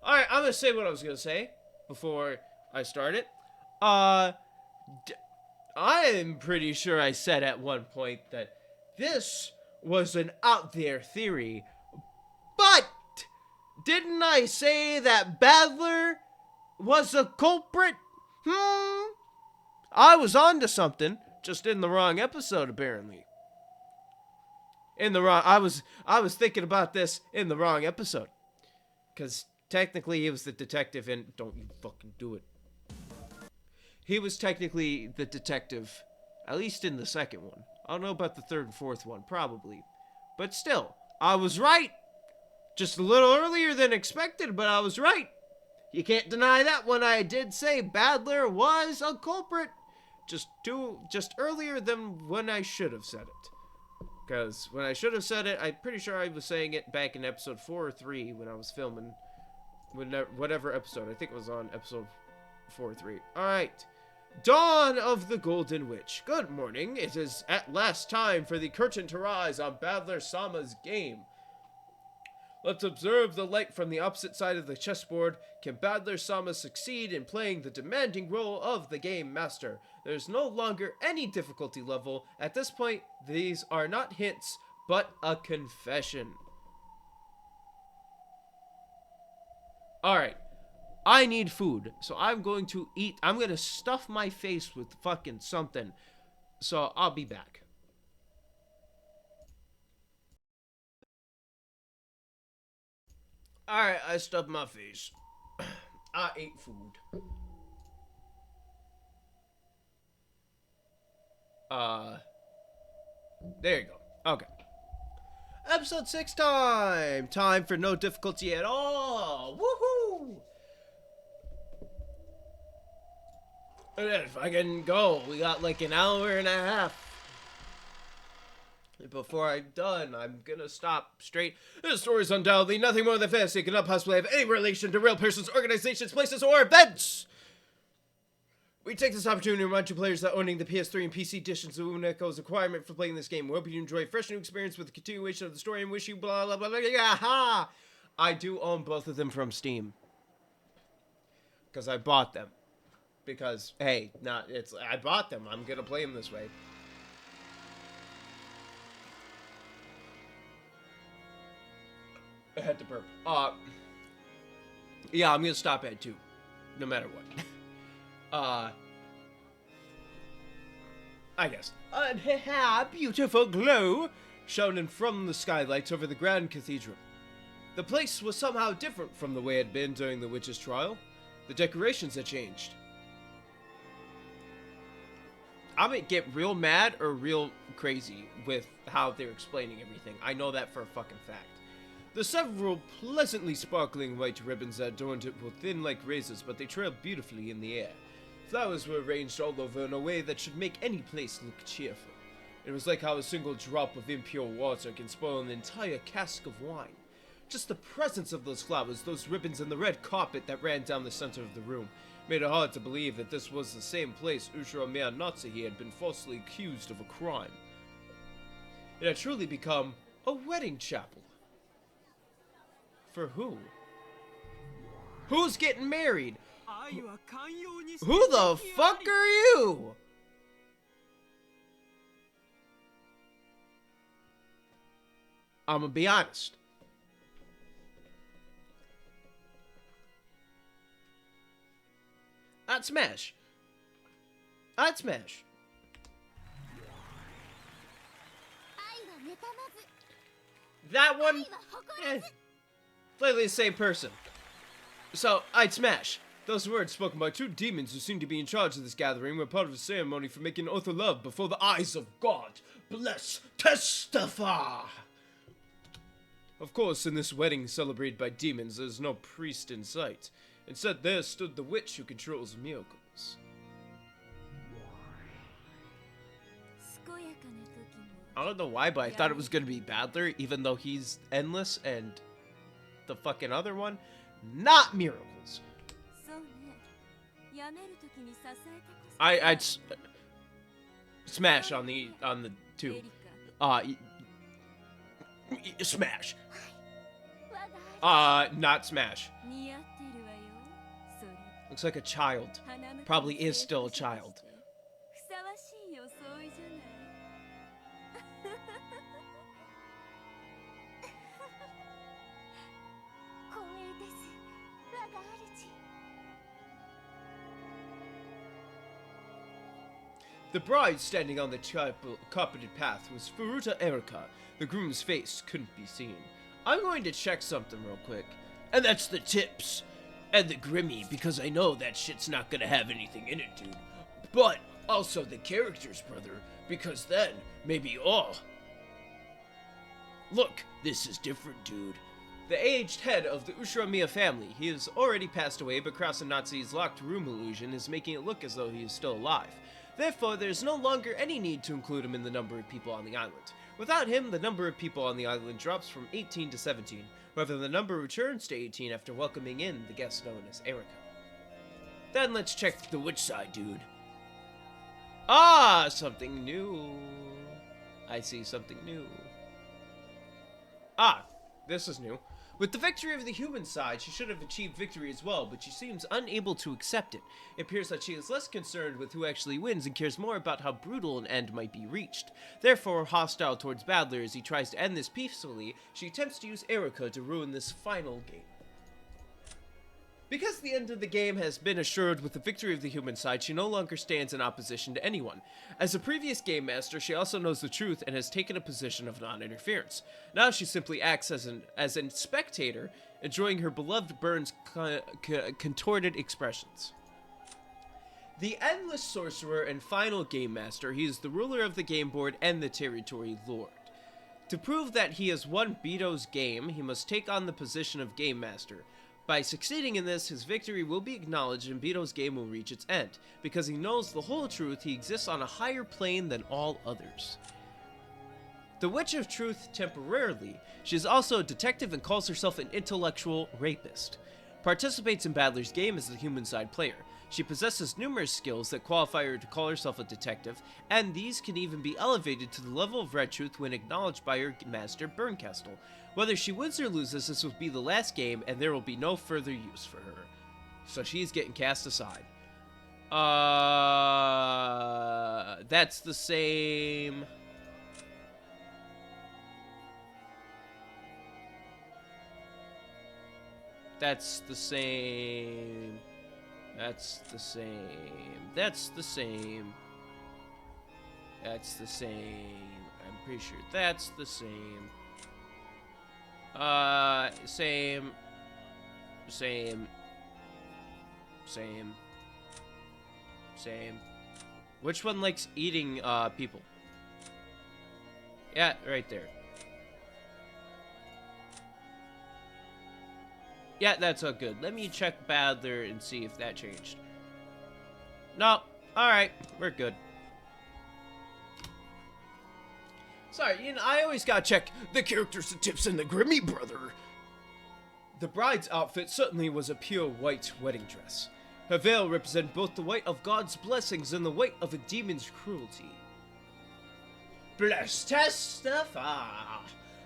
Alright, I'm gonna say what I was gonna say before I start it. I'm pretty sure I said at one point that this was an out there theory. But didn't I say that Badler was a culprit? I was onto something, just in the wrong episode apparently. In the wrong, I was thinking about this in the wrong episode. Cuz technically he was the detective and don't you fucking do it. He was technically the detective, at least in the second one. I don't know about the third and fourth one, probably. But still, I was right. Just a little earlier than expected, but I was right. You can't deny that one. I did say Badler was a culprit. Just earlier than when I should have said it. Because when I should have said it, I'm pretty sure I was saying it back in episode 4 or 3 when I was filming. Whatever episode. I think it was on episode 4 or 3. Alright. Dawn of the Golden Witch. Good morning. It is at last time for the curtain to rise on Badler-sama's game. Let's observe the light from the opposite side of the chessboard. Can Badler-sama succeed in playing the demanding role of the game master? There's no longer any difficulty level. At this point, these are not hints, but a confession. Alright. I need food, so I'm going to eat. I'm going to stuff my face with fucking something. So I'll be back. Alright, I stuffed my face. I ate food. There you go. Okay. Episode 6 time! Time for no difficulty at all! Woohoo! If I can go, we got like an hour and a half. Before I'm done, I'm gonna stop straight. This story is undoubtedly nothing more than fantasy. It cannot possibly have any relation to real persons, organizations, places, or events. We take this opportunity to remind you players that owning the PS3 and PC editions of Umineko is a requirement for playing this game. We hope you enjoy a fresh new experience with the continuation of the story and wish you blah blah blah blah. Yaha! I do own both of them from Steam. Because I bought them. Because, hey, I bought them. I'm gonna play them this way. I had to burp. Yeah, I'm gonna stop at 2. No matter what. I guess. Beautiful glow shone from the skylights over the Grand Cathedral. The place was somehow different from the way it had been during the witch's trial. The decorations had changed. I'm gonna get real mad or real crazy with how they're explaining everything. I know that for a fucking fact. The several pleasantly sparkling white ribbons that adorned it were thin like razors, but they trailed beautifully in the air. Flowers were arranged all over in a way that should make any place look cheerful. It was like how a single drop of impure water can spoil an entire cask of wine. Just the presence of those flowers, those ribbons, and the red carpet that ran down the center of the room made it hard to believe that this was the same place Ushiro Miyanazuki had been falsely accused of a crime. It had truly become a wedding chapel. For who? Who's getting married? Who the fuck are you? I'm gonna be honest. I'd smash. I'd smash. That one, clearly the same person. So, I'd smash. Those words spoken by 2 demons who seemed to be in charge of this gathering were part of a ceremony for making an oath of love before the eyes of God. Bless, testify! Of course, in this wedding celebrated by demons, there's no priest in sight. Instead, there stood the witch who controls miracles. I don't know why, but I thought it was going to be Badler, even though he's endless, and the fucking other one, not miracles. I'd smash on the 2. Smash. Not smash. Looks like a child. Probably is still a child. The bride standing on the carpeted path was Furuta Erika. The groom's face couldn't be seen. I'm going to check something real quick. And that's the tips. And the Grimmy, because I know that shit's not gonna have anything in it, dude. But also the characters, brother, because then, maybe all. Look, this is different, dude. the aged head of the Ushiromiya family. He has already passed away, but Krasunatsu's locked room illusion is making it look as though he is still alive. Therefore, there's no longer any need to include him in the number of people on the island. Without him, the number of people on the island drops from 18 to 17. However, the number returns to 18 after welcoming in the guest known as Eriko. Then let's check the witch side, dude. Ah, something new. I see something new. Ah, this is new. With the victory of the human side, she should have achieved victory as well, but she seems unable to accept it. It appears that she is less concerned with who actually wins and cares more about how brutal an end might be reached. Therefore, hostile towards Badler as he tries to end this peacefully, she attempts to use Erika to ruin this final game. Because the end of the game has been assured with the victory of the human side, she no longer stands in opposition to anyone. As a previous game master, she also knows the truth and has taken a position of non-interference. Now she simply acts as a spectator, enjoying her beloved Burn's contorted expressions. The Endless Sorcerer and final game master, he is the ruler of the game board and the territory lord. To prove that he has won Bito's game, he must take on the position of game master. By succeeding in this, his victory will be acknowledged and Bito's game will reach its end. Because he knows the whole truth, he exists on a higher plane than all others. The Witch of Truth temporarily, she is also a detective and calls herself an intellectual rapist. Participates in Badler's game as the human side player. She possesses numerous skills that qualify her to call herself a detective, and these can even be elevated to the level of Red Truth when acknowledged by her master Bernkastel. Whether she wins or loses, this will be the last game, and there will be no further use for her. So she's getting cast aside. That's the same. That's the same. That's the same. That's the same. That's the same. I'm pretty sure that's the same. Same. Same. Same. Same. Which one likes eating, people? Yeah, right there. Yeah, that's all good. Let me check Badler and see if that changed. No. Alright, we're good. Sorry, you know, I always gotta check the characters and tips in the Grimmy brother. The bride's outfit certainly was a pure white wedding dress. Her veil represented both the white of God's blessings and the white of a demon's cruelty. Bless Testafar!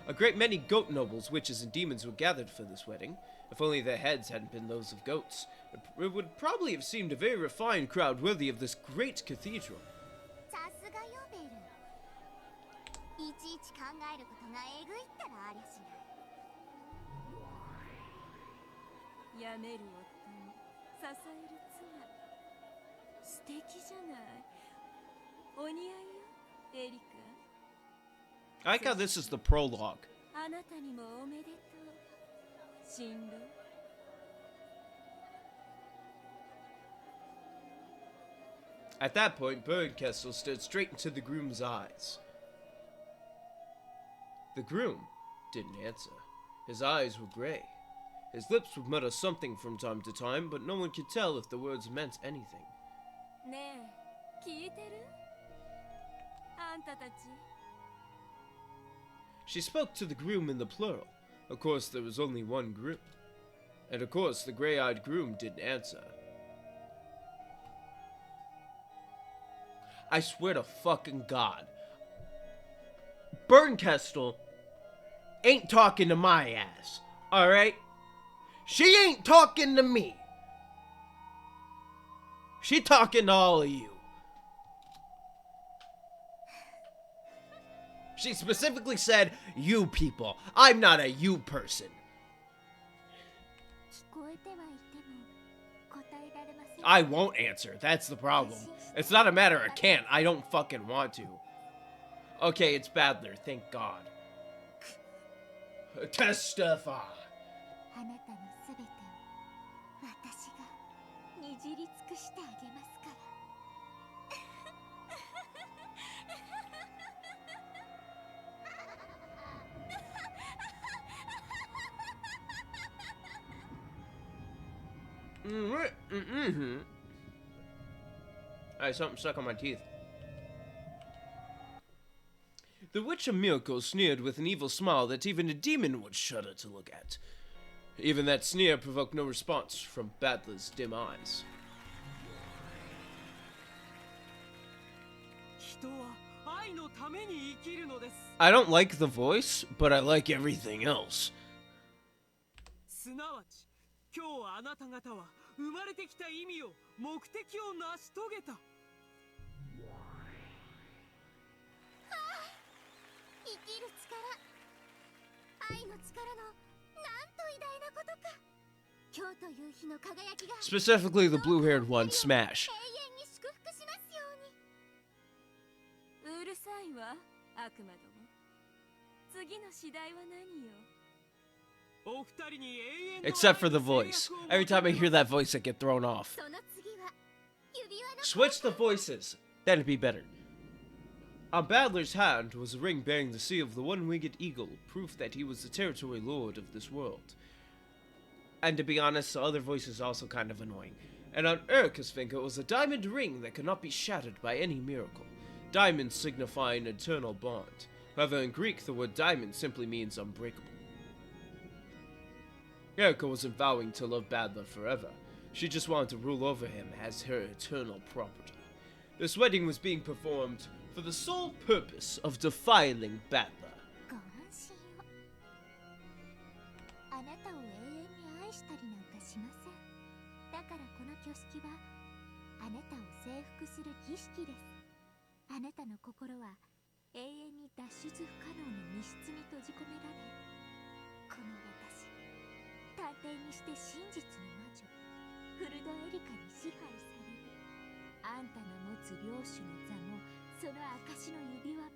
A great many goat nobles, witches, and demons were gathered for this wedding. If only their heads hadn't been those of goats, it would probably have seemed a very refined crowd worthy of this great cathedral. I like how this is the prologue. At that point, Bernkastel stared straight into the groom's eyes. The groom didn't answer. His eyes were gray. His lips would mutter something from time to time, but no one could tell if the words meant anything. She spoke to the groom in the plural. Of course, there was only one groom. And of course, the gray-eyed groom didn't answer. I swear to fucking God. Bernkastel ain't talking to my ass, alright? She ain't talking to me. She talking to all of you. She specifically said, you people. I'm not a you person. I won't answer. That's the problem. It's not a matter of can't. I don't fucking want to. Okay, it's Badler. Thank God. Testify. Alright, something stuck on my teeth. The witch Umineko sneered with an evil smile that even a demon would shudder to look at. Even that sneer provoked no response from Badler's dim eyes. I don't like the voice, but I like everything else. すなわち、今日あなた方は生まれてきた意味を、目的を成し遂げた。生きる力、愛の力のなんと偉大なことか。今日という日の輝きが Specifically the blue-haired one, Smash. 永遠に祝福しますように。うるさいわ、悪魔ども。次の次第は何よ。 Except for the voice. Every time I hear that voice, I get thrown off. Switch the voices. That'd be better. On Badler's hand was a ring bearing the seal of the one-winged eagle, proof that he was the territory lord of this world. And to be honest, the other voice is also kind of annoying. And on Erika's finger was a diamond ring that could not be shattered by any miracle. Diamonds signify an eternal bond. However, in Greek, the word diamond simply means unbreakable. Erika wasn't vowing to love Badler forever. She just wanted to rule over him as her eternal property. This wedding was being performed for the sole purpose of defiling Badler. ご安心を。あなたを永遠に愛したりなんかしません。だからこの挙式はあなたを征服する儀式です。あなたの心は永遠に脱出不可能な密室に閉じ込められ、この私、探偵にして真実の魔女フルドエリカに支配される。あんたの持つ領主の座もその証の指輪も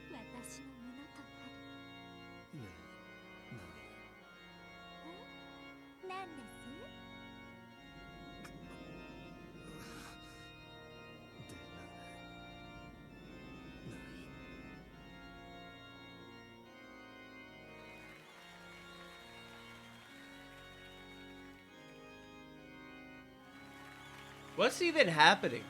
私のものとなる。何です？ What's even happening?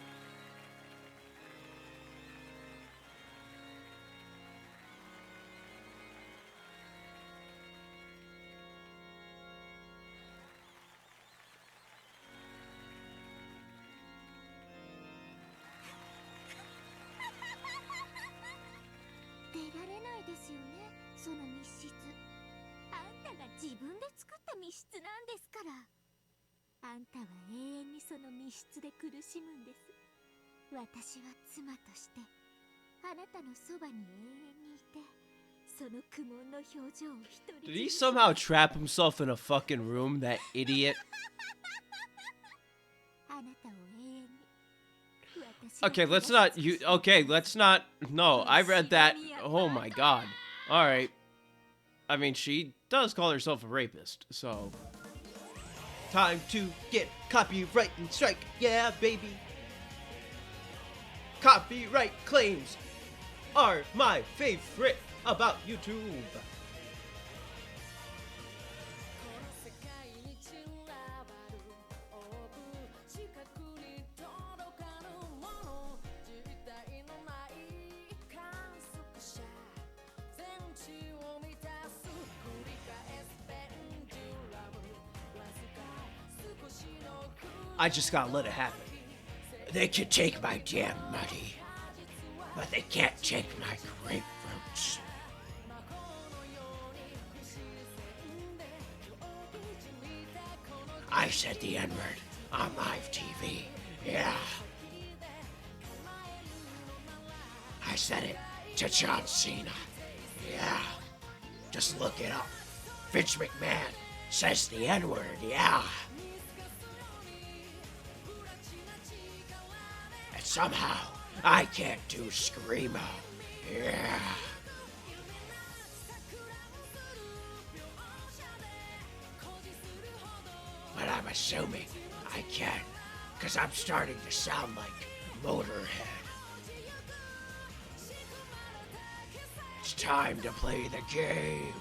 Did he somehow trap himself in a fucking room, that idiot? Okay, let's not. Let's not. No, I read that. Oh my god. Alright. I mean, she does call herself a rapist, so. Time to get copyright and strike. Yeah, baby. Copyright claims are my favorite about YouTube. I just gotta let it happen. They can take my damn money, but they can't take my grapefruits. I said the N-word on live TV. Yeah. I said it to John Cena. Yeah. Just look it up. Vince McMahon says the N-word. Yeah. And somehow I can't do Screamo. Yeah. But I'm assuming I can, because I'm starting to sound like Motorhead. It's time to play the game.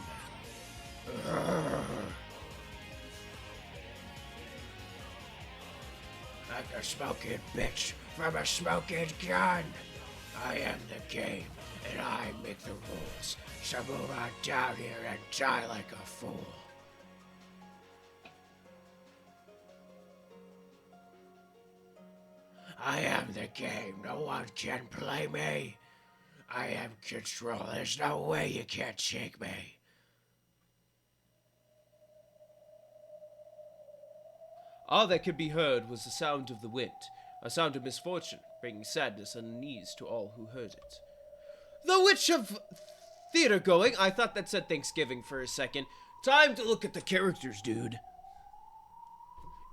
the smoking bitch from a smoking gun. I am the game, and I make the rules. So move on down here and die like a fool. I am the game. No one can play me. I am control. There's no way you can't shake me. All that could be heard was the sound of the wind, a sound of misfortune, bringing sadness and unease to all who heard it. The Witch of Theater going? I thought that said Thanksgiving for a second. Time to look at the characters, dude.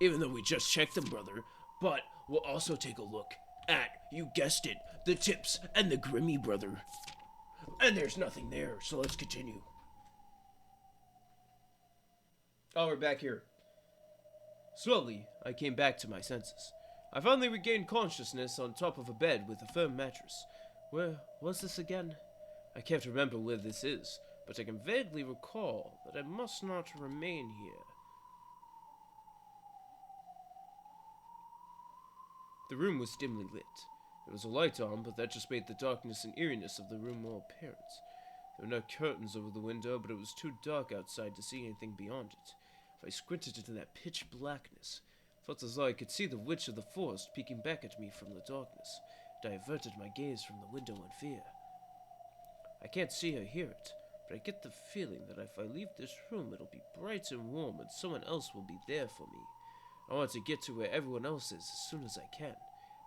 Even though we just checked them, brother, but we'll also take a look at, you guessed it, the tips and the Grimmy, brother. And there's nothing there, so let's continue. Oh, we're back here. Slowly, I came back to my senses. I finally regained consciousness on top of a bed with a firm mattress. Where was this again? I can't remember where this is, but I can vaguely recall that I must not remain here. The room was dimly lit. There was a light on, but that just made the darkness and eeriness of the room more apparent. There were no curtains over the window, but it was too dark outside to see anything beyond it. If I squinted into that pitch blackness, I felt as though I could see the Witch of the Forest peeking back at me from the darkness. I averted my gaze from the window in fear. I can't see or hear it, but I get the feeling that if I leave this room, it'll be bright and warm and someone else will be there for me. I want to get to where everyone else is as soon as I can.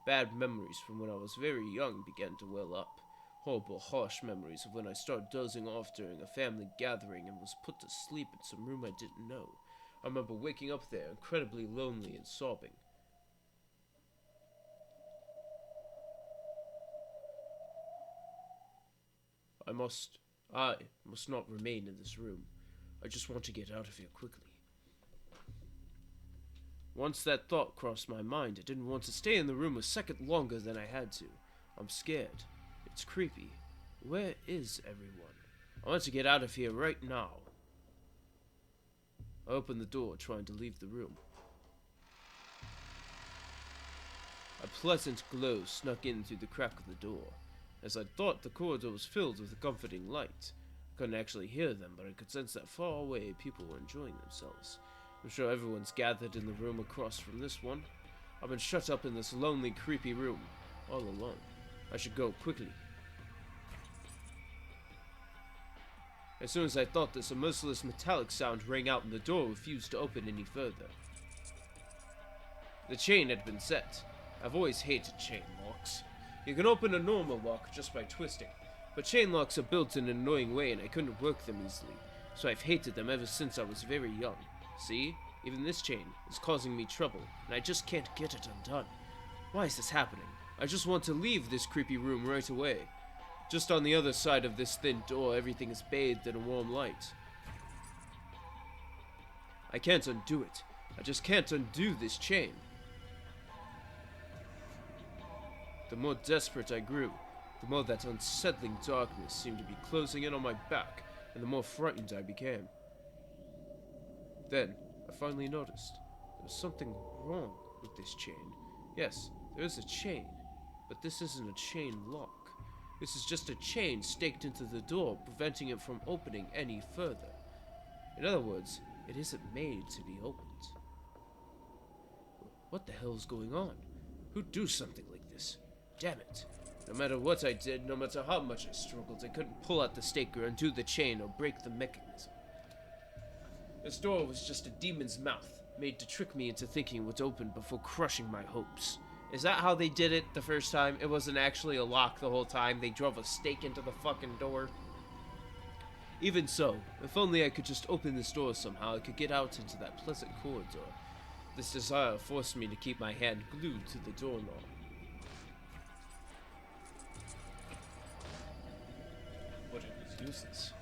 Bad memories from when I was very young began to well up. Horrible, harsh memories of when I started dozing off during a family gathering and was put to sleep in some room I didn't know. I remember waking up there, incredibly lonely and sobbing. I must not remain in this room. I just want to get out of here quickly. Once that thought crossed my mind, I didn't want to stay in the room a second longer than I had to. I'm scared. It's creepy. Where is everyone? I want to get out of here right now. I opened the door, trying to leave the room. A pleasant glow snuck in through the crack of the door. As I thought, the corridor was filled with a comforting light. I couldn't actually hear them, but I could sense that far away people were enjoying themselves. I'm sure everyone's gathered in the room across from this one. I've been shut up in this lonely, creepy room, all alone. I should go quickly. As soon as I thought this, a merciless metallic sound rang out and the door refused to open any further. The chain had been set. I've always hated chain locks. You can open a normal lock just by twisting, but chain locks are built in an annoying way and I couldn't work them easily, so I've hated them ever since I was very young. See? Even this chain is causing me trouble, and I just can't get it undone. Why is this happening? I just want to leave this creepy room right away. Just on the other side of this thin door, everything is bathed in a warm light. I can't undo it. I just can't undo this chain. The more desperate I grew, the more that unsettling darkness seemed to be closing in on my back, and the more frightened I became. Then, I finally noticed there was something wrong with this chain. Yes, there is a chain, but this isn't a chain lock. This is just a chain staked into the door, preventing it from opening any further. In other words, it isn't made to be opened. What the hell is going on? Who'd do something like this? Damn it. No matter what I did, no matter how much I struggled, I couldn't pull out the stake or undo the chain or break the mechanism. This door was just a demon's mouth, made to trick me into thinking it would open before crushing my hopes. Is that how they did it the first time? It wasn't actually a lock the whole time. They drove a stake into the fucking door. Even so, if only I could just open this door somehow, I could get out into that pleasant corridor. This desire forced me to keep my hand glued to the doorknob. But it was useless.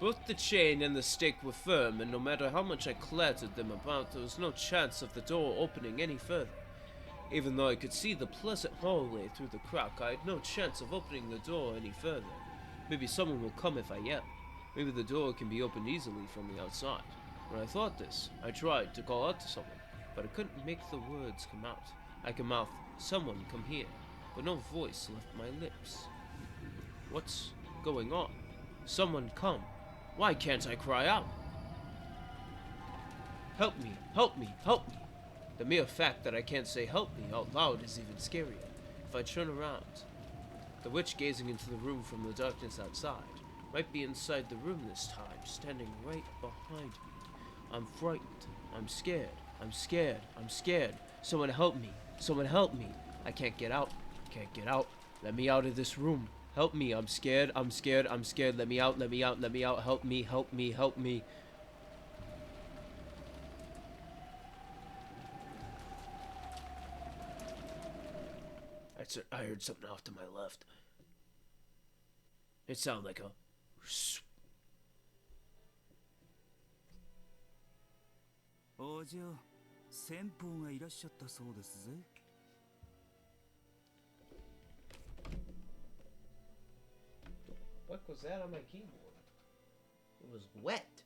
Both the chain and the stake were firm, and no matter how much I clattered them about, there was no chance of the door opening any further. Even though I could see the pleasant hallway through the crack, I had no chance of opening the door any further. Maybe someone will come if I yell. Maybe the door can be opened easily from the outside. When I thought this, I tried to call out to someone, but I couldn't make the words come out. I can mouth, "Someone come here," but no voice left my lips. What's going on? Someone come. Why can't I cry out? Help me, help me, help me. The mere fact that I can't say help me out loud is even scarier. If I turn around, the witch gazing into the room from the darkness outside might be inside the room this time, standing right behind me. I'm frightened. I'm scared. I'm scared. I'm scared. Someone help me. Someone help me. I can't get out. Can't get out. Let me out of this room. Help me. I'm scared. I'm scared. I'm scared. Let me out. Let me out. Let me out. Help me. Help me. Help me. I heard something off to my left. It sounded like a... What was that on my keyboard? It was wet.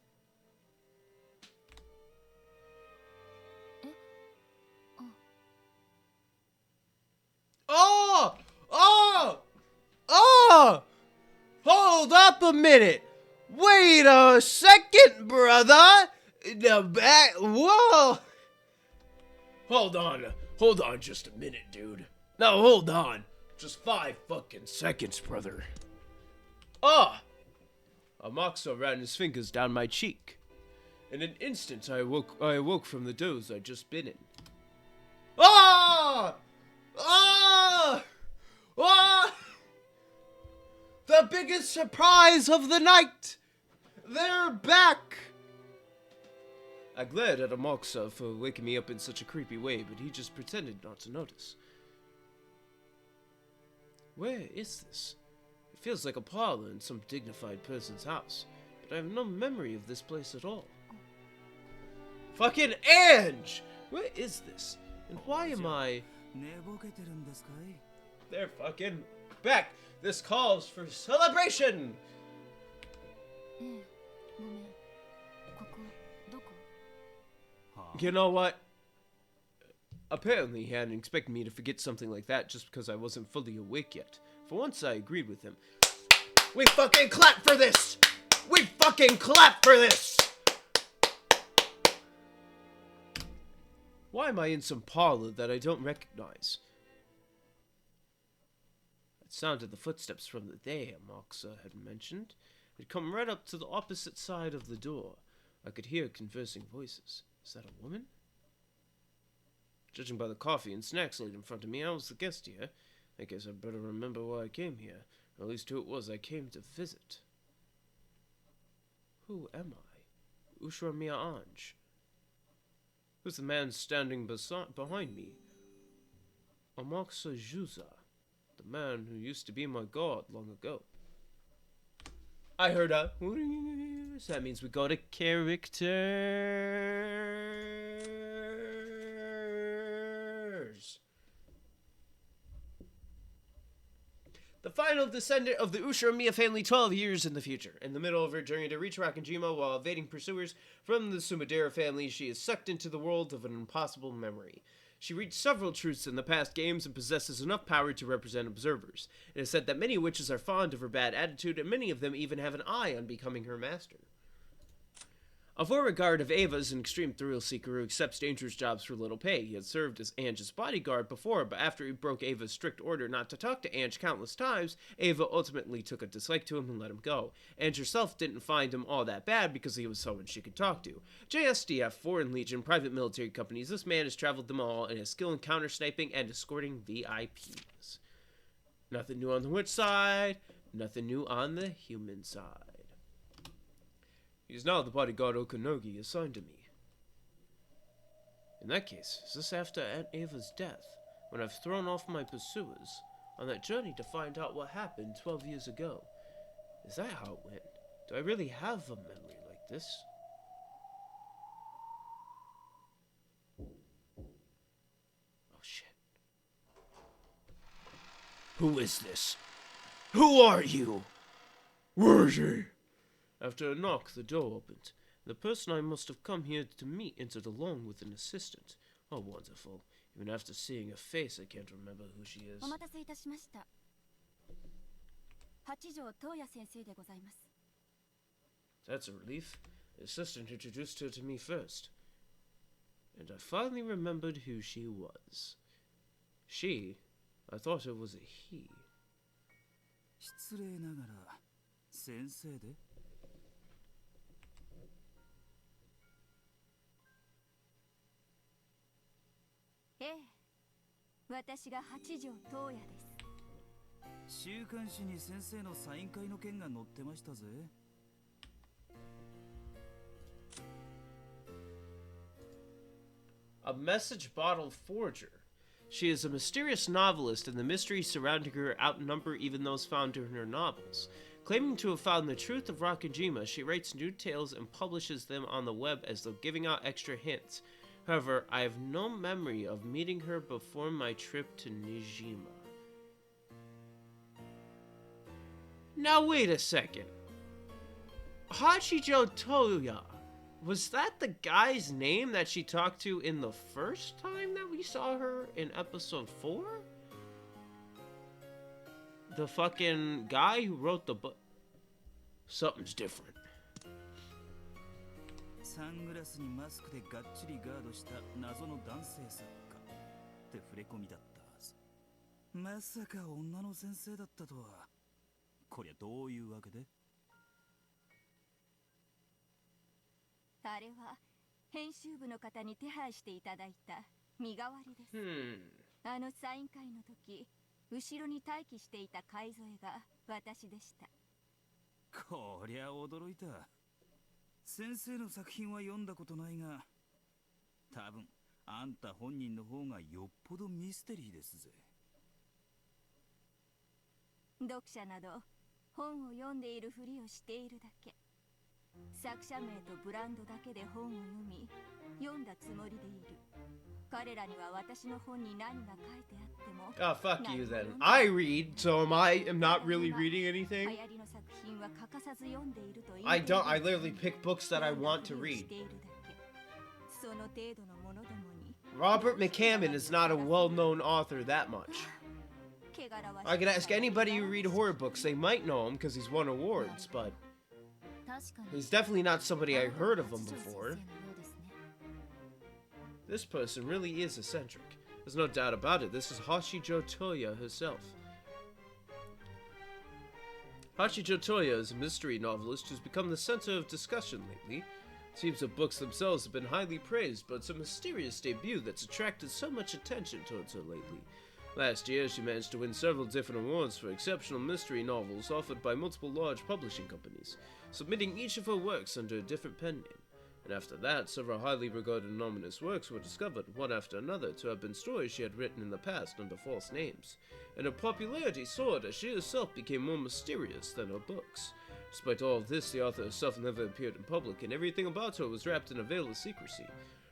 Oh! Oh! Oh! Hold up a minute. Wait a second, brother. The back. Whoa. Hold on just a minute, dude. No, hold on. Just 5 fucking seconds, brother. Ah! Amaxo ran his fingers down my cheek. In an instant, I awoke from the doze I'd just been in. Ah! Ah! Ah! The biggest surprise of the night! They're back! I glared at Amaxa for waking me up in such a creepy way, but he just pretended not to notice. Where is this? It feels like a parlor in some dignified person's house, but I have no memory of this place at all. Fucking Ange! Where is this? And why am I... They're fucking back! This calls for celebration! You know what? Apparently he hadn't expected me to forget something like that just because I wasn't fully awake yet. For once I agreed with him. We fucking clap for this! We fucking clap for this! Why am I in some parlor that I don't recognize? It sounded the footsteps from the day Amaxa had mentioned. Had come right up to the opposite side of the door. I could hear conversing voices. Is that a woman? Judging by the coffee and snacks laid in front of me, I was the guest here. I guess I'd better remember why I came here. Or at least who it was I came to visit. Who am I? Ushra Mia Ange. Who's the man standing behind me? Amaxa Juza, the man who used to be my god long ago. I heard a... So that means we got a characters. The final descendant of the Ushra family 12 years in the future. In the middle of her journey to reach Rakanjima while evading pursuers from the Sumadera family, she is sucked into the world of an impossible memory. She reached several truths in the past games and possesses enough power to represent observers. It is said that many witches are fond of her bad attitude, and many of them even have an eye on becoming her master. A regard of Ava's an extreme thrill seeker who accepts dangerous jobs for little pay. He had served as Ange's bodyguard before, but after he broke Ava's strict order not to talk to Ange countless times, Ava ultimately took a dislike to him and let him go. Ange herself didn't find him all that bad because he was someone she could talk to. JSDF, Foreign Legion, private military companies, this man has traveled them all and has skill in counter-sniping and escorting VIPs. Nothing new on the witch side, nothing new on the human side. He is now the bodyguard Okanogi assigned to me. In that case, is this after Aunt Ava's death, when I've thrown off my pursuers on that journey to find out what happened 12 years ago? Is that how it went? Do I really have a memory like this? Oh shit. Who is this? Who are you? Where is he? After a knock, the door opened. The person I must have come here to meet entered along with an assistant. Oh, wonderful. Even after seeing her face, I can't remember who she is. お待たせいたしました。八条東也先生でございます。That's a relief. The assistant introduced her to me first. And I finally remembered who she was. She? I thought it was a he. 失礼ながら先生で。ええ、私が八条東也です。週刊誌に先生のサイン会の件が載ってましたぜ。A message bottle forger. She is a mysterious novelist, and the mysteries surrounding her outnumber even those found in her novels. Claiming to have found the truth of Rakujima, she writes new tales and publishes them on the web as though giving out extra hints. However, I have no memory of meeting her before my trip to Nijima. Now wait a second. Hachijo Toya. Was that the guy's name that she talked to in the first time that we saw her in episode 4? The fucking guy who wrote the book. Something's different. サングラスにマスクでがっちりガードした謎の男性作家って触れ込みだったはず。まさか女の先生だったとは。こりゃどういうわけで？あれは編集部の方に手配していただいた身代わりです。あのサイン会の時、後ろに待機していた海添が私でした。こりゃ驚いた。先生の作品は読んだことないが、多分あんた本人の方がよっぽどミステリーですぜ。読者など本を読んでいるふりをしているだけ。作者名とブランドだけで本を読み、読んだつもりでいる。彼らには私の本に何が書いてあっても。Oh, fuck you then. I read, so am not really reading anything. 流行りの作品は欠かさず読んでいると言う。I literally pick books that I want to read. その程度のものどもに。Robert McCammon is not a well-known author that much. I could ask anybody who read horror books, they might know him because he's won awards, but he's definitely not somebody I heard of him before. This person really is eccentric. There's no doubt about it. This is Hachijo Toya herself. Hachijo Toya is a mystery novelist who's become the center of discussion lately. It seems the books themselves have been highly praised, but it's a mysterious debut that's attracted so much attention towards her lately. Last year, she managed to win several different awards for exceptional mystery novels offered by multiple large publishing companies, submitting each of her works under a different pen name. And after that, several highly regarded anonymous works were discovered, one after another, to have been stories she had written in the past under false names. And her popularity soared as she herself became more mysterious than her books. Despite all of this, the author herself never appeared in public, and everything about her was wrapped in a veil of secrecy.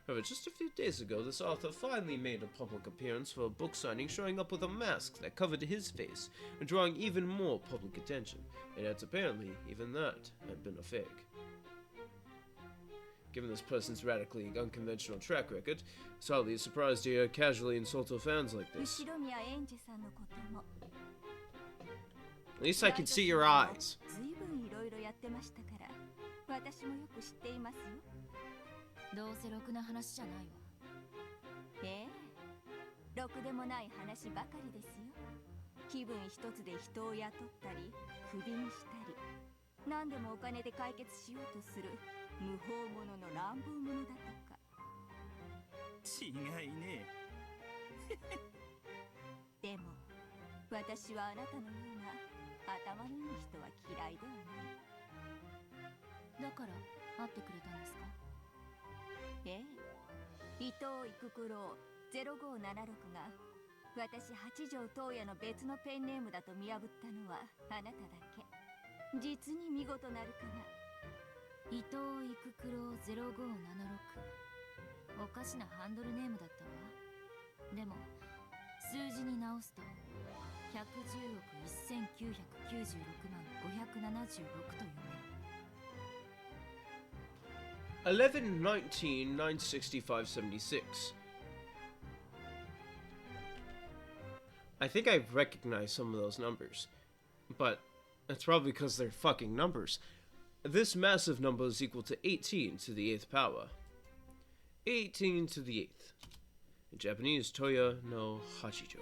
However, just a few days ago, this author finally made a public appearance for a book signing, showing up with a mask that covered his face, and drawing even more public attention. And yet, apparently, even that had been a fake. Given this person's radically unconventional track record, it's hardly a surprise to hear casually insult her fans like this. At least I can see your eyes. どうせろくな話じゃないわ。ええ、ろくでもない話ばかりですよ。気分一つで人を雇ったり、クビにしたり、何でもお金で解決しようとする無法者の乱暴者だとか。違いねえ。でも、私はあなたのような頭のいい人は嫌いではない。だから会ってくれたんですか？ええ、伊藤育九郎0576が私八条東也の別のペンネームだと見破ったのはあなただけ。実に見事なるかな。伊藤育九郎0576、おかしなハンドルネームだったわ。でも数字に直すと110億1996万576と読める。11-19-965-76. I think I recognize some of those numbers, but that's probably because they're fucking numbers. This massive number is equal to 18 to the 8th power. 18 to the 8th. In Japanese, Toya no Hachijo.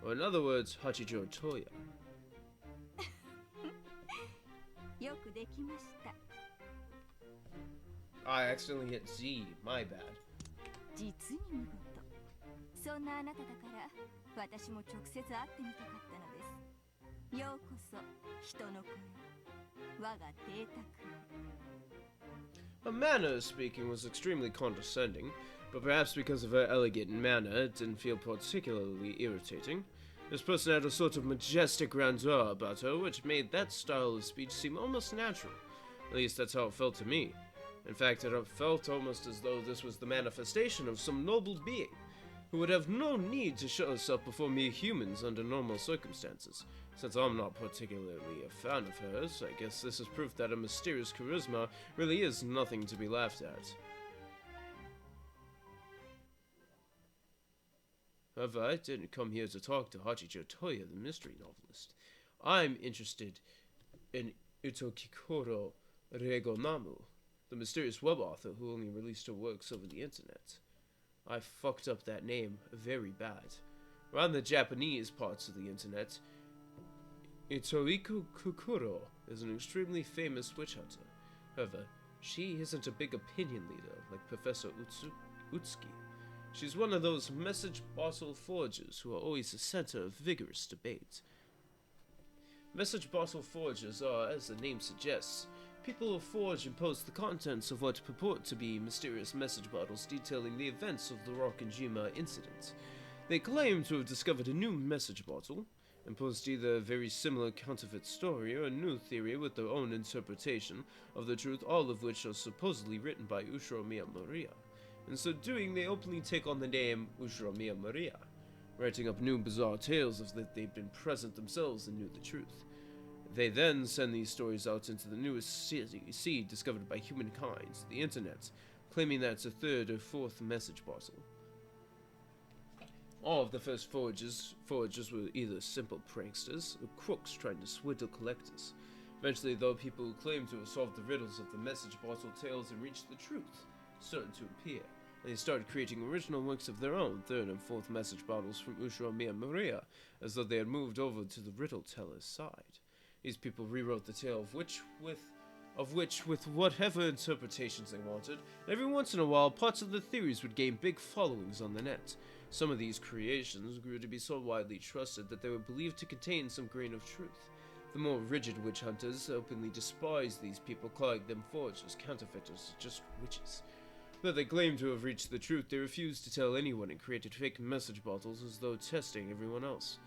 Or in other words, Hachijo Toya. よくできました。 I accidentally hit Z, my bad. 実に見事。そんなあなただから私も直接会ってみたかったのです。ようこそ人の声、我が邸宅へ。 Her manner of speaking was extremely condescending, but perhaps because of her elegant manner, it didn't feel particularly irritating. This person had a sort of majestic grandeur about her, which made that style of speech seem almost natural. At least that's how it felt to me. In fact, it felt almost as though this was the manifestation of some noble being, who would have no need to show herself before mere humans under normal circumstances. Since I'm not particularly a fan of hers, I guess this is proof that her mysterious charisma really is nothing to be laughed at. However, I didn't come here to talk to Hachijo Toya, the mystery novelist. I'm interested in Naku Koro, the mysterious web author who only released her works over the internet. I fucked up that name very bad. Around the Japanese parts of the internet, Naku Koro is an extremely famous witch hunter. However, she isn't a big opinion leader like Professor Utsuki. She's one of those message bottle forgers who are always the center of vigorous debate. Message bottle forgers are, as the name suggests, people who forge and post the contents of what purport to be mysterious message bottles detailing the events of the Rokkenjima incident. They claim to have discovered a new message bottle, and post either a very similar counterfeit story or a new theory with their own interpretation of the truth, all of which are supposedly written by Ushiromiya Maria. In so doing, they openly take on the name Ushiromiya Maria, writing up new bizarre tales as if they'd been present themselves and knew the truth. They then send these stories out into the newest sea discovered by humankind, the internet, claiming that it's a third or fourth message bottle. All of the first forgers were either simple pranksters or crooks trying to swindle collectors. Eventually, though, people who claimed to have solved the riddles of the message bottle tales and reached the truth started to appear, and they started creating original works of their own, third and fourth message bottles from Ushiromiya Maria, as though they had moved over to the riddle teller's side. These people rewrote the tale of which with whatever interpretations they wanted, and every once in a while parts of the theories would gain big followings on the net. Some of these creations grew to be so widely trusted that they were believed to contain some grain of truth. The more rigid witch hunters openly despised these people, calling them forgers, counterfeiters, just witches. Though they claimed to have reached the truth, they refused to tell anyone and created fake message bottles as though testing everyone else.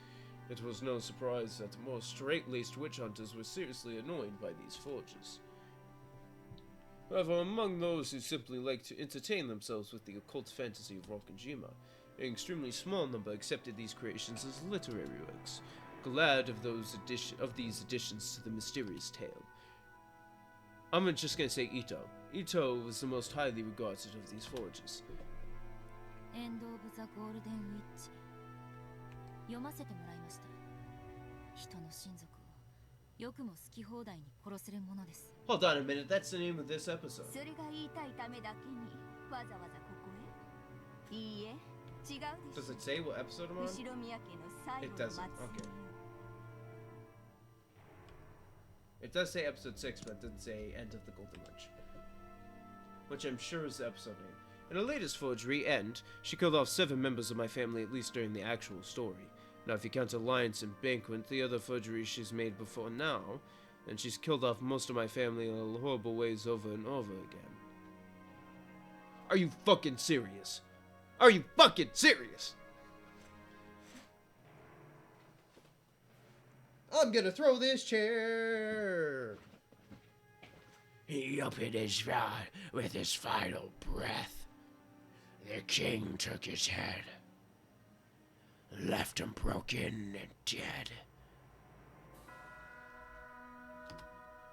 It was no surprise that the more straight-laced witch hunters were seriously annoyed by these forgers. However, among those who simply liked to entertain themselves with the occult fantasy of Rokkenjima, an extremely small number accepted these creations as literary works, glad of these additions to the mysterious tale. I'm just gonna say Ito. Ito was the most highly regarded of these forgers. End of the Golden Witch. 読ませてもらいました。人の親族をよくも好き放題に殺せるものです。Hold on a minute, that's the name of this episode. それが言いたいためだけにわざわざここへ。いいえ、違うでしょ。 Does it say what episode I'm on? 後ろ宮家の最後 It の doesn't. 末裔。 Okay. It does say episode 6, but it doesn't say End of the Golden Witch, which I'm sure is the episode name. In her latest forgery, End, she killed off 7 members of my family at least during the actual story. Now if you count Alliance and Banquet, the other forgeries she's made before now, then she's killed off most of my family in horrible ways over and over again. Are you fucking serious? Are you fucking serious? I'm gonna throw this chair. He opened his mouth with his final breath. The king took his head, left him broken and dead.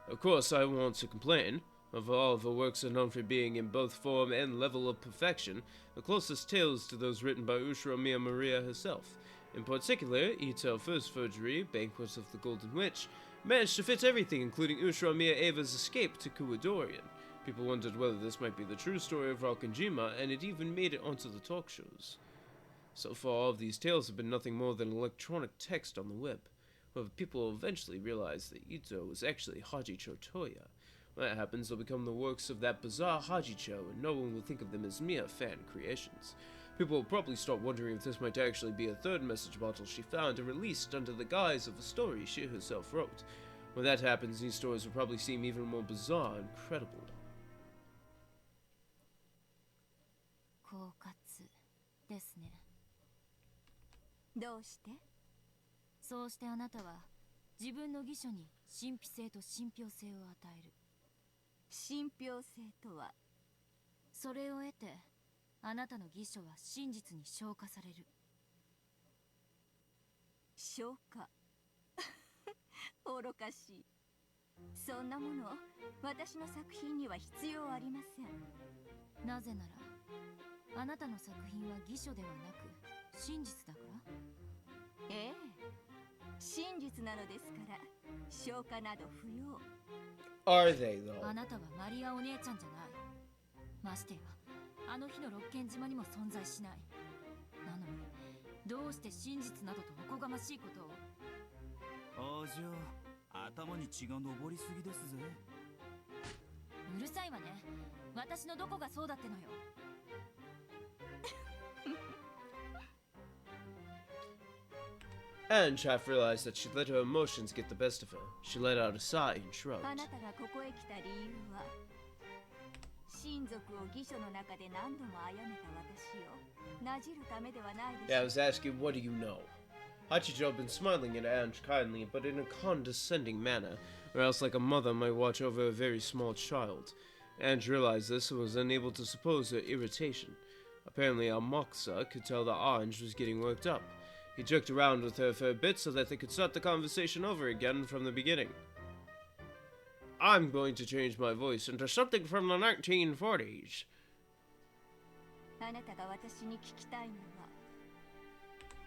Of course, I want to complain. Of all of her works are known for being in both form and level of perfection, the closest tales to those written by Ushiromiya Maria herself. In particular, Ito's first forgery, Banquet of the Golden Witch, managed to fit everything, including Ushiromiya Eva's escape to Kuwadorian. People wondered whether this might be the true story of Raukajima, and it even made it onto the talk shows. So far, all of these tales have been nothing more than electronic text on the web. However, people will eventually realize that Ito was actually Hachicho Toya. When that happens, they'll become the works of that bizarre Hachicho, and no one will think of them as mere fan creations. People will probably start wondering if this might actually be a third message bottle she found and released under the guise of a story she herself wrote. When that happens, these stories will probably seem even more bizarre and credible. 狡猾ですね。どうして？そうしてあなたは自分の偽書に神秘性と信憑性を与える。信憑性とは、それを得てあなたの偽書は真実に昇華される。昇華愚かしい。そんなもの私の作品には必要ありません。なぜならあなたの作品は偽書ではなく真実だから。ええ、真実なのですから昇華など不要。Are they though? あなたはマリアお姉ちゃんじゃない。ましてやあの日の六軒島にも存在しない。なのにどうして真実などとおこがましいことを。あじゃあ頭に血が上りすぎですぜ。うるさいわね。私のどこがそうだってのよ。And Chaff realized that she'd let her emotions get the best of her. She let out a sigh and shrugged. あなたがここへ来た理由は、親族を偽書の中で何度も殺めた私をなじるためではないでしょう。 Yeah, I was asking, what do you know? Hachijo had been smiling at Ange kindly, but in a condescending manner, or else like a mother might watch over a very small child. Ange realized this and was unable to suppose her irritation. Apparently, Almoxa could tell that Ange was getting worked up. He joked around with her for a bit so that they could start the conversation over again from the beginning. I'm going to change my voice into something from the 1940s. あなたが私に聞きたいのは、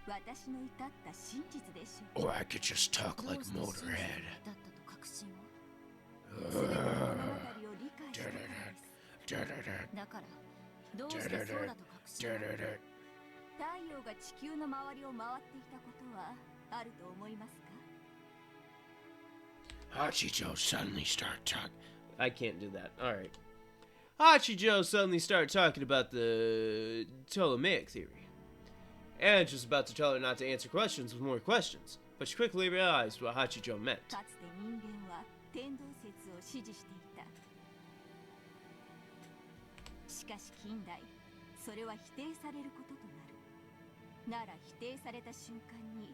私の至った真実でしょう。 Or I could just talk like Motorhead. だったと確信を。全ての物語を理解したからです。だからどうしてそうだと確信を。太陽が地球の周りを回っていたことはあると思いますか？ Hachijo suddenly start talking. I can't do that. Alright. Hachijo suddenly started talking about the Ptolemaic theory. Ange was about to tell her not to answer questions with more questions, but she quickly realized what Hachijo meant. かつて人間は天動説を支持していた。しかし近代、それは否定されることとなる。なら否定された瞬間に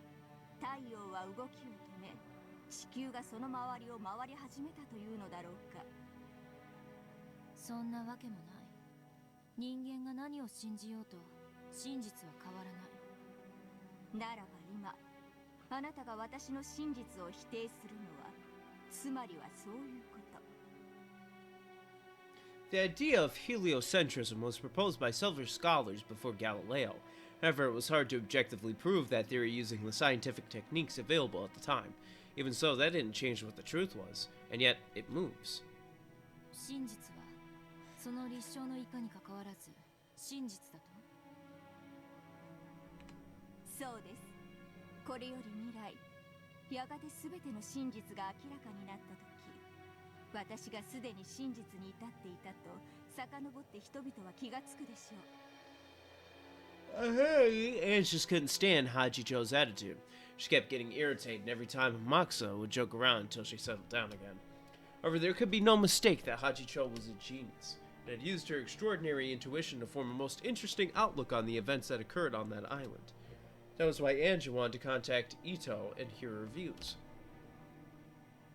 太陽は動きを止め、地球がその周りを回り始めたというのだろうか。そんなわけもない。人間が何を信じようと真実は変わらない。ならば今あなたが私の真実を否定するのは、つまりはそういうこと。 The idea of heliocentrism was proposed by several scholars before Galileo. However, it was hard to objectively prove that theory using the scientific techniques available at the time. Even so, that didn't change what the truth was, and yet it moves. 真実はその立証のいかにかかわらず真実だと。そうです。これより未来、やがて全ての真実が明らかになった時、私がすでに真実に至っていたと遡って人々は気がつくでしょう。 Ange just couldn't stand Hachijo's attitude. She kept getting irritated every time Moxa would joke around until she settled down again. However, there could be no mistake that Hachicho was a genius, and had used her extraordinary intuition to form a most interesting outlook on the events that occurred on that island. That was why Ange wanted to contact Ito and hear her views.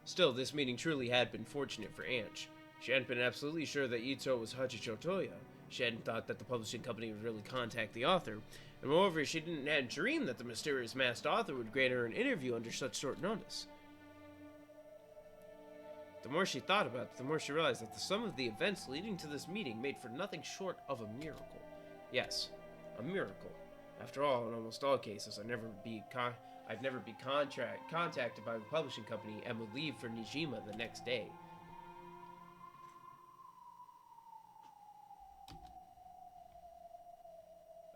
Still, this meeting truly had been fortunate for Ange. She hadn't been absolutely sure that Ito was Hachicho Toya. She hadn't thought that the publishing company would really contact the author, and moreover, she didn't have dreamed that the mysterious masked author would grant her an interview under such short notice. The more she thought about it, the more she realized that the sum of the events leading to this meeting made for nothing short of a miracle. Yes, a miracle. After all, in almost all cases, I'd never be contacted by the publishing company and would leave for Nijima the next day.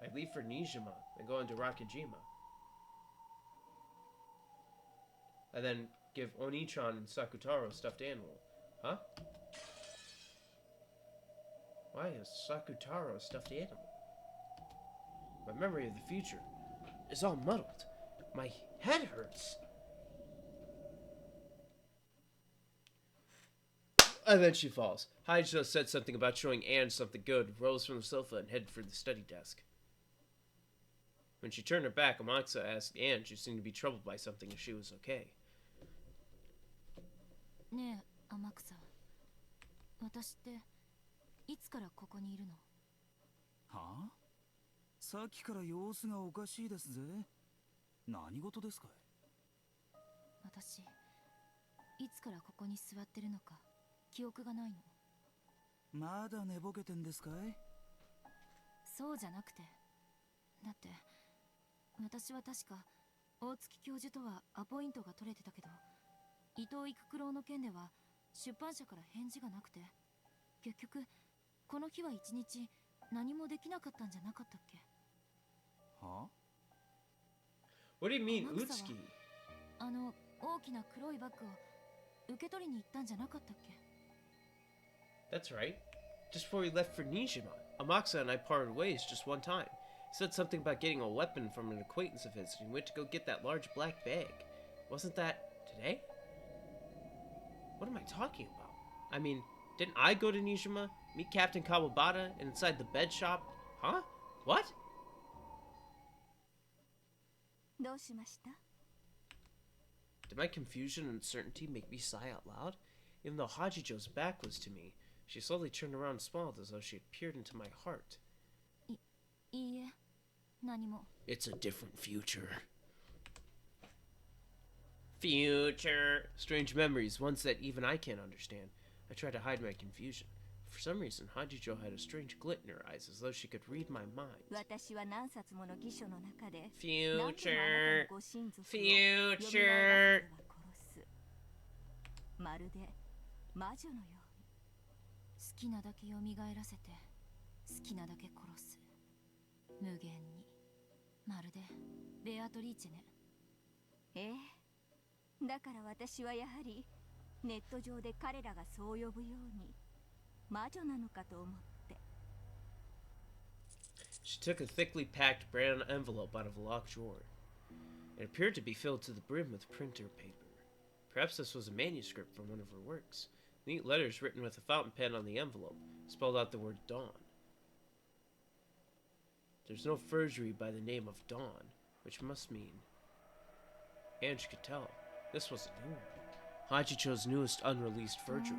I'd leave for Nijima and go into Rakijima. And then give Onichan and Sakutaro a stuffed animal. Huh? Why is Sakutaro a stuffed animal? My memory of the future is all muddled. My head hurts. And then she falls. Hajicho said something about showing Anne something good, rose from the sofa, and headed for the study desk. When she turned her back, Amakusa asked Anne if she seemed to be troubled by something if she was okay. ねえ、天草。私っていつからここにいるの？はあ？さっきから様子がおかしいですぜ。何事ですかい？私、いつからここに座ってるのか記憶がないの。まだ寝ぼけてんですかい？そうじゃなくて。だって、私は確か大月教授とはアポイントが取れてたけど、伊藤育九郎の件では出版社から返事がなくて、結局この日は一日何もできなかったんじゃなかったっけ？はあ？ What do you mean, Utsuki? あの大きな黒いバッグを受け取りに行ったんじゃなかったっけ？ That's right. Just before we left for Nijima, Amakusa and I parted ways just one time. He said something about getting a weapon from an acquaintance of his, and he went to go get that large black bag. Wasn't that today? What am I talking about? I mean, didn't I go to Nijima, meet Captain Kawabata, and inside the bed shop? Huh? What? どうしました？ Did my confusion and uncertainty make me sigh out loud? Even though Hajijo's back was to me, she slowly turned around and smiled as though she had peered into my heart. いいえ、何も。 It's a different future. Future. Strange memories, ones that even I can't understand. I tried to hide my confusion. For some reason, Hajijo had a strange glint in her eyes, as though she could read my mind. 私は何冊もの辞書の中で Future. ご親族を Future. 蘇らせては殺す。まるで魔女のように。好きなだけ蘇らせて、好きなだけ殺す。無限に。まるでベアトリーチェね。ええ。だから私はやはりネット上で彼らがそう呼ぶように魔女なのかと思って。 She took a thickly packed brown envelope out of a locked drawer. It appeared to be filled to the brim with printer paper. Perhaps this was a manuscript from one of her works. Neat letters written with a fountain pen on the envelope spelled out the word Dawn. There's no forgery by the name of Dawn, which must mean... And she could tell. This was a new one. Hachicho's newest unreleased forgery.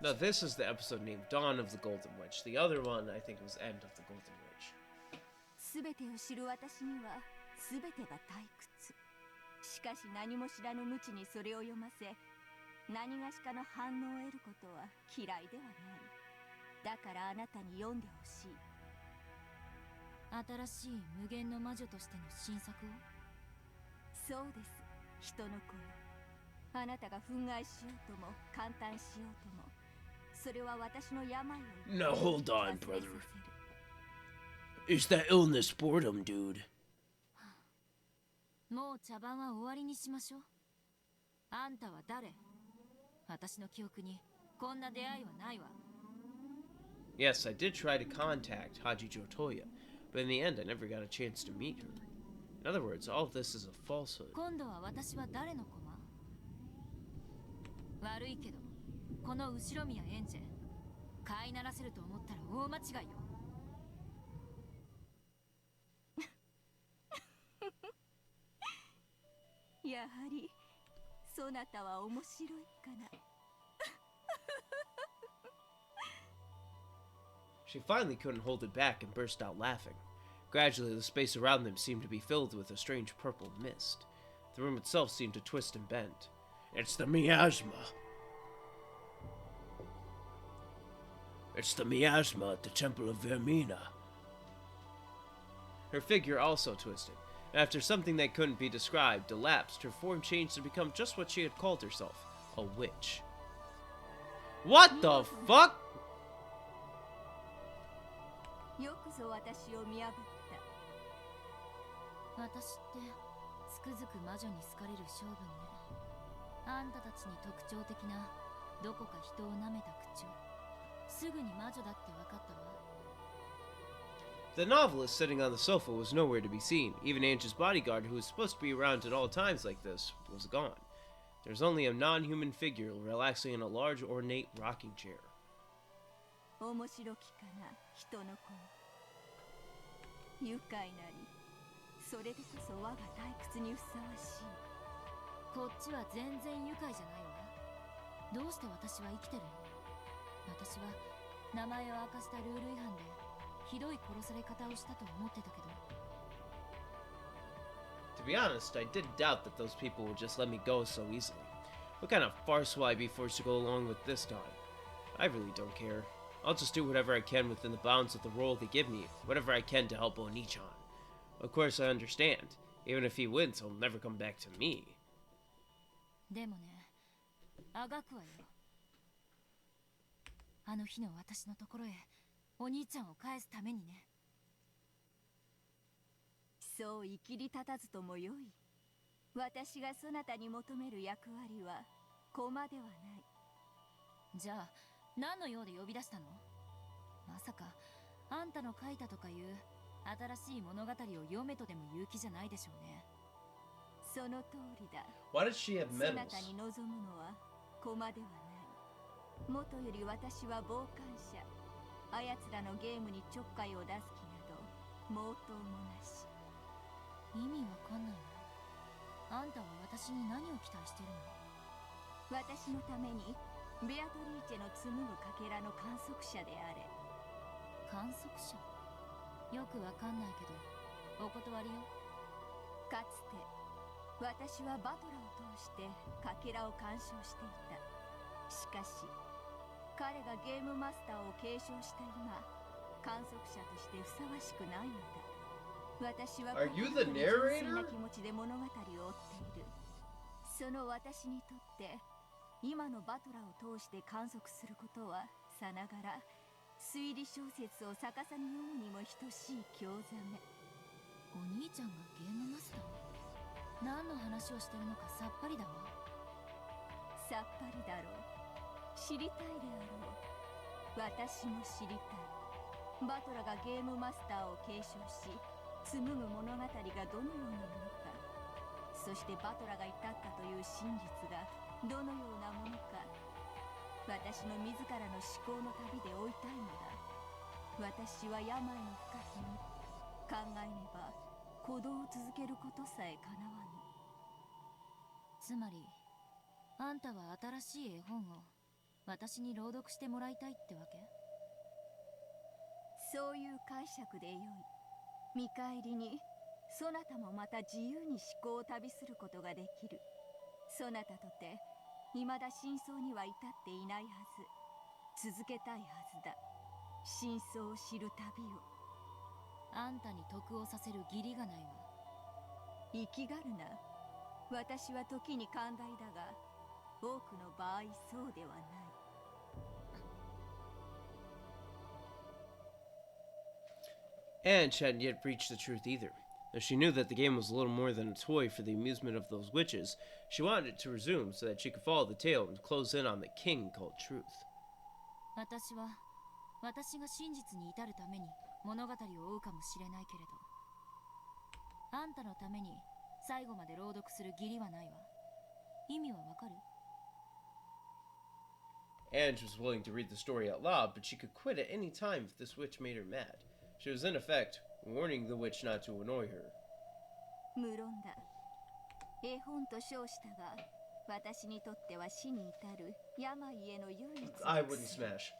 Now this is the episode named Dawn of the Golden Witch. The other one, I think, was End of the Golden Witch. すべてを知る私にはすべてが退屈。しかし何も知らぬ無知にそれを読ませ、何がしかの反応を得ることは嫌いではない。だからあなたに読んでほしい。新しい無限の魔女としての新作を？そうです、人の子よ。あなたが憤慨しようとも感嘆しようとも、それは私の病を。 Now hold on, brother. Is that illness boredom, dude? もう茶番は終わりにしましょう。あんたは誰？私の記憶にこんな出会いはないわ。 Yes, I did try to contact Hajijo Toya, but in the end I never got a chance to meet her. In other words, all of this is a falsehood. 今度は私は誰の駒？悪いけど、この後ろ宮エンジェ、飼いならせると思ったら大間違いよ。やはりそなたは面白いかな。She finally couldn't hold it back and burst out laughing. Gradually, the space around them seemed to be filled with a strange purple mist. The room itself seemed to twist and bend. It's the miasma. It's the miasma at the Temple of Vermina. Her figure also twisted. After something that couldn't be described elapsed, her form changed to become just what she had called herself, a witch. What the fuck? よくぞ私を見破った。私ってつくづく魔女に好かれる性分ね。あんたたちに特徴的などこか人を舐めた口調。すぐに魔女だって分かったわ。The novelist sitting on the sofa was nowhere to be seen. Even Ange's bodyguard, who was supposed to be around at all times like this, was gone. There was only a non-human figure relaxing in a large, ornate rocking chair. 面白きかな、人の子。愉快なり、それでこそ我が退屈にふさわしい。こっちは全然愉快じゃないわ。どうして私は生きてるの？私は名前を明かしたルール違反でひどい殺され方をしたと思ってたけど。To be honest, I did doubt that those people would just let me go so easily. What kind of farce will I be forced to go along with this time? I really don't care. I'll just do whatever I can within the bounds of the role they give me, whatever I can to help Oni-chan. Of course I understand. Even if he wins, he'll never come back to me. でもね、あがくわよ。あの日の私のところへお兄ちゃんを返すためにね。そう生きり立たずともよい。私がそなたに求める役割は駒ではない。じゃあ何の用で呼び出したの？まさかあんたの書いたとかいう新しい物語を読めとでも言う気じゃないでしょうね。その通りだ。Why does she have そ medals? なたに望むのは駒ではない。もとより私は傍観者。あやつらのゲームにちょっかいを出す気など毛頭もなし。意味わかんないな。あんたは私に何を期待してるの？私のためにベアトリーチェの紡ぐかけらの観測者であれ。観測者？よくわかんないけどお断りよ。かつて私はバトラを通してかけらを鑑賞していた。しかし彼がゲームマスターを継承した今、観測者としてふさわしくないのだ。私は Are you the narrator? 純粋な気持ちで物語を追っている。その私にとって今のバトラを通して観測することはさながら推理小説を逆さに読むにも等しい興ざめ。お兄ちゃんがゲームマスター？何の話をしてるのかさっぱりだわ。さっぱりだろう。知りたいであろう。私も知りたい。バトラがゲームマスターを継承し紡ぐ物語がどのようなものか、そしてバトラが至ったという真実がどのようなものか、私の自らの思考の旅で追いたいのだ。私は病の深きに考えねば鼓動を続けることさえかなわぬ。つまりあんたは新しい絵本を私に朗読してもらいたいってわけ？そういう解釈でよい。見返りにそなたもまた自由に思考を旅することができる。そなたとて未だ真相には至っていないはず。続けたいはずだ。真相を知る旅を。あんたに得をさせる義理がないわ。生きがるな。私は時に寛大だが多くの場合そうではない。And she hadn't yet reached the truth either. Though she knew that the game was a little more than a toy for the amusement of those witches, she wanted it to resume so that she could follow the tale and close in on the king called Truth. 私は私が真実に至るために物語を追うかもしれないけれど、あんたのために最後まで朗読する義理はないわ。意味はわかる？ Ange was willing to read the story out loud, but she could quit at any time if this witch made her mad. She was in effect warning the witch not to annoy her. 無論だ。絵本と称したが、私にとっては死に至る病への唯一の I wouldn't smash.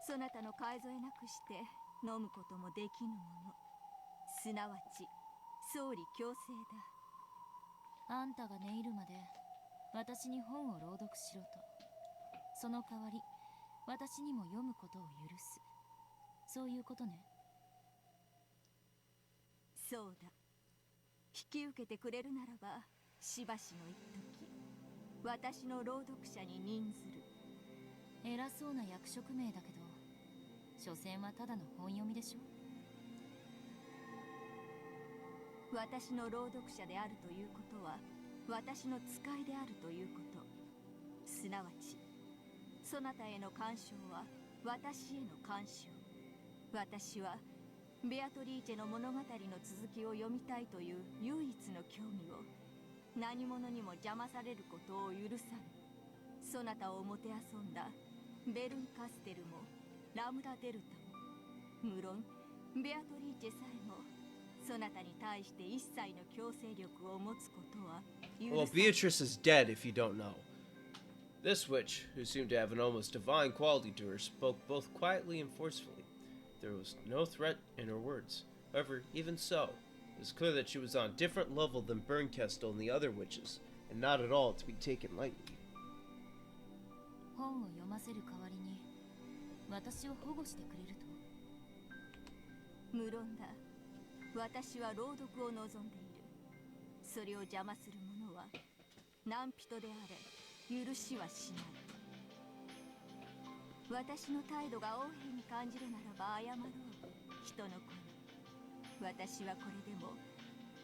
そなたの買い添えなくして飲むこともできぬもの。すなわち総理強制だ。あんたが寝入るまで私に本を朗読しろと。その代わり私にも読むことを許す。そういうことね。そうだ。引き受けてくれるならば、しばしの一時、私の朗読者に任ずる。偉そうな役職名だけど、所詮はただの本読みでしょ。私の朗読者であるということは、私の使いであるということ。すなわち、そなたへの干渉は私への干渉。私はベアトリーチェの物語の続きを読みたいという唯一の興味を何者にも邪魔されることを許さぬ。そなたをもてあそんだベルンカステルもラムダデルタも、無論ベアトリーチェさえもそなたに対して一切の強制力を持つことは許さぬ。 Well, Beatrice is dead if you don't know. This witch, who seemed to have an almost divine quality to her, spoke both quietly and forcefully. There was no threat in her words. However, even so, it was clear that she was on a different level than Bernkestel and the other witches, and not at all to be taken lightly. 本を読ませる代わりに私を保護してくれると？無論だ。私は朗読を望んでいる。それを邪魔する者は何人であれ許しはしない。私の態度が横柄に感じるならば謝ろう、人の子よ。私はこれでも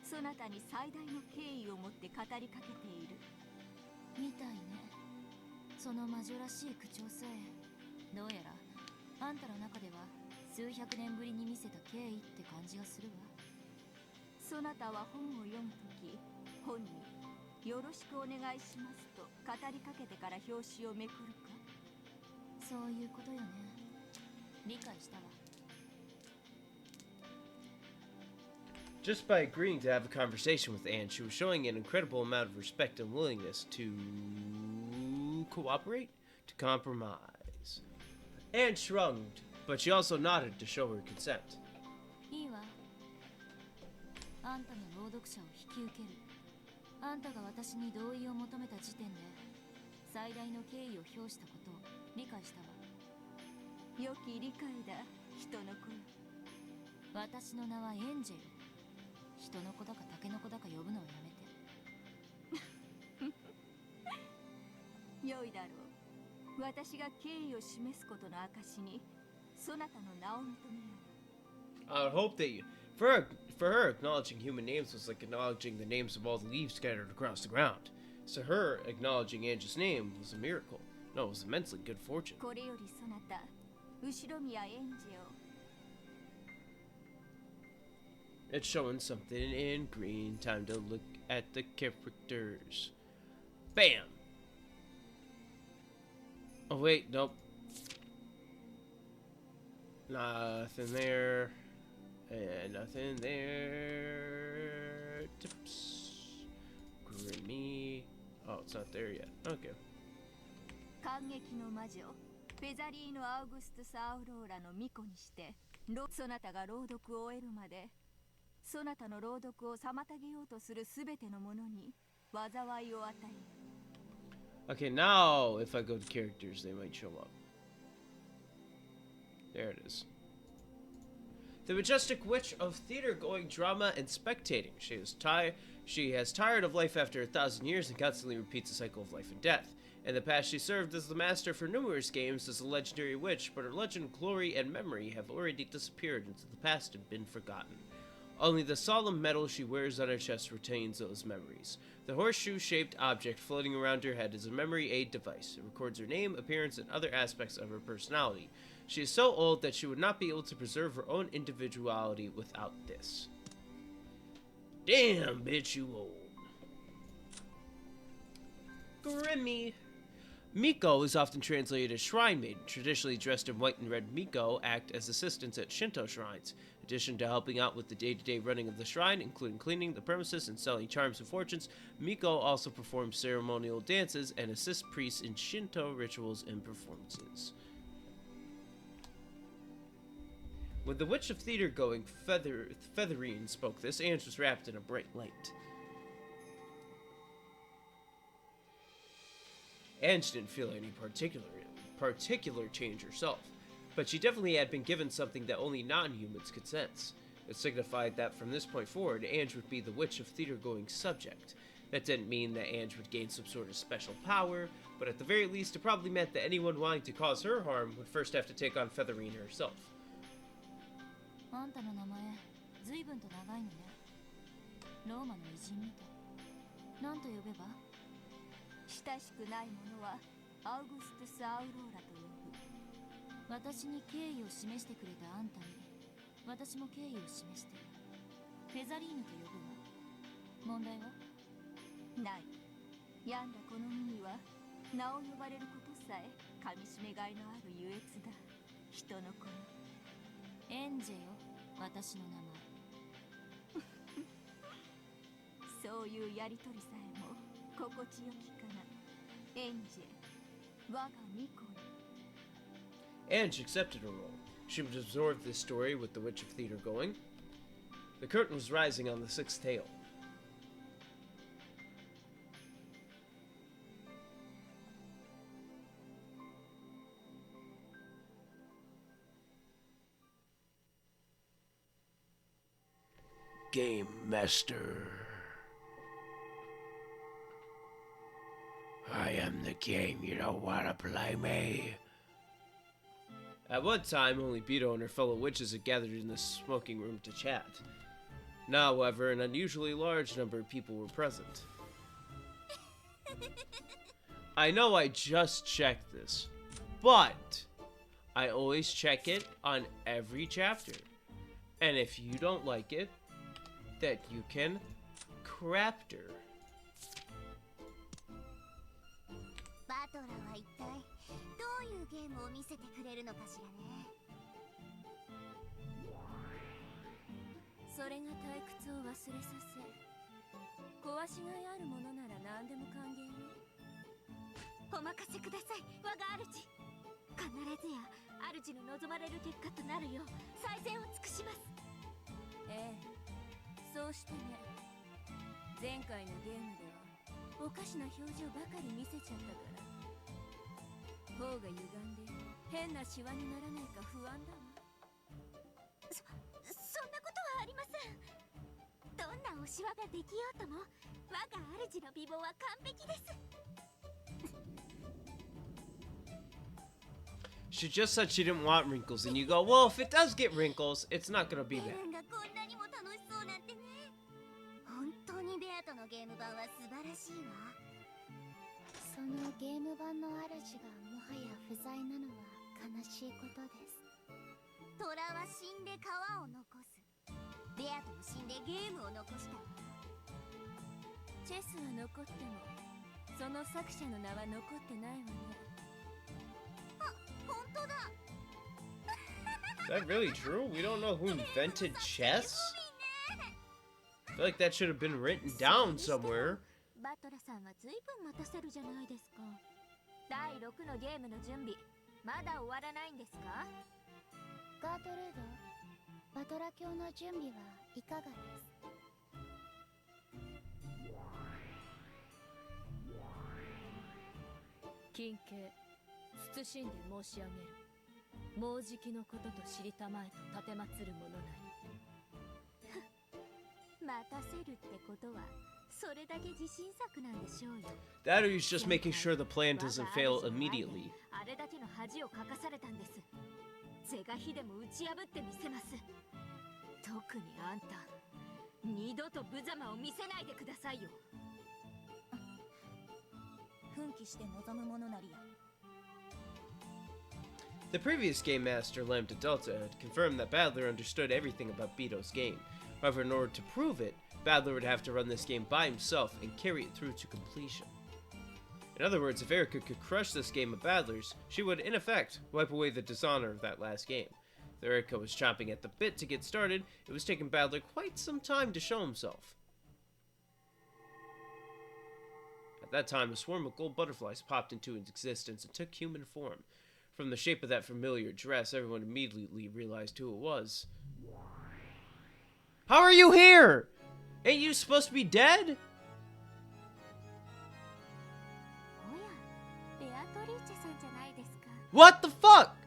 そなたに最大の敬意を持って語りかけている。みたいね。その魔女らしい口調さえ、どうやらあんたの中では数百年ぶりに見せた敬意って感じがするわ。そなたは本を読むとき、本によろしくお願いしますと語りかけてから表紙をめくるか？そういうことよね。理解したわ。Just by agreeing to have a conversation with Anne, she was showing an incredible amount of respect and willingness to cooperate, to compromise. Anne shrugged, but she also nodded to show her consent. いいわ。あんたの朗読者を引き受ける。あんたが私に同意を求めた時点で最大の敬意を表したことを理解したわ。良き理解だ、人の子よ。私の名はエンジェル。人の子だかタケノコだか呼ぶのはやめて。良いだろう。私が敬意を示すことの証にそなたの名を認めよう。 I would hope that for her, acknowledging human names was like acknowledging the names of all the leaves scattered across the ground. So her acknowledging Angie's name was a miracle. No, it was immensely good fortune. これよりそなた、後ろ宮エンジェを。 It's showing something in green. Time to look at the characters. Bam! Oh wait, nope. Nothing there. And nothing there. Tips. Grimmy. Oh, it's not there yet. Okay. 感激の魔女、フェザリーノ・アウグストゥス・アウローラの巫女にして、そなたが朗読を終えるまで、そなたの朗読を妨げようとするすべての者に災いを与える。Okay, now if I go to characters, they might show up. There it is. The majestic witch of theater-going drama and spectating. She has tired of life after 1,000 years and constantly repeats the cycle of life and death. In the past, she served as the master for numerous games as a legendary witch, but her legend, glory, and memory have already disappeared into the past and been forgotten. Only the solemn medal she wears on her chest retains those memories. The horseshoe-shaped object floating around her head is a memory aid device. It records her name, appearance, and other aspects of her personality. She is so old that she would not be able to preserve her own individuality without this. Damn, bitch, you old. Grimmy. Miko is often translated as shrine maiden. Traditionally dressed in white and red, Miko act as assistants at Shinto shrines. In addition to helping out with the day-to-day running of the shrine, including cleaning the premises and selling charms and fortunes, Miko also performs ceremonial dances and assists priests in Shinto rituals and performances. When the Witch of Theater-going Featherine spoke this, Ange was wrapped in a bright light. Ange didn't feel any particular change herself, but she definitely had been given something that only non-humans could sense. It signified that from this point forward, Ange would be the witch of theater-going subject. That didn't mean that Ange would gain some sort of special power, but at the very least, it probably meant that anyone wanting to cause her harm would first have to take on Featherine herself. あんたの名前、随分と長いのね。ローマの偉人みたい。何と呼べば？親しくない者はアウグストゥス・アウローラと呼ぶ。私に敬意を示してくれたあんたに、私も敬意を示して、フェザリーヌと呼ぶわ。問題は？ない。病んだこの身には名を呼ばれることさえ噛みしめがいのある優越だ。人の子よ。エンジェよ、私の名前。そういうやりとりさえも心地よきかな。エンジェ、我が巫女よ。Ange accepted her role. She would absorb this story with the Witch of Theater going. The curtain was rising on the sixth tale. Game Master. I am the king. You don't want to play me? At one time, only Beto and her fellow witches had gathered in the smoking room to chat. Now, however, an unusually large number of people were present. I know I just checked this, but I always check it on every chapter. And if you don't like it, that you can crapter. バトラは一体どういうゲームを見せてくれるのかしらね。それが退屈を忘れさせ、壊しがいあるものなら何でも歓迎よ。お任せください、我が主。必ずや主の望まれる結果となるよう最善を尽くします。ええ、そうしてね。前回のゲームではおかしな表情ばかり見せちゃったから、頬が歪んで変なシワにならないか不安だわ。そんなことはありません。どんなおシワができようとも我が主の美貌は完璧です。 She just said she didn't want wrinkles, and you go, well, if it does get wrinkles, it's not gonna be bad. こんなにも楽しそうなんてね。本当にベアとのゲーム版は素晴らしいわ。そのゲーム版の主がもはや不在なのは悲しいことです。虎は死んで川を残す。ベアとも死んでゲームを残したわ。チェスは残ってもその作者の名は残ってないわね。 Is that really true? We don't know who invented chess? I feel like that should have been written down somewhere. バトラさんは随分待たせるじゃないですか。第6のゲームの準備、まだ終わらないんですか？ガートルード、バトラ教の準備はいかがです？近景、謹んで申し上げる。もうじきのことと知りたまえと奉るものなり。待たせるってことはそれだけ自信作なんでしょうよ。 That or he's just making sure the plan doesn't fail immediately. あれだけの恥をかかされたんです。是が非でも打ち破ってみせます。特にあんた、二度と無様を見せないでくださいよ。奮起して臨むものなりや。 The previous game master, Lambda Delta, had confirmed that Badler understood everything about Beto's game. However, in order to prove it, Badler would have to run this game by himself and carry it through to completion. In other words, if Erica could crush this game of Badler's, she would, in effect, wipe away the dishonor of that last game. Though Erica was chomping at the bit to get started, it was taking Badler quite some time to show himself. At that time, a swarm of gold butterflies popped into existence and took human form. From the shape of that familiar dress, everyone immediately realized who it was. How are you here? Ain't you supposed to be dead? What the fuck?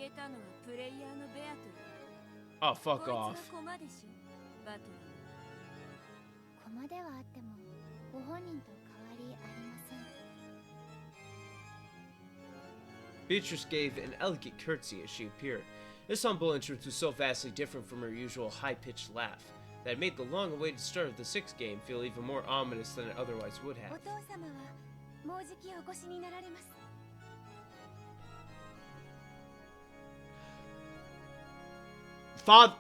えたのはプレイヤーのベアトル。 Oh, fuck こい off. つが駒でしょ、バトル。駒ではあってもご本人と変わりありません。 Beatrice gave an elegant curtsy as she appeared. This humble entrance was so vastly different from her usual high-pitched laugh that it made the long-awaited start of the sixth game feel even more ominous than it otherwise would お have. 父様はもうじきお越しになられます。 Father.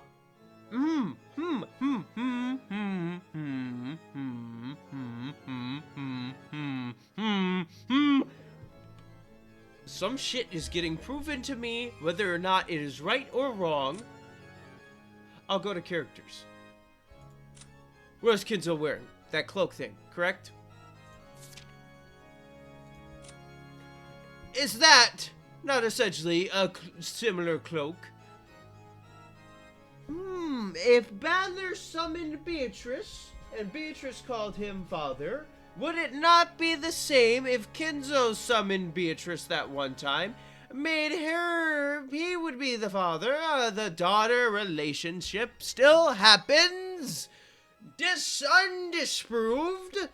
Some shit is getting proven to me, whether or not it is right or wrong. I'll go to characters. What is Kinzo wearing? That cloak thing, correct? Is that not essentially a similar cloak? If Badler summoned Beatrice, and Beatrice called him father, would it not be the same if Kinzo summoned Beatrice that one time, made he would be the father? The daughter relationship still happens? Undisproved?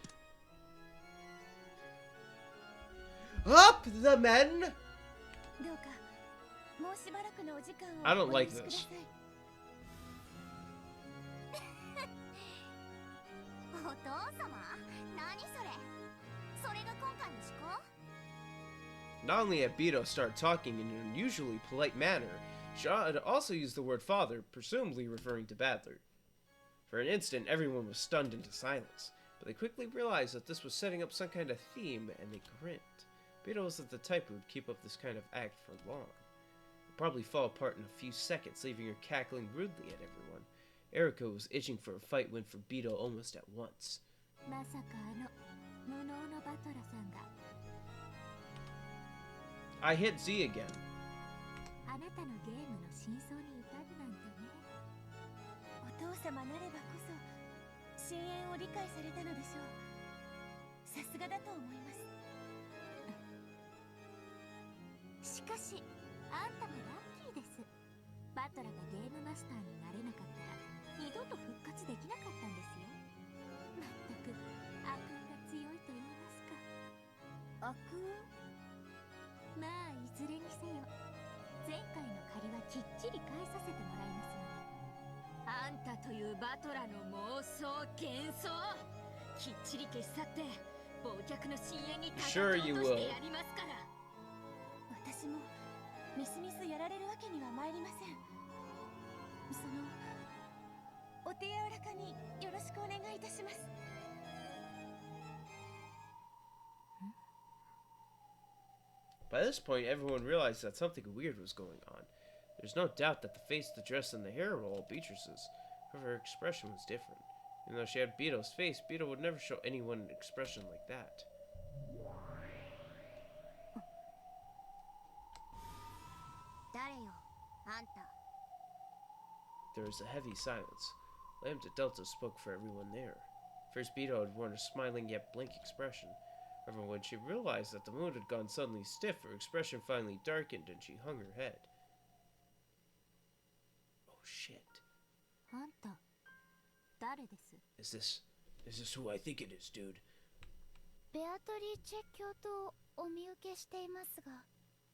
Up the men! どうかもうしばらくのお時間を I don't お許 like しくだ this. さい。お父様、何それ？それが今回の思考？ Not only had Beto started talking in an unusually polite manner, she had also used the word father, presumably referring to Badler. For an instant, everyone was stunned into silence, but they quickly realized that this was setting up some kind of theme, and they grinned. Beto wasn't the type who would keep up this kind of act for long. It would probably fall apart in a few seconds, leaving her cackling rudely at everyone. Erika was itching for a fight went for Beto almost at once. まさか無能のバトラさんが I hit Z again. あなたのゲームの真相に至るなんてね。お父様なればこそ深淵を理解されたのでしょう。さすがだと思います。しかしあんたもラッキーです。バトラがゲームマスターになれなかったら二度と復活できなかったんですよ。まったく悪運が強いと言いますか。悪運？まあいずれにせよ前回の借りはきっちり返させてもらいますので。あんたというバトラの妄想幻想きっちり消し去って忘却の深淵に立とうとしてやりますから。私もみすみすやられるわけには参りません。そのお手柔らかによろしくお願いいたします。 By this point, everyone realized that something weird was going on. There's no doubt that the face, the dress, and the hair were all Beatrice's. However, her expression was different. Even though she had Beto's face, Beto would never show anyone an expression like that. 誰よ、あんた。 There was a heavy silence. Lambda Delta spoke for everyone there. First, Beto had worn a smiling yet blank expression. However, when she realized that the moon had gone suddenly stiff, her expression finally darkened and she hung her head. Oh shit. あんた誰です？ Is this who I think it is, dude? ベアトリーチェ教とお見受けしていますが、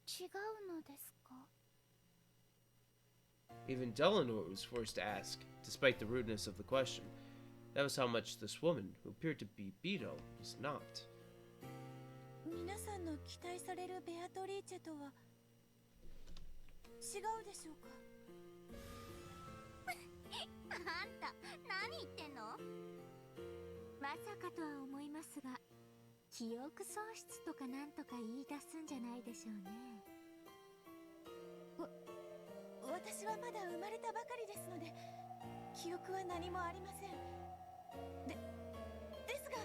違うのですか？ Even Delano was forced to ask, despite the rudeness of the question. That was how much this woman, who appeared to be Beto, was not. 皆さんの期待されるベアトリーチェとは違うでしょうか？あんた、何言ってんの？まさかとは思いますが、記憶喪失とかなんとか言い出すんじゃないでしょうね。私はまだ生まれたばかりですので、記憶は何もありません。ですが、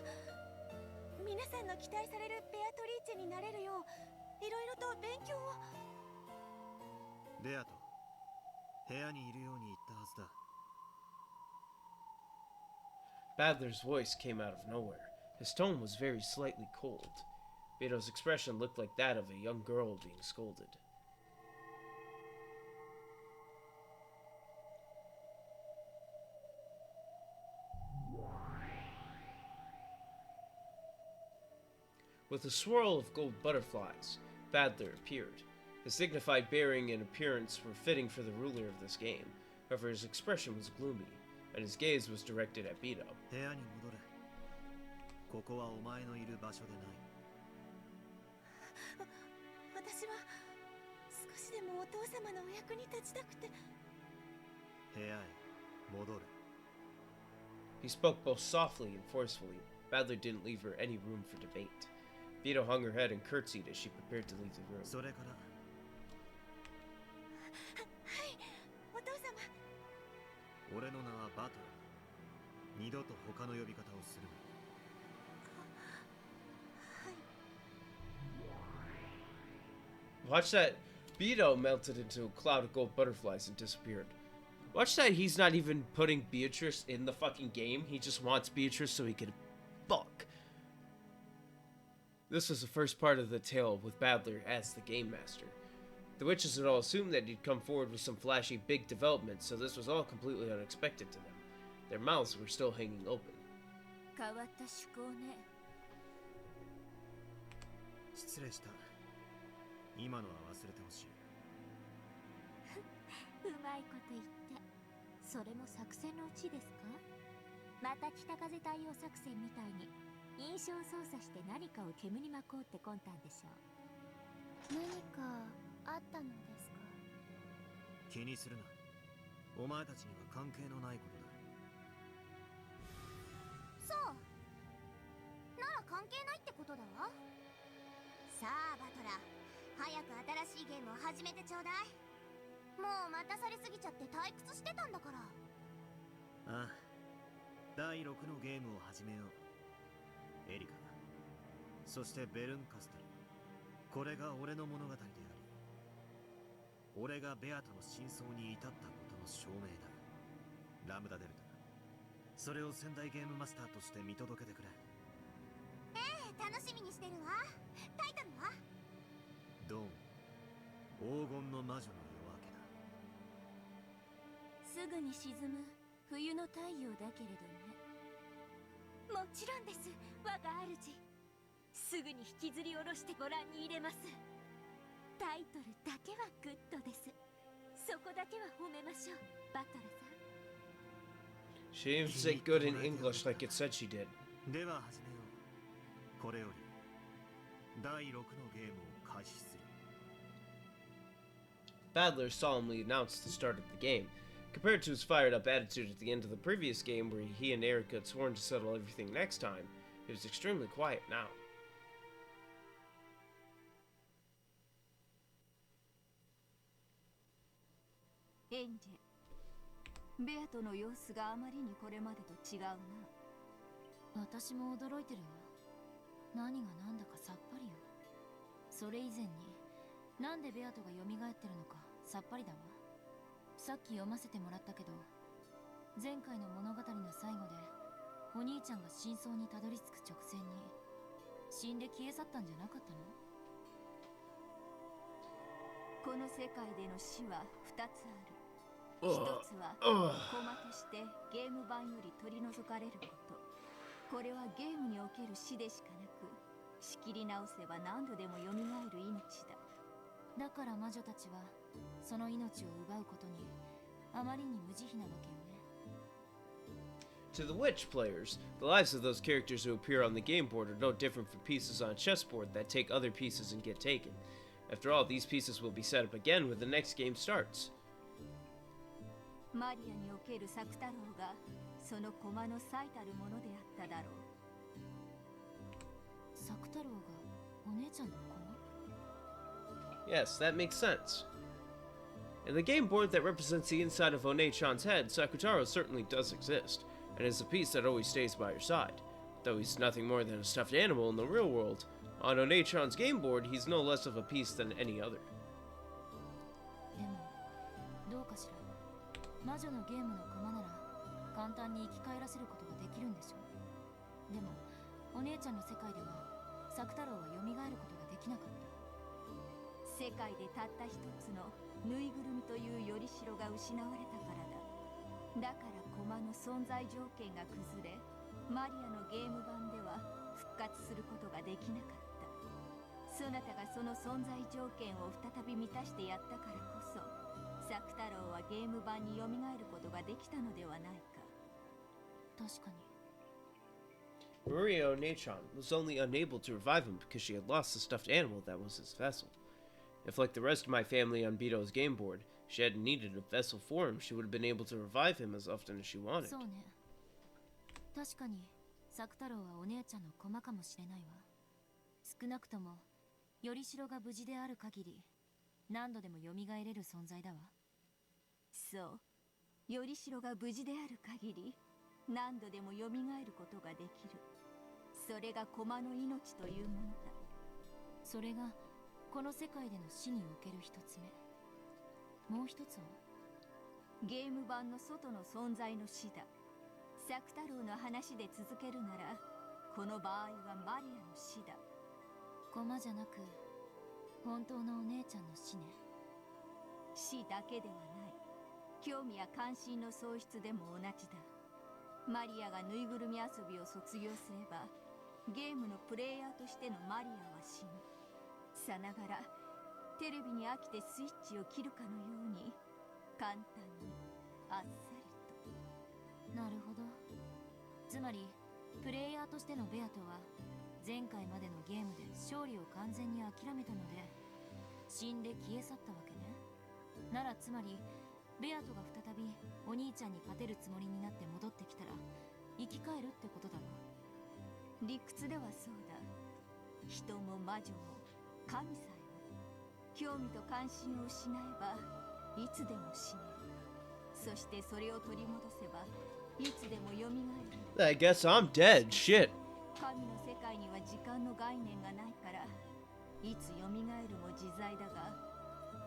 皆さんの期待されるベアトリーチェになれるよう、いろいろと勉強を。ベアト、部屋にいるように言ったはずだ。Badler's voice came out of nowhere. His tone was very slightly cold. Beto's expression looked like that of a young girl being scolded. With a swirl of gold butterflies, Badler appeared. His dignified bearing and appearance were fitting for the ruler of this game. However, his expression was gloomy, and his gaze was directed at Beto. 部屋に戻れ。ここはお前のいる場所でない。私は少しでもお父様のお役に立ちたくて。部屋へ戻れ。He spoke both softly and forcefully. Badler didn't leave her any room for debate. Beto hung her head and curtsied as she prepared to leave the room. それから。はい、お父様。俺の名はバトラー。二度と他の呼び方をするな。Watch that. Beto melted into a cloud of gold butterflies and disappeared. Watch that he's not even putting Beatrice in the fucking game. He just wants Beatrice so he can fuck. This was the first part of the tale with Badler as the game master. The witches had all assumed that he'd come forward with some flashy big development, so this was all completely unexpected to them. Their mouths were still hanging open. 変わった趣向ね。失礼した。今のは忘れてほしい。うまいこと言って。それも作戦のうちですか？また北風太陽作戦みたいに印象操作して何かを煙に巻こうって魂胆でしょう。何かあったのですか？気にするな。お前たちには関係のないことだ。そうなら関係ないってことだわ。さあバトラー、早く新しいゲームを始めてちょうだい。もう待たされすぎちゃって退屈してたんだから。ああ、第6のゲームを始めよう。エリカ、そしてベルンカステル。これが俺の物語であり、俺がベアトの真相に至ったことの証明だ。ラムダデルタ、それを仙台ゲームマスターとして見届けてくれ。楽しみにしてるわ。タイトルは？ドン、黄金の魔女の夜明けだ。すぐに沈む冬の太陽だけれどね。もちろんです、我が主。すぐに引きずり下ろしてご覧に入れます。タイトルだけはグッドです。そこだけは褒めましょう、バトラさん。 She didn't even say good in English like it said she did. では始めよう。これより第6のゲームを開始する。Badler solemnly announced the start of the game. Compared to his fired-up attitude at the end of the previous game where he and Eric had sworn to settle everything next time, he was extremely quiet now. エンジェ、ベアトの様子があまりにこれまでと違うな。私も驚いてるよ。何が何だかさっぱりよ。それ以前になんでベアトが蘇ってるのかさっぱりだわ。さっき読ませてもらったけど、前回の物語の最後でお兄ちゃんが真相にたどり着く直前に死んで消え去ったんじゃなかったの？この世界での死は2つある。一つはコマとしてゲーム版より取り除かれること。これはゲームにおける死でしかなく、仕切り直せば何度でも蘇る命だ。だから魔女たちはその命を奪うことにあまりに無慈悲なわけよね。 To the Witch players, the lives of those characters who appear on the game board are no different from pieces on a chessboard that take other pieces and get taken. After all, these pieces will be set up again when the next game starts. マリアにおける作太郎がその駒の最たるものであっただろう。作太郎がお姉ちゃんの駒？ Yes, that makes sense. In the game board that represents the inside of One-chan's head, Sakutaro certainly does exist, and is a piece that always stays by her side. Though he's nothing more than a stuffed animal in the real world, on One-chan's game board, he's no less of a piece than any other. でもどうかしら。魔女のゲームの駒なら簡単に生き返らせることができるんでしょう。でもお姉ちゃんの世界では作太郎は蘇ることができなかった。世界でたった一つのぬいぐるみというよりしろが失われたからだ。だから駒の存在条件が崩れ、マリアのゲーム版では復活することができなかった。そなたがその存在条件を再び満たしてやったからこそ、作太郎はゲーム版に蘇ることができたのではないか。確かに。Maria Onechan was only unable to revive him because she had lost the stuffed animal that was his vessel. If, like the rest of my family on Bito's game board, she hadn't needed a vessel for him, she would have been able to revive him as often as she wanted. そうね。確かに、作太郎はお姉ちゃんの駒かもしれないわ。少なくとも、よりしろが無事である限り、何度でも蘇れる存在だわ。そう。よりしろが無事である限り、何度でも蘇ることができる。それが駒の命というものだ。それがこの世界での死における一つ目。もう一つはゲーム版の外の存在の死だ。作太郎の話で続けるなら、この場合はマリアの死だ。駒じゃなく本当のお姉ちゃんの死ね。死だけではない。興味や関心の喪失でも同じだ。マリアがぬいぐるみ遊びを卒業すれば、ゲームのプレイヤーとしてのマリアは死ぬ。さながらテレビに飽きてスイッチを切るかのように、簡単にあっさりと。なるほど。つまりプレイヤーとしてのベアとは前回までのゲームで勝利を完全に諦めたので死んで消え去ったわけね。ならつまりベアトが再びお兄ちゃんに勝てるつもりになって戻ってきたら生き返るってことだわ。理屈ではそうだ。人も魔女も神さえも興味と関心を失えばいつでも死ねる。そしてそれを取り戻せばいつでも蘇る。 I guess I'm dead. Shit. 神の世界には時間の概念がないから、いつ蘇るも自在だが、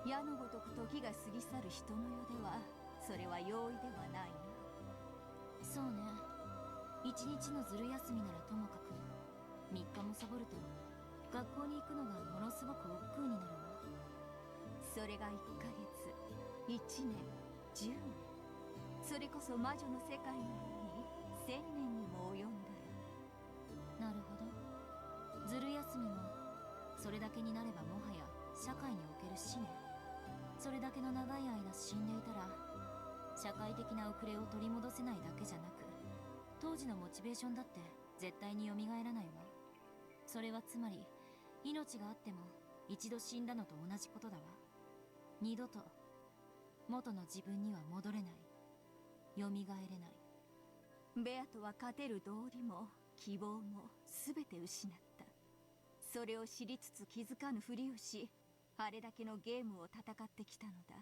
矢のごとく時が過ぎ去る人の世ではそれは容易ではないな。そうね。一日のずる休みならともかく3日もサボると学校に行くのがものすごく億劫になるわ。それが1ヶ月、1年、10年、それこそ魔女の世界のように1000年にも及んだら。なるほど。ずる休みもそれだけになればもはや社会における死ね。それだけの長い間死んでいたら社会的な遅れを取り戻せないだけじゃなく、当時のモチベーションだって絶対に蘇らないわ。それはつまり命があっても一度死んだのと同じことだわ。二度と元の自分には戻れない、蘇れない。ベアとは勝てる道理も希望も全て失った。それを知りつつ気づかぬふりをし、あれだけのゲームを戦ってきたのだ。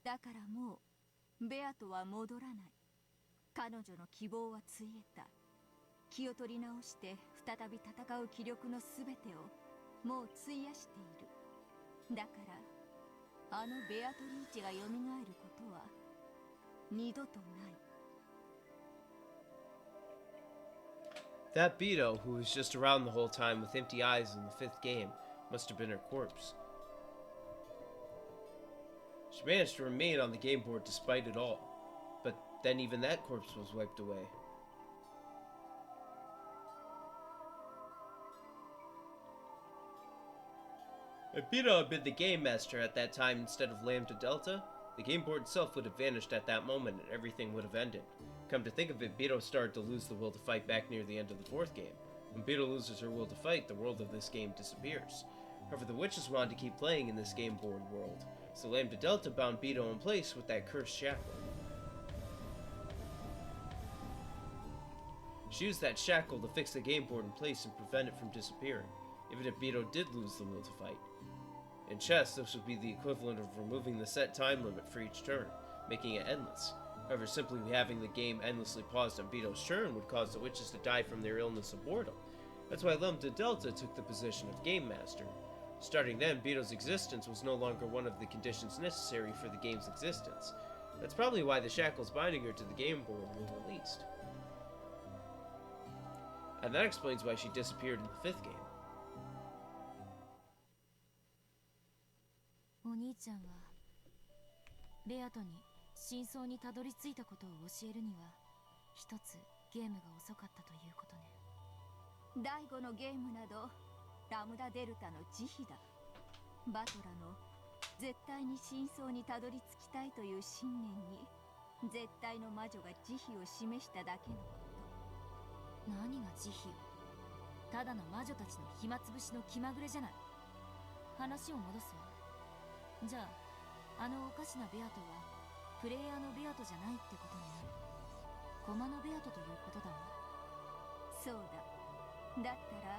だからもうベアとは戻らない。彼女の希望はついえた。気を取り直して再び戦う気力の全てをもう費やしている。だからあのベアトリーチが蘇ることは二度とない。 That Beto, who was just around the whole time with empty eyes in the 5th game, must have been her corpse. She managed to remain on the game board despite it all, but then even that corpse was wiped away. If Beto had been the game master at that time instead of Lambda Delta, the game board itself would have vanished at that moment and everything would have ended. Come to think of it, Beto started to lose the will to fight back near the end of the 4th game. When Beto loses her will to fight, the world of this game disappears. However, the witches wanted to keep playing in this game board world, so Lambda Delta bound Beto in place with that cursed shackle. She used that shackle to fix the game board in place and prevent it from disappearing, even if Beto did lose the will to fight. In chess, this would be the equivalent of removing the set time limit for each turn, making it endless. However, simply having the game endlessly paused on Beto's turn would cause the witches to die from their illness of boredom. That's why Lambda Delta took the position of Game Master. Starting then, Beto's existence was no longer one of the conditions necessary for the game's existence. That's probably why the shackles binding her to the game board were released. And that explains why she disappeared in the 5th game. お兄ちゃんはベアトに真相にたどり着いたことを教えるには一つゲームが遅かったということね。第5のゲームなどラムダデルタの慈悲だ。バトラの絶対に真相にたどり着きたいという信念に絶対の魔女が慈悲を示しただけのこと。何が慈悲よ。ただの魔女たちの暇つぶしの気まぐれじゃない。話を戻すわ。じゃあ、あのおかしなベアトはプレイヤーのベアトじゃないってことになる。駒のベアトということだわ。そうだ。だったら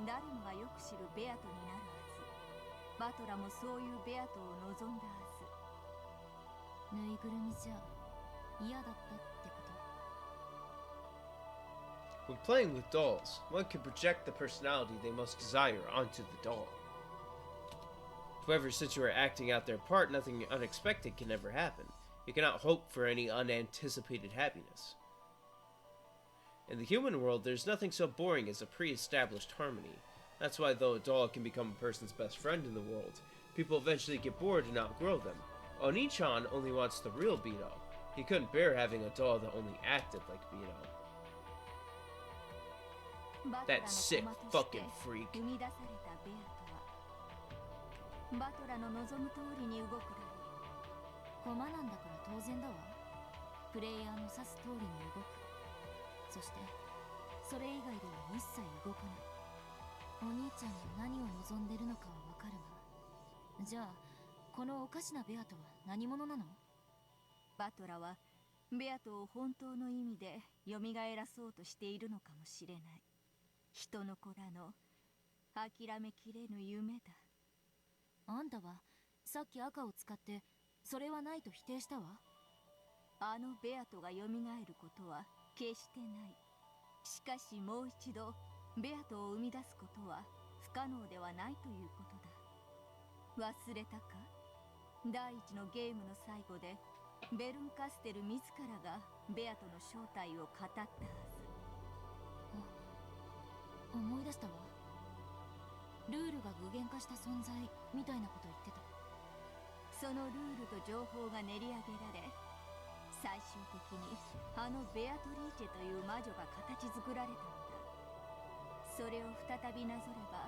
誰もがよく知るベアトになるはず。バトラもそういうベアトを望んだはず。ぬいぐるみじゃ嫌だったってこと。When playing with dolls, one can project the personality they most desire onto the doll. However, since you are acting out their part, nothing unexpected can ever happen. You cannot hope for any unanticipated happiness. In the human world, there's nothing so boring as a pre-established harmony. That's why, though a doll can become a person's best friend in the world, people eventually get bored and outgrow them. Oni-chan only wants the real Beto. He couldn't bear having a doll that only acted like Beto. That sick fucking freak. バトラの望む通りに動くだろう。駒なんだから当然だわ。プレイヤーの指す通りに動く。そしてそれ以外では一切動かない。お兄ちゃんが何を望んでるのかはわかるが、じゃあこのおかしなベアトは何者なの？バトラはベアトを本当の意味で蘇らそうとしているのかもしれない。人の子らの諦めきれぬ夢だ。あんたはさっき赤を使ってそれはないと否定したわ。あのベアトが蘇ることは決してない。しかしもう一度ベアトを生み出すことは不可能ではないということだ。忘れたか？第一のゲームの最後でベルンカステル自らがベアトの正体を語ったはず。思い出したわ。ルールが具現化した存在みたいなこと言ってた。そのルールと情報が練り上げられ、最終的にあのベアトリーチェという魔女が形作られたのだ。それを再びなぞれば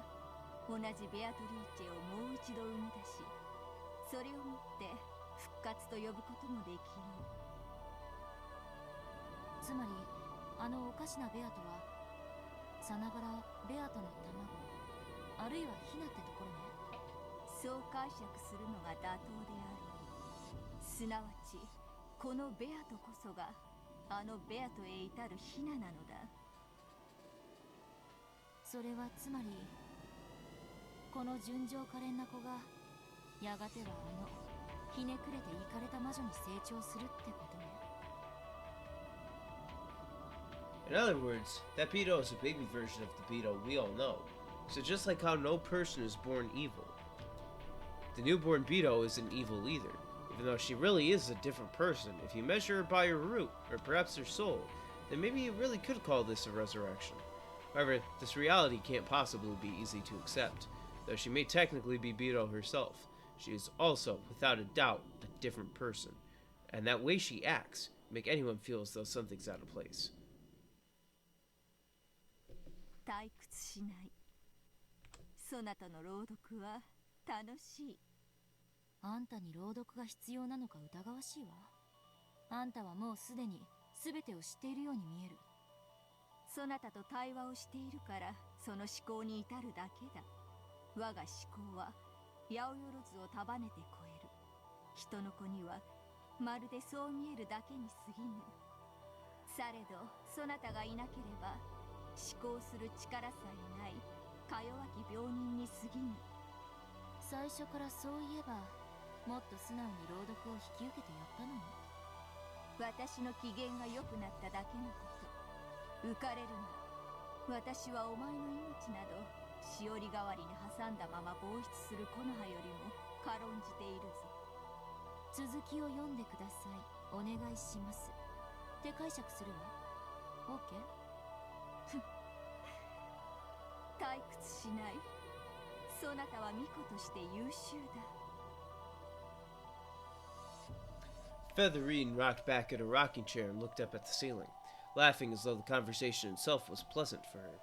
同じベアトリーチェをもう一度生み出し、それをもって復活と呼ぶこともできよう。つまりあのおかしなベアトはさながらベアトの卵、あるいはヒナってところね。そう解釈するのが妥当である。すなわちこのベアトこそがあのベアトへ至るヒナなのだ。それはつまりこの純情可憐な子がやがてはあのひねくれてイカれた魔女に成長するってことね。In other words, that Beto is a baby version of the Beto we all know. So just like how no person is born evil, the newborn Beto isn't evil either, even though she really is a different person. If you measure her by her root, or perhaps her soul, then maybe you really could call this a resurrection. However, this reality can't possibly be easy to accept. Though she may technically be Beto herself, she is also, without a doubt, a different person. And that way she acts make anyone feel as though something's out of place. 退屈しない。そなたの朗読は楽しい。あんたに朗読が必要なのか疑わしいわ。あんたはもうすでに全てを知っているように見える。そなたと対話をしているからその思考に至るだけだ。我が思考は八百万を束ねて超える。人の子にはまるでそう見えるだけに過ぎぬ。されどそなたがいなければ思考する力さえないか弱き病人に過ぎぬ。最初からそういえばもっと素直に朗読を引き受けてやったのに。私の機嫌が良くなっただけのこと。浮かれるな。私はお前の命などしおり代わりに挟んだまま膨出する木の葉よりも軽んじているぞ。続きを読んでください。お願いしますって解釈するわ。 OK？退屈しない。そなたは巫女として優秀だ。Featherine rocked back at a rocking chair and looked up at the ceiling, laughing as though the conversation itself was pleasant for her.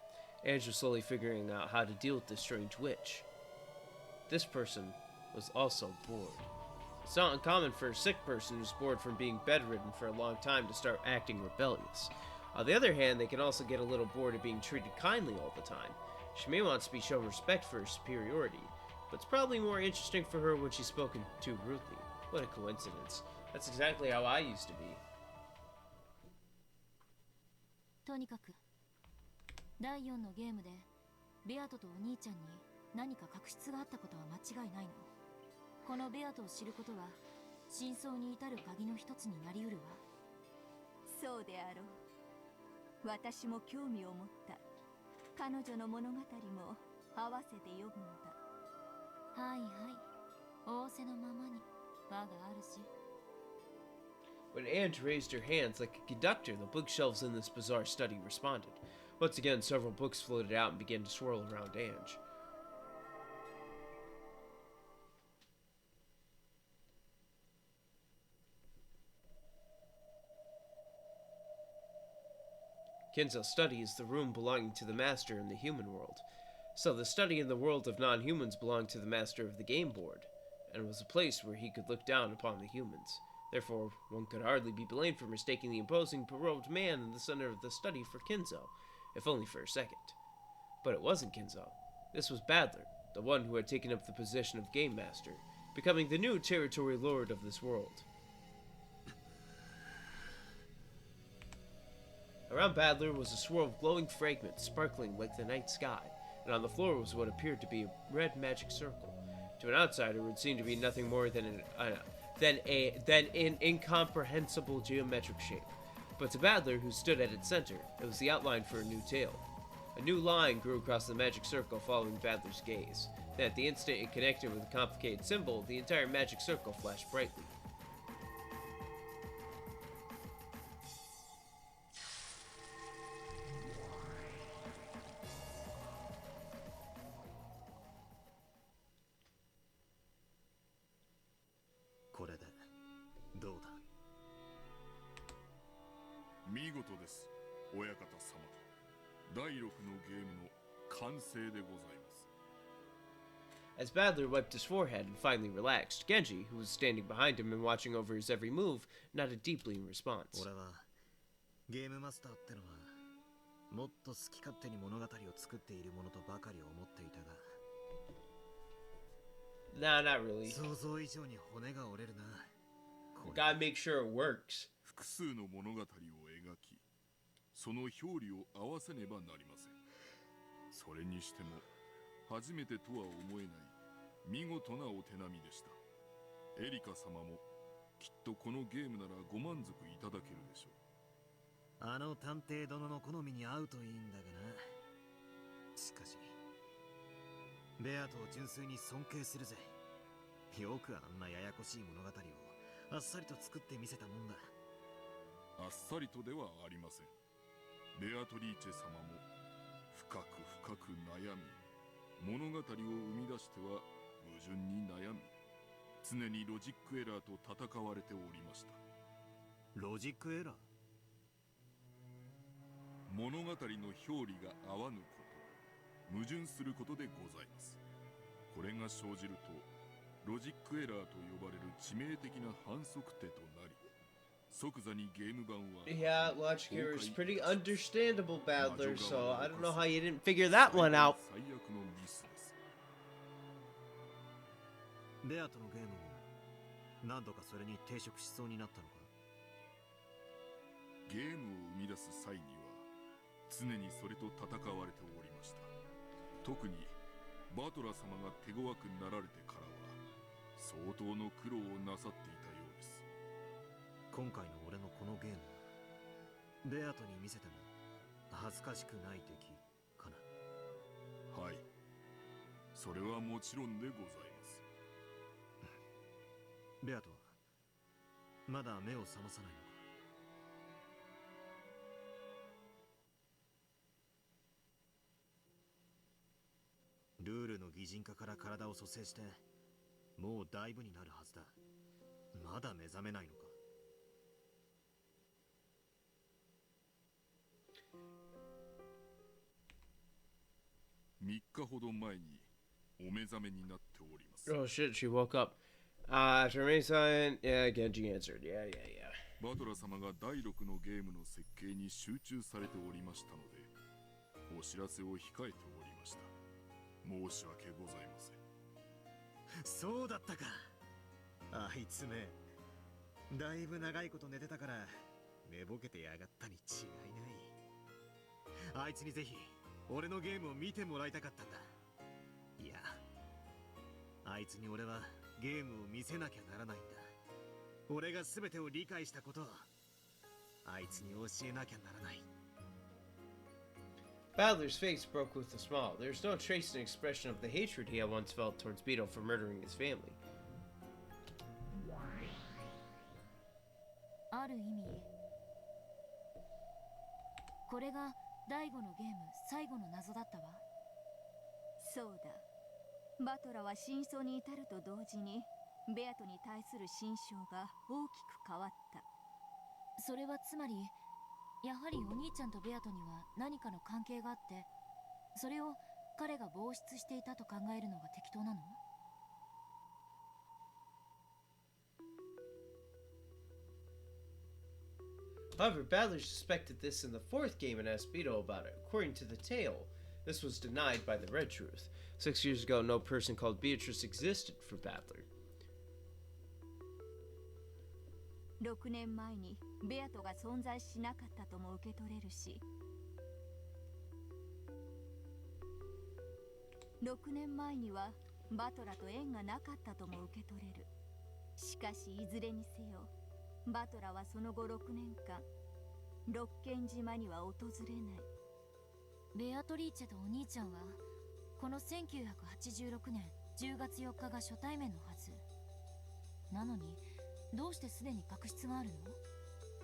Ange was slowly figuring out how to deal with this strange witch. This person was also bored. It's not uncommon for a sick person who's bored from being bedridden for a long time to start acting rebellious. On the other hand, they can also get a little bored of being treated kindly all the time. She may want to be shown respect for her superiority, but it's probably more interesting for her when she's spoken to rudely. What a coincidence. That's exactly how I used to be. とにかく第4のゲームでベアトとお兄ちゃんに何か確執があったことは間違いないの。このベアトを知ることは真相に至る鍵の一つになりうるわ。そうであろう。私も興味を持った。彼女の物語も合わせて読むのだ。はいはい。仰せのままに我があるし。When Ange raised her hands like a conductor, the bookshelves in this bizarre study responded. Once again, several books floated out and began to swirl around Ange. Kinzo's study is the room belonging to the master in the human world. So the study in the world of non-humans belonged to the master of the game board, and was a place where he could look down upon the humans. Therefore, one could hardly be blamed for mistaking the imposing, robed man in the center of the study for Kinzo, if only for a second. But it wasn't Kinzo. This was Badler, the one who had taken up the position of Game Master, becoming the new territory lord of this world. Around Badler was a swirl of glowing fragments sparkling like the night sky, and on the floor was what appeared to be a red magic circle. To an outsider, it would seem to be nothing more than an incomprehensible geometric shape. But to Badler, who stood at its center, it was the outline for a new tale. A new line grew across the magic circle following Badler's gaze. Then at the instant it connected with a complicated symbol, the entire magic circle flashed brightly. As Badler wiped his forehead and finally relaxed, Genji, who was standing behind him and watching over his every move, nodded deeply in response. Nah, not really. Gotta make sure it works. 複数の物語を描き、その表裏を合わせねばなりません。それにしても初めてとは思えない見事なお手並みでした。エリカ様もきっとこのゲームならご満足いただけるでしょう。あの探偵殿の好みに合うといいんだがな。しかしベアトを純粋に尊敬するぜ。よくあんなややこしい物語をあっさりと作ってみせたもんだ。あっさりとではありません。ベアトリーチェ様も深く深く悩み、物語を生み出しては矛盾に悩み、常にロジックエラーと戦われておりました。ロジックエラー？物語の表裏が合わぬこと、矛盾することでございます。これが生じるとロジックエラーと呼ばれる致命的な反則手となり、即座にゲーム版は Yeah, logic error is pretty understandable, Badler, so I don't know how you didn't figure that one out. 最悪のミスです。ベアトのゲームも何度かそれに抵触しそうになったのか。ゲームを生み出す際には常にそれと戦われておりました。特にバトラ様が手強くなられてからは相当の苦労をなさっていたようです。今回の俺のこのゲーム、ベアトに見せても恥ずかしくない出来かな。はい、それはもちろんでございます。ベアトはまだ目を覚まさないのか。ルールの擬人化から体を蘇生してもうだいぶになるはずだ。まだ目覚めないのか。3日ほど前にお目覚めになっております。 Oh shit, she woke up. After remain silent, yeah, Genji answered. Yeah. バトラ様が第6のゲームの設計に集中されておりましたので、お知らせを控えておりました。申し訳ございません。そうだったか。あいつめ、だいぶ長いこと寝てたから寝ぼけてやがったに違いない。あいつにぜひ俺のゲームを見てもらいたかったんだ。いや、あいつに俺はゲームを見せなきゃならないんだ。俺が全てを理解したことをあいつに教えなきゃならない。Badler's face broke with a smile. There was no trace in expression of the hatred he had once felt towards Beetle for murdering his family. ある意味、これが第5のゲーム最後の謎だったわ。そうだ。バトラは真相に至ると同時にベアトに対する心象が大きく変わった。それはつまり、やはりお兄ちゃんとベアトには何かの関係があって、それを彼が防出していたと考えるのが適当なの？However, Badler suspected this in the fourth game and asked Beetle about it. According to the tale, this was denied by the Red Truth. 6 years ago, no person called Beatrice existed for Badler. 6年前にベアトが存在しなかったとも受け取れるし、6年前にはバトラと縁がなかったとも受け取れる。しかしいずれにせよ、バトラはその後6年間六軒島には訪れない。ベアトリーチェとお兄ちゃんはこの1986年10月4日が初対面のはずなのに、どうしてすでに確執があるの？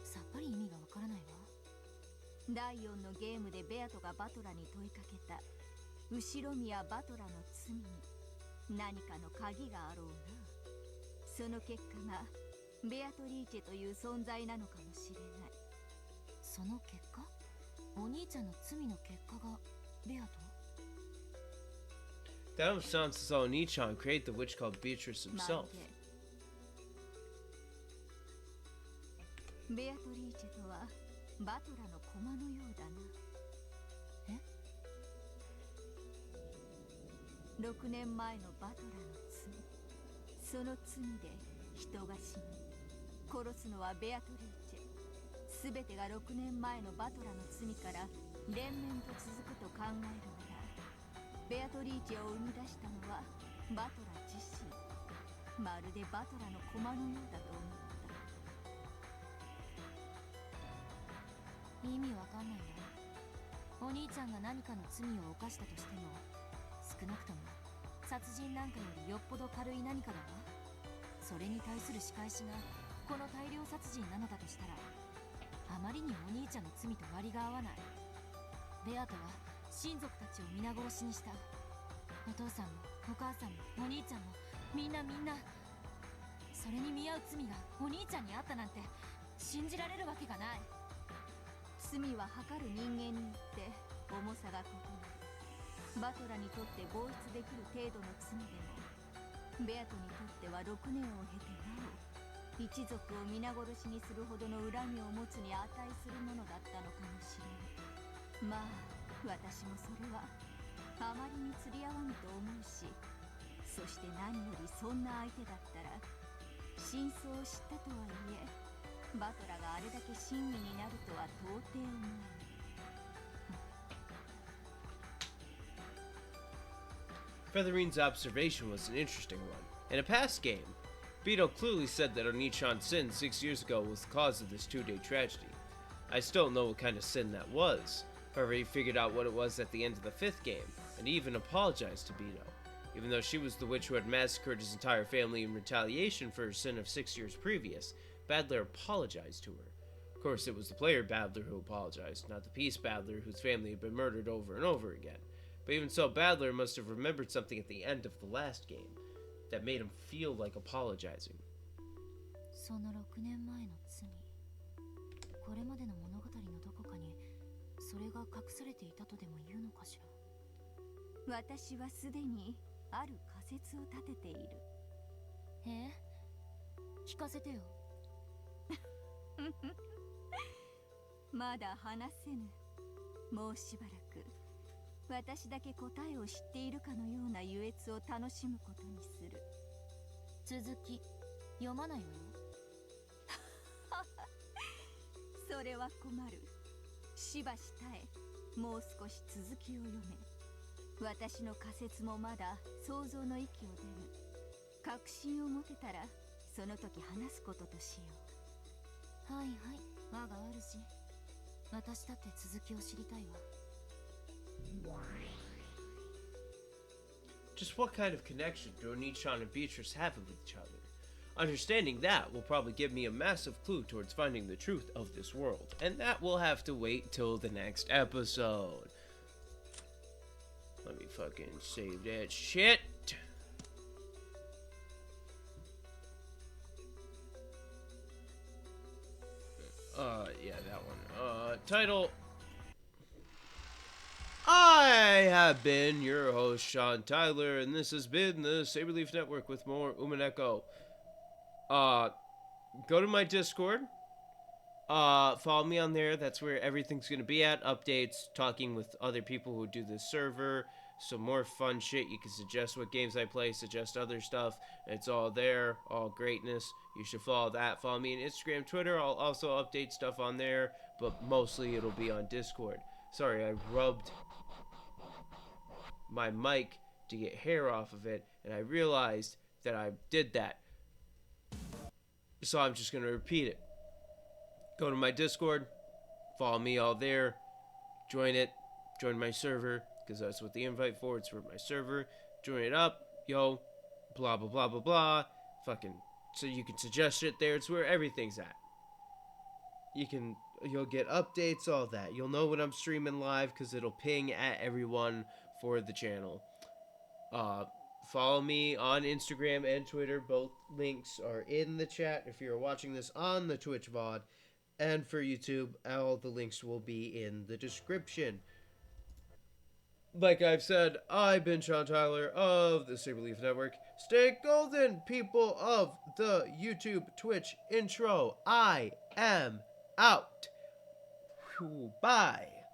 さっぱり意味がわからないわ。第4のゲームでベアトがバトラに問いかけた後ろ宮バトラの罪に何かの鍵があろうな。その結果がベアトリーチェという存在なのかもしれない。その結果？お兄ちゃんの罪の結果がベアト？ That almost sounds as though Oni-chan created the witch called Beatrice himself. ベアトリーチェとはバトラの駒のようだな。え？6年前のバトラの罪、その罪で人が死ぬ。殺すのはベアトリーチェ。すべてが6年前のバトラの罪から連綿と続くと考えるなら、ベアトリーチェを生み出したのはバトラ自身。まるでバトラの駒のようだと思った。意味わかんないな。お兄ちゃんが何かの罪を犯したとしても、少なくとも殺人なんかよりよっぽど軽い何かだわ。それに対する仕返しがこの大量殺人なのだとしたら、あまりにお兄ちゃんの罪と割が合わない。ベアトは親族たちを皆殺しにした。お父さんもお母さんもお兄ちゃんもみんなそれに見合う罪がお兄ちゃんにあったなんて信じられるわけがない。罪は測る人間によって重さが異なる。バトラにとって防出できる程度の罪でも、ベアトにとっては6年を経てなお一族を皆殺しにするほどの恨みを持つに値するものだったのかもしれない。まあ私もそれはあまりに釣り合わぬと思うし、そして何よりそんな相手だったら真相を知ったとはいえ、バトラがあれだけ親身になるとは到底思えない。Featherine's observation was an interesting one. In a past game, Beetle clearly said that Oni-chan's sin 6 years ago was the cause of this 2-day tragedy. I still don't know what kind of sin that was. However, he figured out what it was at the end of the 5th game, and he even apologized to Beetle. Even though she was the witch who had massacred his entire family in retaliation for her sin of 6 years previous, Badler apologized to her. Of course, it was the player Badler who apologized, not the Peace Badler whose family had been murdered over and over again. But even so, Badler must have remembered something at the end of the last game that made him feel like apologizing. その6年前の罪、これまでの物語のどこかにそれが隠されていたとでも言うのかしら。私はすでにある仮説を立てている。え？聞かせてよ。まだ話せぬ。もうしばらく私だけ答えを知っているかのような優越を楽しむことにする。続き読まないわよ。それは困る。しばし耐え、もう少し続きを読め。私の仮説もまだ想像の域を出ぬ。確信を持てたらその時話すこととしよう。はいはい、我が主。私だって続きを知りたいわ。Just what kind of connection do Onichan and Beatrice have with each other? Understanding that will probably give me a massive clue towards finding the truth of this world, and that will have to wait till the next episode. Let me fucking save that shit. Yeah, that one. Title. I have been your host, Sean Tyler, and this has been the Saberleaf Network with more Umineko. Go to my Discord. Follow me on there. That's where everything's gonna be at. Updates, talking with other people who do this server, some more fun shit. You can suggest what games I play, suggest other stuff. It's all there, all greatness. You should follow that. Follow me on Instagram, Twitter. I'll also update stuff on there, but mostly it'll be on Discord. Sorry, I rubbed my mic to get hair off of it, and I realized that I did that. So I'm just gonna repeat it. Go to my Discord, follow me all there, join it, join my server, because that's what the invite for. It's for my server. Join it up, yo, blah blah blah blah blah. Fucking, so you can suggest shit there. It's where everything's at. You'll get updates, all that. You'll know when I'm streaming live because it'll ping at everyone for the channel. Follow me on Instagram and Twitter. Both links are in the chat if you're watching this on the Twitch VOD. And for YouTube, all the links will be in the description. Like I've said, I've been Sean Tyler of the Saberleaf Network. Stay golden, people of the YouTube Twitch intro. I am out. Bye.